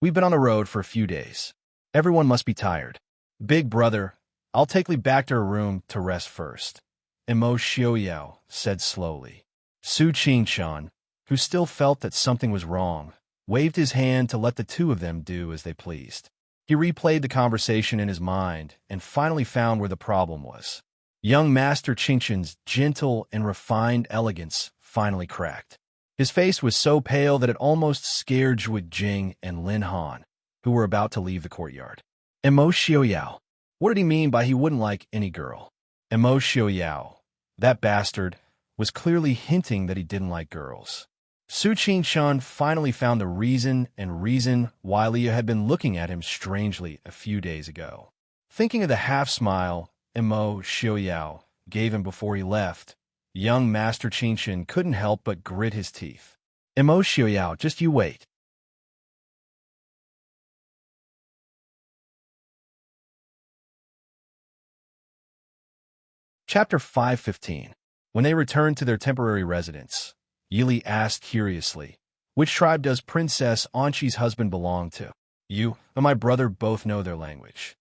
"We've been on the road for a few days. Everyone must be tired. Big Brother, I'll take Li back to her room to rest first," Mo Xiaoyao said slowly. Su Qingshun, who still felt that something was wrong, waved his hand to let the two of them do as they pleased. He replayed the conversation in his mind and finally found where the problem was. Young Master Qingshun's gentle and refined elegance finally cracked. His face was so pale that it almost scared Zhuge Jing and Lin Han, who were about to leave the courtyard. Mo Xiaoyao. What did he mean by he wouldn't like any girl? Mo Xiaoyao, that bastard, was clearly hinting that he didn't like girls. Su Qingshun finally found the reason why Leah had been looking at him strangely a few days ago. Thinking of the half-smile Mo Xiaoyao gave him before he left, young Master Qingshun couldn't help but grit his teeth. Mo Xiaoyao, just you wait. Chapter 515. When they returned to their temporary residence, Yili asked curiously, "Which tribe does Princess Anqi's husband belong to?" "You and my brother both know their language."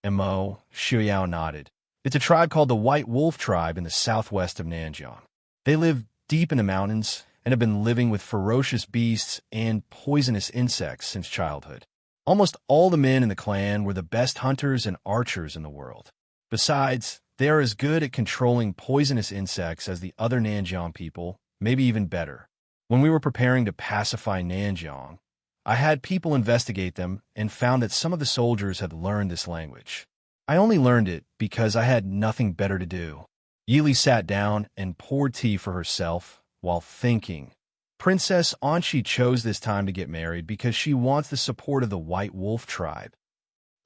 Mo Xiaoyao nodded. "It's a tribe called the White Wolf Tribe in the southwest of Nanjiang. They live deep in the mountains and have been living with ferocious beasts and poisonous insects since childhood. Almost all the men in the clan were the best hunters and archers in the world. Besides, they are as good at controlling poisonous insects as the other Nanjiang people, maybe even better. When we were preparing to pacify Nanjiang, I had people investigate them and found that some of the soldiers had learned this language. I only learned it because I had nothing better to do." Yili sat down and poured tea for herself while thinking. Princess Anqi chose this time to get married because she wants the support of the White Wolf Tribe.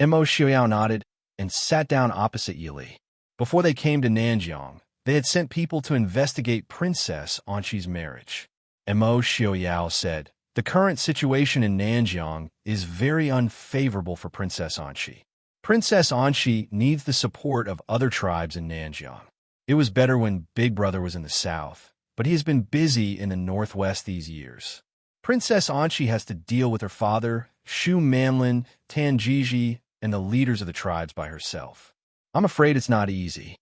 Mo Xiaoyao nodded and sat down opposite Yili. Before they came to Nanjiang, they had sent people to investigate Princess Anqi's marriage. Mo Xiaoyao said, "The current situation in Nanjiang is very unfavorable for Princess Anqi. Princess Anqi needs the support of other tribes in Nanjiang. It was better when Big Brother was in the south, but he has been busy in the northwest these years. Princess Anqi has to deal with her father, Shu Manlin, Tanjiji, and the leaders of the tribes by herself. I'm afraid it's not easy."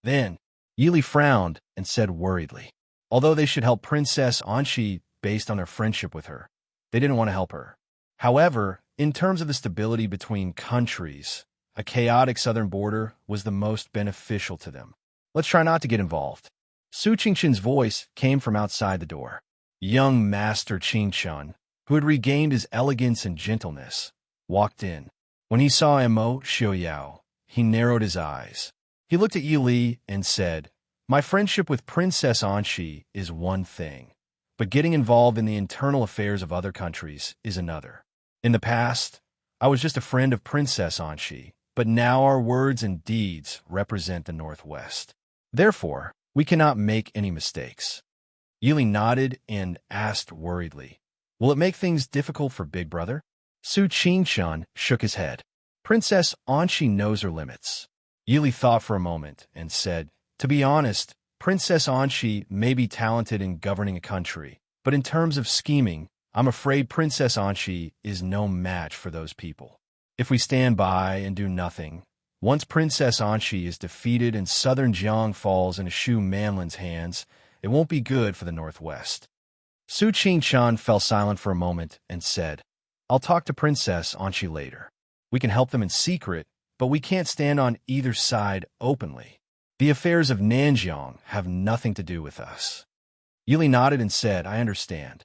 Then, Yili frowned and said worriedly, although they should help Princess Anqi based on their friendship with her, they didn't want to help her. However, in terms of the stability between countries, a chaotic southern border was the most beneficial to them. "Let's try not to get involved." Su Qingshun's voice came from outside the door. Young Master Qingshun, who had regained his elegance and gentleness, walked in. When he saw Mo Xiaoyao, he narrowed his eyes. He looked at Yili and said, "My friendship with Princess Anqi is one thing, but getting involved in the internal affairs of other countries is another. In the past, I was just a friend of Princess Anqi, but now our words and deeds represent the Northwest. Therefore, we cannot make any mistakes." Yili nodded and asked worriedly, "Will it make things difficult for Big Brother?" Su Qingshun shook his head. "Princess Anqi knows her limits." Yili thought for a moment and said, "To be honest, Princess Anqi may be talented in governing a country, but in terms of scheming, I'm afraid Princess Anqi is no match for those people. If we stand by and do nothing, once Princess Anqi is defeated and southern Jiang falls into Shu Manlin's hands, it won't be good for the Northwest." Su Qingshun fell silent for a moment and said, "I'll talk to Princess Anqi later. We can help them in secret, but we can't stand on either side openly. The affairs of Nanjiang have nothing to do with us." Yili nodded and said, "I understand."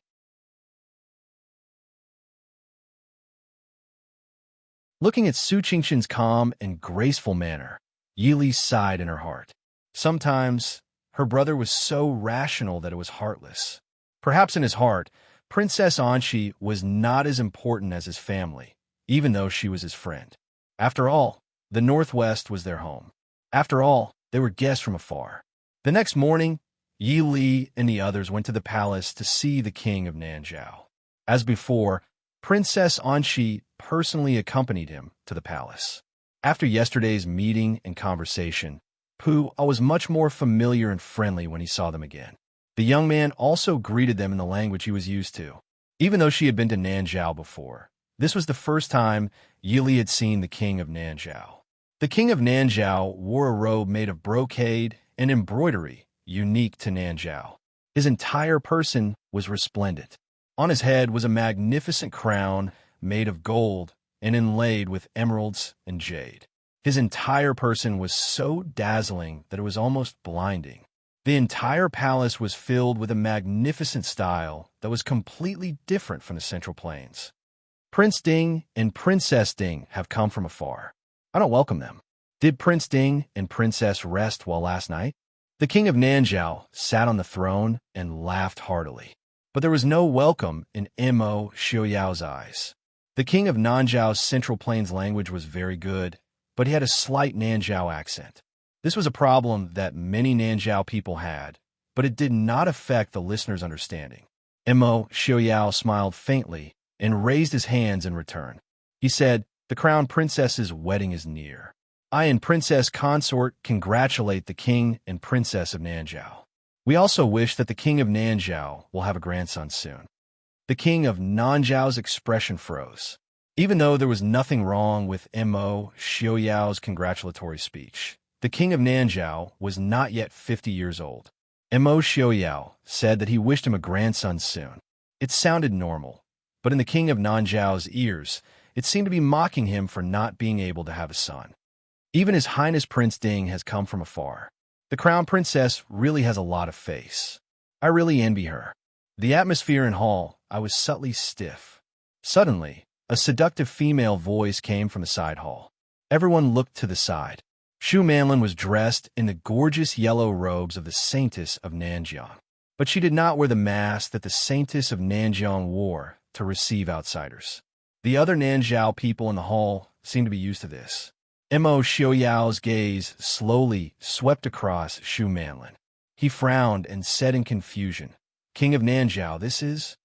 Looking at Su Qingshun's calm and graceful manner, Yili sighed in her heart. Sometimes, her brother was so rational that it was heartless. Perhaps in his heart, Princess Anqi was not as important as his family, even though she was his friend. After all, the Northwest was their home. After all, they were guests from afar. The next morning, Yi Li and the others went to the palace to see the king of Nanjiao. As before, Princess Anqi personally accompanied him to the palace. After yesterday's meeting and conversation, Pu was much more familiar and friendly when he saw them again. The young man also greeted them in the language he was used to. Even though she had been to Nanjiao before, this was the first time Yili had seen the king of Nanjiao. The king of Nanjiao wore a robe made of brocade and embroidery unique to Nanjiao. His entire person was resplendent. On his head was a magnificent crown made of gold and inlaid with emeralds and jade. His entire person was so dazzling that it was almost blinding. The entire palace was filled with a magnificent style that was completely different from the Central Plains. Prince Ding and Princess Ding have come from afar. I don't welcome them. Did Prince Ding and Princess rest well last night? The king of Nanjiao sat on the throne and laughed heartily. But there was no welcome in Mo Xiaoyao's eyes. The king of Nanjiao's Central Plains language was very good, but he had a slight Nanjiao accent. This was a problem that many Nanjiao people had, but it did not affect the listener's understanding. Mo Xiaoyao smiled faintly and raised his hands in return. He said, "The crown princess's wedding is near. I and Princess Consort congratulate the king and princess of Nanjiao. We also wish that the king of Nanjiao will have a grandson soon." The king of Nanjiao's expression froze. Even though there was nothing wrong with Mo Xiaoyao's congratulatory speech, the king of Nanjiao was not yet 50 years old. Mo Xiaoyao said that he wished him a grandson soon. It sounded normal, but in the king of Nanjiao's ears, it seemed to be mocking him for not being able to have a son. Even His Highness Prince Ding has come from afar. The crown princess really has a lot of face. I really envy her. The atmosphere in hall, I was subtly stiff. Suddenly, a seductive female voice came from the side hall. Everyone looked to the side. Shu Manlin was dressed in the gorgeous yellow robes of the Saintess of Nanjiang, but she did not wear the mask that the Saintess of Nanjiang wore to receive outsiders. The other Nanjiao people in the hall seemed to be used to this. Mo Xiaoyao's gaze slowly swept across Shu Manlin. He frowned and said in confusion, "King of Nanjiao, this is?"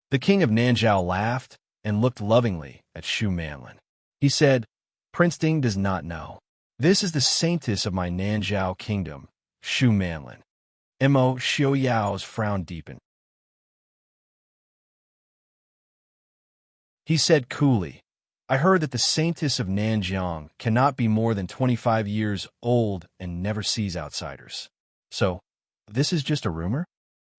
The king of Nanjiao laughed and looked lovingly at Shu Manlin. He said, "Prince Ding does not know. This is the saintess of my Nanjiao kingdom, Shu Manlin." Mo Xiaoyao's frown deepened. He said coolly, "I heard that the Saintess of Nanjiang cannot be more than 25 years old and never sees outsiders. So, this is just a rumor?"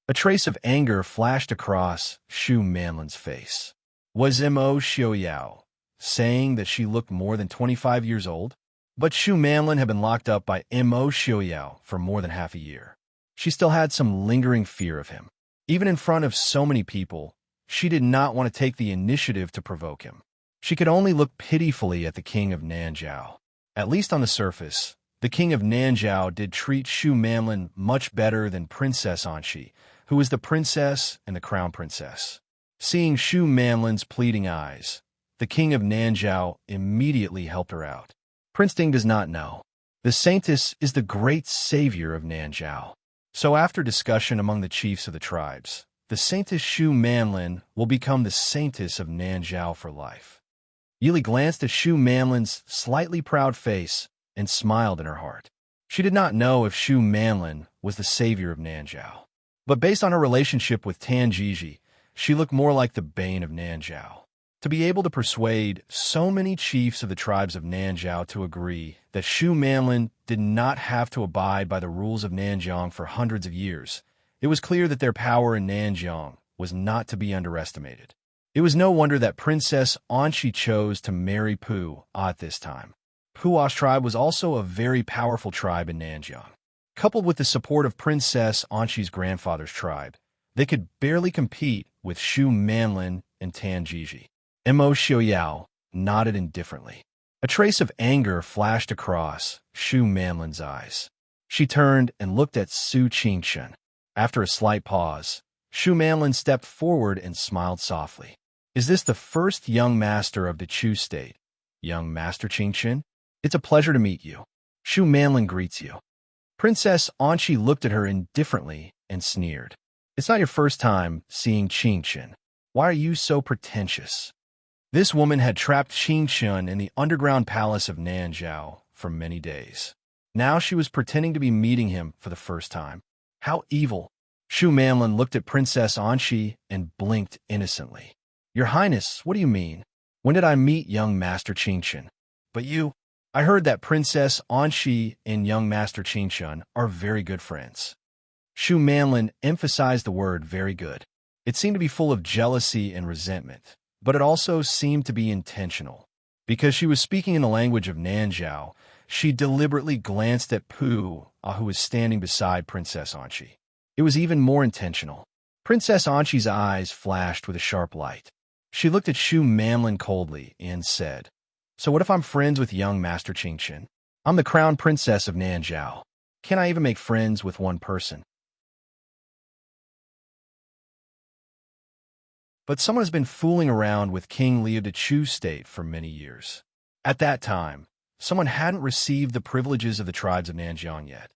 A trace of anger flashed across Shu Manlin's face. Was Mo Xiaoyao saying that she looked more than 25 years old? But Shu Manlin had been locked up by Mo Xiaoyao for more than half a year. She still had some lingering fear of him. Even in front of so many people, she did not want to take the initiative to provoke him. She could only look pitifully at the king of Nanjiao. At least on the surface, the king of Nanjiao did treat Shu Manlin much better than Princess Anshi, who was the princess and the crown princess. Seeing Shu Manlin's pleading eyes, the king of Nanjiao immediately helped her out. "Prince Ding does not know. The Saintess is the great savior of Nanjiao. So after discussion among the chiefs of the tribes, the Saintess Shu Manlin will become the Saintess of Nanjiao for life." Yili glanced at Shu Manlin's slightly proud face and smiled in her heart. She did not know if Shu Manlin was the savior of Nanjiao. But based on her relationship with Tan Jiji, she looked more like the bane of Nanjiao. To be able to persuade so many chiefs of the tribes of Nanjiao to agree that Shu Manlin did not have to abide by the rules of Nanjiang for hundreds of years, it was clear that their power in Nanjiang was not to be underestimated. It was no wonder that Princess Anshi chose to marry Pu at this time. Pua's tribe was also a very powerful tribe in Nanjiang. Coupled with the support of Princess Anshi's grandfather's tribe, they could barely compete with Shu Manlin and Tan Jiji. Mo Xiaoyao nodded indifferently. A trace of anger flashed across Shu Manlin's eyes. She turned and looked at Su Qingchen. After a slight pause, Shu Manlin stepped forward and smiled softly. "Is this the first young master of the Chu state, young Master Qingchen? It's a pleasure to meet you. Shu Manlin greets you." Princess Anshi looked at her indifferently and sneered. "It's not your first time seeing Qingchen. Why are you so pretentious?" This woman had trapped Qingchen in the underground palace of Nanjiao for many days. Now she was pretending to be meeting him for the first time. How evil! Shu Manlin looked at Princess Anshi and blinked innocently. "Your Highness, what do you mean? When did I meet young Master Qingchen? But you... I heard that Princess Anshi and young Master Qingchen are very good friends." Shu Manlin emphasized the word very good. It seemed to be full of jealousy and resentment, but it also seemed to be intentional. Because she was speaking in the language of Nanjiao, she deliberately glanced at Pu, who was standing beside Princess Anshi. It was even more intentional. Princess Anshi's eyes flashed with a sharp light. She looked at Shu Manlin coldly and said, "So what if I'm friends with young Master Qingchen? I'm the crown princess of Nanjiao. Can I even make friends with one person?" but someone has been fooling around with King Li of the Chu state for many years. At that time, someone hadn't received the privileges of the tribes of Nanjiang yet,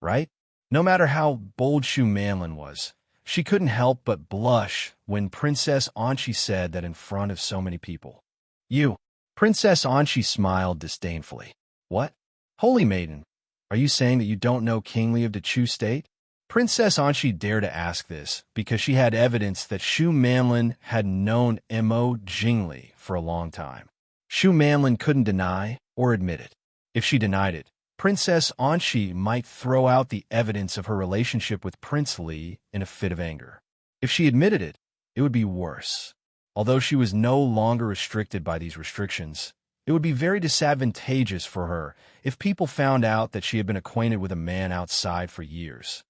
right? No matter how bold Shu Manlin was, she couldn't help but blush when Princess Anqi said that in front of so many people. You. Princess Anqi smiled disdainfully. What? Holy maiden, are you saying that you don't know King Li of the Chu state? Princess Anqi dared to ask this because she had evidence that Shu Manlin had known Mo Jingli for a long time. Shu Manlin couldn't deny or admit it. If she denied it, Princess Anqi might throw out the evidence of her relationship with Prince Li in a fit of anger. If she admitted it, it would be worse. Although she was no longer restricted by these restrictions, it would be very disadvantageous for her if people found out that she had been acquainted with a man outside for years.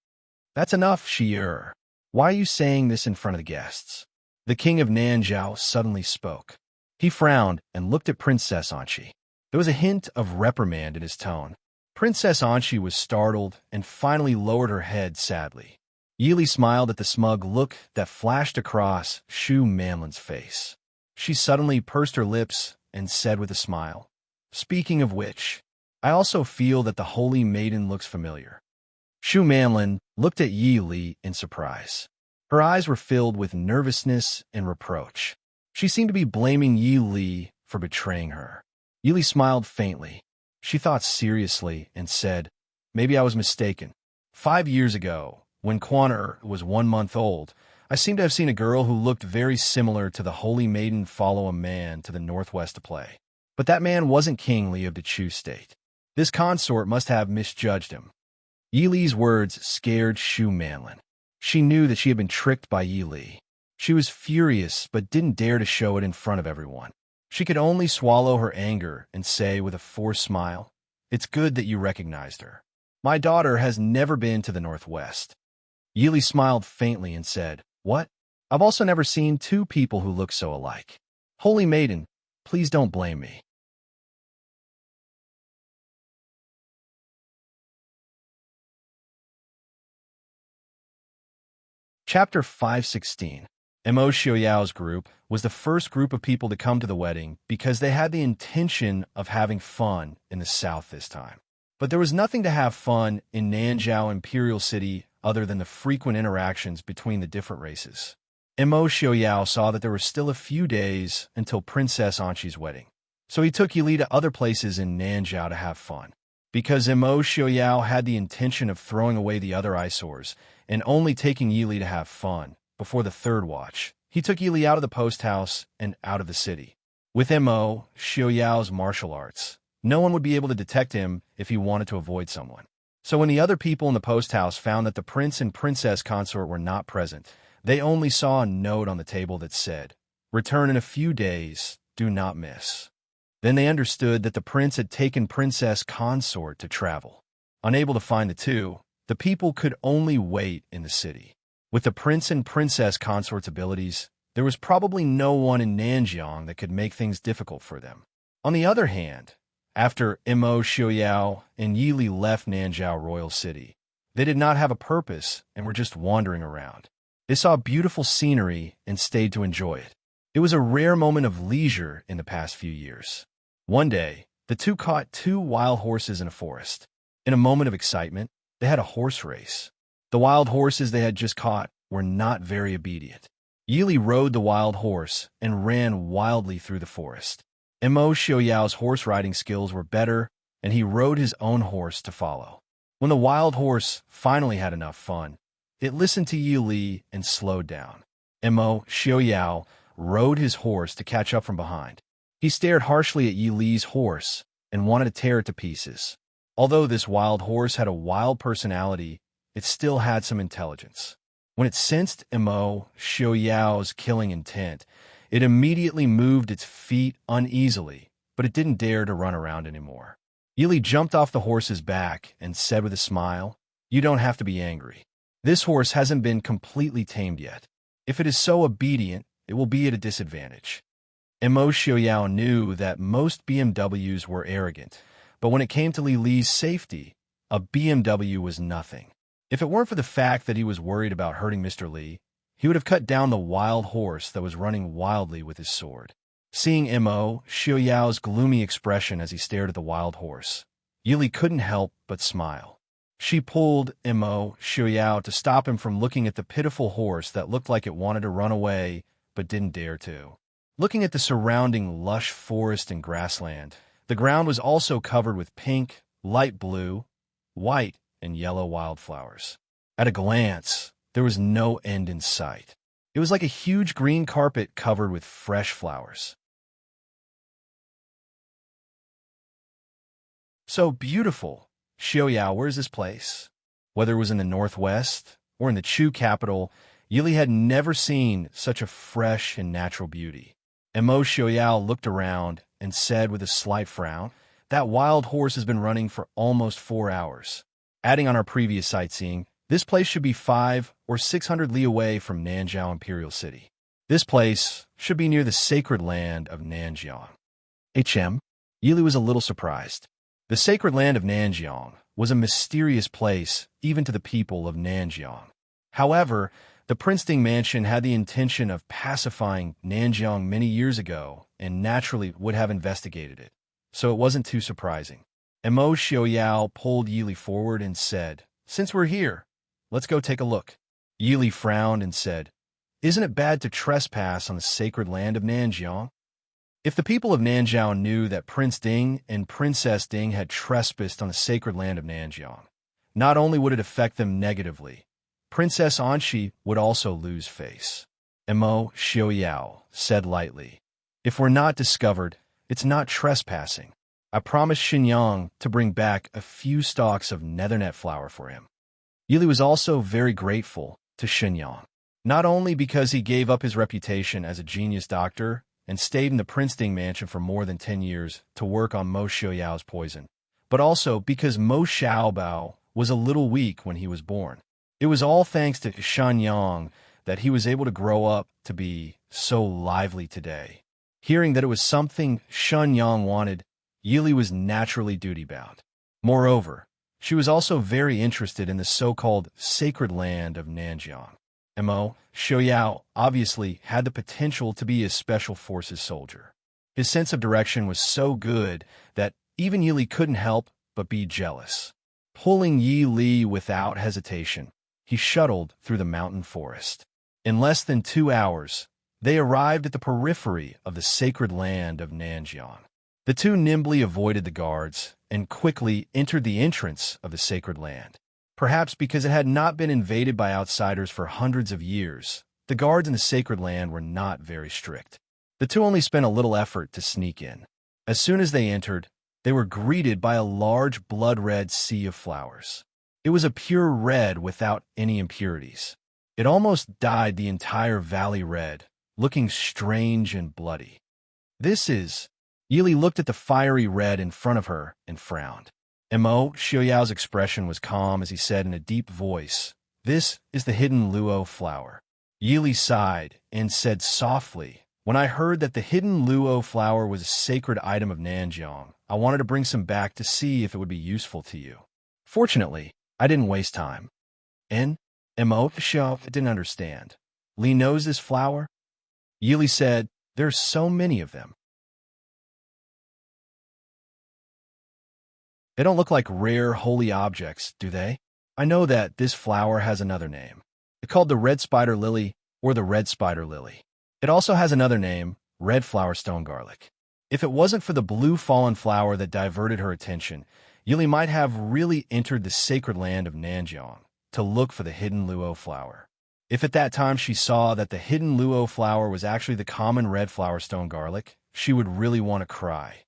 That's enough, Shi-er. Why are you saying this in front of the guests? The king of Nanzhao suddenly spoke. He frowned and looked at Princess Anqi. There was a hint of reprimand in his tone. Princess Anqi was startled and finally lowered her head sadly. Yili smiled at the smug look that flashed across Shu Manlin's face. She suddenly pursed her lips and said with a smile, "Speaking of which, I also feel that the holy maiden looks familiar." Shu Manlin looked at Yi Li in surprise. Her eyes were filled with nervousness and reproach. She seemed to be blaming Yi Li for betraying her. Yi Li smiled faintly. She thought seriously and said, "Maybe I was mistaken. 5 years ago, when Quan was 1 month old, I seem to have seen a girl who looked very similar to the holy maiden follow a man to the northwest to play. But that man wasn't King Li of the Chu state. This consort must have misjudged him." Yi Li's words scared Shu Manlin. She knew that she had been tricked by Yi Li. She was furious but didn't dare to show it in front of everyone. She could only swallow her anger and say with a forced smile, "It's good that you recognized her. My daughter has never been to the northwest." Yi Li smiled faintly and said, "What? I've also never seen two people who look so alike. Holy maiden, please don't blame me." Chapter 516. Mo Xiaoyao's group was the first group of people to come to the wedding because they had the intention of having fun in the south this time. But there was nothing to have fun in Nanzhao Imperial City other than the frequent interactions between the different races. Mo Xiaoyao saw that there were still a few days until Princess Anqi's wedding, so he took Yili to other places in Nanzhao to have fun. Because Mo Xiaoyao had the intention of throwing away the other eyesores and only taking Yili to have fun, before the third watch, he took Yili out of the post house and out of the city. With Mo Xiaoyao's martial arts, no one would be able to detect him if he wanted to avoid someone. So when the other people in the post house found that the prince and princess consort were not present, they only saw a note on the table that said, "Return in a few days, do not miss." Then they understood that the prince had taken princess consort to travel. Unable to find the two, the people could only wait in the city. With the prince and princess consort's abilities, there was probably no one in Nanjiang that could make things difficult for them. On the other hand, after Mo Xiaoyao and Yili left Nanzhao Royal City, they did not have a purpose and were just wandering around. They saw beautiful scenery and stayed to enjoy it. It was a rare moment of leisure in the past few years. One day, the two caught 2 wild horses in a forest. In a moment of excitement, they had a horse race. The wild horses they had just caught were not very obedient. Yili rode the wild horse and ran wildly through the forest. Mo Xiaoyao's horse riding skills were better, and he rode his own horse to follow. When the wild horse finally had enough fun, it listened to Yili and slowed down. Mo Xiaoyao rode his horse to catch up from behind. He stared harshly at Yili's horse and wanted to tear it to pieces. Although this wild horse had a wild personality, it still had some intelligence. When it sensed Mo Xiaoyao's killing intent, it immediately moved its feet uneasily, but it didn't dare to run around anymore. Yili jumped off the horse's back and said with a smile, "You don't have to be angry. This horse hasn't been completely tamed yet. If it is so obedient, it will be at a disadvantage." Mo Xiaoyao knew that most BMWs were arrogant, but when it came to Li Li's safety, a BMW was nothing. If it weren't for the fact that he was worried about hurting Mr. Li, he would have cut down the wild horse that was running wildly with his sword. Seeing Mo Xiaoyao's gloomy expression as he stared at the wild horse, Yili couldn't help but smile. She pulled Mo Xiaoyao to stop him from looking at the pitiful horse that looked like it wanted to run away but didn't dare to. Looking at the surrounding lush forest and grassland, the ground was also covered with pink, light blue, white, and yellow wildflowers. At a glance, there was no end in sight. It was like a huge green carpet covered with fresh flowers. So beautiful. Xiaoyao, where's this place? Whether it was in the northwest or in the Chu capital, Yili had never seen such a fresh and natural beauty. And Mo Xiaoyao looked around and said with a slight frown, "That wild horse has been running for almost 4 hours." Adding on our previous sightseeing, this place should be 500 or 600 li away from Nanjiao Imperial City. This place should be near the sacred land of Nanjiao. Yili was a little surprised. The sacred land of Nanjiao was a mysterious place even to the people of Nanjiao. However, the Princeton mansion had the intention of pacifying Nanjiao many years ago and naturally would have investigated it, so it wasn't too surprising. And Mo Xiaoyao pulled Yili forward and said, "Since we're here, let's go take a look." Yili frowned and said, "Isn't it bad to trespass on the sacred land of Nanjiao?" If the people of Nanjiao knew that Prince Ding and Princess Ding had trespassed on the sacred land of Nanjiao, not only would it affect them negatively, Princess Anxi would also lose face. Mo Xiaoyao said lightly, "If we're not discovered, it's not trespassing. I promised Xinyang to bring back a few stalks of nethernet flower for him." Yili was also very grateful to Xinyang, not only because he gave up his reputation as a genius doctor and stayed in the Princeton mansion for more than 10 years to work on Mo Xiaoyao's poison, but also because Mo Xiaobao was a little weak when he was born. It was all thanks to Xinyang that he was able to grow up to be so lively today. Hearing that it was something Xinyang wanted, Yili was naturally duty-bound. Moreover, she was also very interested in the so-called sacred land of Nanjiao. Mo Xiaoyao obviously had the potential to be a special forces soldier. His sense of direction was so good that even Yili couldn't help but be jealous. Pulling Yi Li without hesitation, he shuttled through the mountain forest. In less than 2 hours, they arrived at the periphery of the sacred land of Nanjiao. The two nimbly avoided the guards and quickly entered the entrance of the sacred land. Perhaps because it had not been invaded by outsiders for hundreds of years, the guards in the sacred land were not very strict. The two only spent a little effort to sneak in. As soon as they entered, they were greeted by a large blood-red sea of flowers. It was a pure red without any impurities. It almost dyed the entire valley red, looking strange and bloody. "This is..." Yili looked at the fiery red in front of her and frowned. Mo Xiaoyao's expression was calm as he said in a deep voice, "This is the hidden luo flower." Yili sighed and said softly, "When I heard that the hidden luo flower was a sacred item of Nanjiao, I wanted to bring some back to see if it would be useful to you. Fortunately, I didn't waste time." And Mo Xiao didn't understand. "Li knows this flower?" Yili said, "There's so many of them. They don't look like rare, holy objects, do they? I know that this flower has another name. It's called the red spider lily or the red spider lily. It also has another name, red flower stone garlic." If it wasn't for the blue fallen flower that diverted her attention, Yili might have really entered the sacred land of Nanjiao to look for the hidden luo flower. If at that time she saw that the hidden luo flower was actually the common red flower stone garlic, she would really want to cry.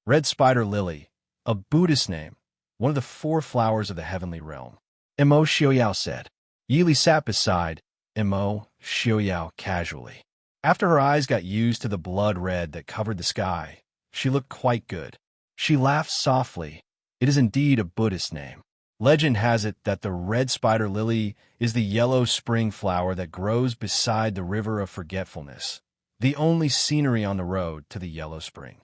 Red spider lily, a Buddhist name, one of the 4 flowers of the heavenly realm. Mo Xiaoyao said. Yili sat beside Mo Xiaoyao casually. After her eyes got used to the blood red that covered the sky, she looked quite good. She laughed softly. It is indeed a Buddhist name. Legend has it that the red spider lily is the yellow spring flower that grows beside the river of forgetfulness, the only scenery on the road to the yellow spring.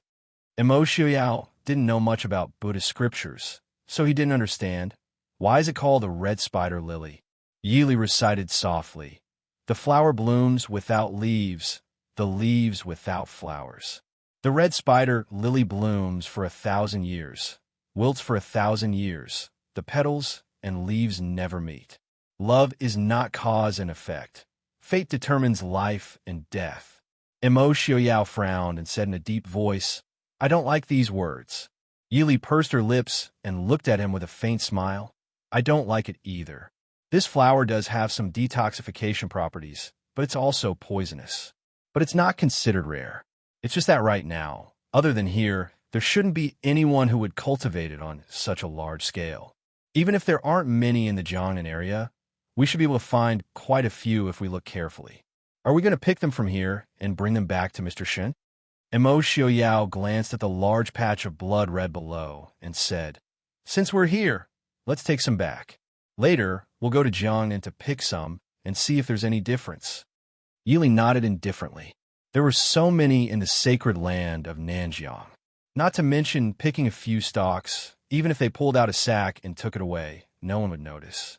Mo Xiaoyao didn't know much about Buddhist scriptures, so he didn't understand. Why is it called a red spider lily? Yili recited softly. The flower blooms without leaves, the leaves without flowers. The red spider lily blooms for 1,000 years, wilts for 1,000 years. The petals and leaves never meet. Love is not cause and effect. Fate determines life and death. Mo Xiaoyao frowned and said in a deep voice, I don't like these words. Yili pursed her lips and looked at him with a faint smile. I don't like it either. This flower does have some detoxification properties, but it's also poisonous. But it's not considered rare. It's just that right now, other than here, there shouldn't be anyone who would cultivate it on such a large scale. Even if there aren't many in the Jiangnan area, we should be able to find quite a few if we look carefully. Are we going to pick them from here and bring them back to Mr. Shen? Mo Xiaoyao glanced at the large patch of blood red below and said, Since we're here, let's take some back. Later, we'll go to Jiangnan to pick some and see if there's any difference. Yili nodded indifferently. There were so many in the sacred land of Nanjiang. Not to mention picking a few stalks, even if they pulled out a sack and took it away, no one would notice.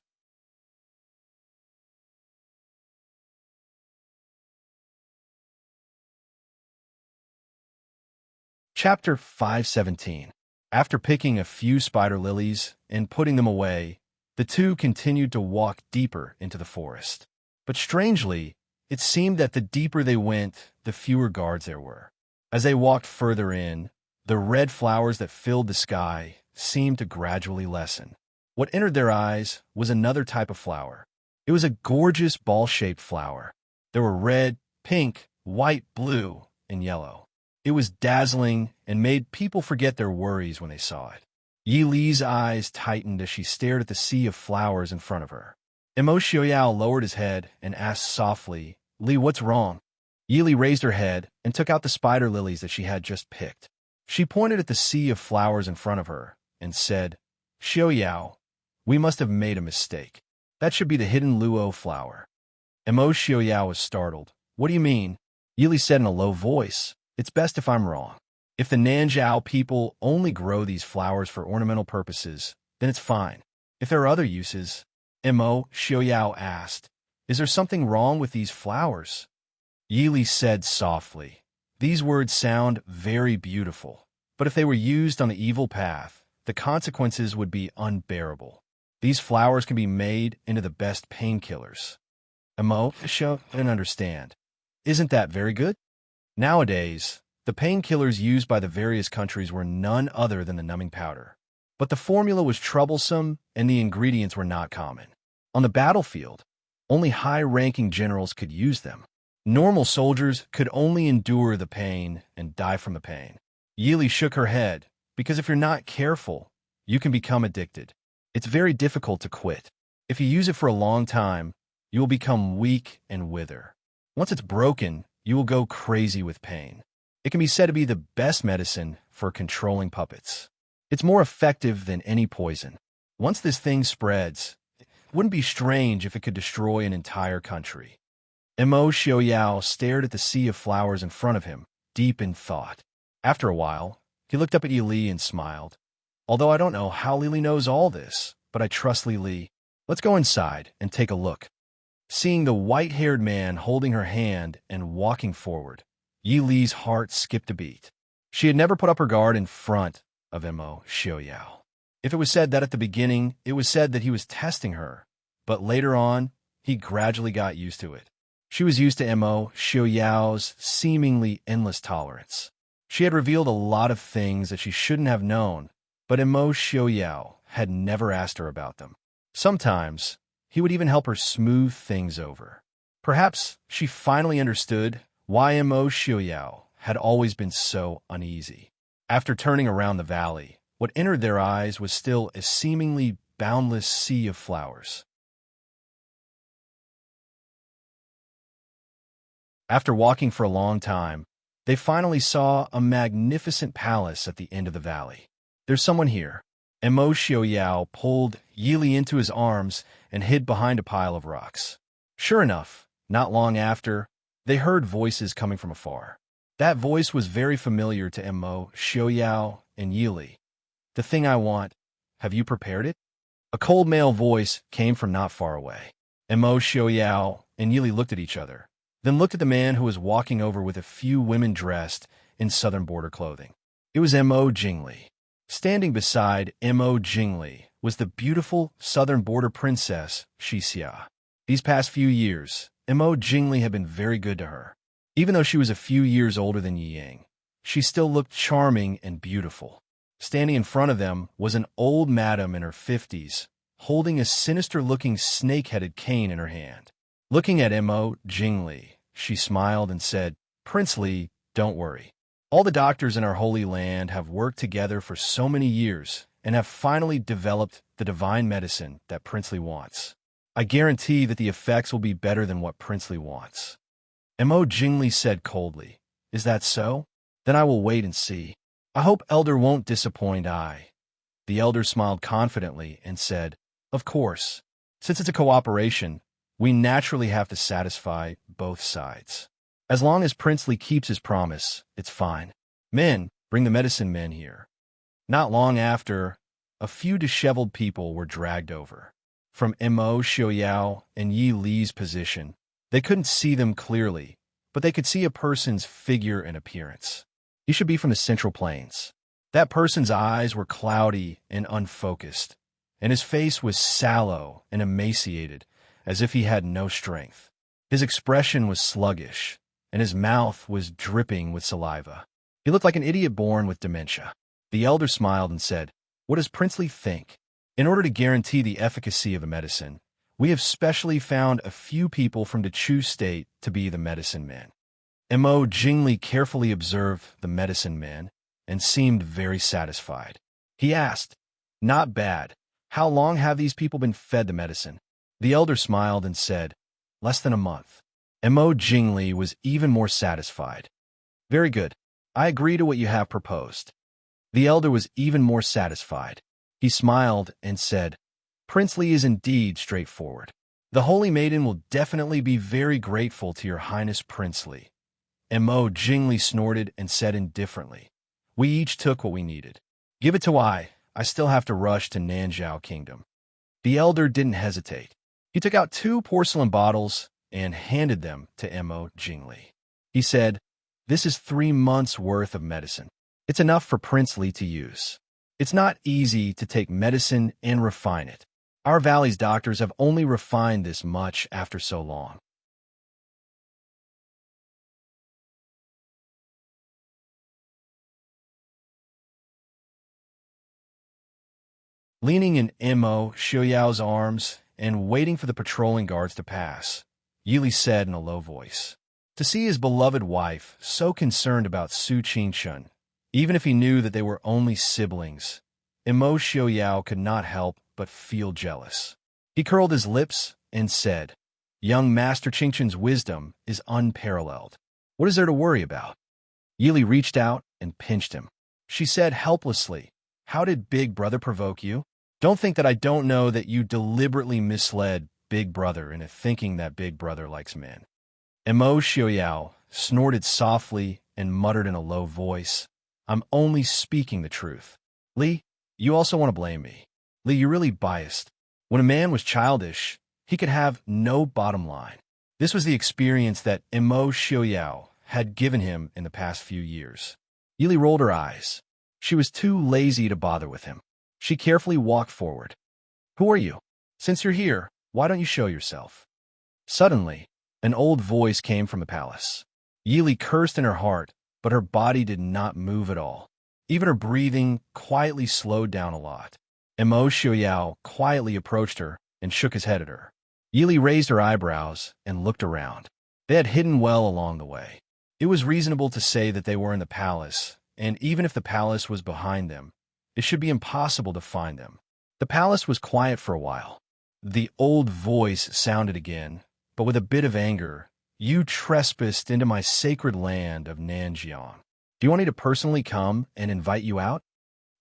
Chapter 517. After picking a few spider lilies and putting them away, the two continued to walk deeper into the forest. But strangely, it seemed that the deeper they went, the fewer guards there were. As they walked further in, the red flowers that filled the sky seemed to gradually lessen. What entered their eyes was another type of flower. It was a gorgeous ball-shaped flower. There were red, pink, white, blue, and yellow. It was dazzling and made people forget their worries when they saw it. Yi Li's eyes tightened as she stared at the sea of flowers in front of her. Mo Xiaoyao lowered his head and asked softly, Li, what's wrong? Yi Li raised her head and took out the spider lilies that she had just picked. She pointed at the sea of flowers in front of her and said, Xiaoyao, we must have made a mistake. That should be the hidden luo flower. Mo Xiaoyao was startled. What do you mean? Yi Li said in a low voice, It's best if I'm wrong. If the Nanjiao people only grow these flowers for ornamental purposes, then it's fine. If there are other uses, Mo Xiaoyao asked, Is there something wrong with these flowers? Yi Li said softly, These words sound very beautiful, but if they were used on the evil path, the consequences would be unbearable. These flowers can be made into the best painkillers. Mo Xiaoyao didn't understand. Isn't that very good? Nowadays, the painkillers used by the various countries were none other than the numbing powder. But the formula was troublesome and the ingredients were not common. On the battlefield, only high-ranking generals could use them. Normal soldiers could only endure the pain and die from the pain. Yi Li shook her head, because if you're not careful, you can become addicted. It's very difficult to quit. If you use it for a long time, you will become weak and wither. Once it's broken, you will go crazy with pain. It can be said to be the best medicine for controlling puppets. It's more effective than any poison. Once this thing spreads, it wouldn't be strange if it could destroy an entire country. Mo Xiaoyao stared at the sea of flowers in front of him, deep in thought. After a while, he looked up at Yi Li and smiled. Although I don't know how Li Li knows all this, but I trust Li Li. Let's go inside and take a look. Seeing the white-haired man holding her hand and walking forward, Yi Li's heart skipped a beat. She had never put up her guard in front of Mo Xiaoyao. If it was said that at the beginning, it was said that he was testing her, but later on, he gradually got used to it. She was used to Mo Xiaoyao's seemingly endless tolerance. She had revealed a lot of things that she shouldn't have known, but Mo Xiaoyao had never asked her about them. Sometimes, he would even help her smooth things over. Perhaps she finally understood why Mo Xiaoyao had always been so uneasy. After turning around the valley, what entered their eyes was still a seemingly boundless sea of flowers. After walking for a long time, they finally saw a magnificent palace at the end of the valley. There's someone here. Mo Xiaoyao pulled Yi Li into his arms and hid behind a pile of rocks. Sure enough, not long after, they heard voices coming from afar. That voice was very familiar to Mo Xiaoyao and Yi Li. The thing I want, have you prepared it? A cold male voice came from not far away. Mo Xiaoyao and Yili looked at each other, then looked at the man who was walking over with a few women dressed in southern border clothing. It was Mo Jingli. Standing beside Mo Jingli was the beautiful southern border princess Xixia. These past few years, Mo Jingli had been very good to her. Even though she was a few years older than Yi Yang, she still looked charming and beautiful. Standing in front of them was an old madam in her 50s, holding a sinister-looking snake-headed cane in her hand. Looking at Mo Jingli, she smiled and said, "Prince Li, don't worry. All the doctors in our holy land have worked together for so many years and have finally developed the divine medicine that Prince Li wants. I guarantee that the effects will be better than what Prince Li wants." Mo Jingli said coldly, "Is that so? Then I will wait and see. I hope Elder won't disappoint." The Elder smiled confidently and said, "Of course. Since it's a cooperation, we naturally have to satisfy both sides. As long as Prince Li keeps his promise, it's fine. Men, bring the medicine men here." Not long after, a few disheveled people were dragged over. From Mo Xiaoyao and Yi Li's position, they couldn't see them clearly, but they could see a person's figure and appearance. He should be from the Central Plains. That person's eyes were cloudy and unfocused, and his face was sallow and emaciated, as if he had no strength. His expression was sluggish, and his mouth was dripping with saliva. He looked like an idiot born with dementia. The Elder smiled and said, "What does Prince Li think? In order to guarantee the efficacy of the medicine, we have specially found a few people from the Chu state to be the medicine men." Mo Jingli carefully observed the medicine men and seemed very satisfied. He asked, "Not bad. How long have these people been fed the medicine?" The Elder smiled and said, "Less than a month." Mo Jingli was even more satisfied. "Very good. I agree to what you have proposed." The Elder was even more satisfied. He smiled and said, "Prince Li is indeed straightforward. The Holy Maiden will definitely be very grateful to your Highness Prince Li." Mo Jingli snorted and said indifferently, "We each took what we needed. Give it to I still have to rush to Nanzhao Kingdom." The Elder didn't hesitate. He took out 2 porcelain bottles and handed them to Mo Jingli. He said, "This is 3 months' worth of medicine. It's enough for Prince Li to use. It's not easy to take medicine and refine it. Our valley's doctors have only refined this much after so long." Leaning in Mo Xiaoyao's arms and waiting for the patrolling guards to pass, Yili said in a low voice, to see his beloved wife so concerned about Su Qingshun, even if he knew that they were only siblings, Mo Xiaoyao could not help but feel jealous. He curled his lips and said, "Young Master Qingshun's wisdom is unparalleled. What is there to worry about?" Yili reached out and pinched him. She said helplessly, "How did Big Brother provoke you? Don't think that I don't know that you deliberately misled Big Brother into thinking that Big Brother likes men." Mo Xiaoyao snorted softly and muttered in a low voice, "I'm only speaking the truth. Li, you also want to blame me. Li, you're really biased. When a man was childish, he could have no bottom line." This was the experience that Mo Xiaoyao had given him in the past few years. Yili rolled her eyes. She was too lazy to bother with him. She carefully walked forward. "Who are you? Since you're here, why don't you show yourself?" Suddenly, an old voice came from the palace. Yili cursed in her heart, but her body did not move at all. Even her breathing quietly slowed down a lot. Mo Xiaoyao quietly approached her and shook his head at her. Yili raised her eyebrows and looked around. They had hidden well along the way. It was reasonable to say that they were in the palace, and even if the palace was behind them, it should be impossible to find them. The palace was quiet for a while. The old voice sounded again, but with a bit of anger. "You trespassed into my sacred land of Nanjiang. Do you want me to personally come and invite you out?"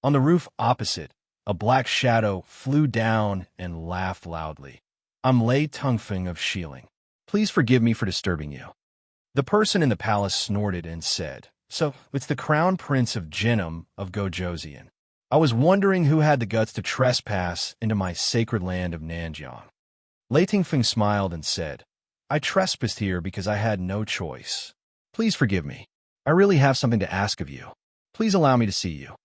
On the roof opposite, a black shadow flew down and laughed loudly. "I'm Lei Tungfeng of Xiling. Please forgive me for disturbing you." The person in the palace snorted and said, "So, it's the Crown Prince of Jinnum of Gojoseon. I was wondering who had the guts to trespass into my sacred land of Nanjiang." Lei Tingfeng smiled and said, I trespassed here because I had no choice. Please forgive me. I really have something to ask of you. Please allow me to see you.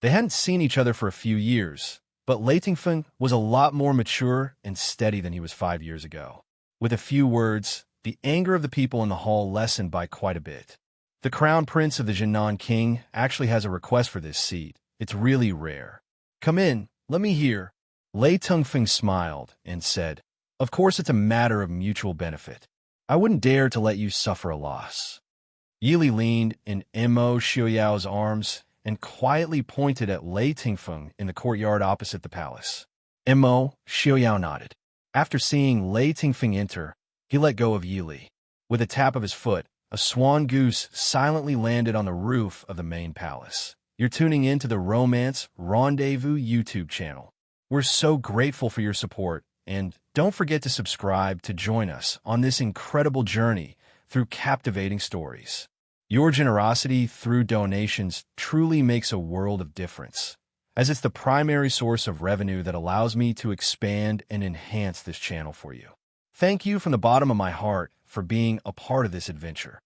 They hadn't seen each other for a few years, but Lei Tingfeng was a lot more mature and steady than he was 5 years ago. With a few words, the anger of the people in the hall lessened by quite a bit. The crown prince of the Jinan king actually has a request for this seat. It's really rare. Come in, let me hear. Lei Tingfeng smiled and said, Of course it's a matter of mutual benefit. I wouldn't dare to let you suffer a loss. Yili leaned in Mo Xiaoyao's arms and quietly pointed at Lei Tingfeng in the courtyard opposite the palace. Mo Xiaoyao nodded. After seeing Lei Tingfeng enter, he let go of Yili. With a tap of his foot, a swan goose silently landed on the roof of the main palace. You're tuning in to the Romance Rendezvous YouTube channel. We're so grateful for your support, and don't forget to subscribe to join us on this incredible journey through captivating stories. Your generosity through donations truly makes a world of difference, as it's the primary source of revenue that allows me to expand and enhance this channel for you. Thank you from the bottom of my heart for being a part of this adventure.